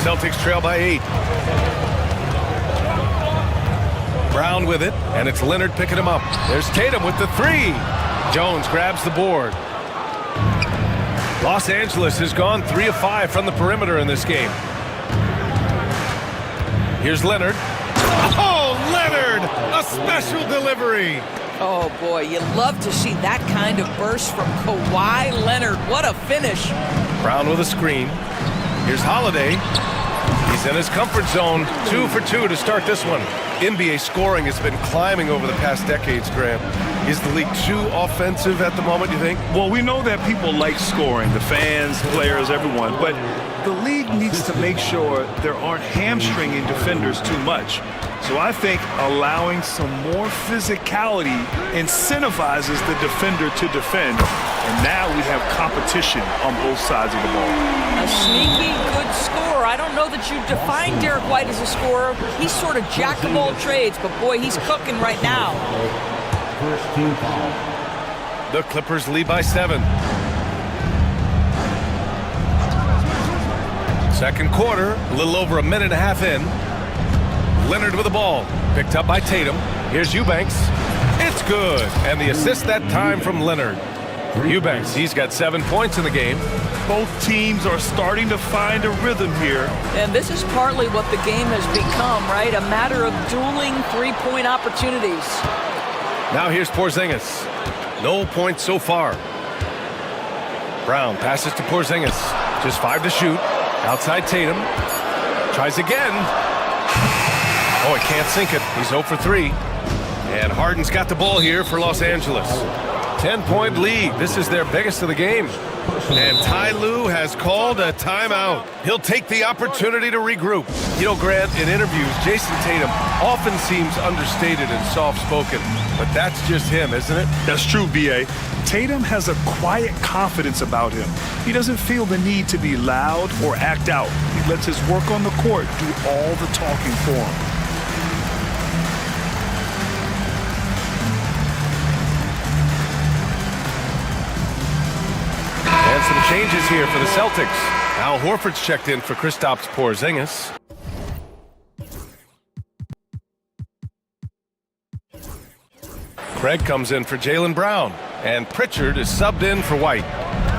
Celtics trail by 8. Brown with it, and it's Leonard picking him up. There's Tatum with the 3. Jones grabs the board. Los Angeles has gone 3 of 5 from the perimeter in this game. Here's Leonard. Oh, Leonard! A special delivery! Oh, boy, you love to see that kind of burst from Kawhi Leonard. What a finish. Brown with a screen. Here's Holiday. He's in his comfort zone. 2 for 2 to start this one. NBA scoring has been climbing over the past decades, Graham. Is the league too offensive at the moment, you think? Well, we know that people like scoring, the fans, players, everyone, but the league needs to make sure there aren't hamstringing defenders too much. So I think allowing some more physicality incentivizes the defender to defend. And now we have competition on both sides of the ball. A sneaky good scorer. I don't know that you define Derek White as a scorer. He's sort of jack of all trades, but boy, he's cooking right now. The Clippers lead by 7. Second quarter, a little over a minute and a half in. Leonard with the ball, picked up by Tatum. Here's Eubanks. It's good, and the assist that time from Leonard. Eubanks, he's got 7 points in the game. Both teams are starting to find a rhythm here. And this is partly what the game has become, right? A matter of dueling three-point opportunities. Now here's Porzingis. No points so far. Brown passes to Porzingis. Just 5 to shoot. Outside Tatum. Tries again. Oh, he can't sink it. He's 0 for 3. And Harden's got the ball here for Los Angeles. 10-point lead. This is their biggest of the game. And Ty Lue has called a timeout. He'll take the opportunity to regroup. You know, Grant, in interviews, Jason Tatum often seems understated and soft-spoken. But that's just him, isn't it? That's true, B.A. Tatum has a quiet confidence about him. He doesn't feel the need to be loud or act out. He lets his work on the court do all the talking for him. And some changes here for the Celtics. Al Horford's checked in for Kristaps Porzingis. Craig comes in for Jaylen Brown. And Pritchard is subbed in for White.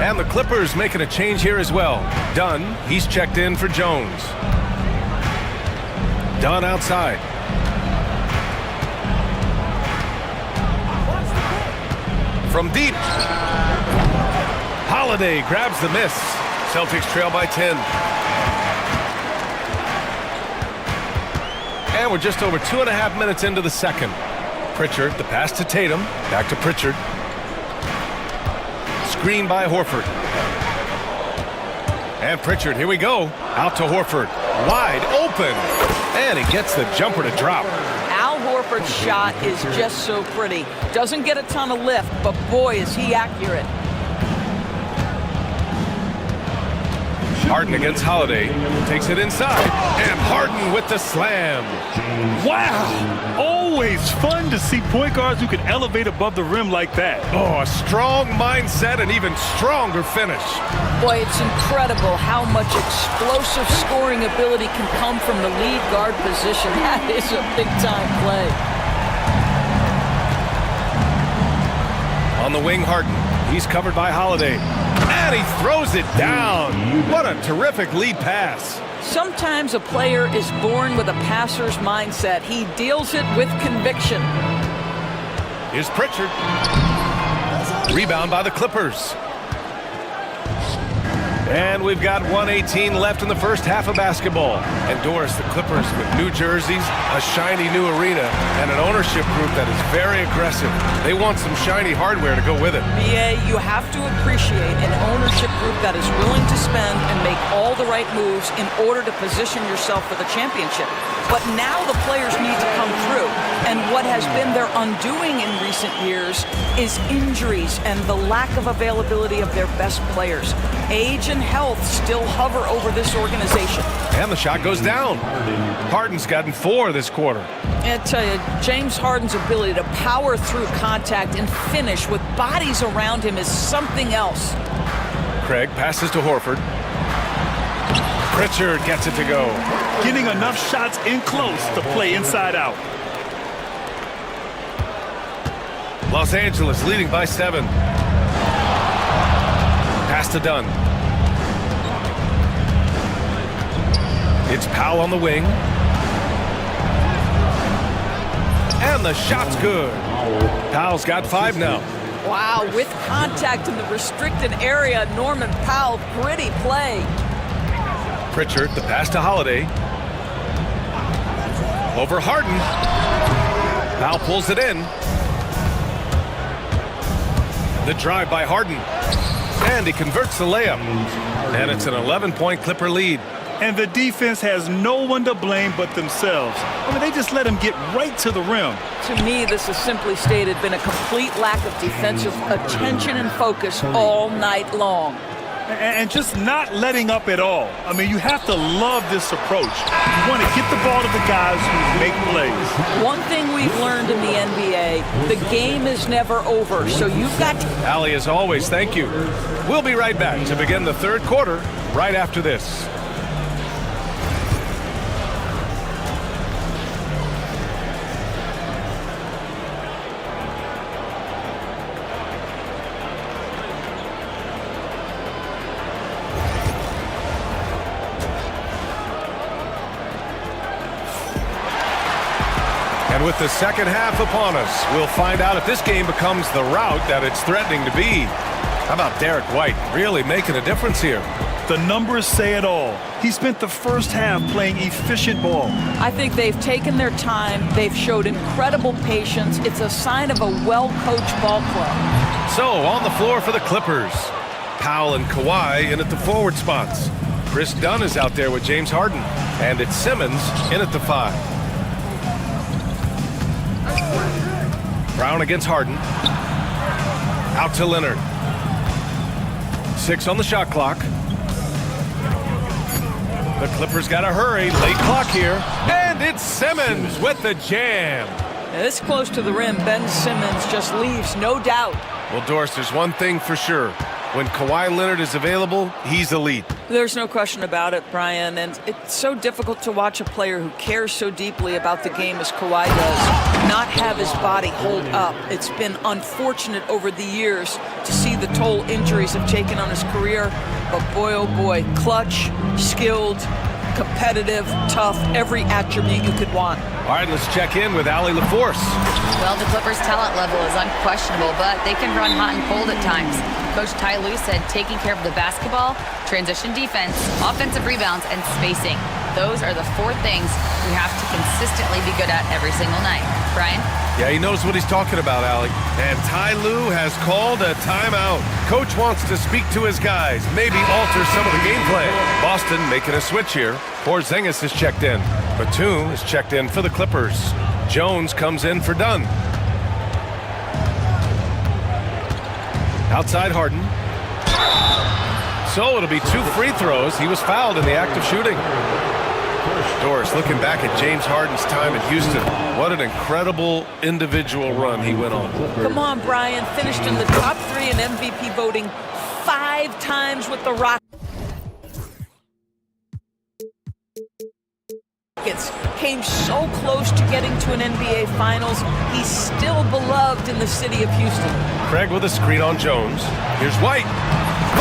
And the Clippers making a change here as well. Dunn, he's checked in for Jones. Dunn outside. From deep. Holiday grabs the miss. Celtics trail by 10. And we're just over 2.5 minutes into the second. Pritchard, the pass to Tatum. Back to Pritchard. Screen by Horford. And Pritchard, here we go. Out to Horford. Wide open. And he gets the jumper to drop. Al Horford Horford's shot is just so pretty. Doesn't get a ton of lift, but boy, is he accurate. Harden against Holiday. Takes it inside. And Harden with the slam. Wow! Always fun to see point guards who can elevate above the rim like that. Oh, a strong mindset and even stronger finish. Boy, it's incredible how much explosive scoring ability can come from the lead guard position. That is a big-time play. On the wing, Harden. He's covered by Holiday. And he throws it down. What a terrific lead pass. Sometimes a player is born with a passer's mindset. He deals it with conviction. Here's Pritchard. Rebound by the Clippers. And we've got 1:18 left in the first half of basketball. And Doris, the Clippers with new jerseys, a shiny new arena, and an ownership group that is very aggressive. They want some shiny hardware to go with it. BA, you have to appreciate an ownership group that is willing to spend and make all the right moves in order to position yourself for the championship. But now the players need to come through. And what has been their undoing in recent years is injuries and the lack of availability of their best players. Age and health still hover over this organization. And the shot goes down. Harden's gotten 4 this quarter. I tell you, James Harden's ability to power through contact and finish with bodies around him is something else. Craig passes to Horford. Pritchard gets it to go. Getting enough shots in close to play inside out. Los Angeles leading by 7. Pass to Dunn. It's Powell on the wing. And the shot's good. Powell's got 5 now. Wow, with contact in the restricted area, Norman Powell, gritty play. Pritchard, the pass to Holiday. Over Harden. Powell pulls it in. The drive by Harden. And he converts the layup. And it's an 11-point Clipper lead. And the defense has no one to blame but themselves. I mean, they just let him get right to the rim. To me, this has simply stated been a complete lack of defensive attention and focus all night long. And just not letting up at all. I mean, you have to love this approach. You want to get the ball to the guys who make plays. One thing we've learned in the NBA, the game is never over, so you've got to... Allie, as always, thank you. We'll be right back to begin the third quarter right after this. And with the second half upon us, we'll find out if this game becomes the rout that it's threatening to be. How about Derek White really making a difference here? The numbers say it all. He spent the first half playing efficient ball. I think they've taken their time. They've showed incredible patience. It's a sign of a well-coached ball club. So, on the floor for the Clippers. Powell and Kawhi in at the forward spots. Chris Dunn is out there with James Harden. And it's Simmons in at the 5. Brown against Harden. Out to Leonard. 6 on the shot clock. The Clippers got to hurry. Late clock here. And it's Simmons with the jam. Now, this close to the rim, Ben Simmons just leaves, no doubt. Well, Doris, there's one thing for sure. When Kawhi Leonard is available, he's elite. There's no question about it, Brian, and it's so difficult to watch a player who cares so deeply about the game as Kawhi does not have his body hold up. It's been unfortunate over the years to see the toll injuries have taken on his career, but boy, oh boy, clutch, skilled, competitive, tough, every attribute you could want. All right, let's check in with Allie LaForce. Well, the Clippers' talent level is unquestionable, but they can run hot and cold at times. Coach Ty Lue said taking care of the basketball, transition defense, offensive rebounds, and spacing. Those are the 4 things we have to consistently be good at every single night. Brian? Yeah, he knows what he's talking about, Allie. And Ty Lue has called a timeout. Coach wants to speak to his guys, maybe alter some of the game plan. Boston making a switch here. Porzingis is checked in. Batum is checked in for the Clippers. Jones comes in for Dunn. Outside Harden. So it'll be 2 free throws. He was fouled in the act of shooting. Doris looking back at James Harden's time in Houston. What an incredible individual run he went on. Come on, Brian. Finished in the top 3 in MVP voting 5 times with the Rockets. Came so close to getting to an NBA Finals. He's still beloved in the city of Houston. Craig with a screen on Jones. Here's White.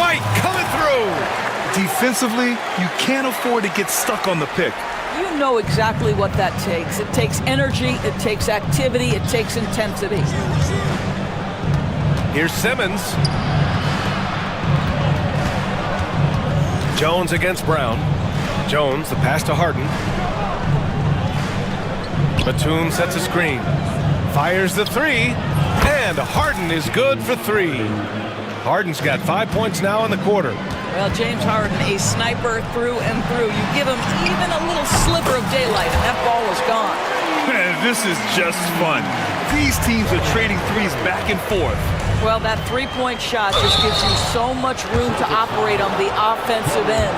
White coming through. Defensively, you can't afford to get stuck on the pick. You know exactly what that takes. It takes energy, it takes activity, it takes intensity. Here's Simmons. Jones against Brown. Jones, the pass to Harden. Batum sets a screen. Fires the 3. And Harden is good for 3. Harden's got 5 points now in the quarter. Well, James Harden, a sniper through and through. You give him even a little sliver of daylight, and that ball is gone. Man, this is just fun. These teams are trading threes back and forth. Well, that three-point shot just gives you so much room to operate on the offensive end.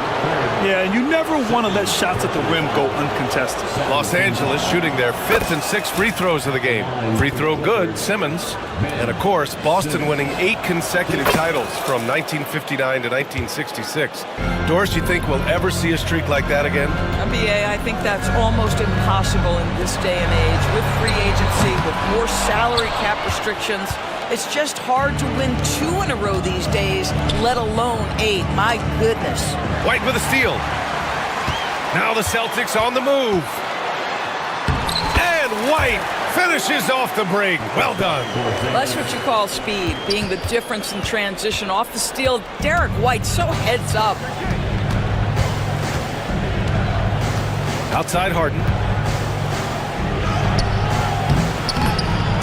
Yeah, and you never want to let shots at the rim go uncontested. Los Angeles shooting their 5th and 6th free throws of the game. Free throw good, Simmons. And of course, Boston winning 8 consecutive titles from 1959 to 1966. Doris, you think we'll ever see a streak like that again? NBA, I think that's almost impossible in this day and age. With free agency, with more salary cap restrictions, it's just hard to win 2 in a row these days, let alone 8. My goodness. White with a steal. Now the Celtics on the move. And White finishes off the break. Well done. That's what you call speed, being the difference in transition. Off the steal, Derek White so heads up. Outside Harden.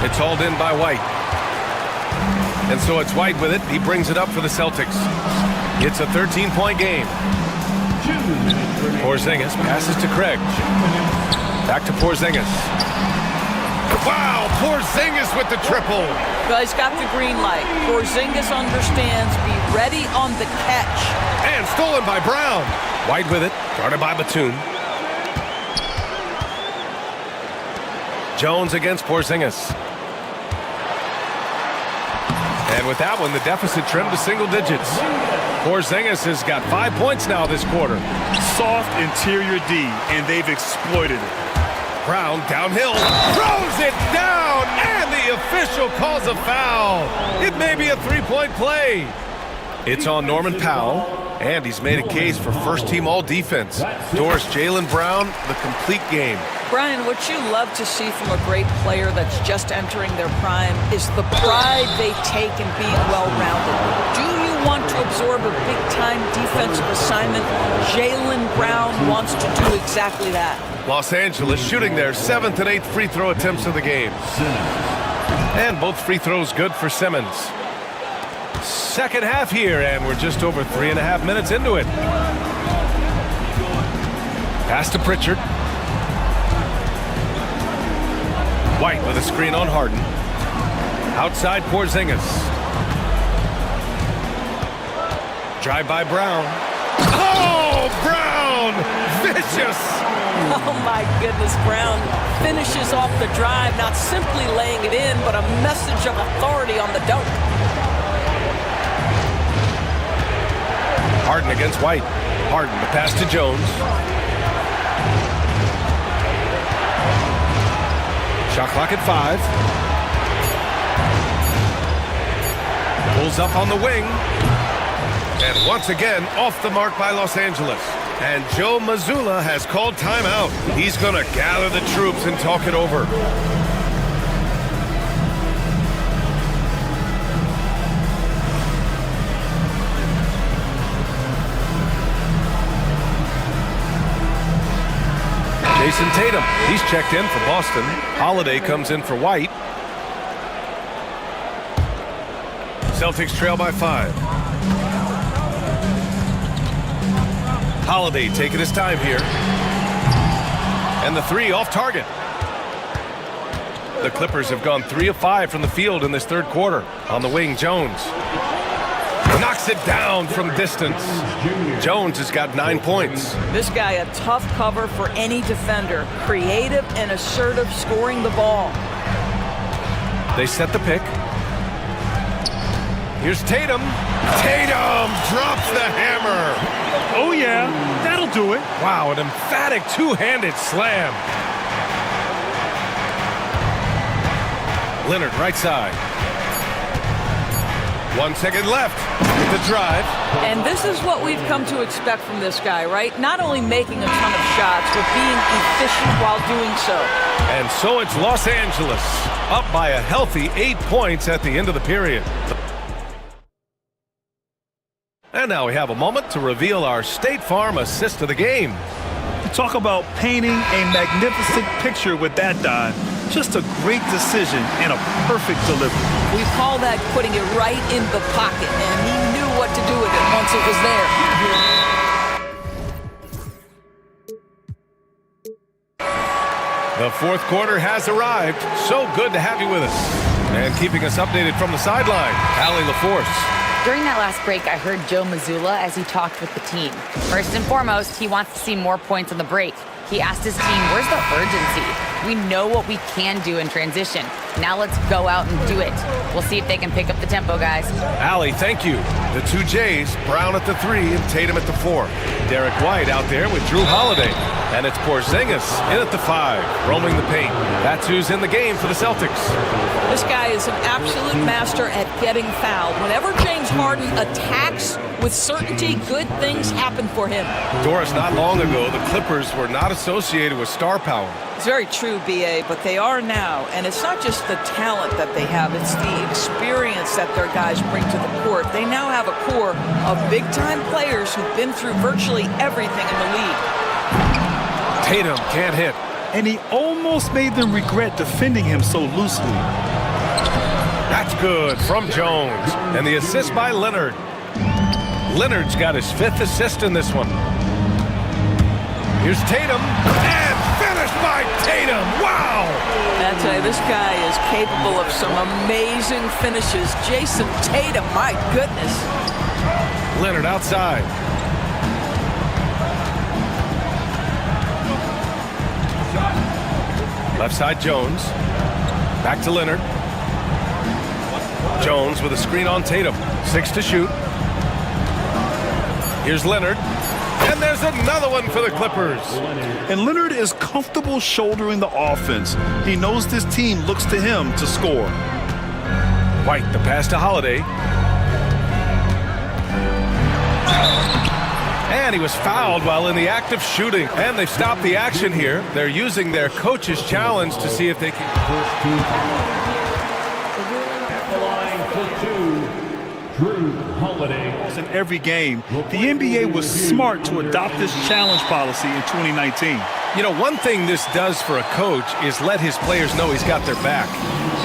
It's hauled in by White. And so it's White with it. He brings it up for the Celtics. It's a 13-point game. Porzingis passes to Craig. Back to Porzingis. Wow, Porzingis with the triple. Well, he's got the green light. Porzingis understands. Be ready on the catch. And stolen by Brown. White with it. Guarded by Batum. Jones against Porzingis. And with that one, the deficit trimmed to single digits. Porzingis has got 5 points now this quarter. Soft interior D, and they've exploited it. Brown downhill, throws it down, and the official calls a foul. It may be a 3-point play. It's on Norman Powell, and he's made a case for first-team all-defense. Doris, Jaylen Brown, the complete game. Brian, what you love to see from a great player that's just entering their prime is the pride they take in being well-rounded. Do you want to absorb a big-time defensive assignment? Jaylen Brown wants to do exactly that. Los Angeles shooting their 7th and 8th free throw attempts of the game. And both free throws good for Simmons. Second half here, and we're just over 3.5 minutes into it. Pass to Pritchard. White with a screen on Harden. Outside Porzingis. Drive by Brown. Oh, Brown! Vicious! Oh my goodness, Brown finishes off the drive, not simply laying it in, but a message of authority on the dunk. Harden against White. Harden, the pass to Jones. Shot clock at 5. Pulls up on the wing. And once again, off the mark by Los Angeles. And Joe Mazzulla has called timeout. He's going to gather the troops and talk it over. Jason Tatum, he's checked in for Boston. Holiday comes in for White. Celtics trail by 5. Holiday taking his time here. And the 3 off target. The Clippers have gone 3 of 5 from the field in this third quarter. On the wing, Jones knocks it down from distance. Jones has got 9 points. This guy, a tough cover for any defender. Creative and assertive scoring the ball. They set the pick. Here's Tatum. Tatum drops the hammer. Oh, yeah, that'll do it. Wow, an emphatic two-handed slam. Leonard, right side. 1 second left. The drive. And this is what we've come to expect from this guy, right? Not only making a ton of shots, but being efficient while doing so. And so it's Los Angeles, up by a healthy 8 points at the end of the period. And now we have a moment to reveal our State Farm assist of the game. Talk about painting a magnificent picture with that dive. Just a great decision and a perfect delivery. We call that putting it right in the pocket, and he knew what to do with it once it was there. The fourth quarter has arrived. So good to have you with us. And keeping us updated from the sideline, Allie LaForce. During that last break, I heard Joe Mazzulla as he talked with the team. First and foremost, he wants to see more points on the break. He asked his team, where's the urgency? We know what we can do in transition. Now let's go out and do it. We'll see if they can pick up the tempo, guys. Allie, thank you. The two J's, Brown at the 3 and Tatum at the 4. Derek White out there with Drew Holiday. And it's Porzingis in at the 5, roaming the paint. That's who's in the game for the Celtics. This guy is an absolute master at getting fouled. Whenever James Harden attacks with certainty, good things happen for him. Doris, not long ago, the Clippers were not associated with star power. It's very true, B.A., but they are now. And it's not just the talent that they have, it's the experience that their guys bring to the court. They now have a core of big-time players who've been through virtually everything in the league. Tatum can't hit. And he almost made them regret defending him so loosely. That's good from Jones. And the assist by Leonard. Leonard's got his 5th assist in this one. Here's Tatum. And finished by Tatum. Wow! I tell you, this guy is capable of some amazing finishes. Jason Tatum, my goodness. Leonard outside. Left side, Jones. Back to Leonard. Jones with a screen on Tatum. 6 to shoot. Here's Leonard. And there's another one for the Clippers. And Leonard is comfortable shouldering the offense. He knows this team looks to him to score. White, the pass to Holiday. And he was fouled while in the act of shooting. And they've stopped the action here. They're using their coach's challenge to see if they can... At the line for 2, Drew Holiday. In every game, the NBA was smart to adopt this challenge policy in 2019. You know, one thing this does for a coach is let his players know he's got their back.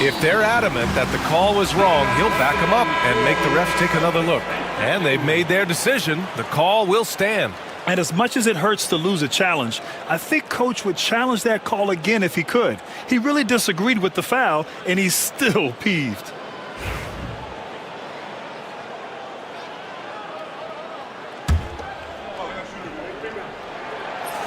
If they're adamant that the call was wrong, he'll back them up and make the refs take another look. And they've made their decision. The call will stand. And as much as it hurts to lose a challenge, I think Coach would challenge that call again if he could. He really disagreed with the foul, and he's still peeved.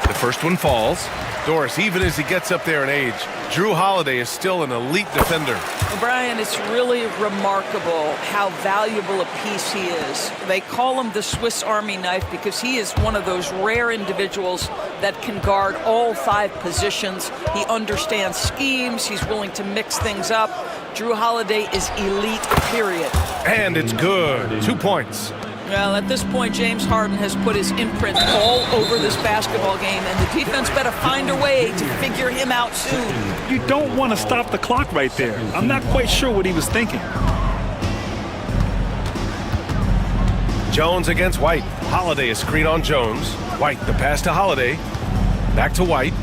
The first one falls. Doris, even as he gets up there in age, Drew Holiday is still an elite defender. Well, Brian, it's really remarkable how valuable a piece he is. They call him the Swiss Army knife because he is one of those rare individuals that can guard all 5 positions. He understands schemes. He's willing to mix things up. Drew Holiday is elite, period. And it's good. 2 points. Well, at this point, James Harden has put his imprint all over this basketball game, and the defense better find a way to figure him out soon. You don't want to stop the clock right there. I'm not quite sure what he was thinking. Jones against White. Holiday, a screen on Jones. White, the pass to Holiday. Back to White.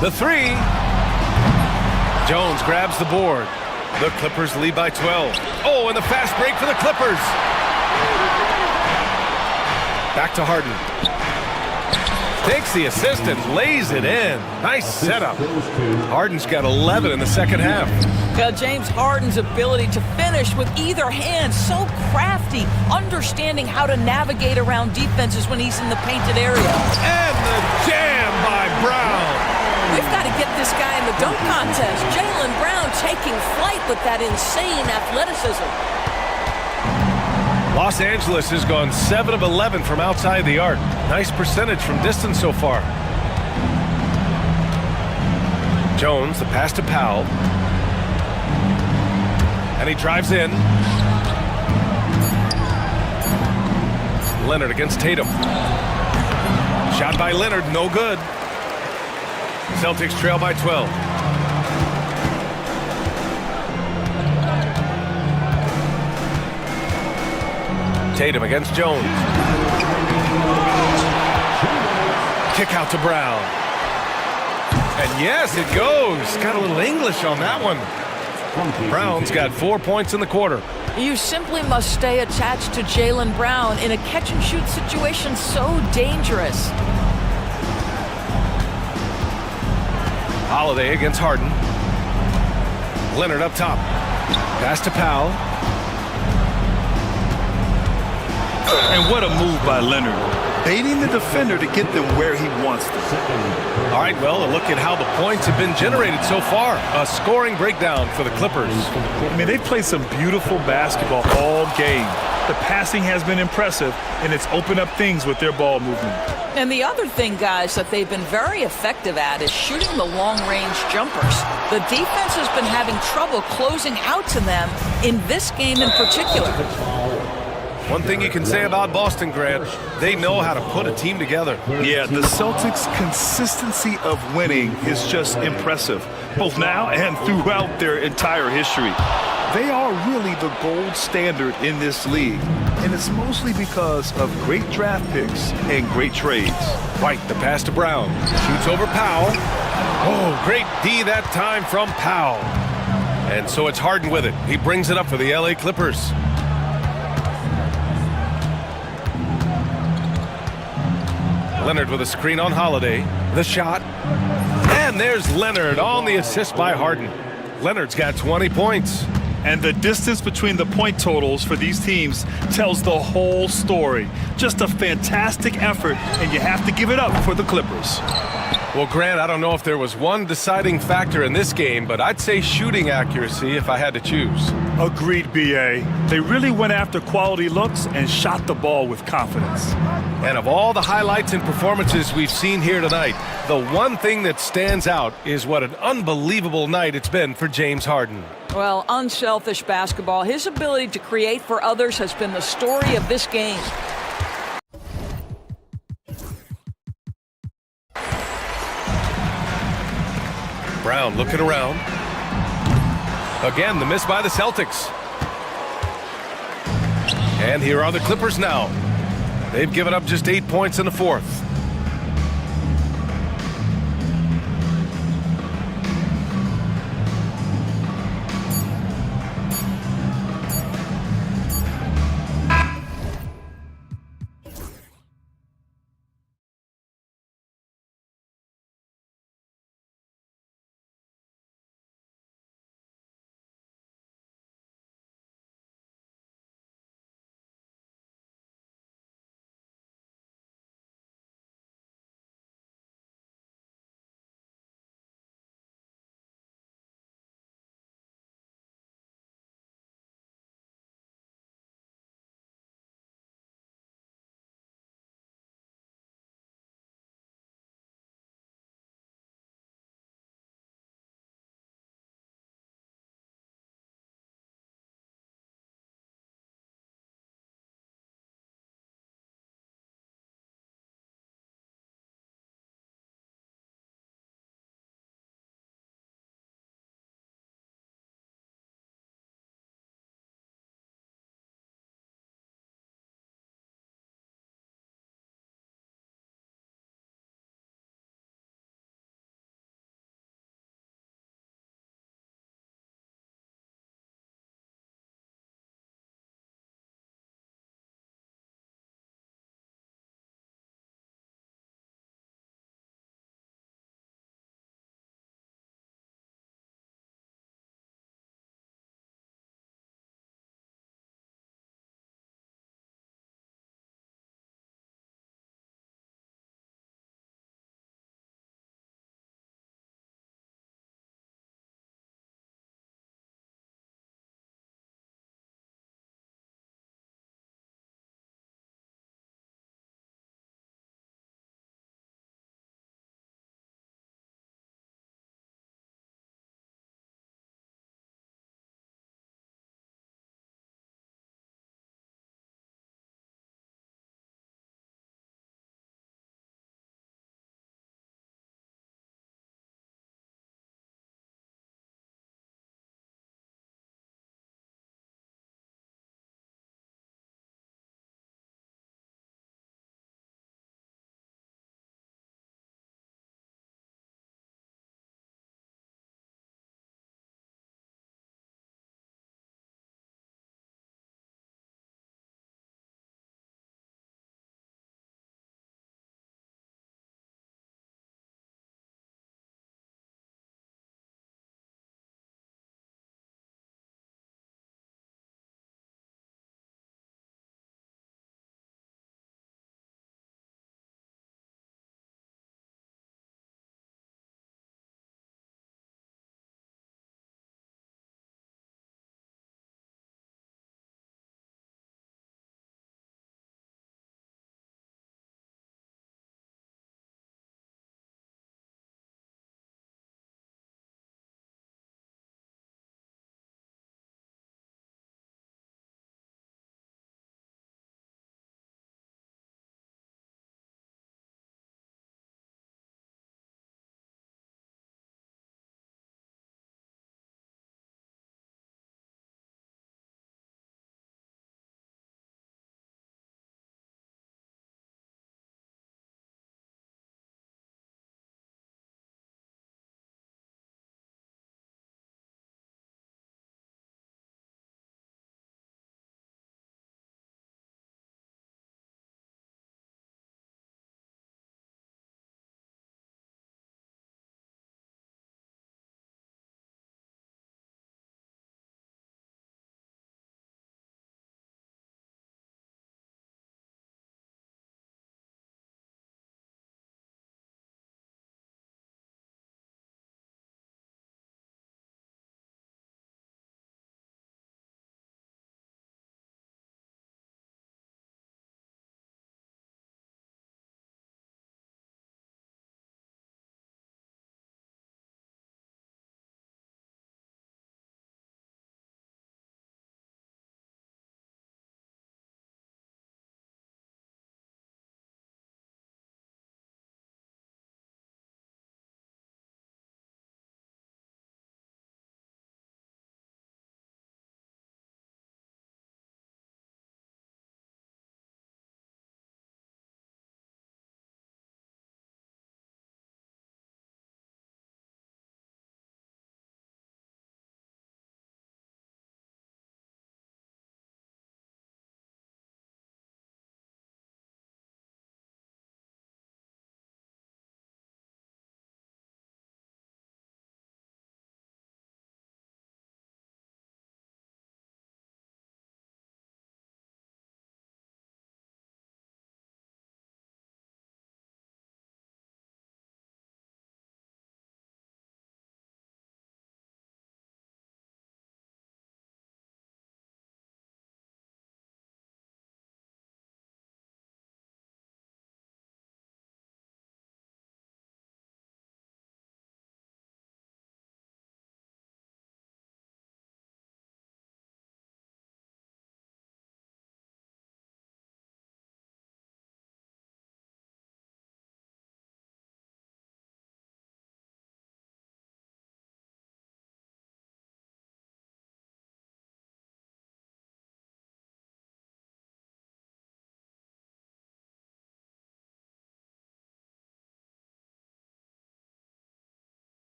The 3. Jones grabs the board. The Clippers lead by 12. Oh, and the fast break for the Clippers. Back to Harden. Takes the assist and lays it in. Nice setup. Harden's got 11 in the second half. James Harden's ability to finish with either hand, so crafty, understanding how to navigate around defenses when he's in the painted area. And the jam by Brown. We've got to get this guy in the dunk contest. Jaylen Brown taking flight with that insane athleticism. Los Angeles has gone 7 of 11 from outside the arc. Nice percentage from distance so far. Jones, the pass to Powell. And he drives in. Leonard against Tatum. Shot by Leonard, no good. Celtics trail by 12. Tatum against Jones. Kick out to Brown. And yes, it goes. Got a little English on that one. Brown's got 4 points in the quarter. You simply must stay attached to Jaylen Brown in a catch-and-shoot situation so dangerous. Holiday against Harden. Leonard up top. Pass to Powell. And what a move by Leonard. Baiting the defender to get them where he wants them. All right, well, a look at how the points have been generated so far. A scoring breakdown for the Clippers. I mean, they've played some beautiful basketball all game. The passing has been impressive, and it's opened up things with their ball movement. And the other thing, guys, that they've been very effective at is shooting the long-range jumpers. The defense has been having trouble closing out to them in this game in particular. One thing you can say about Boston, Grant, they know how to put a team together. Yeah, the Celtics' consistency of winning is just impressive, both now and throughout their entire history. They are really the gold standard in this league, and it's mostly because of great draft picks and great trades. White, the pass to Brown. Shoots over Powell. Oh, great D that time from Powell. And so it's Harden with it. He brings it up for the LA Clippers. Leonard with a screen on Holiday. The shot. And there's Leonard on the assist by Harden. Leonard's got 20 points. And the distance between the point totals for these teams tells the whole story. Just a fantastic effort, and you have to give it up for the Clippers. Well, Grant, I don't know if there was one deciding factor in this game, but I'd say shooting accuracy if I had to choose. Agreed, B.A. They really went after quality looks and shot the ball with confidence. And of all the highlights and performances we've seen here tonight, the one thing that stands out is what an unbelievable night it's been for James Harden. Well, unselfish basketball. His ability to create for others has been the story of this game. Brown looking around. Again, the miss by the Celtics. And here are the Clippers now. They've given up just 8 points in the fourth.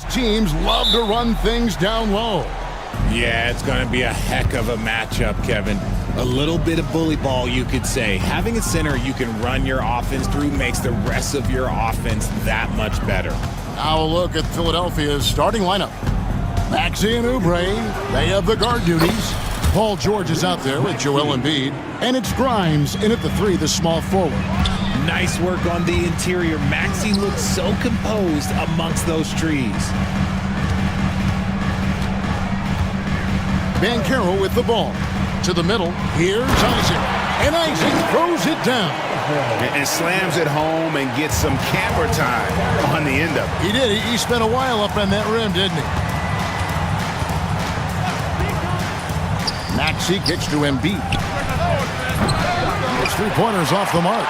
Teams love to run things down low. Yeah, it's going to be a heck of a matchup, Kevin. A little bit of bully ball, you could say. Having a center you can run your offense through makes the rest of your offense that much better. Now a look at Philadelphia's starting lineup. Maxey and Oubre, they have the guard duties. Paul George is out there with Joel Embiid. And it's Grimes in at the 3, the small forward. Nice work on the interior. Maxey looks so composed amongst those trees. Banchero with the ball. To the middle, here's Isaac. And Isaac throws it down. And slams it home and gets some camera time on the end of it. He did. He spent a while up on that rim, didn't he? Maxey kicks to Embiid. It's 3-pointers off the mark.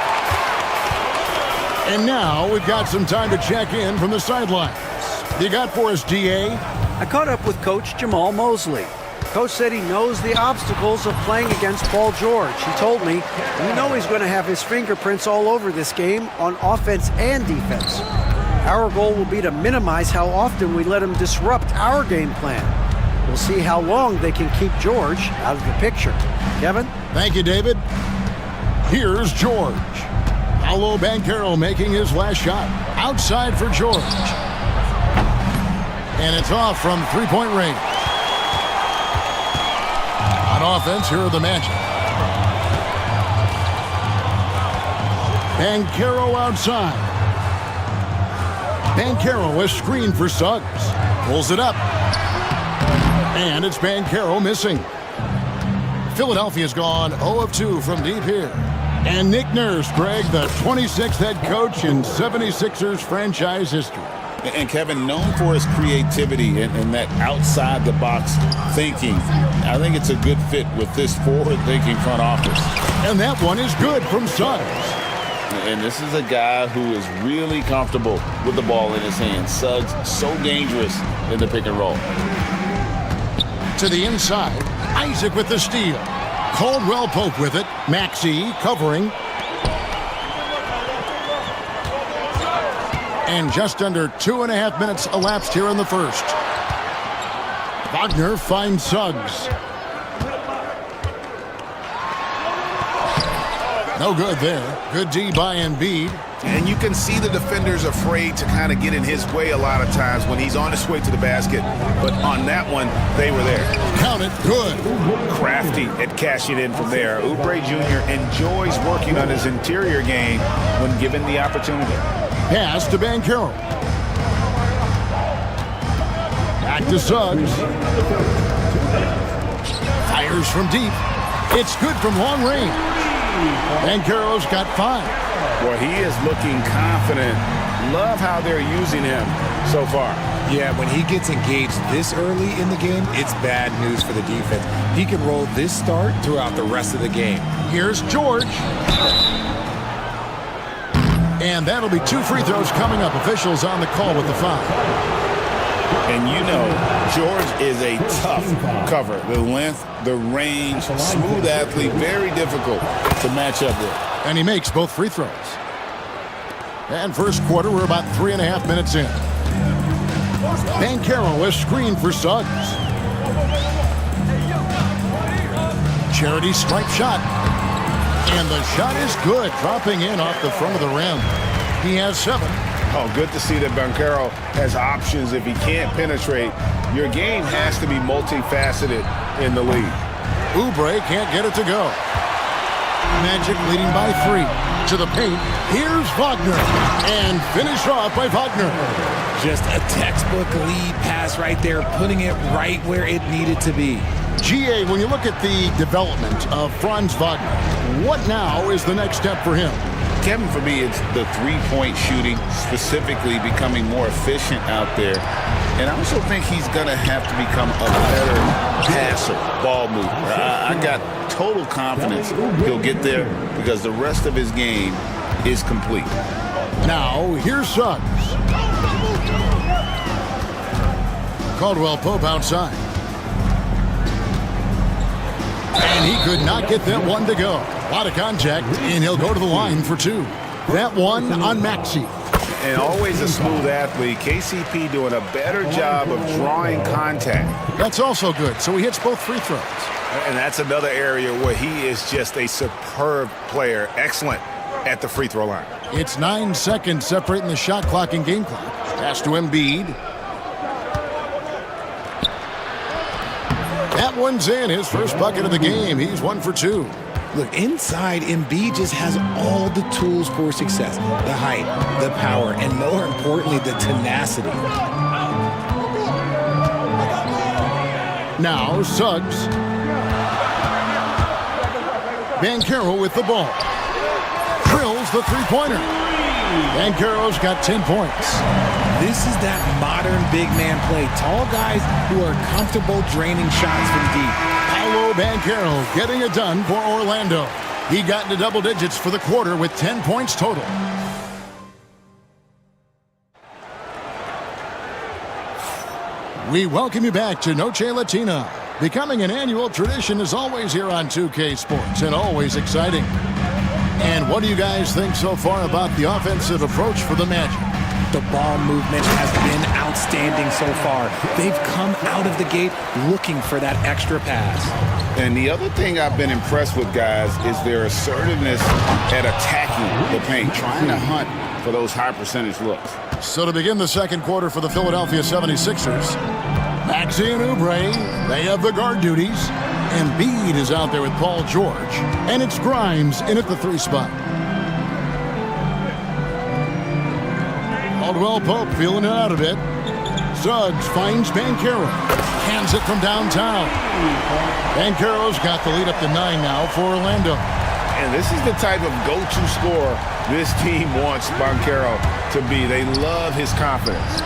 And now we've got some time to check in from the sidelines. You got for us, DA? I caught up with Coach Jamal Mosley. Coach said he knows the obstacles of playing against Paul George. He told me, we know he's going to have his fingerprints all over this game on offense and defense. Our goal will be to minimize how often we let him disrupt our game plan. We'll see how long they can keep George out of the picture. Kevin? Thank you, David. Here's George. Paolo Banchero making his last shot. Outside for George. And it's off from 3-point range. On offense, here are the Magic. Banchero outside. Banchero, a screen for Suggs. Pulls it up. And it's Banchero missing. Philadelphia's gone 0 of 2 from deep here. And Nick Nurse, Greg, the 26th head coach in 76ers franchise history. And Kevin, known for his creativity and that outside-the-box thinking, I think it's a good fit with this forward-thinking front office. And that one is good from Suggs. And this is a guy who is really comfortable with the ball in his hands. Suggs, so dangerous in the pick and roll. To the inside, Isaac with the steal. Caldwell Pope with it. Maxey covering. And just under 2.5 minutes elapsed here in the first. Wagner finds Suggs. No good there. Good D by Embiid. And you can see the defenders afraid to kind of get in his way a lot of times when he's on his way to the basket. But on that one, they were there. Count it. Good. Crafty at cashing in from there. Oubre Jr. enjoys working on his interior game when given the opportunity. Pass to Banchero. Back to Suggs. Fires from deep. It's good from long range. Banchero's got 5. Boy, he is looking confident. Love how they're using him so far. Yeah, when he gets engaged this early in the game, it's bad news for the defense. He can roll this start throughout the rest of the game. Here's George. And that'll be 2 free throws coming up. Officials on the call with the foul. And you know, George is a tough cover. The length, the range, smooth athlete, very difficult to match up with. And he makes both free throws. And first quarter, we're about 3.5 minutes in. Banchero, a screen for Suggs. Charity stripe shot. And the shot is good, dropping in off the front of the rim. He has 7. Oh, good to see that Banchero has options if he can't penetrate. Your game has to be multifaceted in the league. Oubre can't get it to go. Magic leading by 3. To the paint, here's Wagner. And finish off by Wagner. Just a textbook lead pass right there, putting it right where it needed to be. GA, when you look at the development of Franz Wagner, what now is the next step for him? Kevin, for me, it's the three-point shooting, specifically becoming more efficient out there. And I also think he's going to have to become a better passer, ball mover. I got total confidence he'll get there because the rest of his game is complete. Now, here's Suggs. Caldwell Pope outside. And he could not get that one to go. A lot of contact, and he'll go to the line for 2. That one on Maxey. and always a smooth athlete. KCP doing a better job of drawing contact. That's also good. So he hits both free throws. And that's another area where he is just a superb player. Excellent at the free throw line. It's 9 seconds separating the shot clock and game clock. Pass to Embiid. That one's in. His first bucket of the game. He's 1 for 2. Look, inside, Embiid just has all the tools for success. The height, the power, and more importantly, the tenacity. Now, Suggs. Banchero with the ball. Drills the three-pointer. Banchero's got 10 points. This is that modern big man play. Tall guys who are comfortable draining shots from deep. Paolo Banchero getting it done for Orlando. He got into double digits for the quarter with 10 points total. We welcome you back to Noche Latina. Becoming an annual tradition is always here on 2K Sports and always exciting. And what do you guys think so far about the offensive approach for the Magic? The ball movement has been outstanding so far. They've come out of the gate looking for that extra pass. And the other thing I've been impressed with, guys, is their assertiveness at attacking the paint, trying to hunt for those high percentage looks. So to begin the second quarter for the Philadelphia 76ers, Maxey and Oubre, they have the guard duties. Embiid is out there with Paul George. And it's Grimes in at the 3 spot. Caldwell Pope feeling it out a bit. Suggs finds Banchero. Hands it from downtown. Banchero's got the lead up to 9 now for Orlando. And this is the type of go-to scorer this team wants Banchero to be. They love his confidence.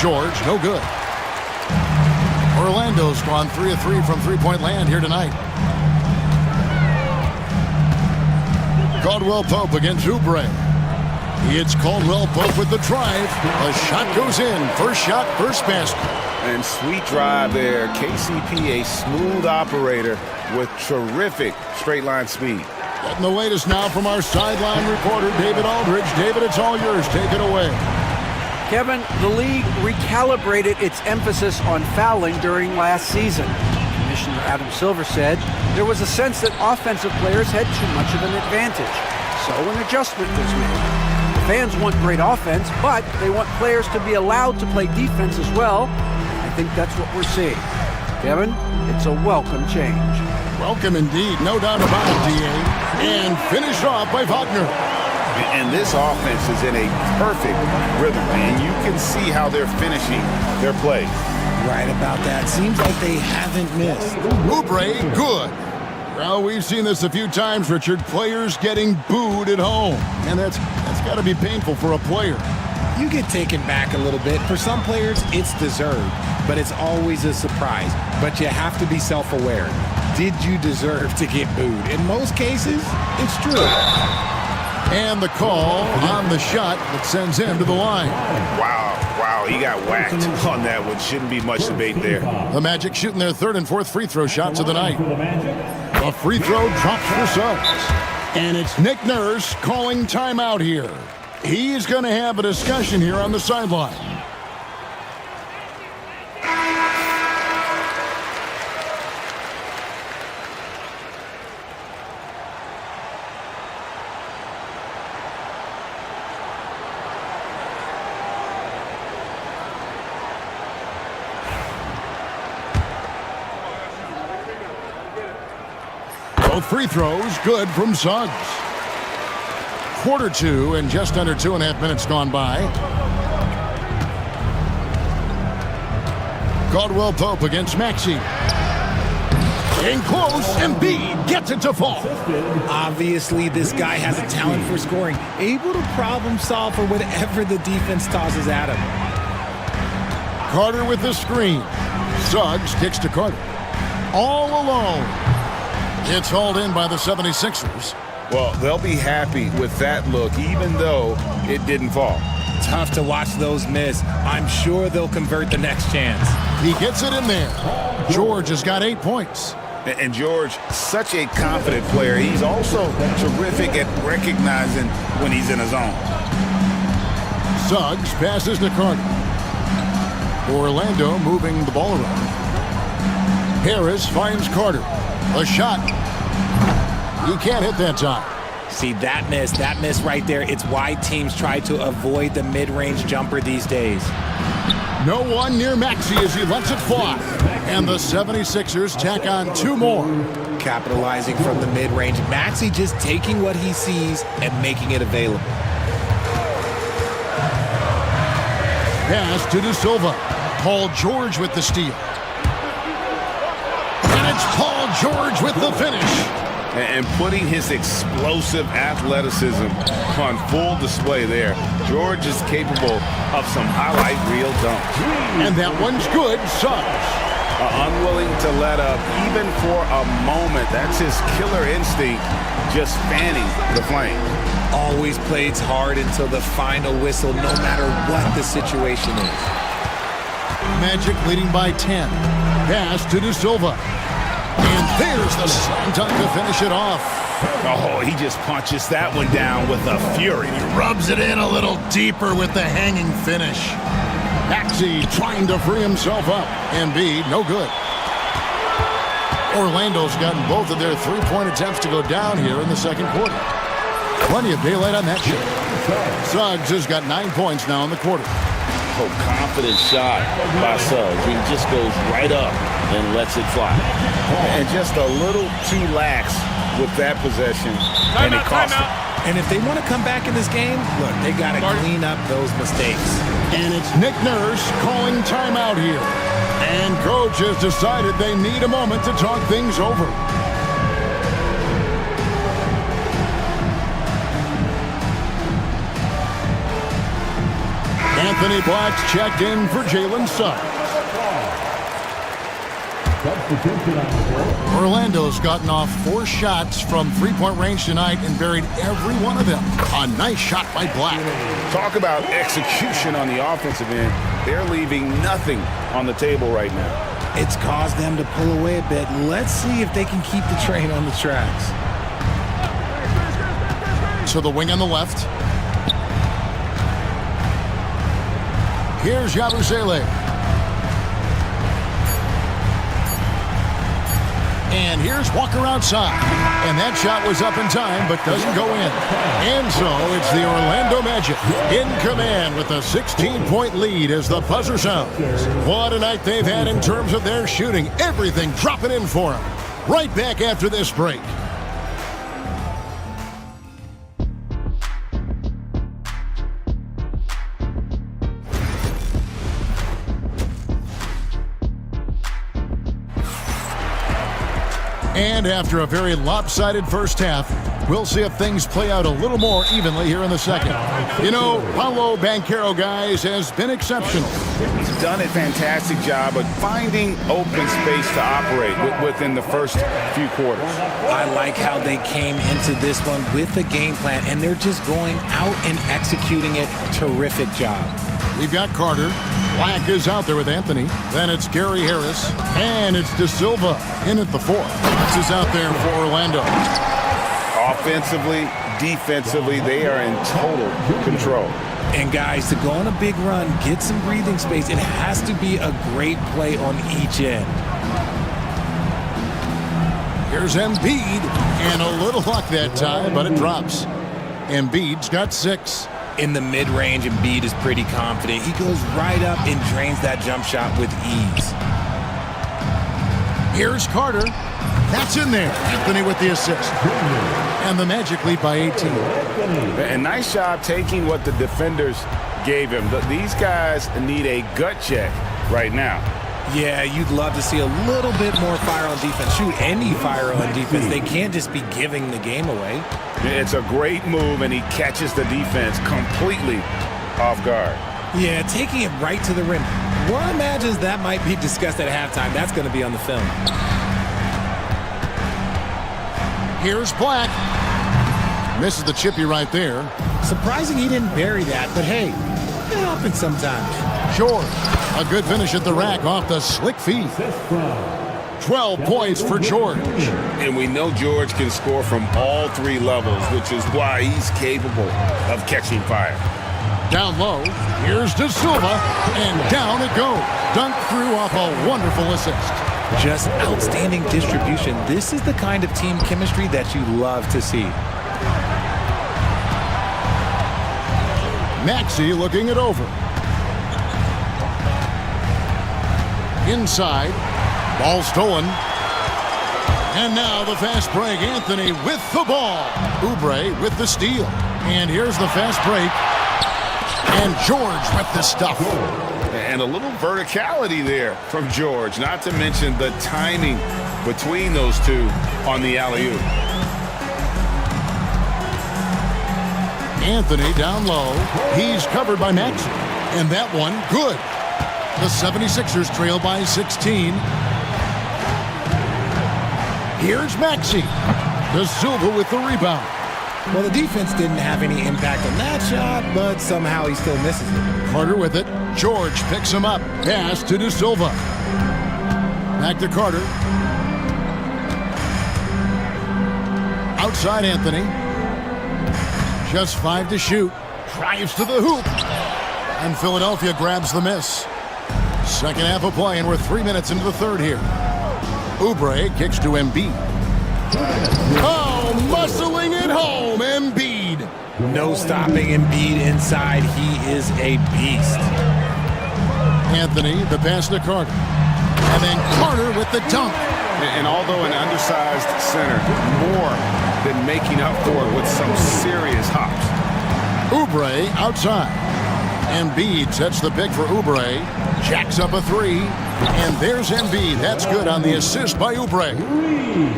George, no good. Orlando's gone 3 of 3 from three-point land here tonight. Caldwell Pope against Oubre. It's Caldwell Pope with the drive. A shot goes in. First shot, first basket. And sweet drive there. KCP, a smooth operator with terrific straight-line speed. Getting the latest now from our sideline reporter, David Aldridge. David, it's all yours. Take it away. Kevin, the league recalibrated its emphasis on fouling during last season. Commissioner Adam Silver said there was a sense that offensive players had too much of an advantage. So an adjustment was made. The fans want great offense, but they want players to be allowed to play defense as well. I think that's what we're seeing. Kevin, it's a welcome change. Welcome indeed, no doubt about it, D.A. And finished off by Wagner. And this offense is in a perfect rhythm, and you can see how they're finishing their play. Right about that. Seems like they haven't missed. Oubre, good. Well, we've seen this a few times, Richard. Players getting booed at home. And that's got to be painful for a player. You get taken back a little bit. For some players, it's deserved, but it's always a surprise. But you have to be self-aware. Did you deserve to get booed? In most cases, it's true. And the call on the shot that sends him to the line. Wow, he got whacked on that one. Shouldn't be much debate there. The Magic shooting their 3rd and 4th free throw shots of the night. The free throw drops for Suggs. And it's Nick Nurse calling timeout here. He's going to have a discussion here on the sideline. Both free throws good from Suggs. Quarter 2 and just under 2.5 minutes gone by. Caldwell Pope against Maxey. In close, Embiid gets it to fall. Obviously, this guy has a talent for scoring, able to problem solve for whatever the defense tosses at him. Carter with the screen. Suggs kicks to Carter. All alone. It's hauled in by the 76ers. Well, they'll be happy with that look, even though it didn't fall. Tough to watch those miss. I'm sure they'll convert the next chance. He gets it in there. George has got 8 points. And George, such a confident player. He's also terrific at recognizing when he's in a zone. Suggs passes to Carter. Orlando moving the ball around. Harris finds Carter. A shot. He can't hit that time. See, that miss right there, it's why teams try to avoid the mid-range jumper these days. No one near Maxey as he lets it fly. And the 76ers tack on 2 more. Capitalizing from the mid-range. Maxey just taking what he sees and making it available. Pass to De Silva. Paul George with the steal. And it's Paul George with the finish. And putting his explosive athleticism on full display there. George is capable of some highlight reel dunks. And that one's good. Suggs. Unwilling to let up even for a moment. That's his killer instinct, just fanning the flame. Always plays hard until the final whistle, no matter what the situation is. Magic leading by 10. Pass to De Silva. And there's the slam dunk to finish it off. Oh, he just punches that one down with a fury. He rubs it in a little deeper with the hanging finish. Maxey trying to free himself up. Embiid, no good. Orlando's gotten both of their three-point attempts to go down here in the second quarter. Plenty of daylight on that shot. Suggs has got 9 points now in the quarter. Oh, confident shot by Suggs. He just goes right up and lets it fly. And just a little too lax with that possession. And it cost him. And if they want to come back in this game, look, they got to clean up those mistakes. And it's Nick Nurse calling timeout here. And coach has decided they need a moment to talk things over. Anthony Black's checked in for Jalen Suggs. Orlando's gotten off 4 shots from three-point range tonight and buried every one of them. A nice shot by Black. Talk about execution on the offensive end. They're leaving nothing on the table right now. It's caused them to pull away a bit. Let's see if they can keep the train on the tracks. To the wing on the left. Here's Yabusele. And here's Walker outside. And that shot was up in time, but doesn't go in. And so it's the Orlando Magic in command with a 16-point lead as the buzzer sounds. What a night they've had in terms of their shooting. Everything dropping in for them. Right back after this break. And after a very lopsided first half, we'll see if things play out a little more evenly here in the second. You know, Paolo Banchero, guys, has been exceptional. He's done a fantastic job of finding open space to operate within the first few quarters. I like how they came into this one with a game plan, and they're just going out and executing it. Terrific job. We've got Carter. Black is out there with Anthony. Then it's Gary Harris. And it's De Silva in at the 4. This is out there for Orlando. Offensively, defensively, they are in total control. And guys, to go on a big run, get some breathing space, it has to be a great play on each end. Here's Embiid. And a little luck that time, but it drops. Embiid's got 6. In the mid-range, Embiid is pretty confident. He goes right up and drains that jump shot with ease. Here's Carter. That's in there. Anthony with the assist. And the Magic lead by 18. And nice job taking what the defenders gave him. These guys need a gut check right now. Yeah, you'd love to see a little bit more fire on defense. Shoot, any fire on defense. They can't just be giving the game away. It's a great move, and he catches the defense completely off guard. Yeah, taking it right to the rim. One imagines that might be discussed at halftime. That's going to be on the film. Here's Black. Misses the chippy right there. Surprising he didn't bury that, but hey, it happens sometimes. George, a good finish at the rack off the slick feed. 12 points for George. And we know George can score from all 3 levels, which is why he's capable of catching fire. Down low, here's De Silva, and down it goes. Dunked through off a wonderful assist. Just outstanding distribution. This is the kind of team chemistry that you love to see. Maxey looking it over. Inside, ball stolen. And now the fast break. Anthony with the ball. Oubre with the steal. And here's the fast break. And George with the stuff. And a little verticality there from George, not to mention the timing between those two on the alley-oop. Anthony down low. He's covered by Maxey. And that one, good. The 76ers trail by 16. Here's Maxey. De Silva with the rebound. Well, the defense didn't have any impact on that shot, but somehow he still misses it. Carter with it. George picks him up. Pass to De Silva. Back to Carter. Outside Anthony. Just 5 to shoot. Drives to the hoop. And Philadelphia grabs the miss. Second half of play, and we're 3 minutes into the third here. Oubre kicks to Embiid. Oh, muscling it home, Embiid. No stopping Embiid inside. He is a beast. Anthony, the pass to Carter. And then Carter with the dunk. And although an undersized center, more than making up for it with some serious hops. Oubre outside. Embiid sets the pick for Oubre. Jacks up a three. And there's Embiid. That's good on the assist by Oubre.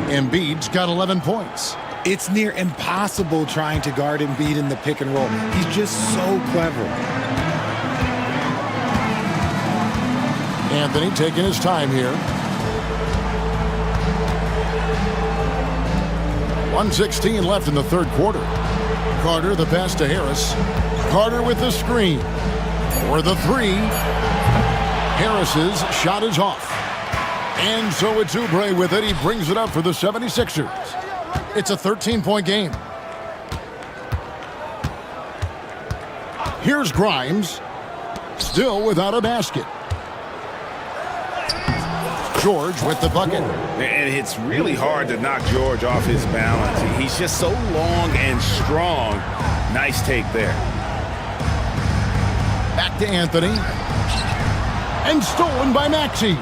Embiid's got 11 points. It's near impossible trying to guard Embiid in the pick and roll. He's just so clever. Anthony taking his time here. 1:16 left in the third quarter. Carter the pass to Harris. Carter with the screen. For the three. Harris's shot is off. And so it's Oubre with it. He brings it up for the 76ers. It's a 13-point game. Here's Grimes. Still without a basket. George with the bucket. And it's really hard to knock George off his balance. He's just so long and strong. Nice take there. Back to Anthony. And stolen by Maxey.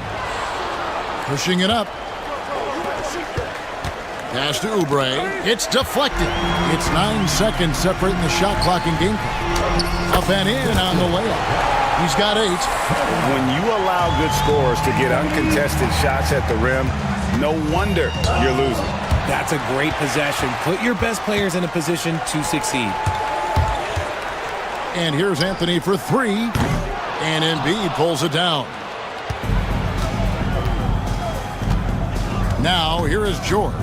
Pushing it up. Pass to Oubre. It's deflected. It's 9 seconds separating the shot clock and game clock. Up and in on the layup. He's got 8. When you allow good scorers to get uncontested shots at the rim, no wonder you're losing. That's a great possession. Put your best players in a position to succeed. And here's Anthony for 3. And Embiid pulls it down. Now here is George.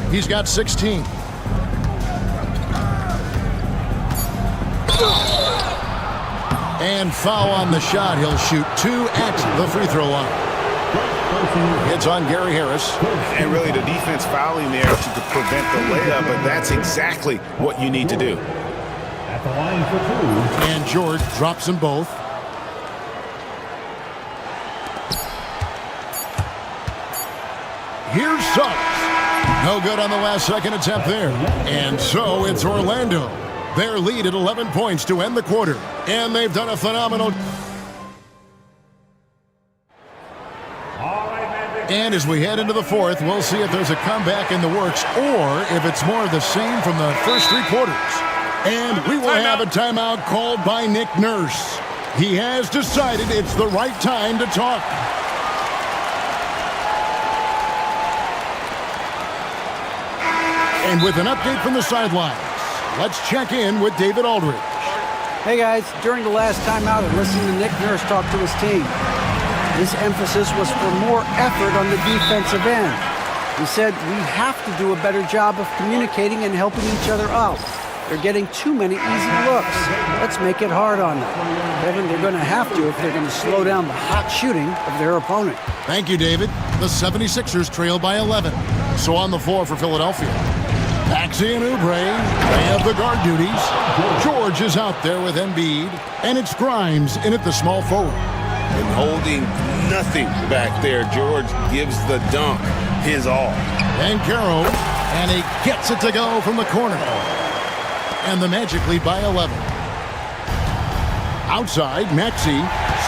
He's got 16. And foul on the shot. He'll shoot 2 at the free throw line. It's on Gary Harris. And really the defense fouling there to prevent the layup, but that's exactly what you need to do. At the line for 2. And George drops them both. Here's Suggs. No good on the last second attempt there. And so it's Orlando. Their lead at 11 points to end the quarter. And they've done a phenomenal... And as we head into the fourth, we'll see if there's a comeback in the works or if it's more of the same from the first 3 quarters. And we will have a timeout called by Nick Nurse. He has decided it's the right time to talk. And with an update from the sidelines, let's check in with David Aldridge. Hey guys, during the last timeout, I listened to Nick Nurse talk to his team. His emphasis was for more effort on the defensive end. He said we have to do a better job of communicating and helping each other out. They're getting too many easy looks. Let's make it hard on them. Kevin, they're going to have to if they're going to slow down the hot shooting of their opponent. Thank you, David. The 76ers trail by 11. So on the floor for Philadelphia. Maxey and Oubre, they have the guard duties. George is out there with Embiid, and it's Grimes in at the small forward. And holding nothing back there, George gives the dunk his all. Banchero, and he gets it to go from the corner. And the Magic lead by 11. Outside, Maxey,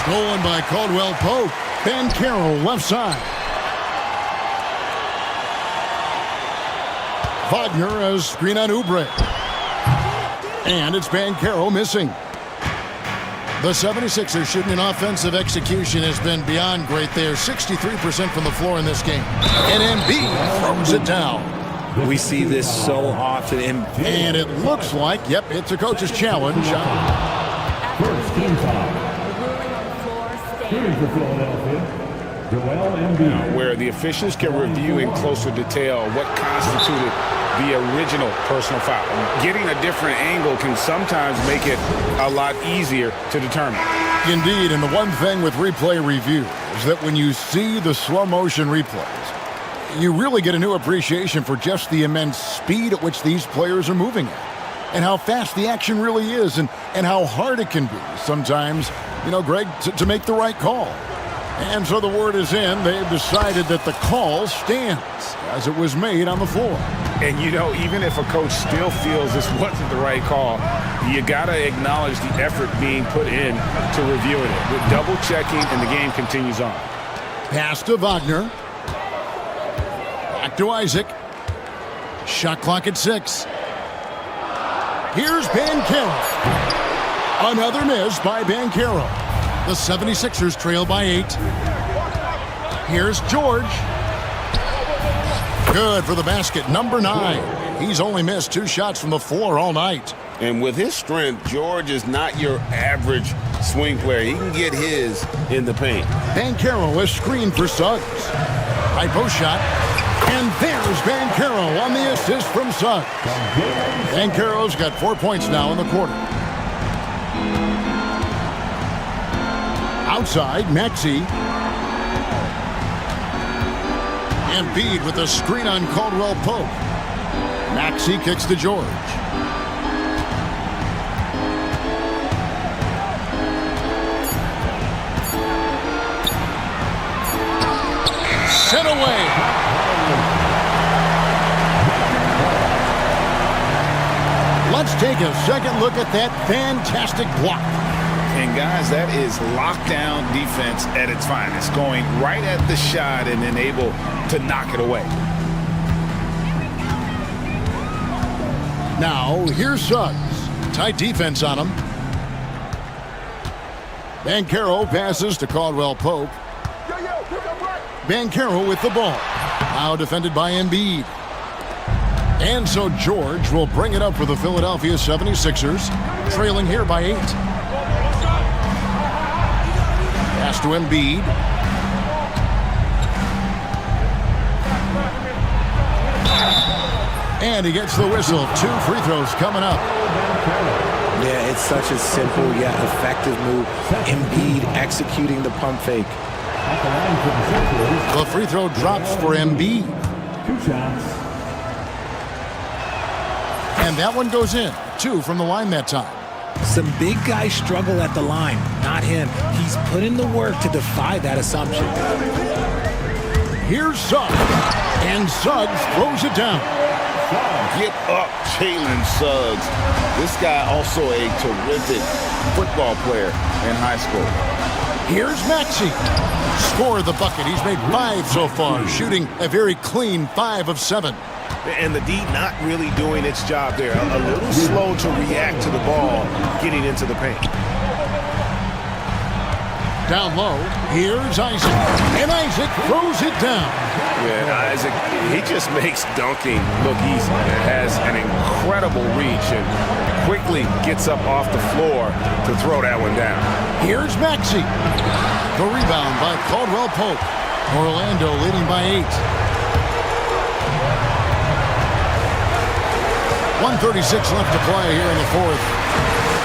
stolen by Caldwell Pope. Banchero left side. Wagner has screen on Oubre. And it's Banchero missing. The 76ers shooting an offensive execution has been beyond great. They are 63% from the floor in this game. And Embiid throws it down. We see this so often. And it looks like, yep, it's a coach's challenge. First team foul. Shooting for Philadelphia. Where the officials can review in closer detail what constituted the original personal foul. Getting a different angle can sometimes make it a lot easier to determine. Indeed, and the one thing with replay review is that when you see the slow motion replays, you really get a new appreciation for just the immense speed at which these players are moving at, and how fast the action really is, and how hard it can be sometimes, Greg, to make the right call. And so the word is in. They've decided that the call stands as it was made on the floor. And, even if a coach still feels this wasn't the right call, you got to acknowledge the effort being put in to reviewing it. With double checking, and the game continues on. Pass to Wagner. Back to Isaac. Shot clock at 6. Here's Banchero. Another miss by Banchero. The 76ers trail by 8. Here's George. Good for the basket, number 9. He's only missed 2 shots from the floor all night. And with his strength, George is not your average swing player. He can get his in the paint. Banchero is screened for Suggs. Right post shot. And there's Banchero on the assist from Suggs. Banchero's got 4 points now in the quarter. Outside, Maxey. Embiid with a screen on Caldwell Pope. Maxey kicks to George. Sent away. Let's take a second look at that fantastic block. And guys, that is lockdown defense at its finest, going right at the shot and then able to knock it away. Now, here's Suggs. Tight defense on him. Banchero passes to Caldwell Pope. Banchero with the ball. Now defended by Embiid. And so George will bring it up for the Philadelphia 76ers, trailing here by 8. Pass to Embiid. And he gets the whistle. 2 free throws coming up. Yeah, it's such a simple yet effective move. Embiid executing the pump fake. The free throw drops for Embiid. 2 shots. And that one goes in. 2 from the line that time. Some big guys struggle at the line. Not him. He's put in the work to defy that assumption. Here's Suggs. And Suggs throws it down. Get up, Jalen Suggs. This guy also a terrific football player in high school. Here's Maxey. Scored the bucket. He's made 5 so far, shooting a very clean 5 of 7. And the D not really doing its job there. A little slow to react to the ball getting into the paint. Down low, here's Isaac. And Isaac throws it down. Yeah, Isaac, he just makes dunking look easy. Has an incredible reach and quickly gets up off the floor to throw that one down. Here's Maxey. The rebound by Caldwell Pope. Orlando leading by 8. 1:36 left to play here in the 4th.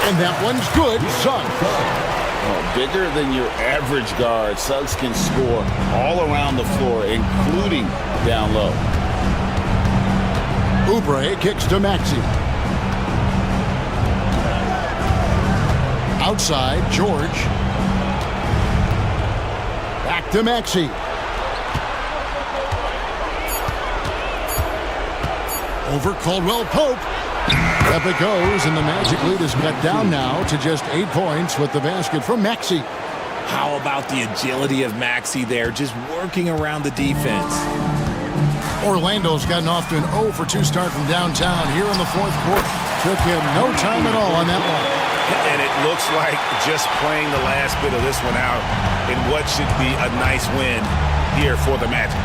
And that one's good. Suggs. Bigger than your average guard, Suggs can score all around the floor, including down low. Oubre kicks to Maxey. Outside, George. Back to Maxey. Over Caldwell-Pope. Up it goes, and the Magic lead is cut down now to just 8 points with the basket from Maxey. How about the agility of Maxey there, just working around the defense? Orlando's gotten off to an 0 for 2 start from downtown here in the fourth quarter. Took him no time at all on that one. And it looks like just playing the last bit of this one out in what should be a nice win here for the Magic.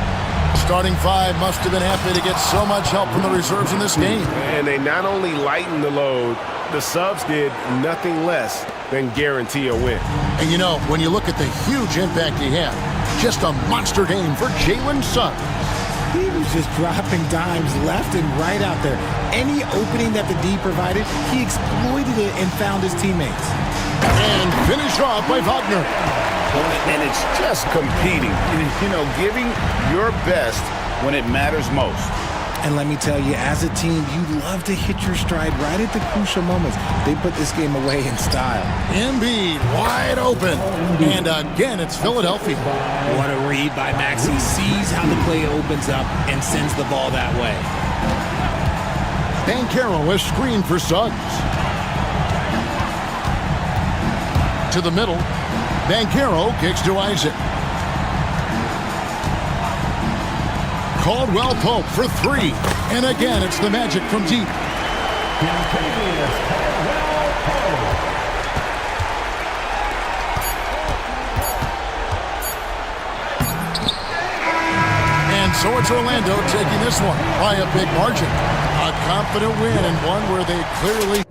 Starting 5 must have been happy to get so much help from the reserves in this game. And they not only lightened the load, the subs did nothing less than guarantee a win. And you know, when you look at the huge impact he had, just a monster game for Jalen Suggs. He was just dropping dimes left and right out there. Any opening that the D provided, he exploited it and found his teammates. And finished off by Wagner. And it's just competing, you know, giving your best when it matters most. And let me tell you, as a team, you love to hit your stride right at the crucial moments. They put this game away in style. Embiid wide open. And again, it's Philadelphia. What a read by Maxey. Sees how the play opens up and sends the ball that way. Banchero is screened for Suggs. To the middle. Banchero kicks to Isaac. Caldwell-Pope for 3. And again, it's the Magic from deep. And so it's Orlando taking this one by a big margin. A confident win and one where they clearly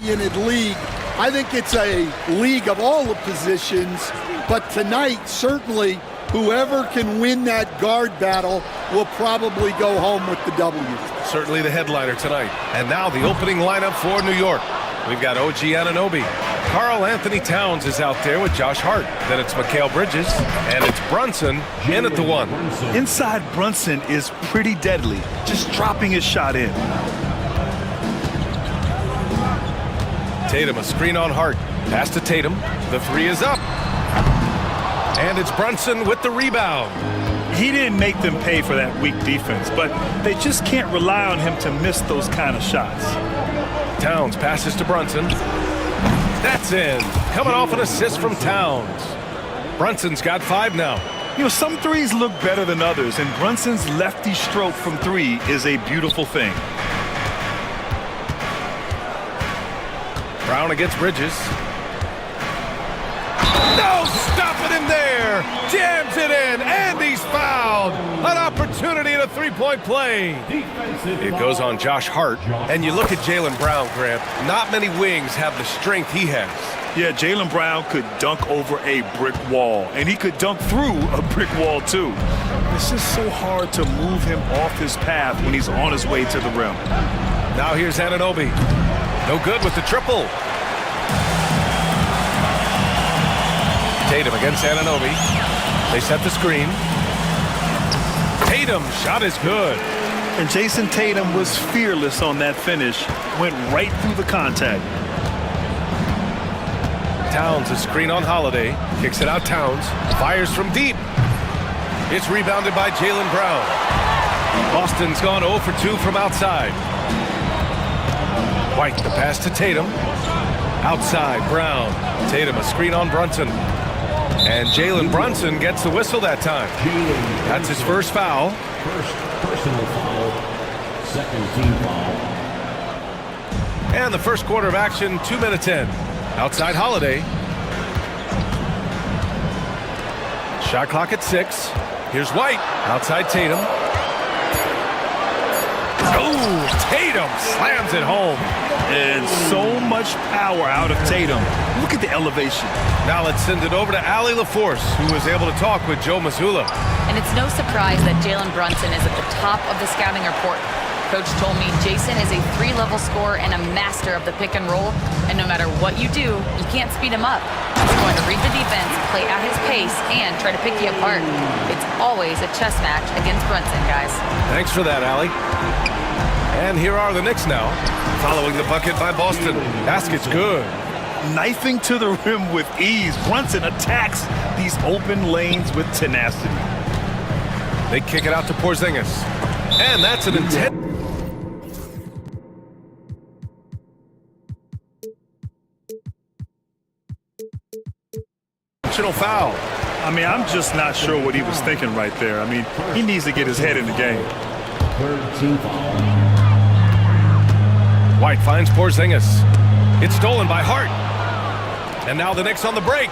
league. I think it's a league of all the positions, but tonight, certainly, whoever can win that guard battle will probably go home with the W. Certainly the headliner tonight. And now the opening lineup for New York. We've got OG Anunoby. Karl Anthony Towns is out there with Josh Hart. Then it's Mikal Bridges, and it's Brunson in at the one. Inside Brunson is pretty deadly, just dropping his shot in. Tatum, a screen on Hart. Pass to Tatum. The three is up. And it's Brunson with the rebound. He didn't make them pay for that weak defense, but they just can't rely on him to miss those kind of shots. Towns passes to Brunson. That's in. Coming off an assist from Towns. Brunson's got 5 now. You know, some threes look better than others, and Brunson's lefty stroke from 3 is a beautiful thing. Brown against Bridges. No, stopping him there. Jams it in, and he's fouled. An opportunity in a three-point play. It goes on Josh Hart. And you look at Jaylen Brown, Grant. Not many wings have the strength he has. Yeah, Jaylen Brown could dunk over a brick wall, and he could dunk through a brick wall, too. It's just so hard to move him off his path when he's on his way to the rim. Now here's Anunoby. No good with the triple. Tatum against Anunoby. They set the screen. Tatum, shot is good. And Jason Tatum was fearless on that finish. Went right through the contact. Towns, a screen on Holiday. Kicks it out Towns. Fires from deep. It's rebounded by Jaylen Brown. Boston's gone 0 for 2 from outside. White, the pass to Tatum. Outside, Brown. Tatum, a screen on Brunson. And Jalen Brunson gets the whistle that time. That's his first foul. First personal foul, second team foul. And the first quarter of action, 2 minutes in. Outside Holiday. Shot clock at 6. Here's White. Outside Tatum. Oh, Tatum slams it home. And so much power out of Tatum. Look at the elevation. Now let's send it over to Allie LaForce, who was able to talk with Joe Mazzulla. And it's no surprise that Jalen Brunson is at the top of the scouting report. Coach told me Jason is a 3-level scorer and a master of the pick and roll. And no matter what you do, you can't speed him up. He's going to read the defense, play at his pace, and try to pick you apart. It's always a chess match against Brunson, guys. Thanks for that, Allie. And here are the Knicks now, following the bucket by Boston. Basket's good. Knifing to the rim with ease. Brunson attacks these open lanes with tenacity. They kick it out to Porzingis. And that's an intentional foul. I mean, I'm just not sure what he was thinking right there. I mean, he needs to get his head in the game. Third team foul. White finds Porzingis. It's stolen by Hart. And now the Knicks on the break.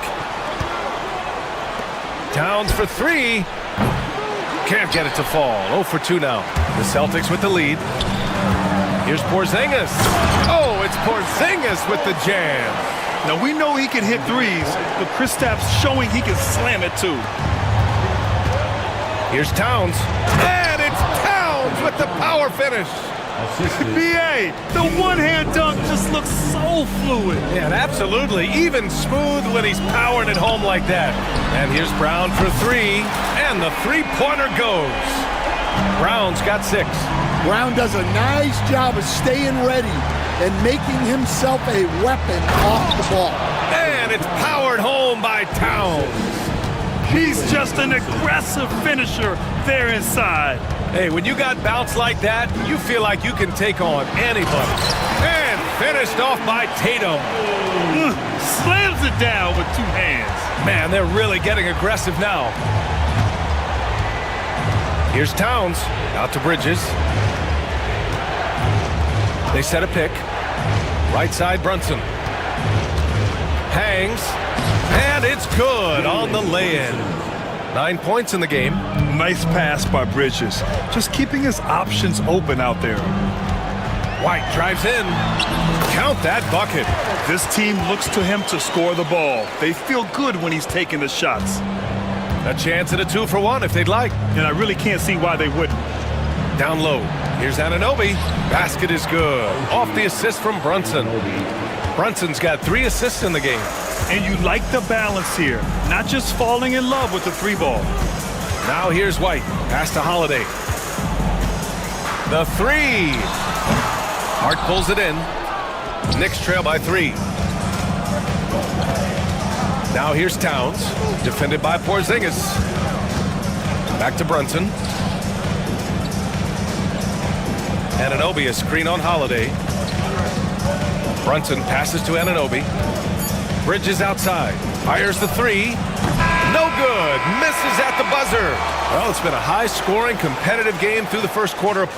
Towns for 3. Can't get it to fall. 0 for 2 now. The Celtics with the lead. Here's Porzingis. Oh, it's Porzingis with the jam. Now, we know he can hit threes, but Kristaps showing he can slam it too. Here's Towns. And it's Towns with the power finish. BA, the one-hand dunk just looks so fluid. Yeah, absolutely. Even smooth when he's powering it home like that. And here's Brown for 3. And the three-pointer goes. Brown's got 6. Brown does a nice job of staying ready and making himself a weapon off the ball. And it's powered home by Towns. He's just an aggressive finisher there inside. Hey, when you got bounce like that, you feel like you can take on anybody. And finished off by Tatum. Slams it down with 2 hands. Man, they're really getting aggressive now. Here's Towns. Out to Bridges. They set a pick. Right side, Brunson. Hangs. And it's good on the lay-in. 9 points in the game. Nice pass by Bridges. Just keeping his options open out there. White drives in. Count that bucket. This team looks to him to score the ball. They feel good when he's taking the shots. A chance at a 2-for-1 if they'd like. And I really can't see why they wouldn't. Down low. Here's Anunoby. Basket is good. Off the assist from Brunson. Brunson's got 3 assists in the game. And you like the balance here. Not just falling in love with the 3-ball. Now here's White. Pass to Holiday. The 3. Hart pulls it in. Knicks trail by 3. Now here's Towns. Defended by Porzingis. Back to Brunson. Anunoby, a screen on Holiday. Brunson passes to Anunoby. Bridges outside. Fires the 3. No good. Misses at the buzzer. Well, it's been a high-scoring, competitive game through the first quarter.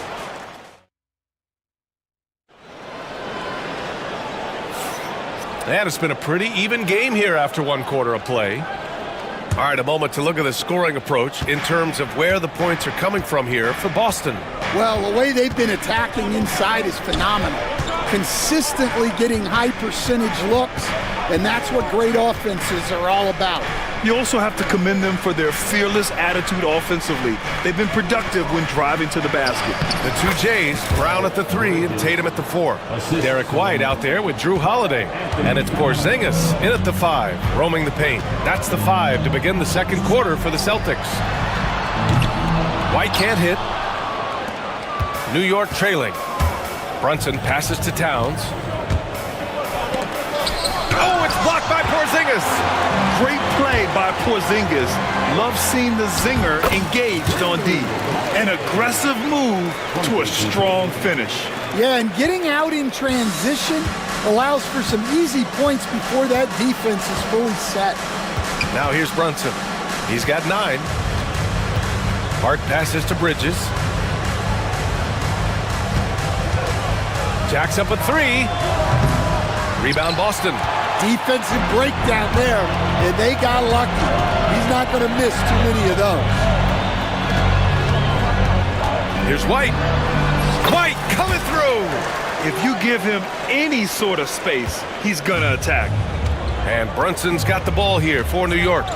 And it's been a pretty even game here after 1 quarter of play. All right, a moment to look at the scoring approach in terms of where the points are coming from here for Boston. Well, the way they've been attacking inside is phenomenal. Consistently getting high percentage looks, and that's what great offenses are all about. You also have to commend them for their fearless attitude offensively. They've been productive when driving to the basket. The 2 Jays, Brown at the 3 and Tatum at the 4. Derek White out there with Drew Holiday. And it's Porzingis in at the 5, roaming the paint. That's the 5 to begin the second quarter for the Celtics. White can't hit. New York trailing. Brunson passes to Towns. Oh, it's blocked by Porzingis. Great play by Porzingis. Love seeing the zinger engaged on D. An aggressive move to a strong finish. Yeah, and getting out in transition allows for some easy points before that defense is fully set. Now here's Brunson. He's got 9. Hart passes to Bridges. Jacks up a 3. Rebound Boston. Defensive breakdown there, and they got lucky. He's not going to miss too many of those. Here's White. White coming through. If you give him any sort of space, he's going to attack. And Brunson's got the ball here for New York.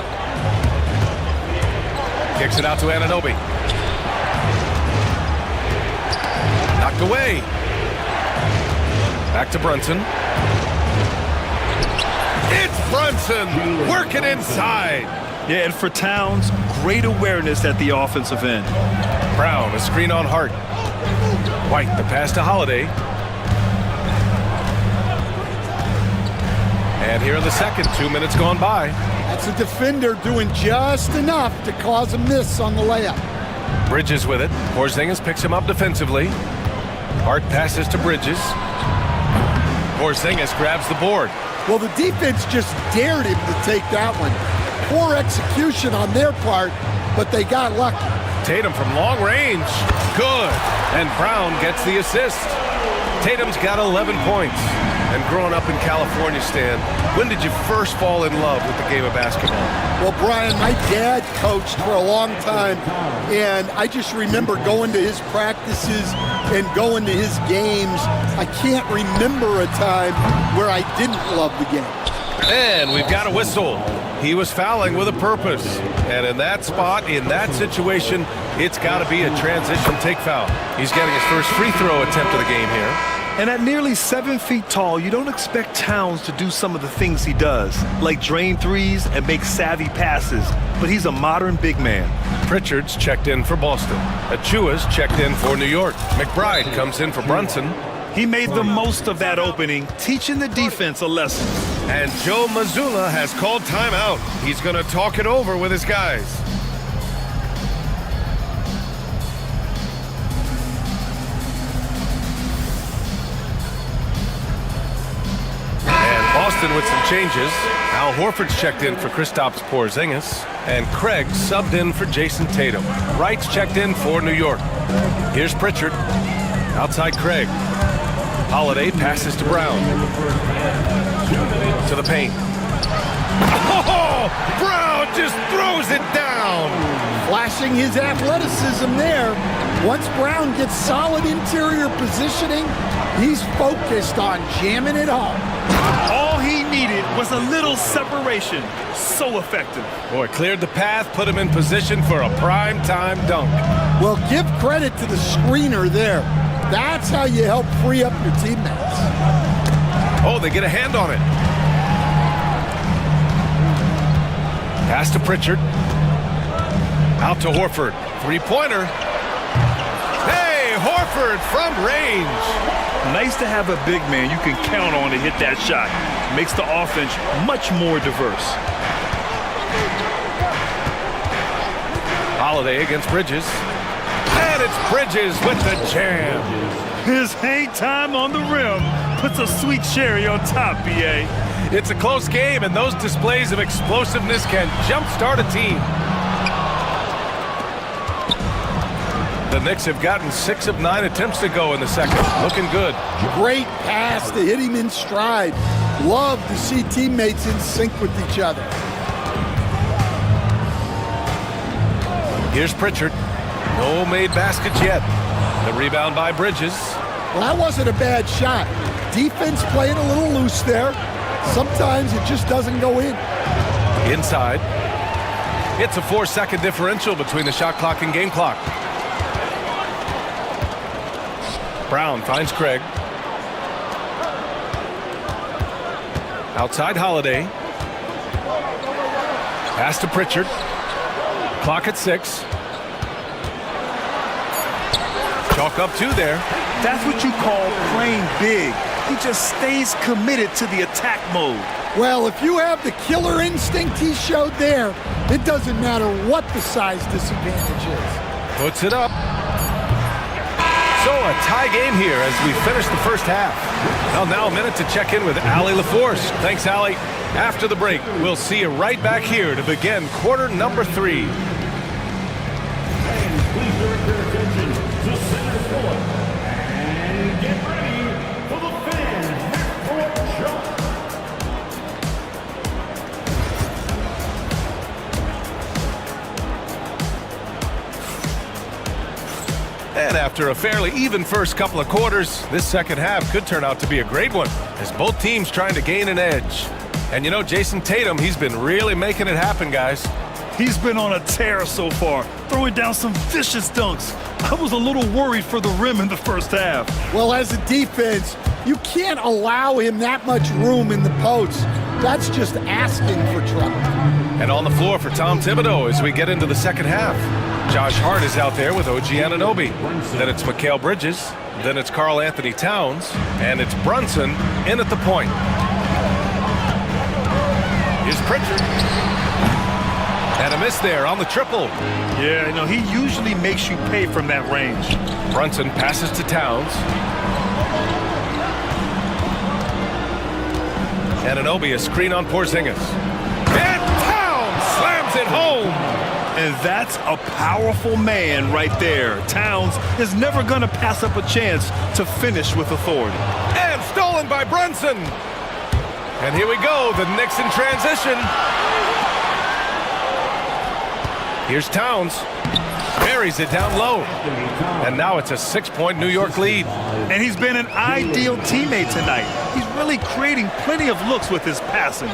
Kicks it out to Anunoby. Knocked away. Back to Brunson. It's Brunson working inside. Yeah, and for Towns, great awareness at the offensive end. Brown, a screen on Hart. White, the pass to Holiday. And here in the second, 2 minutes gone by. That's a defender doing just enough to cause a miss on the layup. Bridges with it. Porzingis picks him up defensively. Hart passes to Bridges. Porzingis grabs the board. Well, the defense just dared him to take that one. Poor execution on their part, but they got lucky. Tatum from long range. Good. And Brown gets the assist. Tatum's got 11 points. And growing up in California, Stan, when did you first fall in love with the game of basketball? Well, Brian, my dad coached for a long time, and I just remember going to his practices and going to his games. I can't remember a time where I didn't love the game. And we've got a whistle. He was fouling with a purpose. And in that spot, in that situation, it's got to be a transition take foul. He's getting his first free throw attempt of the game here. And at nearly 7 feet tall, you don't expect Towns to do some of the things he does, like drain threes and make savvy passes. But he's a modern big man. Pritchard's checked in for Boston. Achua's checked in for New York. McBride comes in for Brunson. He made the most of that opening, teaching the defense a lesson. And Joe Mazzulla has called timeout. He's going to talk it over with his guys. Boston with some changes. Al Horford's checked in for Kristaps Porzingis. And Craig subbed in for Jason Tatum. Wright's checked in for New York. Here's Pritchard. Outside Craig. Holiday passes to Brown. To the paint. Oh, Brown just throws it down. Flashing his athleticism there. Once Brown gets solid interior positioning, he's focused on jamming it home. All he needed was a little separation. So effective. Boy, cleared the path, put him in position for a prime-time dunk. Well, give credit to the screener there. That's how you help free up your teammates. Oh, they get a hand on it. Pass to Pritchard. Out to Horford. Three-pointer. Hey, Horford from range. Nice to have a big man you can count on to hit that shot. Makes the offense much more diverse. Holiday against Bridges. And it's Bridges with the jam. His hang time on the rim puts a sweet cherry on top, BA. It's a close game, and those displays of explosiveness can jumpstart a team. The Knicks have gotten 6 of 9 attempts to go in the second. Looking good. Great pass to hit him in stride. Love to see teammates in sync with each other. Here's Pritchard. No made baskets yet. The rebound by Bridges. Well, that wasn't a bad shot. Defense playing a little loose there. Sometimes it just doesn't go in. Inside. It's a 4-second differential between the shot clock and game clock. Brown finds Craig. Outside Holiday. Pass to Pritchard. Clock at 6. Chalk up 2 there. That's what you call playing big. He just stays committed to the attack mode. Well, if you have the killer instinct he showed there, it doesn't matter what the size disadvantage is. Puts it up. So a tie game here as we finish the first half. Well, now a minute to check in with Allie LaForce. Thanks, Allie. After the break, we'll see you right back here to begin quarter number 3. Please direct your attention to center court and get ready for the fan half-court jump. And after a fairly even first couple of quarters, this second half could turn out to be a great one as both teams trying to gain an edge. And you know, Jason Tatum, he's been really making it happen, guys. He's been on a tear so far, throwing down some vicious dunks. I was a little worried for the rim in the first half. Well, as a defense, you can't allow him that much room in the post. That's just asking for trouble. And on the floor for Tom Thibodeau as we get into the second half. Josh Hart is out there with OG Anunoby. Then it's Mikal Bridges. Then it's Karl Anthony Towns. And it's Brunson in at the point. Here's Pritchard. And a miss there on the triple. Yeah, you know, he usually makes you pay from that range. Brunson passes to Towns. Anunoby, a screen on Porzingis. And Towns slams it home. And that's a powerful man right there. Towns is never going to pass up a chance to finish with authority. And stolen by Brunson. And here we go, the Knicks in transition. Here's Towns. Buries it down low. And now it's a 6-point New York lead. And he's been an ideal teammate tonight. He's really creating plenty of looks with his passing.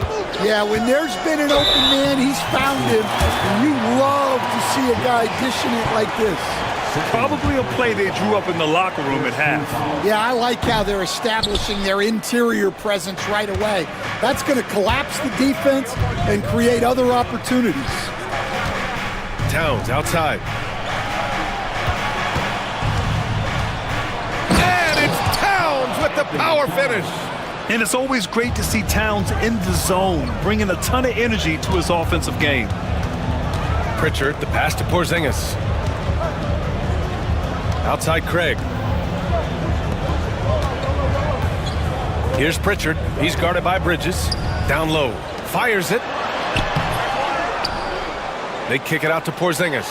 Yeah, when there's been an open man, he's found him. And you love to see a guy dishing it like this. Probably a play they drew up in the locker room at half. Yeah, I like how they're establishing their interior presence right away. That's going to collapse the defense and create other opportunities. Towns outside. And it's Towns with the power finish. And it's always great to see Towns in the zone, bringing a ton of energy to his offensive game. Pritchard, the pass to Porzingis. Outside Craig. Here's Pritchard. He's guarded by Bridges. Down low. Fires it. They kick it out to Porzingis.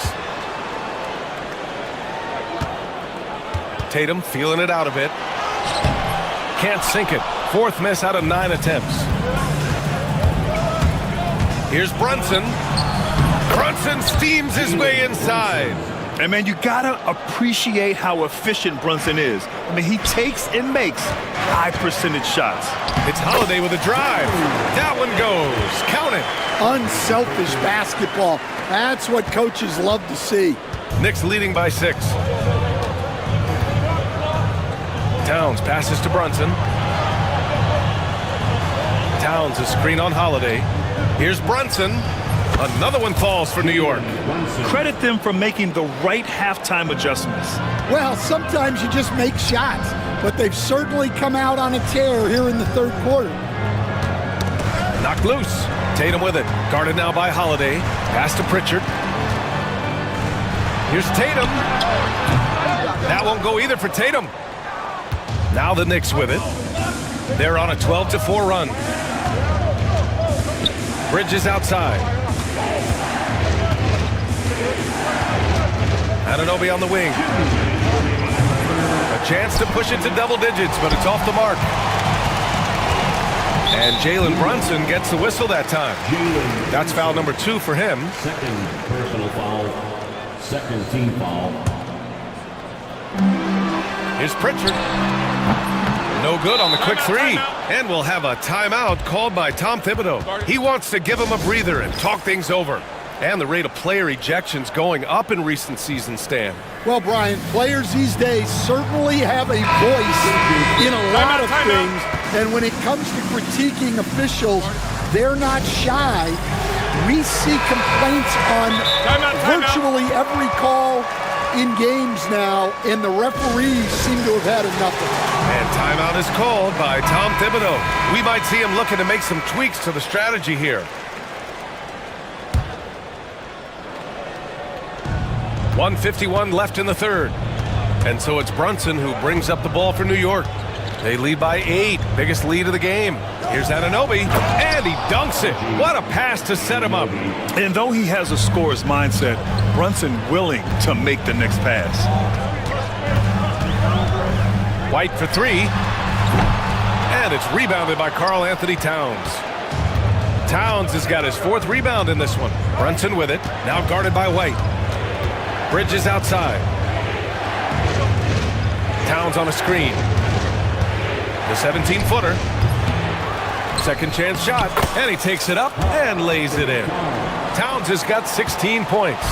Tatum feeling it out a bit. Can't sink it. 4th miss out of 9 attempts. Here's Brunson. Brunson steams his way inside. And, man, you got to appreciate how efficient Brunson is. I mean, he takes and makes high-percentage shots. It's Holiday with a drive. That one goes. Count it. Unselfish basketball. That's what coaches love to see. Knicks leading by 6. Towns passes to Brunson. Towns a screen on Holiday. Here's Brunson. Another one falls for New York. Credit them for making the right halftime adjustments. Well, sometimes you just make shots, but they've certainly come out on a tear here in the third quarter. Knocked loose. Tatum with it. Guarded now by Holiday. Pass to Pritchard. Here's Tatum. That won't go either for Tatum. Now the Knicks with it. They're on a 12-4 run. Bridges outside. Anunoby on the wing. A chance to push it to double digits, but it's off the mark. And Jalen Brunson gets the whistle that time. That's foul number 2 for him. Second personal foul. Second team foul. Here's Pritchard. No good on the quick 3. And we'll have a timeout called by Tom Thibodeau. He wants to give him a breather and talk things over. And the rate of player ejections going up in recent seasons, Stan. Well, Brian, players these days certainly have a voice in a lot of things. And when it comes to critiquing officials, they're not shy. We see complaints on virtually every call in games now, and the referees seem to have had enough of it. And timeout is called by Tom Thibodeau. We might see him looking to make some tweaks to the strategy here. 1:51 left in the third. And so it's Brunson who brings up the ball for New York. They lead by 8, biggest lead of the game. Here's Anunoby, and he dunks it. What a pass to set him up. And though he has a scorer's mindset, Brunson willing to make the next pass. White for 3. And it's rebounded by Karl Anthony Towns. Towns has got his 4th rebound in this one. Brunson with it, now guarded by White. Bridges outside. Towns on a screen. The 17-footer. Second chance shot, and he takes it up and lays it in. Towns has got 16 points.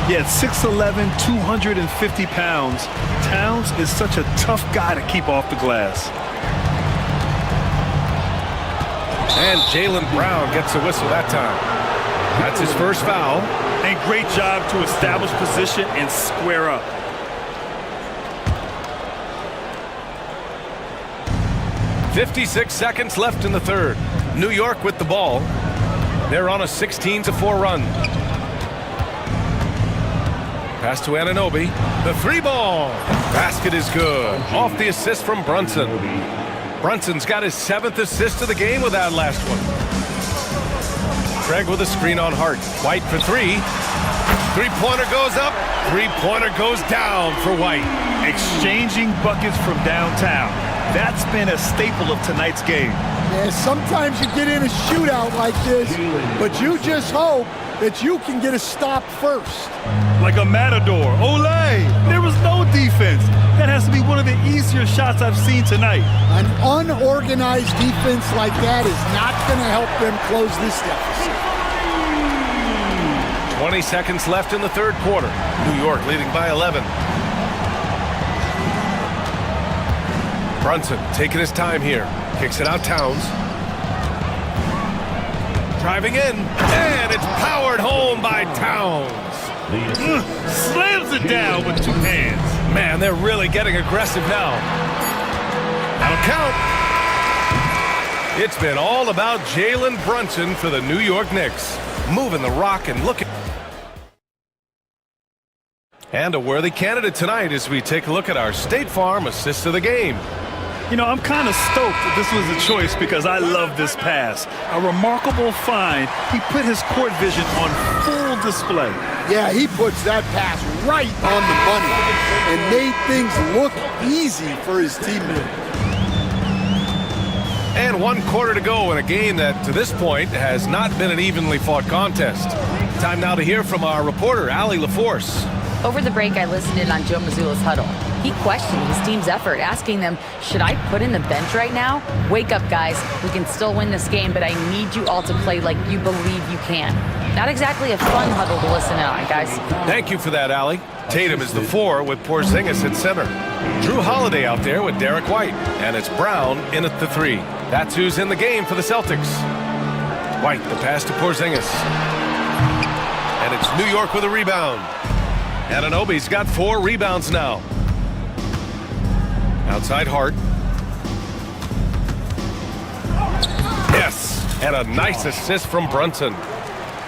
Yeah, 6'11", 250 pounds. Towns is such a tough guy to keep off the glass. And Jaylen Brown gets a whistle that time. That's his first foul. And great job to establish position and square up. .56 seconds left in the third. New York with the ball. They're on a 16-4 run. Pass to Anunoby. The 3-ball. Basket is good. Off the assist from Brunson. Brunson's got his 7th assist of the game with that last one. Craig with a screen on Hart. White for 3. 3-pointer goes up. 3-pointer goes down for White. Exchanging buckets from downtown. That's been a staple of tonight's game. Yeah, sometimes you get in a shootout like this, but you just hope that you can get a stop first. Like a matador. Olé! There was no defense. That has to be one of the easier shots I've seen tonight. An unorganized defense like that is not going to help them close this deficit. 20 seconds left in the third quarter. New York leading by 11. Brunson taking his time here. Kicks it out Towns. Driving in. And it's powered home by Towns. Slams it down with 2 hands. Man, they're really getting aggressive now. That'll count. It's been all about Jalen Brunson for the New York Knicks. Moving the rock and looking. And a worthy candidate tonight as we take a look at our State Farm assist of the game. You know, I'm kind of stoked that this was a choice because I love this pass. A remarkable find. He put his court vision on full display. Yeah, he puts that pass right on the money and made things look easy for his teammate. And 1 quarter to go in a game that, to this point, has not been an evenly fought contest. Time now to hear from our reporter, Allie LaForce. Over the break, I listened in on Joe Mazzulla's huddle. He questioned his team's effort, asking them, should I put in the bench right now? Wake up, guys. We can still win this game, but I need you all to play like you believe you can. Not exactly a fun huddle to listen in on, guys. Thank you for that, Allie. Tatum is the 4 with Porzingis at center. Drew Holiday out there with Derek White. And it's Brown in at the 3. That's who's in the game for the Celtics. White, the pass to Porzingis. And it's New York with a rebound. Anunoby's got 4 rebounds now. Outside Hart. Yes, and a nice assist from Brunson.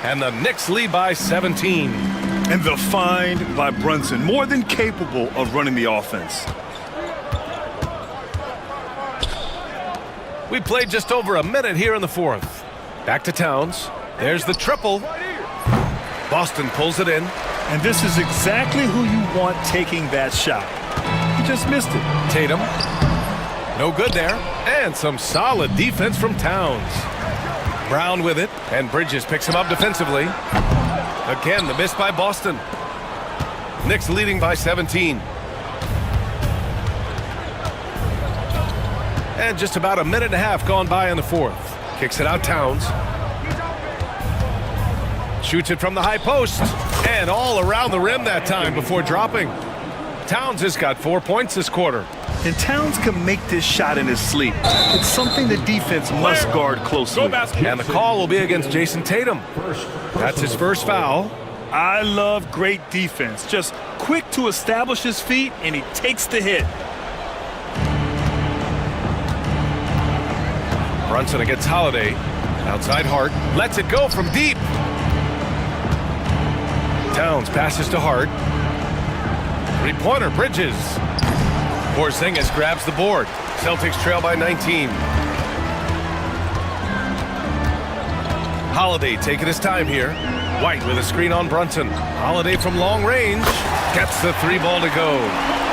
And the Knicks lead by 17. And the find by Brunson, more than capable of running the offense. We played just over a minute here in the 4th. Back to Towns. There's the triple. Boston pulls it in. And this is exactly who you want taking that shot. He just missed it. Tatum. No good there. And some solid defense from Towns. Brown with it. And Bridges picks him up defensively. Again, the miss by Boston. Knicks leading by 17. And just about a minute and a half gone by in the 4th. Kicks it out Towns. Shoots it from the high post. And all around the rim that time before dropping. Towns has got 4 points this quarter. And Towns can make this shot in his sleep. It's something the defense must guard closely. And the call will be against Jason Tatum. That's his first foul. I love great defense. Just quick to establish his feet, and he takes the hit. Brunson against Holiday. Outside Hart. Lets it go from deep. Towns passes to Hart. Three-pointer, Bridges. Porzingis grabs the board. Celtics trail by 19. Holiday taking his time here. White with a screen on Brunson. Holiday from long range. Gets the 3 ball to go.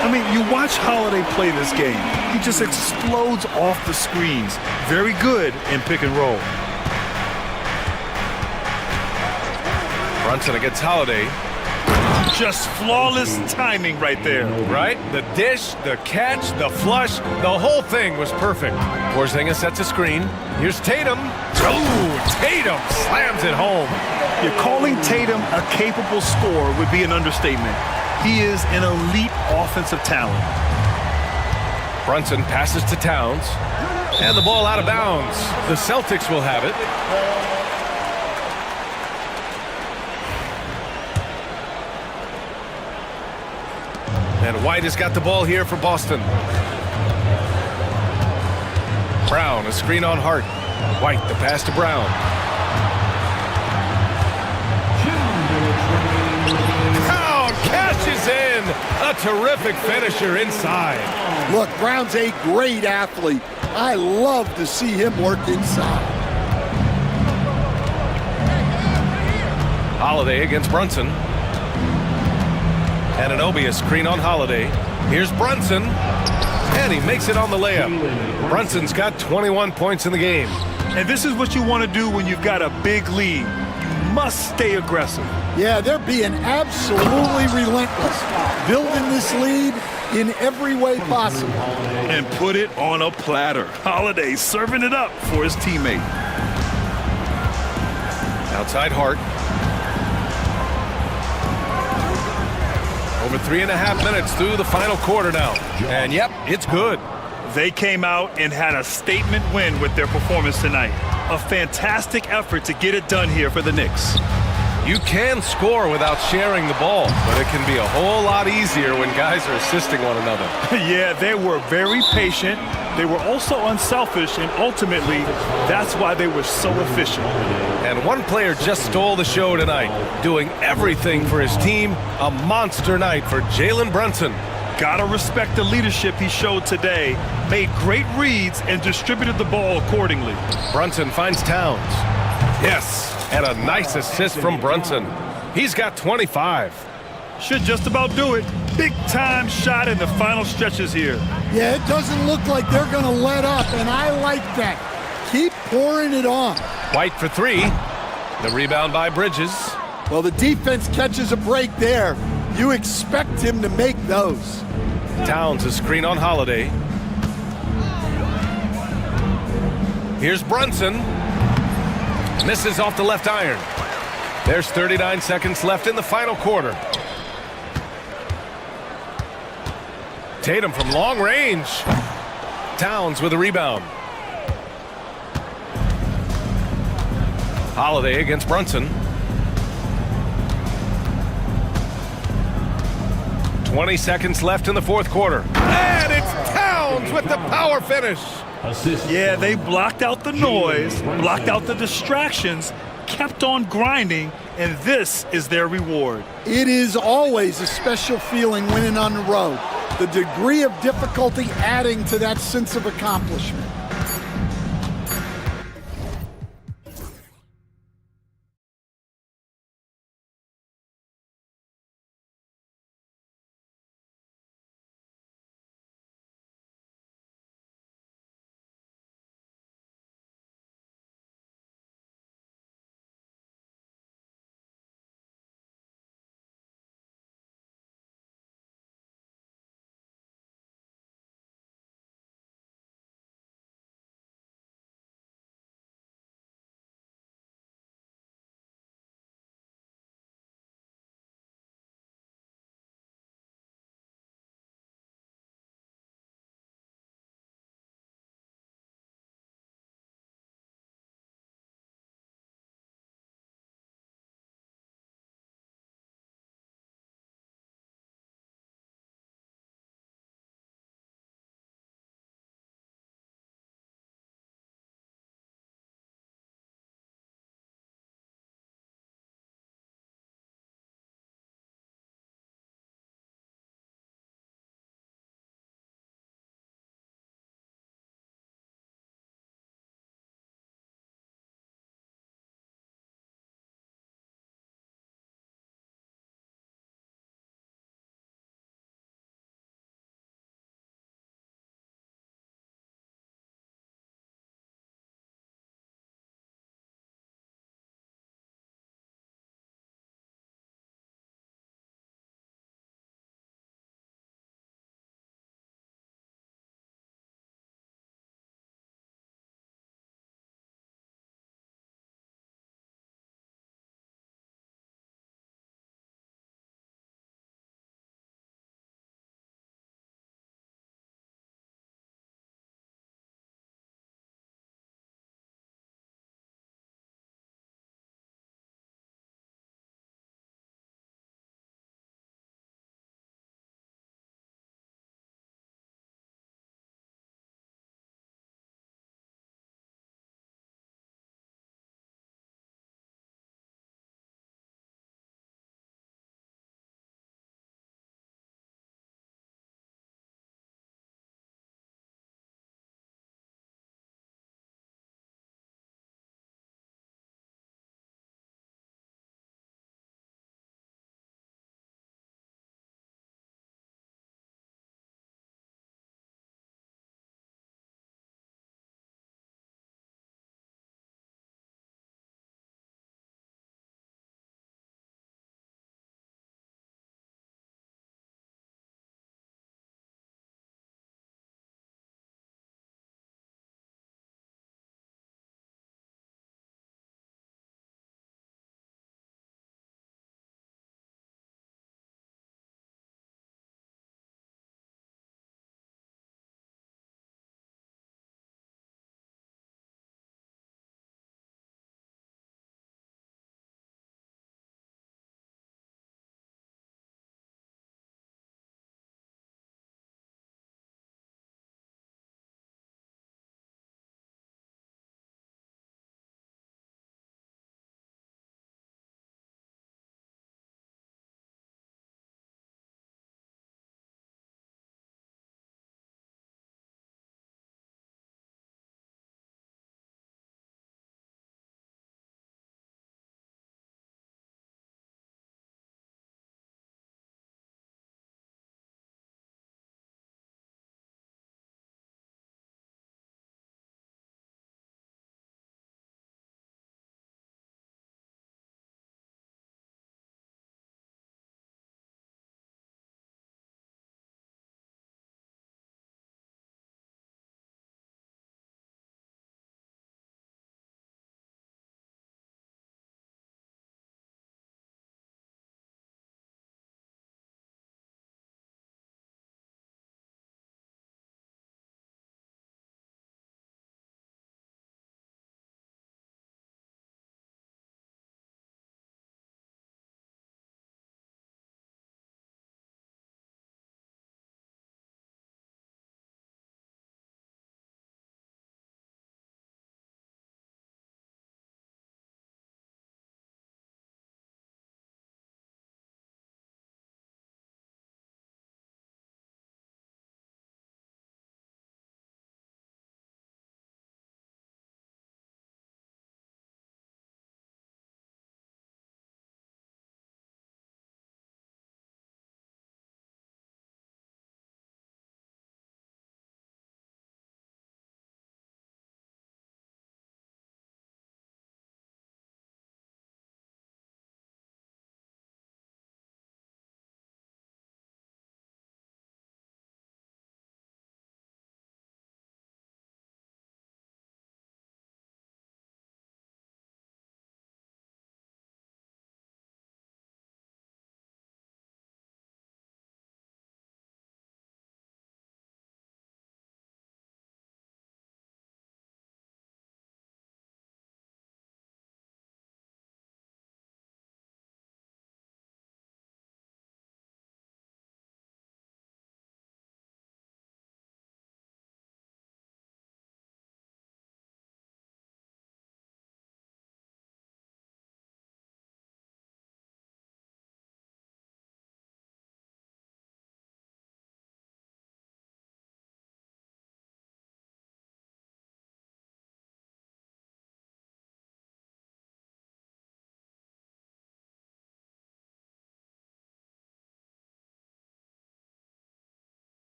I mean, you watch Holiday play this game. He just explodes off the screens. Very good in pick and roll. Brunson against Holiday. Just flawless timing right there. Right? The dish, the catch, the flush, the whole thing was perfect. Porzingis sets a screen. Here's Tatum. Oh, Tatum slams it home. You're calling Tatum a capable scorer would be an understatement. He is an elite offensive talent. Brunson passes to Towns. And the ball out of bounds. The Celtics will have it. And White has got the ball here for Boston. Brown, a screen on Hart. White, the pass to Brown. Brown catches in. A terrific finisher inside. Look, Brown's a great athlete. I love to see him work inside. Holiday against Brunson. Anunoby, a screen on Holiday. Here's Brunson. And he makes it on the layup. Brunson's got 21 points in the game. And this is what you want to do when you've got a big lead. You must stay aggressive. Yeah, they're being absolutely relentless. Building this lead in every way possible. And put it on a platter. Holiday serving it up for his teammate. Outside Hart. Over 3.5 minutes through the final quarter now. And yep, it's good. They came out and had a statement win with their performance tonight. A fantastic effort to get it done here for the Knicks. You can score without sharing the ball, but it can be a whole lot easier when guys are assisting one another. Yeah, they were very patient. They were also unselfish, and ultimately, that's why they were so efficient. And one player just stole the show tonight, doing everything for his team. A monster night for Jalen Brunson. Gotta respect the leadership he showed today. Made great reads and distributed the ball accordingly. Brunson finds Towns. Yes, and a nice assist from Brunson. He's got 25. Should just about do it. big-time shot in the final stretches here. Yeah, it doesn't look like they're going to let up, and I like that. Keep pouring it on. White for three. The rebound by Bridges. Well, the defense catches a break there. You expect him to make those. Towns a screen on Holiday. Here's Brunson. Misses off the left iron. There's 39 seconds left in the final quarter. Tatum from long range. Towns with a rebound. Holiday against Brunson. 20 seconds left in the fourth quarter. And it's Towns with the power finish. Yeah, they blocked out the noise, blocked out the distractions, kept on grinding, and this is their reward. It is always a special feeling winning on the road. The degree of difficulty adding to that sense of accomplishment.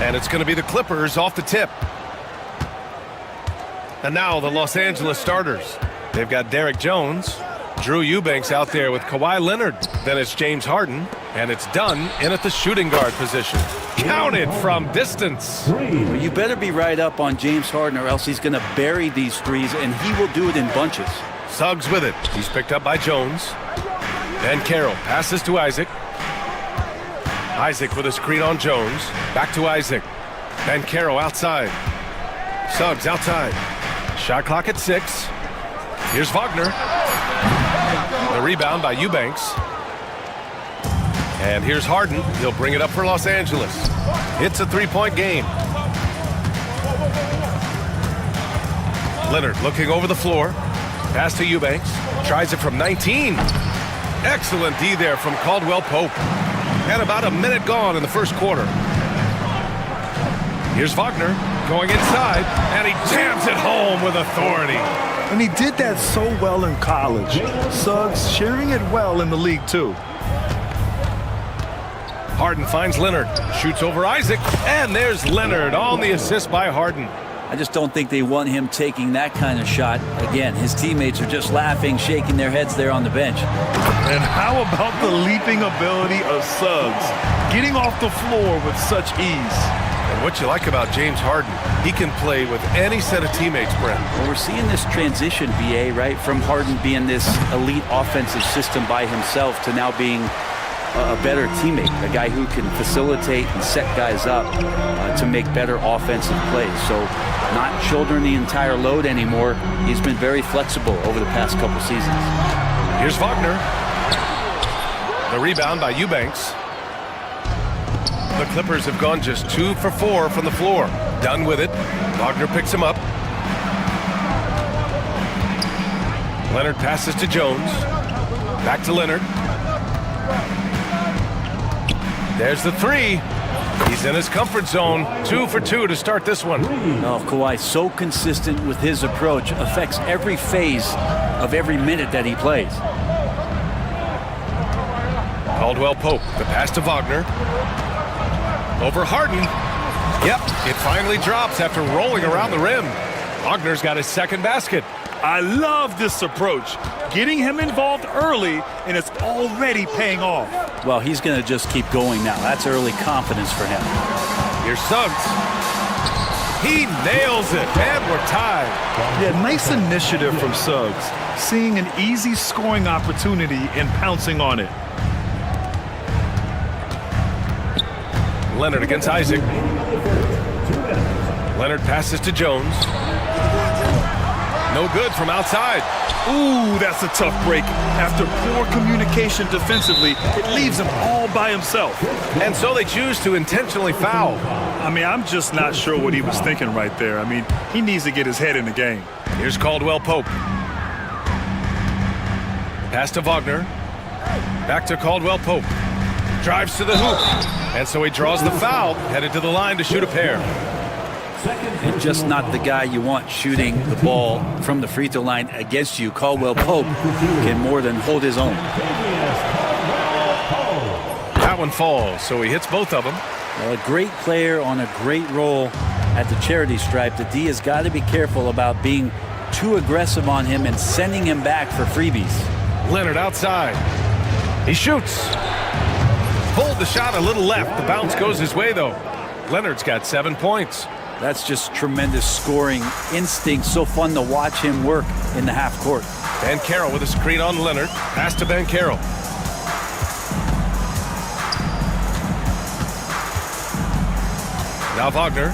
And it's going to be the Clippers off the tip. And now the Los Angeles starters. They've got Derek Jones, Drew Eubanks out there with Kawhi Leonard. Then it's James Harden, and it's Dunn in at the shooting guard position. Counted from distance. Well, you better be right up on James Harden or else he's going to bury these threes, and he will do it in bunches. Suggs with it. He's picked up by Jones. Then Carroll passes to Isaac. Isaac with a screen on Jones. Back to Isaac. Then Carroll outside. Suggs outside. Shot clock at 6. Here's Wagner. The rebound by Eubanks. And here's Harden. He'll bring it up for Los Angeles. It's a three-point game. Leonard looking over the floor. Pass to Eubanks. Tries it from 19. Excellent D there from Caldwell Pope. And about a minute gone in the first quarter. Here's Wagner going inside, and he jams it home with authority. And he did that so well in college. Suggs sharing it well in the league, too. Harden finds Leonard, shoots over Isaac, and there's Leonard on the assist by Harden. I just don't think they want him taking that kind of shot. Again, his teammates are just laughing, shaking their heads there on the bench. And how about the leaping ability of Suggs? Getting off the floor with such ease. And what you like about James Harden, he can play with any set of teammates, Brent. Well, we're seeing this transition, BA, right? From Harden being this elite offensive system by himself to now being a better teammate, a guy who can facilitate and set guys up to make better offensive plays. So not shouldering the entire load anymore. He's been very flexible over the past couple seasons. Here's Wagner. The rebound by Eubanks. The Clippers have gone just 2 for 4 from the floor. Done with it. Wagner picks him up. Leonard passes to Jones. Back to Leonard. There's the three. He's in his comfort zone. 2 for 2 to start this one. Oh, Kawhi, so consistent with his approach. Affects every phase of every minute that he plays. Caldwell Pope, the pass to Wagner. Over Harden. Yep, it finally drops after rolling around the rim. Wagner's got his second basket. I love this approach. Getting him involved early, and it's already paying off. Well, he's going to just keep going now. That's early confidence for him. Here's Suggs. He nails it, and we're tied. Yeah, nice initiative from Suggs. Seeing an easy scoring opportunity and pouncing on it. Leonard against Isaac. Leonard passes to Jones. No good from outside. Ooh, that's a tough break. After poor communication defensively, it leaves him all by himself. And so they choose to intentionally foul. I mean, I'm just not sure what he was thinking right there. I mean, he needs to get his head in the game. Here's Caldwell Pope. Pass to Wagner. Back to Caldwell Pope. Drives to the hoop. And so he draws the foul, headed to the line to shoot a pair. And just not the guy you want shooting the ball from the free throw line against you. Caldwell Pope can more than hold his own. That one falls, so he hits both of them. Well, a great player on a great role at the charity stripe. The D has got to be careful about being too aggressive on him and sending him back for freebies. Leonard outside. He shoots. Pulled the shot a little left. The bounce goes his way, though. Leonard's got 7 points. That's just tremendous scoring instinct. So fun to watch him work in the half court. Ben Carroll with a screen on Leonard. Pass to Ben Carroll. Now Wagner.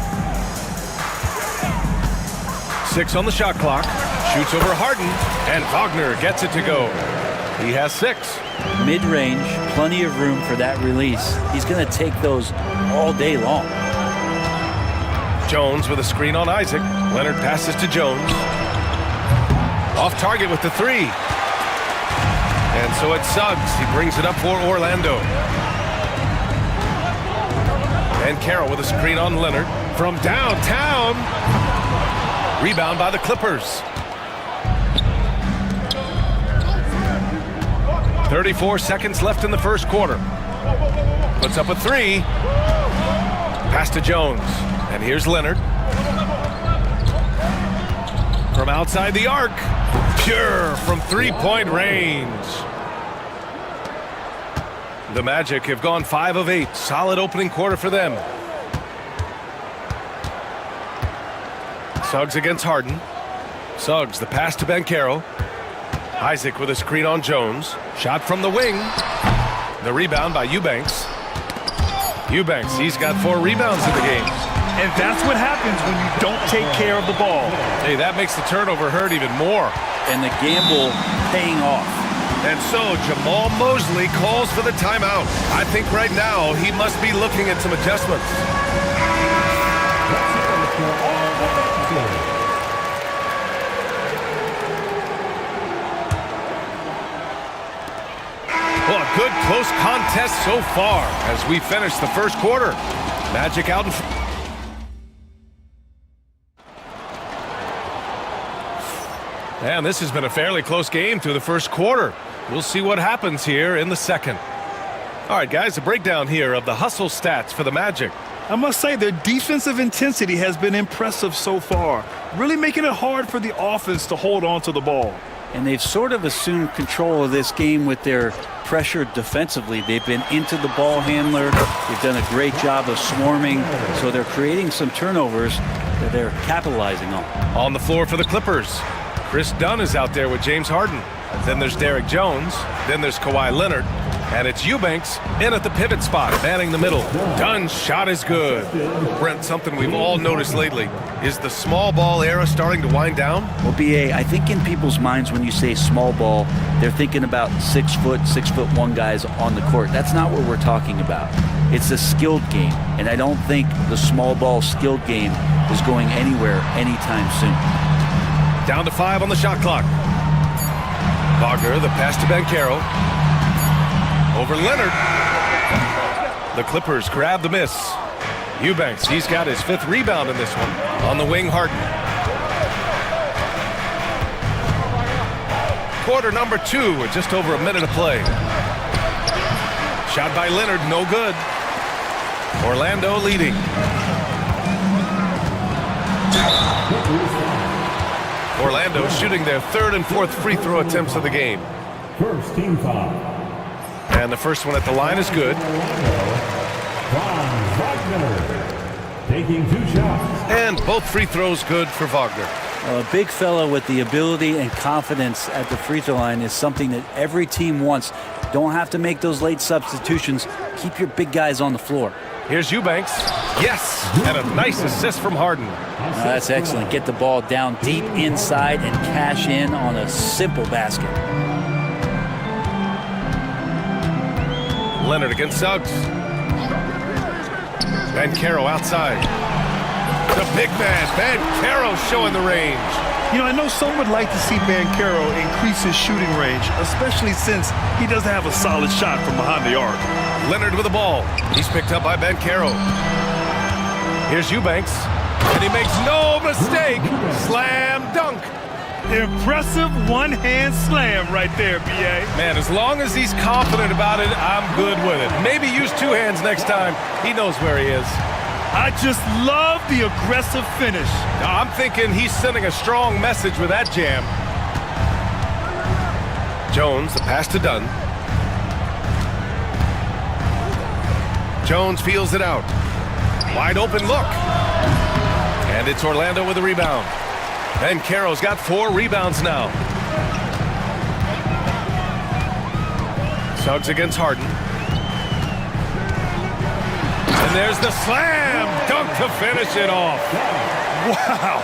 6 on the shot clock. Shoots over Harden. And Wagner gets it to go. He has 6. Mid-range, plenty of room for that release. He's going to take those all day long. Jones with a screen on Isaac. Leonard passes to Jones. Off target with the 3. And so it's Suggs. He brings it up for Orlando. And Carroll with a screen on Leonard. From downtown. Rebound by the Clippers. 34 seconds left in the first quarter. Puts up a 3. Pass to Jones. And here's Leonard. From outside the arc. Pure from three-point range. The Magic have gone 5 of 8. Solid opening quarter for them. Suggs against Harden. Suggs, the pass to Banchero. Isaac with a screen on Jones. Shot from the wing. The rebound by Eubanks. Eubanks, he's got 4 rebounds in the game. And that's what happens when you don't take care of the ball. Hey, that makes the turnover hurt even more. And the gamble paying off. And so Jamal Mosley calls for the timeout. I think right now he must be looking at some adjustments. Well, a good close contest so far as we finish the first quarter. Magic out in front. And this has been a fairly close game through the first quarter. We'll see what happens here in the second. All right, guys, a breakdown here of the hustle stats for the Magic. I must say their defensive intensity has been impressive so far, really making it hard for the offense to hold on to the ball. And they've sort of assumed control of this game with their pressure defensively. They've been into the ball handler. They've done a great job of swarming, so they're creating some turnovers that they're capitalizing on. On the floor for the Clippers, Chris Dunn is out there with James Harden. Then there's Derek Jones. Then there's Kawhi Leonard. And it's Eubanks in at the pivot spot, manning the middle. Dunn's shot is good. Brent, something we've all noticed lately. Is the small ball era starting to wind down? Well, B.A., I think in people's minds when you say small ball, they're thinking about 6 foot, 6'1" guys on the court. That's not what we're talking about. It's a skilled game. And I don't think the small ball skilled game is going anywhere anytime soon. Down to 5 on the shot clock. Wagner, the pass to Banchero. Over Leonard. The Clippers grab the miss. Eubanks, he's got his 5th rebound in this one. On the wing, Harden. Quarter number 2 with just over a minute of play. Shot by Leonard, no good. Orlando leading. Orlando shooting their 3rd and 4th free throw attempts of the game. First team foul. And the first one at the line is good. Wagner taking 2 shots. And both free throws good for Wagner. A big fella with the ability and confidence at the free throw line is something that every team wants. Don't have to make those late substitutions. Keep your big guys on the floor. Here's Eubanks. Yes! And a nice assist from Harden. That's excellent. Get the ball down deep inside and cash in on a simple basket. Leonard against Suggs. Banchero outside. The big man, Banchero showing the range. You know, I know some would like to see Banchero increase his shooting range, especially since he doesn't have a solid shot from behind the arc. Leonard with the ball. He's picked up by Banchero. Here's Eubanks. And he makes no mistake. Slam dunk. Impressive one-hand slam right there, B.A. Man, as long as he's confident about it, I'm good with it. Maybe use 2 hands next time. He knows where he is. I just love the aggressive finish. Now, I'm thinking he's sending a strong message with that jam. Jones, the pass to Dunn. Jones feels it out. Wide open look. And it's Orlando with the rebound. Banchero's got 4 rebounds now. Suggs against Harden. And there's the slam dunk to finish it off. Wow.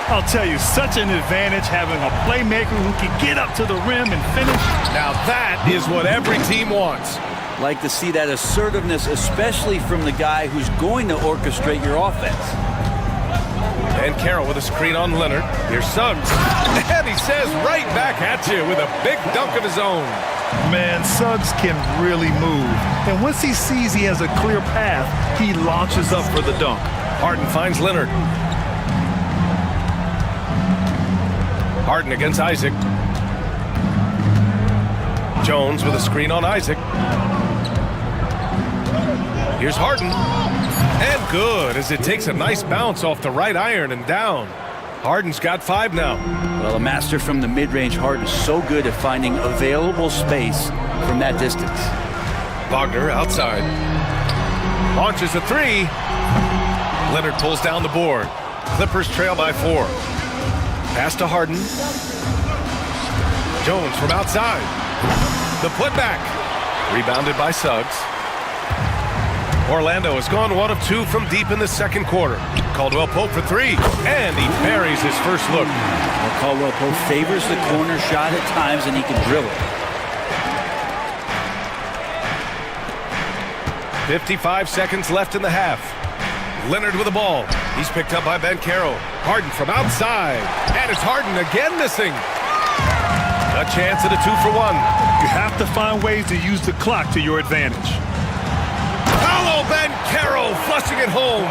I'll tell you, such an advantage having a playmaker who can get up to the rim and finish. Now that is what every team wants. Like to see that assertiveness, especially from the guy who's going to orchestrate your offense. Banchero with a screen on Leonard. Here's Suggs. And he says right back at you with a big dunk of his own. Man, Suggs can really move. And once he sees he has a clear path, he launches up for the dunk. Harden finds Leonard. Harden against Isaac. Jones with a screen on Isaac. Here's Harden. And good, as it takes a nice bounce off the right iron and down. Harden's got 5 now. Well, a master from the mid-range, Harden is so good at finding available space from that distance. Wagner outside. Launches a 3. Leonard pulls down the board. Clippers trail by 4. Pass to Harden. Jones from outside. The putback. Rebounded by Suggs. Orlando has gone 1 of 2 from deep in the second quarter. Caldwell Pope for 3, and he buries his first look. Well, Caldwell Pope favors the corner shot at times, and he can drill it. 55 seconds left in the half. Leonard with the ball. He's picked up by Banchero. Harden from outside, and it's Harden again missing. A chance at a 2-for-1. You have to find ways to use the clock to your advantage. Paolo Banchero flushing it home.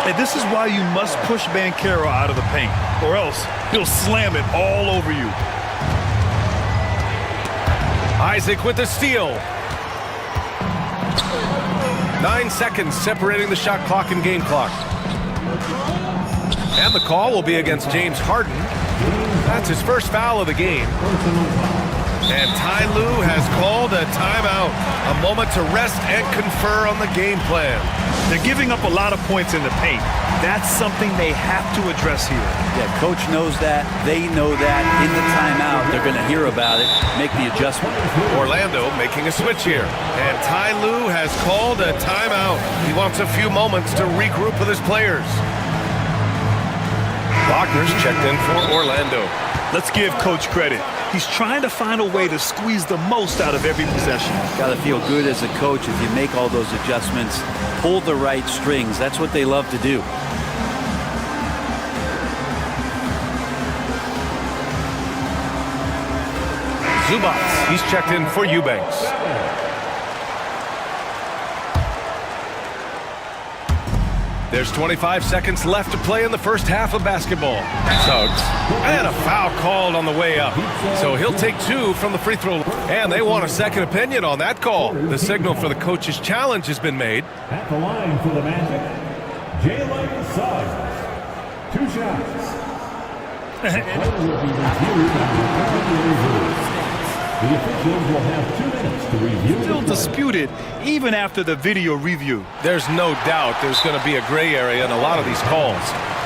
And this is why you must push Banchero out of the paint, or else he'll slam it all over you. Isaac with the steal. 9 seconds separating the shot clock and game clock. And the call will be against James Harden. That's his first foul of the game. And Ty Lue has called a timeout. A moment to rest and confer on the game plan. They're giving up a lot of points in the paint. That's something they have to address here. Yeah, coach knows that. They know that. In the timeout, they're going to hear about it, make the adjustment. Orlando making a switch here. And Ty Lue has called a timeout. He wants a few moments to regroup with his players. Wagner's checked in for Orlando. Let's give coach credit. He's trying to find a way to squeeze the most out of every possession. Got to feel good as a coach if you make all those adjustments, pull the right strings. That's what they love to do. Zubats, he's checked in for Eubanks. There's 25 seconds left to play in the first half of basketball. Suggs, and a foul called on the way up. So he'll take 2 from the free throw. And they want a second opinion on that call. The signal for the coach's challenge has been made. At the line for the Magic, Jalen Suggs. 2 shots. Will be reviewed and the officials will have 2 minutes to review. Still disputed even after the video review. There's no doubt there's going to be a gray area in a lot of these calls.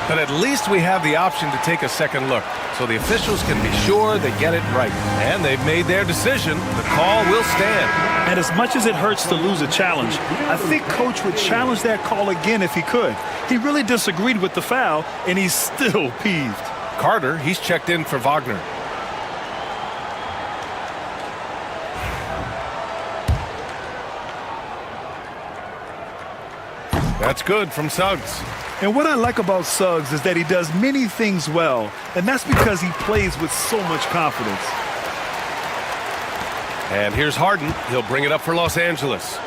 But at least we have the option to take a second look, so the officials can be sure they get it right. And they've made their decision. The call will stand. And as much as it hurts to lose a challenge, I think coach would challenge that call again if he could. He really disagreed with the foul, and he's still peeved. Carter, he's checked in for Wagner. That's good from Suggs. And what I like about Suggs is that he does many things well, and that's because he plays with so much confidence. And here's Harden. He'll bring it up for Los Angeles.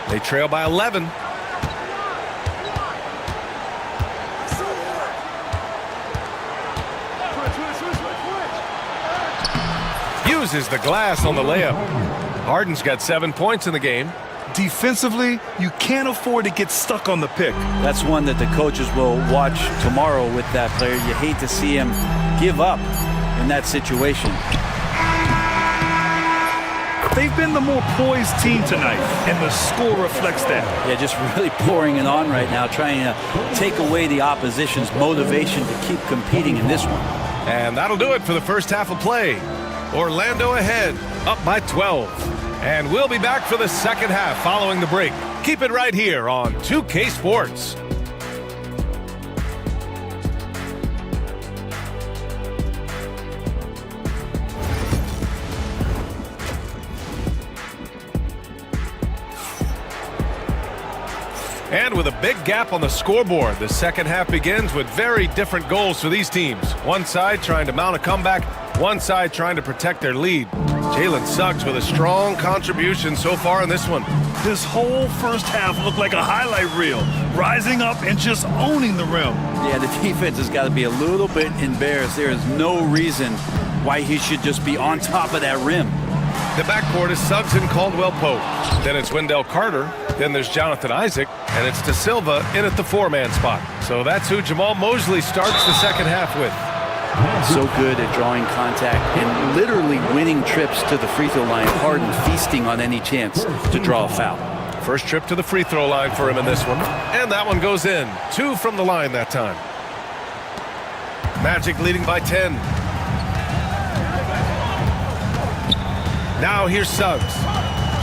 They trail by 11. Uses the glass on the layup. Harden's got 7 points in the game. Defensively, you can't afford to get stuck on the pick. That's one that the coaches will watch tomorrow with that player. You hate to see him give up in that situation. They've been the more poised team tonight, and the score reflects that. Yeah, just really pouring it on right now, trying to take away the opposition's motivation to keep competing in this one. And that'll do it for the first half of play. Orlando ahead, up by 12. And we'll be back for the second half following the break. Keep it right here on 2K Sports. And with a big gap on the scoreboard, the second half begins with very different goals for these teams. One side trying to mount a comeback, one side trying to protect their lead. Jalen Suggs with a strong contribution so far in this one. This whole first half looked like a highlight reel, rising up and just owning the rim. Yeah, the defense has got to be a little bit embarrassed. There is no reason why he should just be on top of that rim. The backcourt is Suggs and Caldwell-Pope. Then it's Wendell Carter. Then there's Jonathan Isaac. And it's De Silva in at the 4-man spot. So that's who Jamal Mosley starts the second half with. So good at drawing contact and literally winning trips to the free throw line. Harden feasting on any chance to draw a foul. First trip to the free throw line for him in this one. And that one goes in. 2 from the line that time. Magic leading by 10. Now here's Suggs.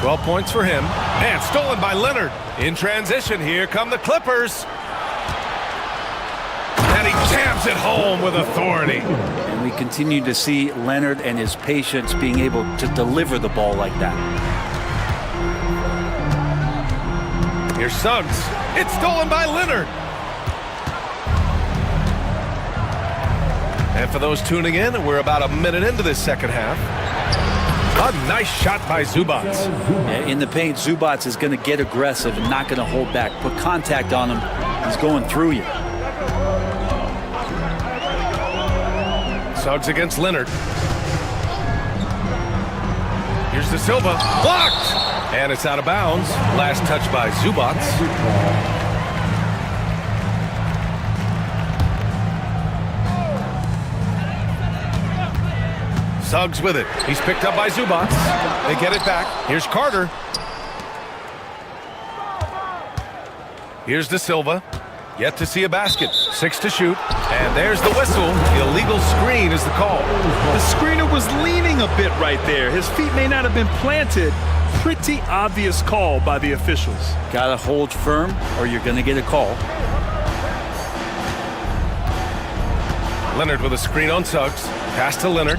12 points for him. And stolen by Leonard. In transition, here come the Clippers. And he jams it home with authority. And we continue to see Leonard and his patience being able to deliver the ball like that. Here's Suggs. It's stolen by Leonard. And for those tuning in, we're about a minute into this second half. A nice shot by Zubac. In the paint, Zubac is going to get aggressive and not going to hold back. Put contact on him. He's going through you. Suggs against Leonard. Here's De Silva. Blocked! And it's out of bounds. Last touch by Zubac. Suggs with it. He's picked up by Zubac. They get it back. Here's Carter. Here's De Silva. Yet to see a basket. 6 to shoot. And there's the whistle. The illegal screen is the call. The screener was leaning a bit right there. His feet may not have been planted. Pretty obvious call by the officials. Gotta hold firm or you're gonna get a call. Leonard with a screen on Suggs. Pass to Leonard.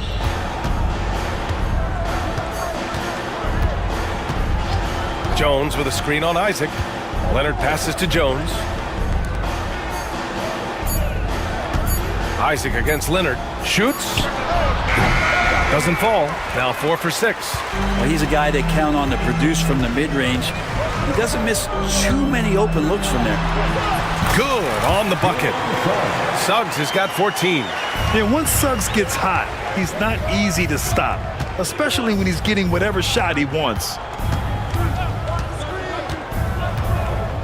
Jones with a screen on Isaac. Leonard passes to Jones. Isaac against Leonard. Shoots. Doesn't fall. Now 4 for 6. Well, he's a guy they count on to produce from the mid-range. He doesn't miss too many open looks from there. Good on the bucket. Suggs has got 14. Yeah, once Suggs gets hot, he's not easy to stop, especially when he's getting whatever shot he wants.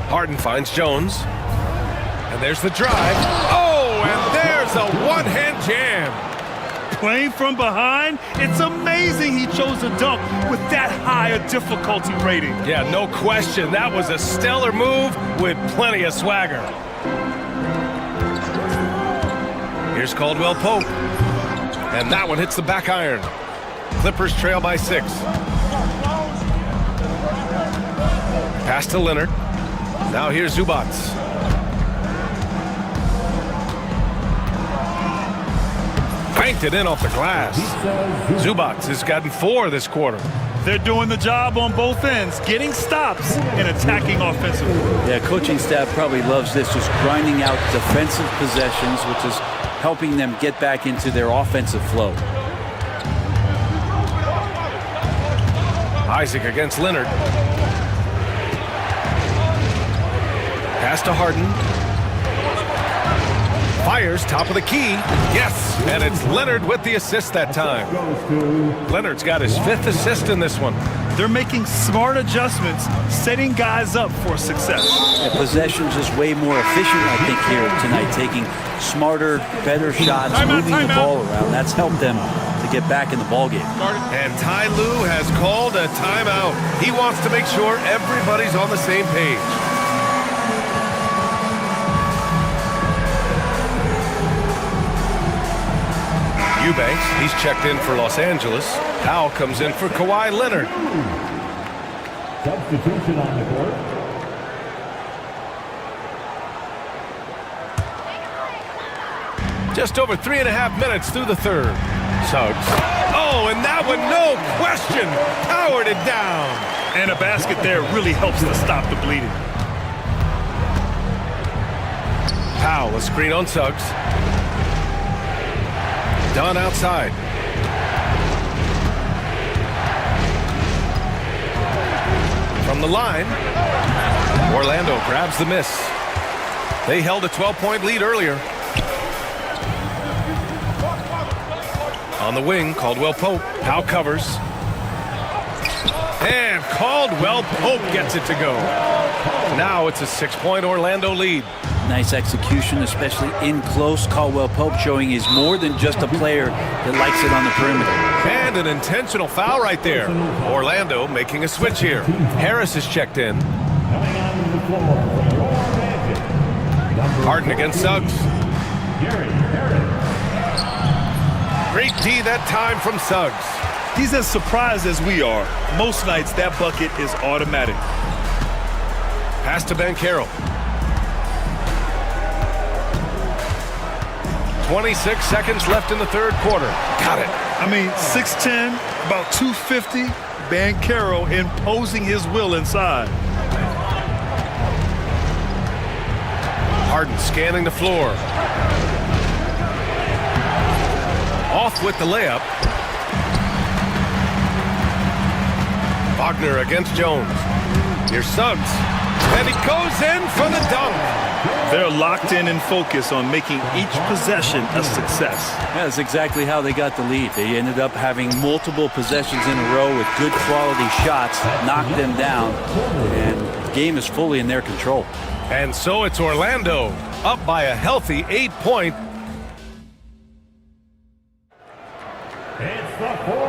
Harden finds Jones. And there's the drive. Oh, and there's a one-hand jam. Playing from behind, it's amazing he chose to dunk with that high a difficulty rating. Yeah, no question. That was a stellar move with plenty of swagger. Here's Caldwell-Pope. And that one hits the back iron. Clippers trail by 6. Pass to Leonard. Now here's Zubac. Banked it in off the glass. Zubac has gotten 4 this quarter. They're doing the job on both ends, getting stops and attacking offensively. Yeah, coaching staff probably loves this, just grinding out defensive possessions, which is helping them get back into their offensive flow. Isaac against Leonard. Pass to Harden. Fires top of the key. Yes, and it's Leonard with the assist that time. Leonard's got his 5th assist in this one. They're making smart adjustments, setting guys up for success. Yeah, possession's just way more efficient, I think, here tonight, taking smarter, better shots, moving the ball around. That's helped them to get back in the ballgame. And Ty Lue has called a timeout. He wants to make sure everybody's on the same page. Eubanks, he's checked in for Los Angeles. Powell comes in for Kawhi Leonard. Substitution on the court. Just over 3.5 minutes through the third. Suggs. Oh, and that one, no question, powered it down. And a basket there really helps to stop the bleeding. Powell, a screen on Suggs. Dunn outside. From the line, Orlando grabs the miss. They held a 12-point lead earlier. On the wing, Caldwell-Pope. Powell covers. And Caldwell Pope gets it to go. Now it's a 6-point Orlando lead. Nice execution, especially in close. Caldwell Pope showing he's more than just a player that likes it on the perimeter. And an intentional foul right there. Orlando making a switch here. Harris is checked in. Harden against Suggs. Great D that time from Suggs. He's as surprised as we are. Most nights, that bucket is automatic. Pass to Banchero. 26 seconds left in the third quarter. Got it. I mean, 6'10", about 250. Banchero imposing his will inside. Harden scanning the floor. Off with the layup. Wagner against Jones. Here's Suggs. And he goes in for the dunk. They're locked in and focused on making each possession a success. Yeah, that's exactly how they got the lead. They ended up having multiple possessions in a row with good quality shots, knocked them down, and the game is fully in their control. And so it's Orlando up by a healthy 8-point.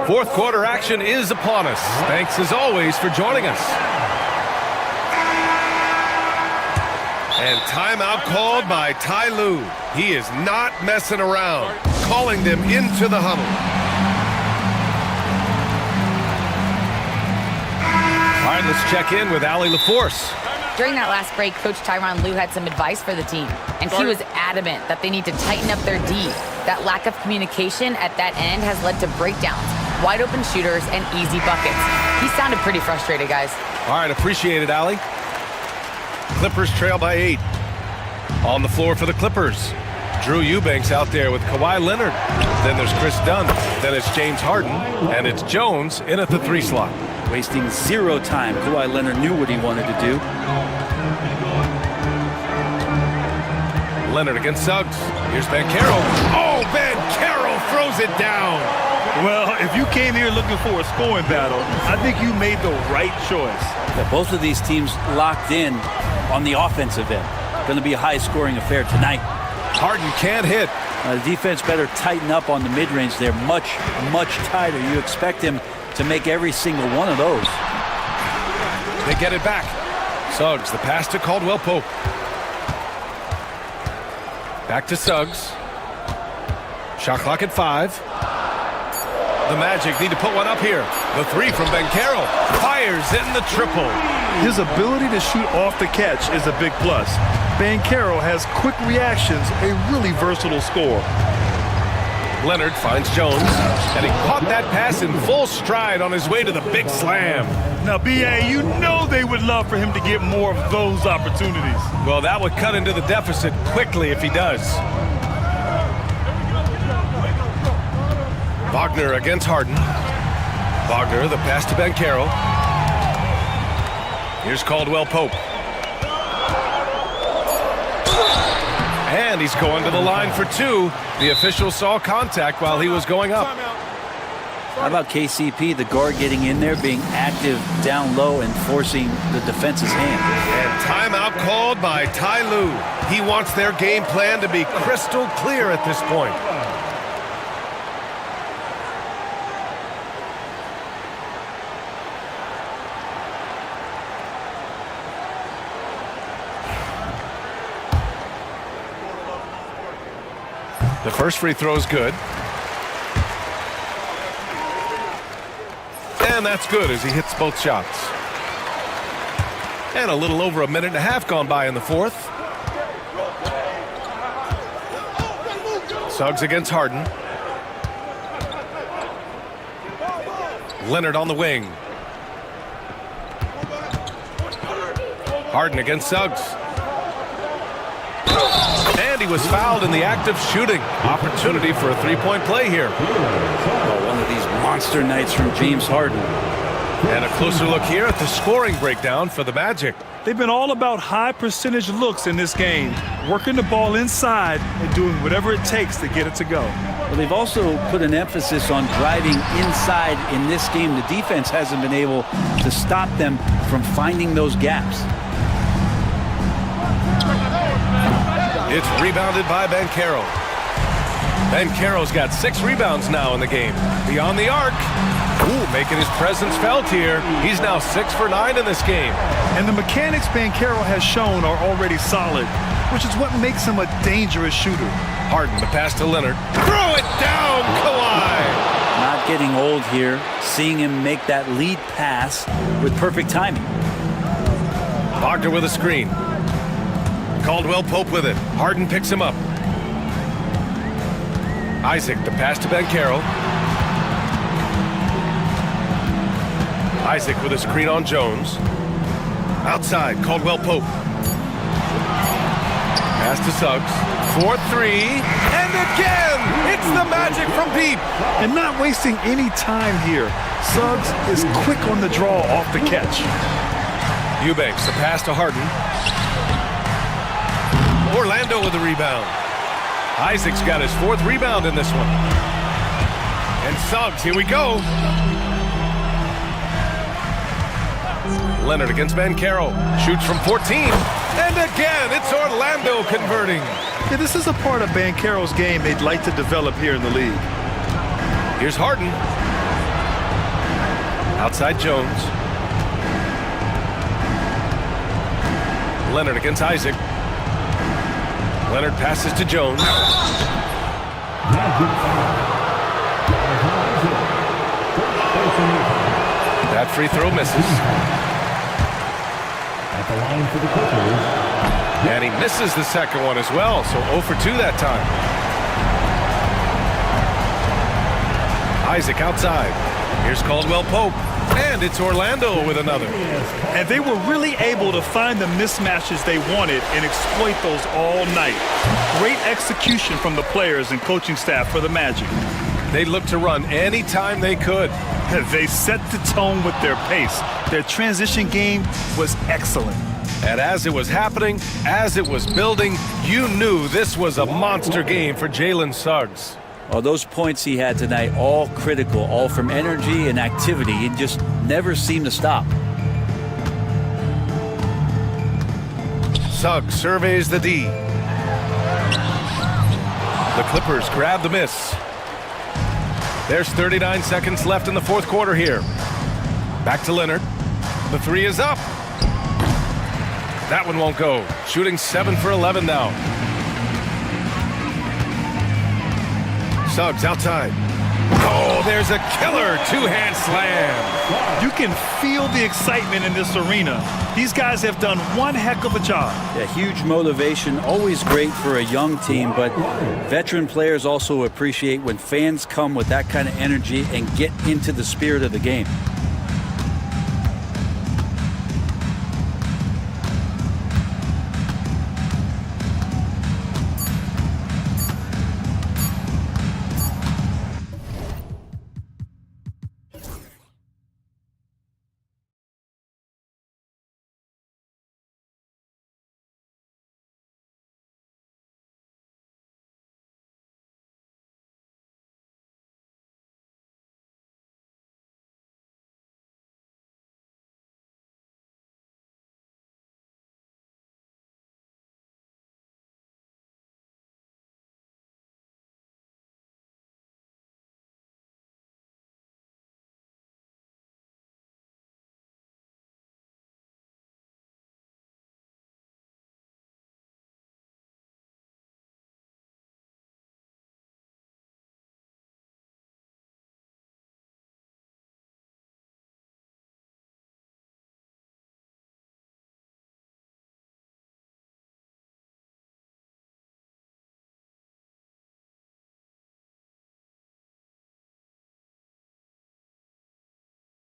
Fourth quarter action is upon us. Thanks as always for joining us. And timeout called by Ty Lue. He is not messing around, calling them into the huddle. All right, let's check in with Allie LaForce. During that last break, Coach Tyronn Lue had some advice for the team, and he was adamant that they need to tighten up their D. That lack of communication at that end has led to breakdowns, wide open shooters, and easy buckets. He sounded pretty frustrated, guys. All right, appreciate it, Allie. Clippers trail by 8. On the floor for the Clippers. Drew Eubanks out there with Kawhi Leonard. Then there's Chris Dunn. Then it's James Harden. And it's Jones in at the 3 slot. Wasting zero time. Kawhi Leonard knew what he wanted to do. Leonard against Suggs. Here's Banchero. Oh, Banchero throws it down. Well, if you came here looking for a scoring battle, I think you made the right choice. Yeah, both of these teams locked in on the offensive end. Going to be a high-scoring affair tonight. Harden can't hit. The defense better tighten up on the mid-range. They're much, much tighter. You expect him to make every single one of those. They get it back. Suggs, the pass to Caldwell Pope. Back to Suggs. Shot clock at 5. The Magic need to put one up here. The 3 from Banchero. Fires in the triple. His ability to shoot off the catch is a big plus. Banchero has quick reactions, a really versatile scorer. Leonard finds Jones, and he caught that pass in full stride on his way to the big slam. Now, B.A., you know they would love for him to get more of those opportunities. Well, that would cut into the deficit quickly if he does. Wagner against Harden. Wagner, the pass to Banchero. Here's Caldwell Pope. And he's going to the line for 2. The official saw contact while he was going up. How about KCP, the guard getting in there, being active down low and forcing the defense's hand? And timeout called by Ty Lue. He wants their game plan to be crystal clear at this point. The first free throw is good. And that's good as he hits both shots. And a little over a minute and a half gone by in the fourth. Suggs against Harden. Leonard on the wing. Harden against Suggs. And he was fouled in the act of shooting. Opportunity for a three-point play here. Oh, one of these monster nights from James Harden. And a closer look here at the scoring breakdown for the Magic. They've been all about high percentage looks in this game, working the ball inside and doing whatever it takes to get it to go. Well, they've also put an emphasis on driving inside in this game. The defense hasn't been able to stop them from finding those gaps. It's rebounded by Banchero. Banchero's got 6 rebounds now in the game. Beyond the arc. Ooh, making his presence felt here. He's now 6 for 9 in this game. And the mechanics Banchero has shown are already solid, which is what makes him a dangerous shooter. Harden, the pass to Leonard. Throw it down, Kawhi! Not getting old here, seeing him make that lead pass with perfect timing. Wagner with a screen. Caldwell Pope with it. Harden picks him up. Isaac, the pass to Banchero. Isaac with a screen on Jones. Outside, Caldwell Pope. Pass to Suggs. 4-3. And again! It's the magic from Pete. And not wasting any time here. Suggs is quick on the draw off the catch. Eubanks, the pass to Harden. Orlando with the rebound. Isaac's got his 4th rebound in this one. And Suggs, here we go. Leonard against Banchero. Shoots from 14. And again, it's Orlando converting. Yeah, this is a part of Banchero's game they'd like to develop here in the league. Here's Harden. Outside Jones. Leonard against Isaac. Leonard passes to Jones. That free throw misses. At the line for the Clippers. And he misses the second one as well, so 0 for 2 that time. Isaac outside. Here's Caldwell Pope. And it's Orlando with another. And they were really able to find the mismatches they wanted and exploit those all night. Great execution from the players and coaching staff for the Magic. They looked to run any time they could. They set the tone with their pace. Their transition game was excellent. And as it was happening, as it was building, you knew this was a monster game for Jalen Suggs. Well, those points he had tonight, all critical, all from energy and activity. He just never seemed to stop. Suggs surveys the D. The Clippers grab the miss. There's 39 seconds left in the 4th quarter here. Back to Leonard. The 3 is up. That one won't go. Shooting 7 for 11 now. Suggs outside. Oh, there's a killer 2-hand slam. You can feel the excitement in this arena. These guys have done one heck of a job. Yeah, huge motivation, always great for a young team, but veteran players also appreciate when fans come with that kind of energy and get into the spirit of the game.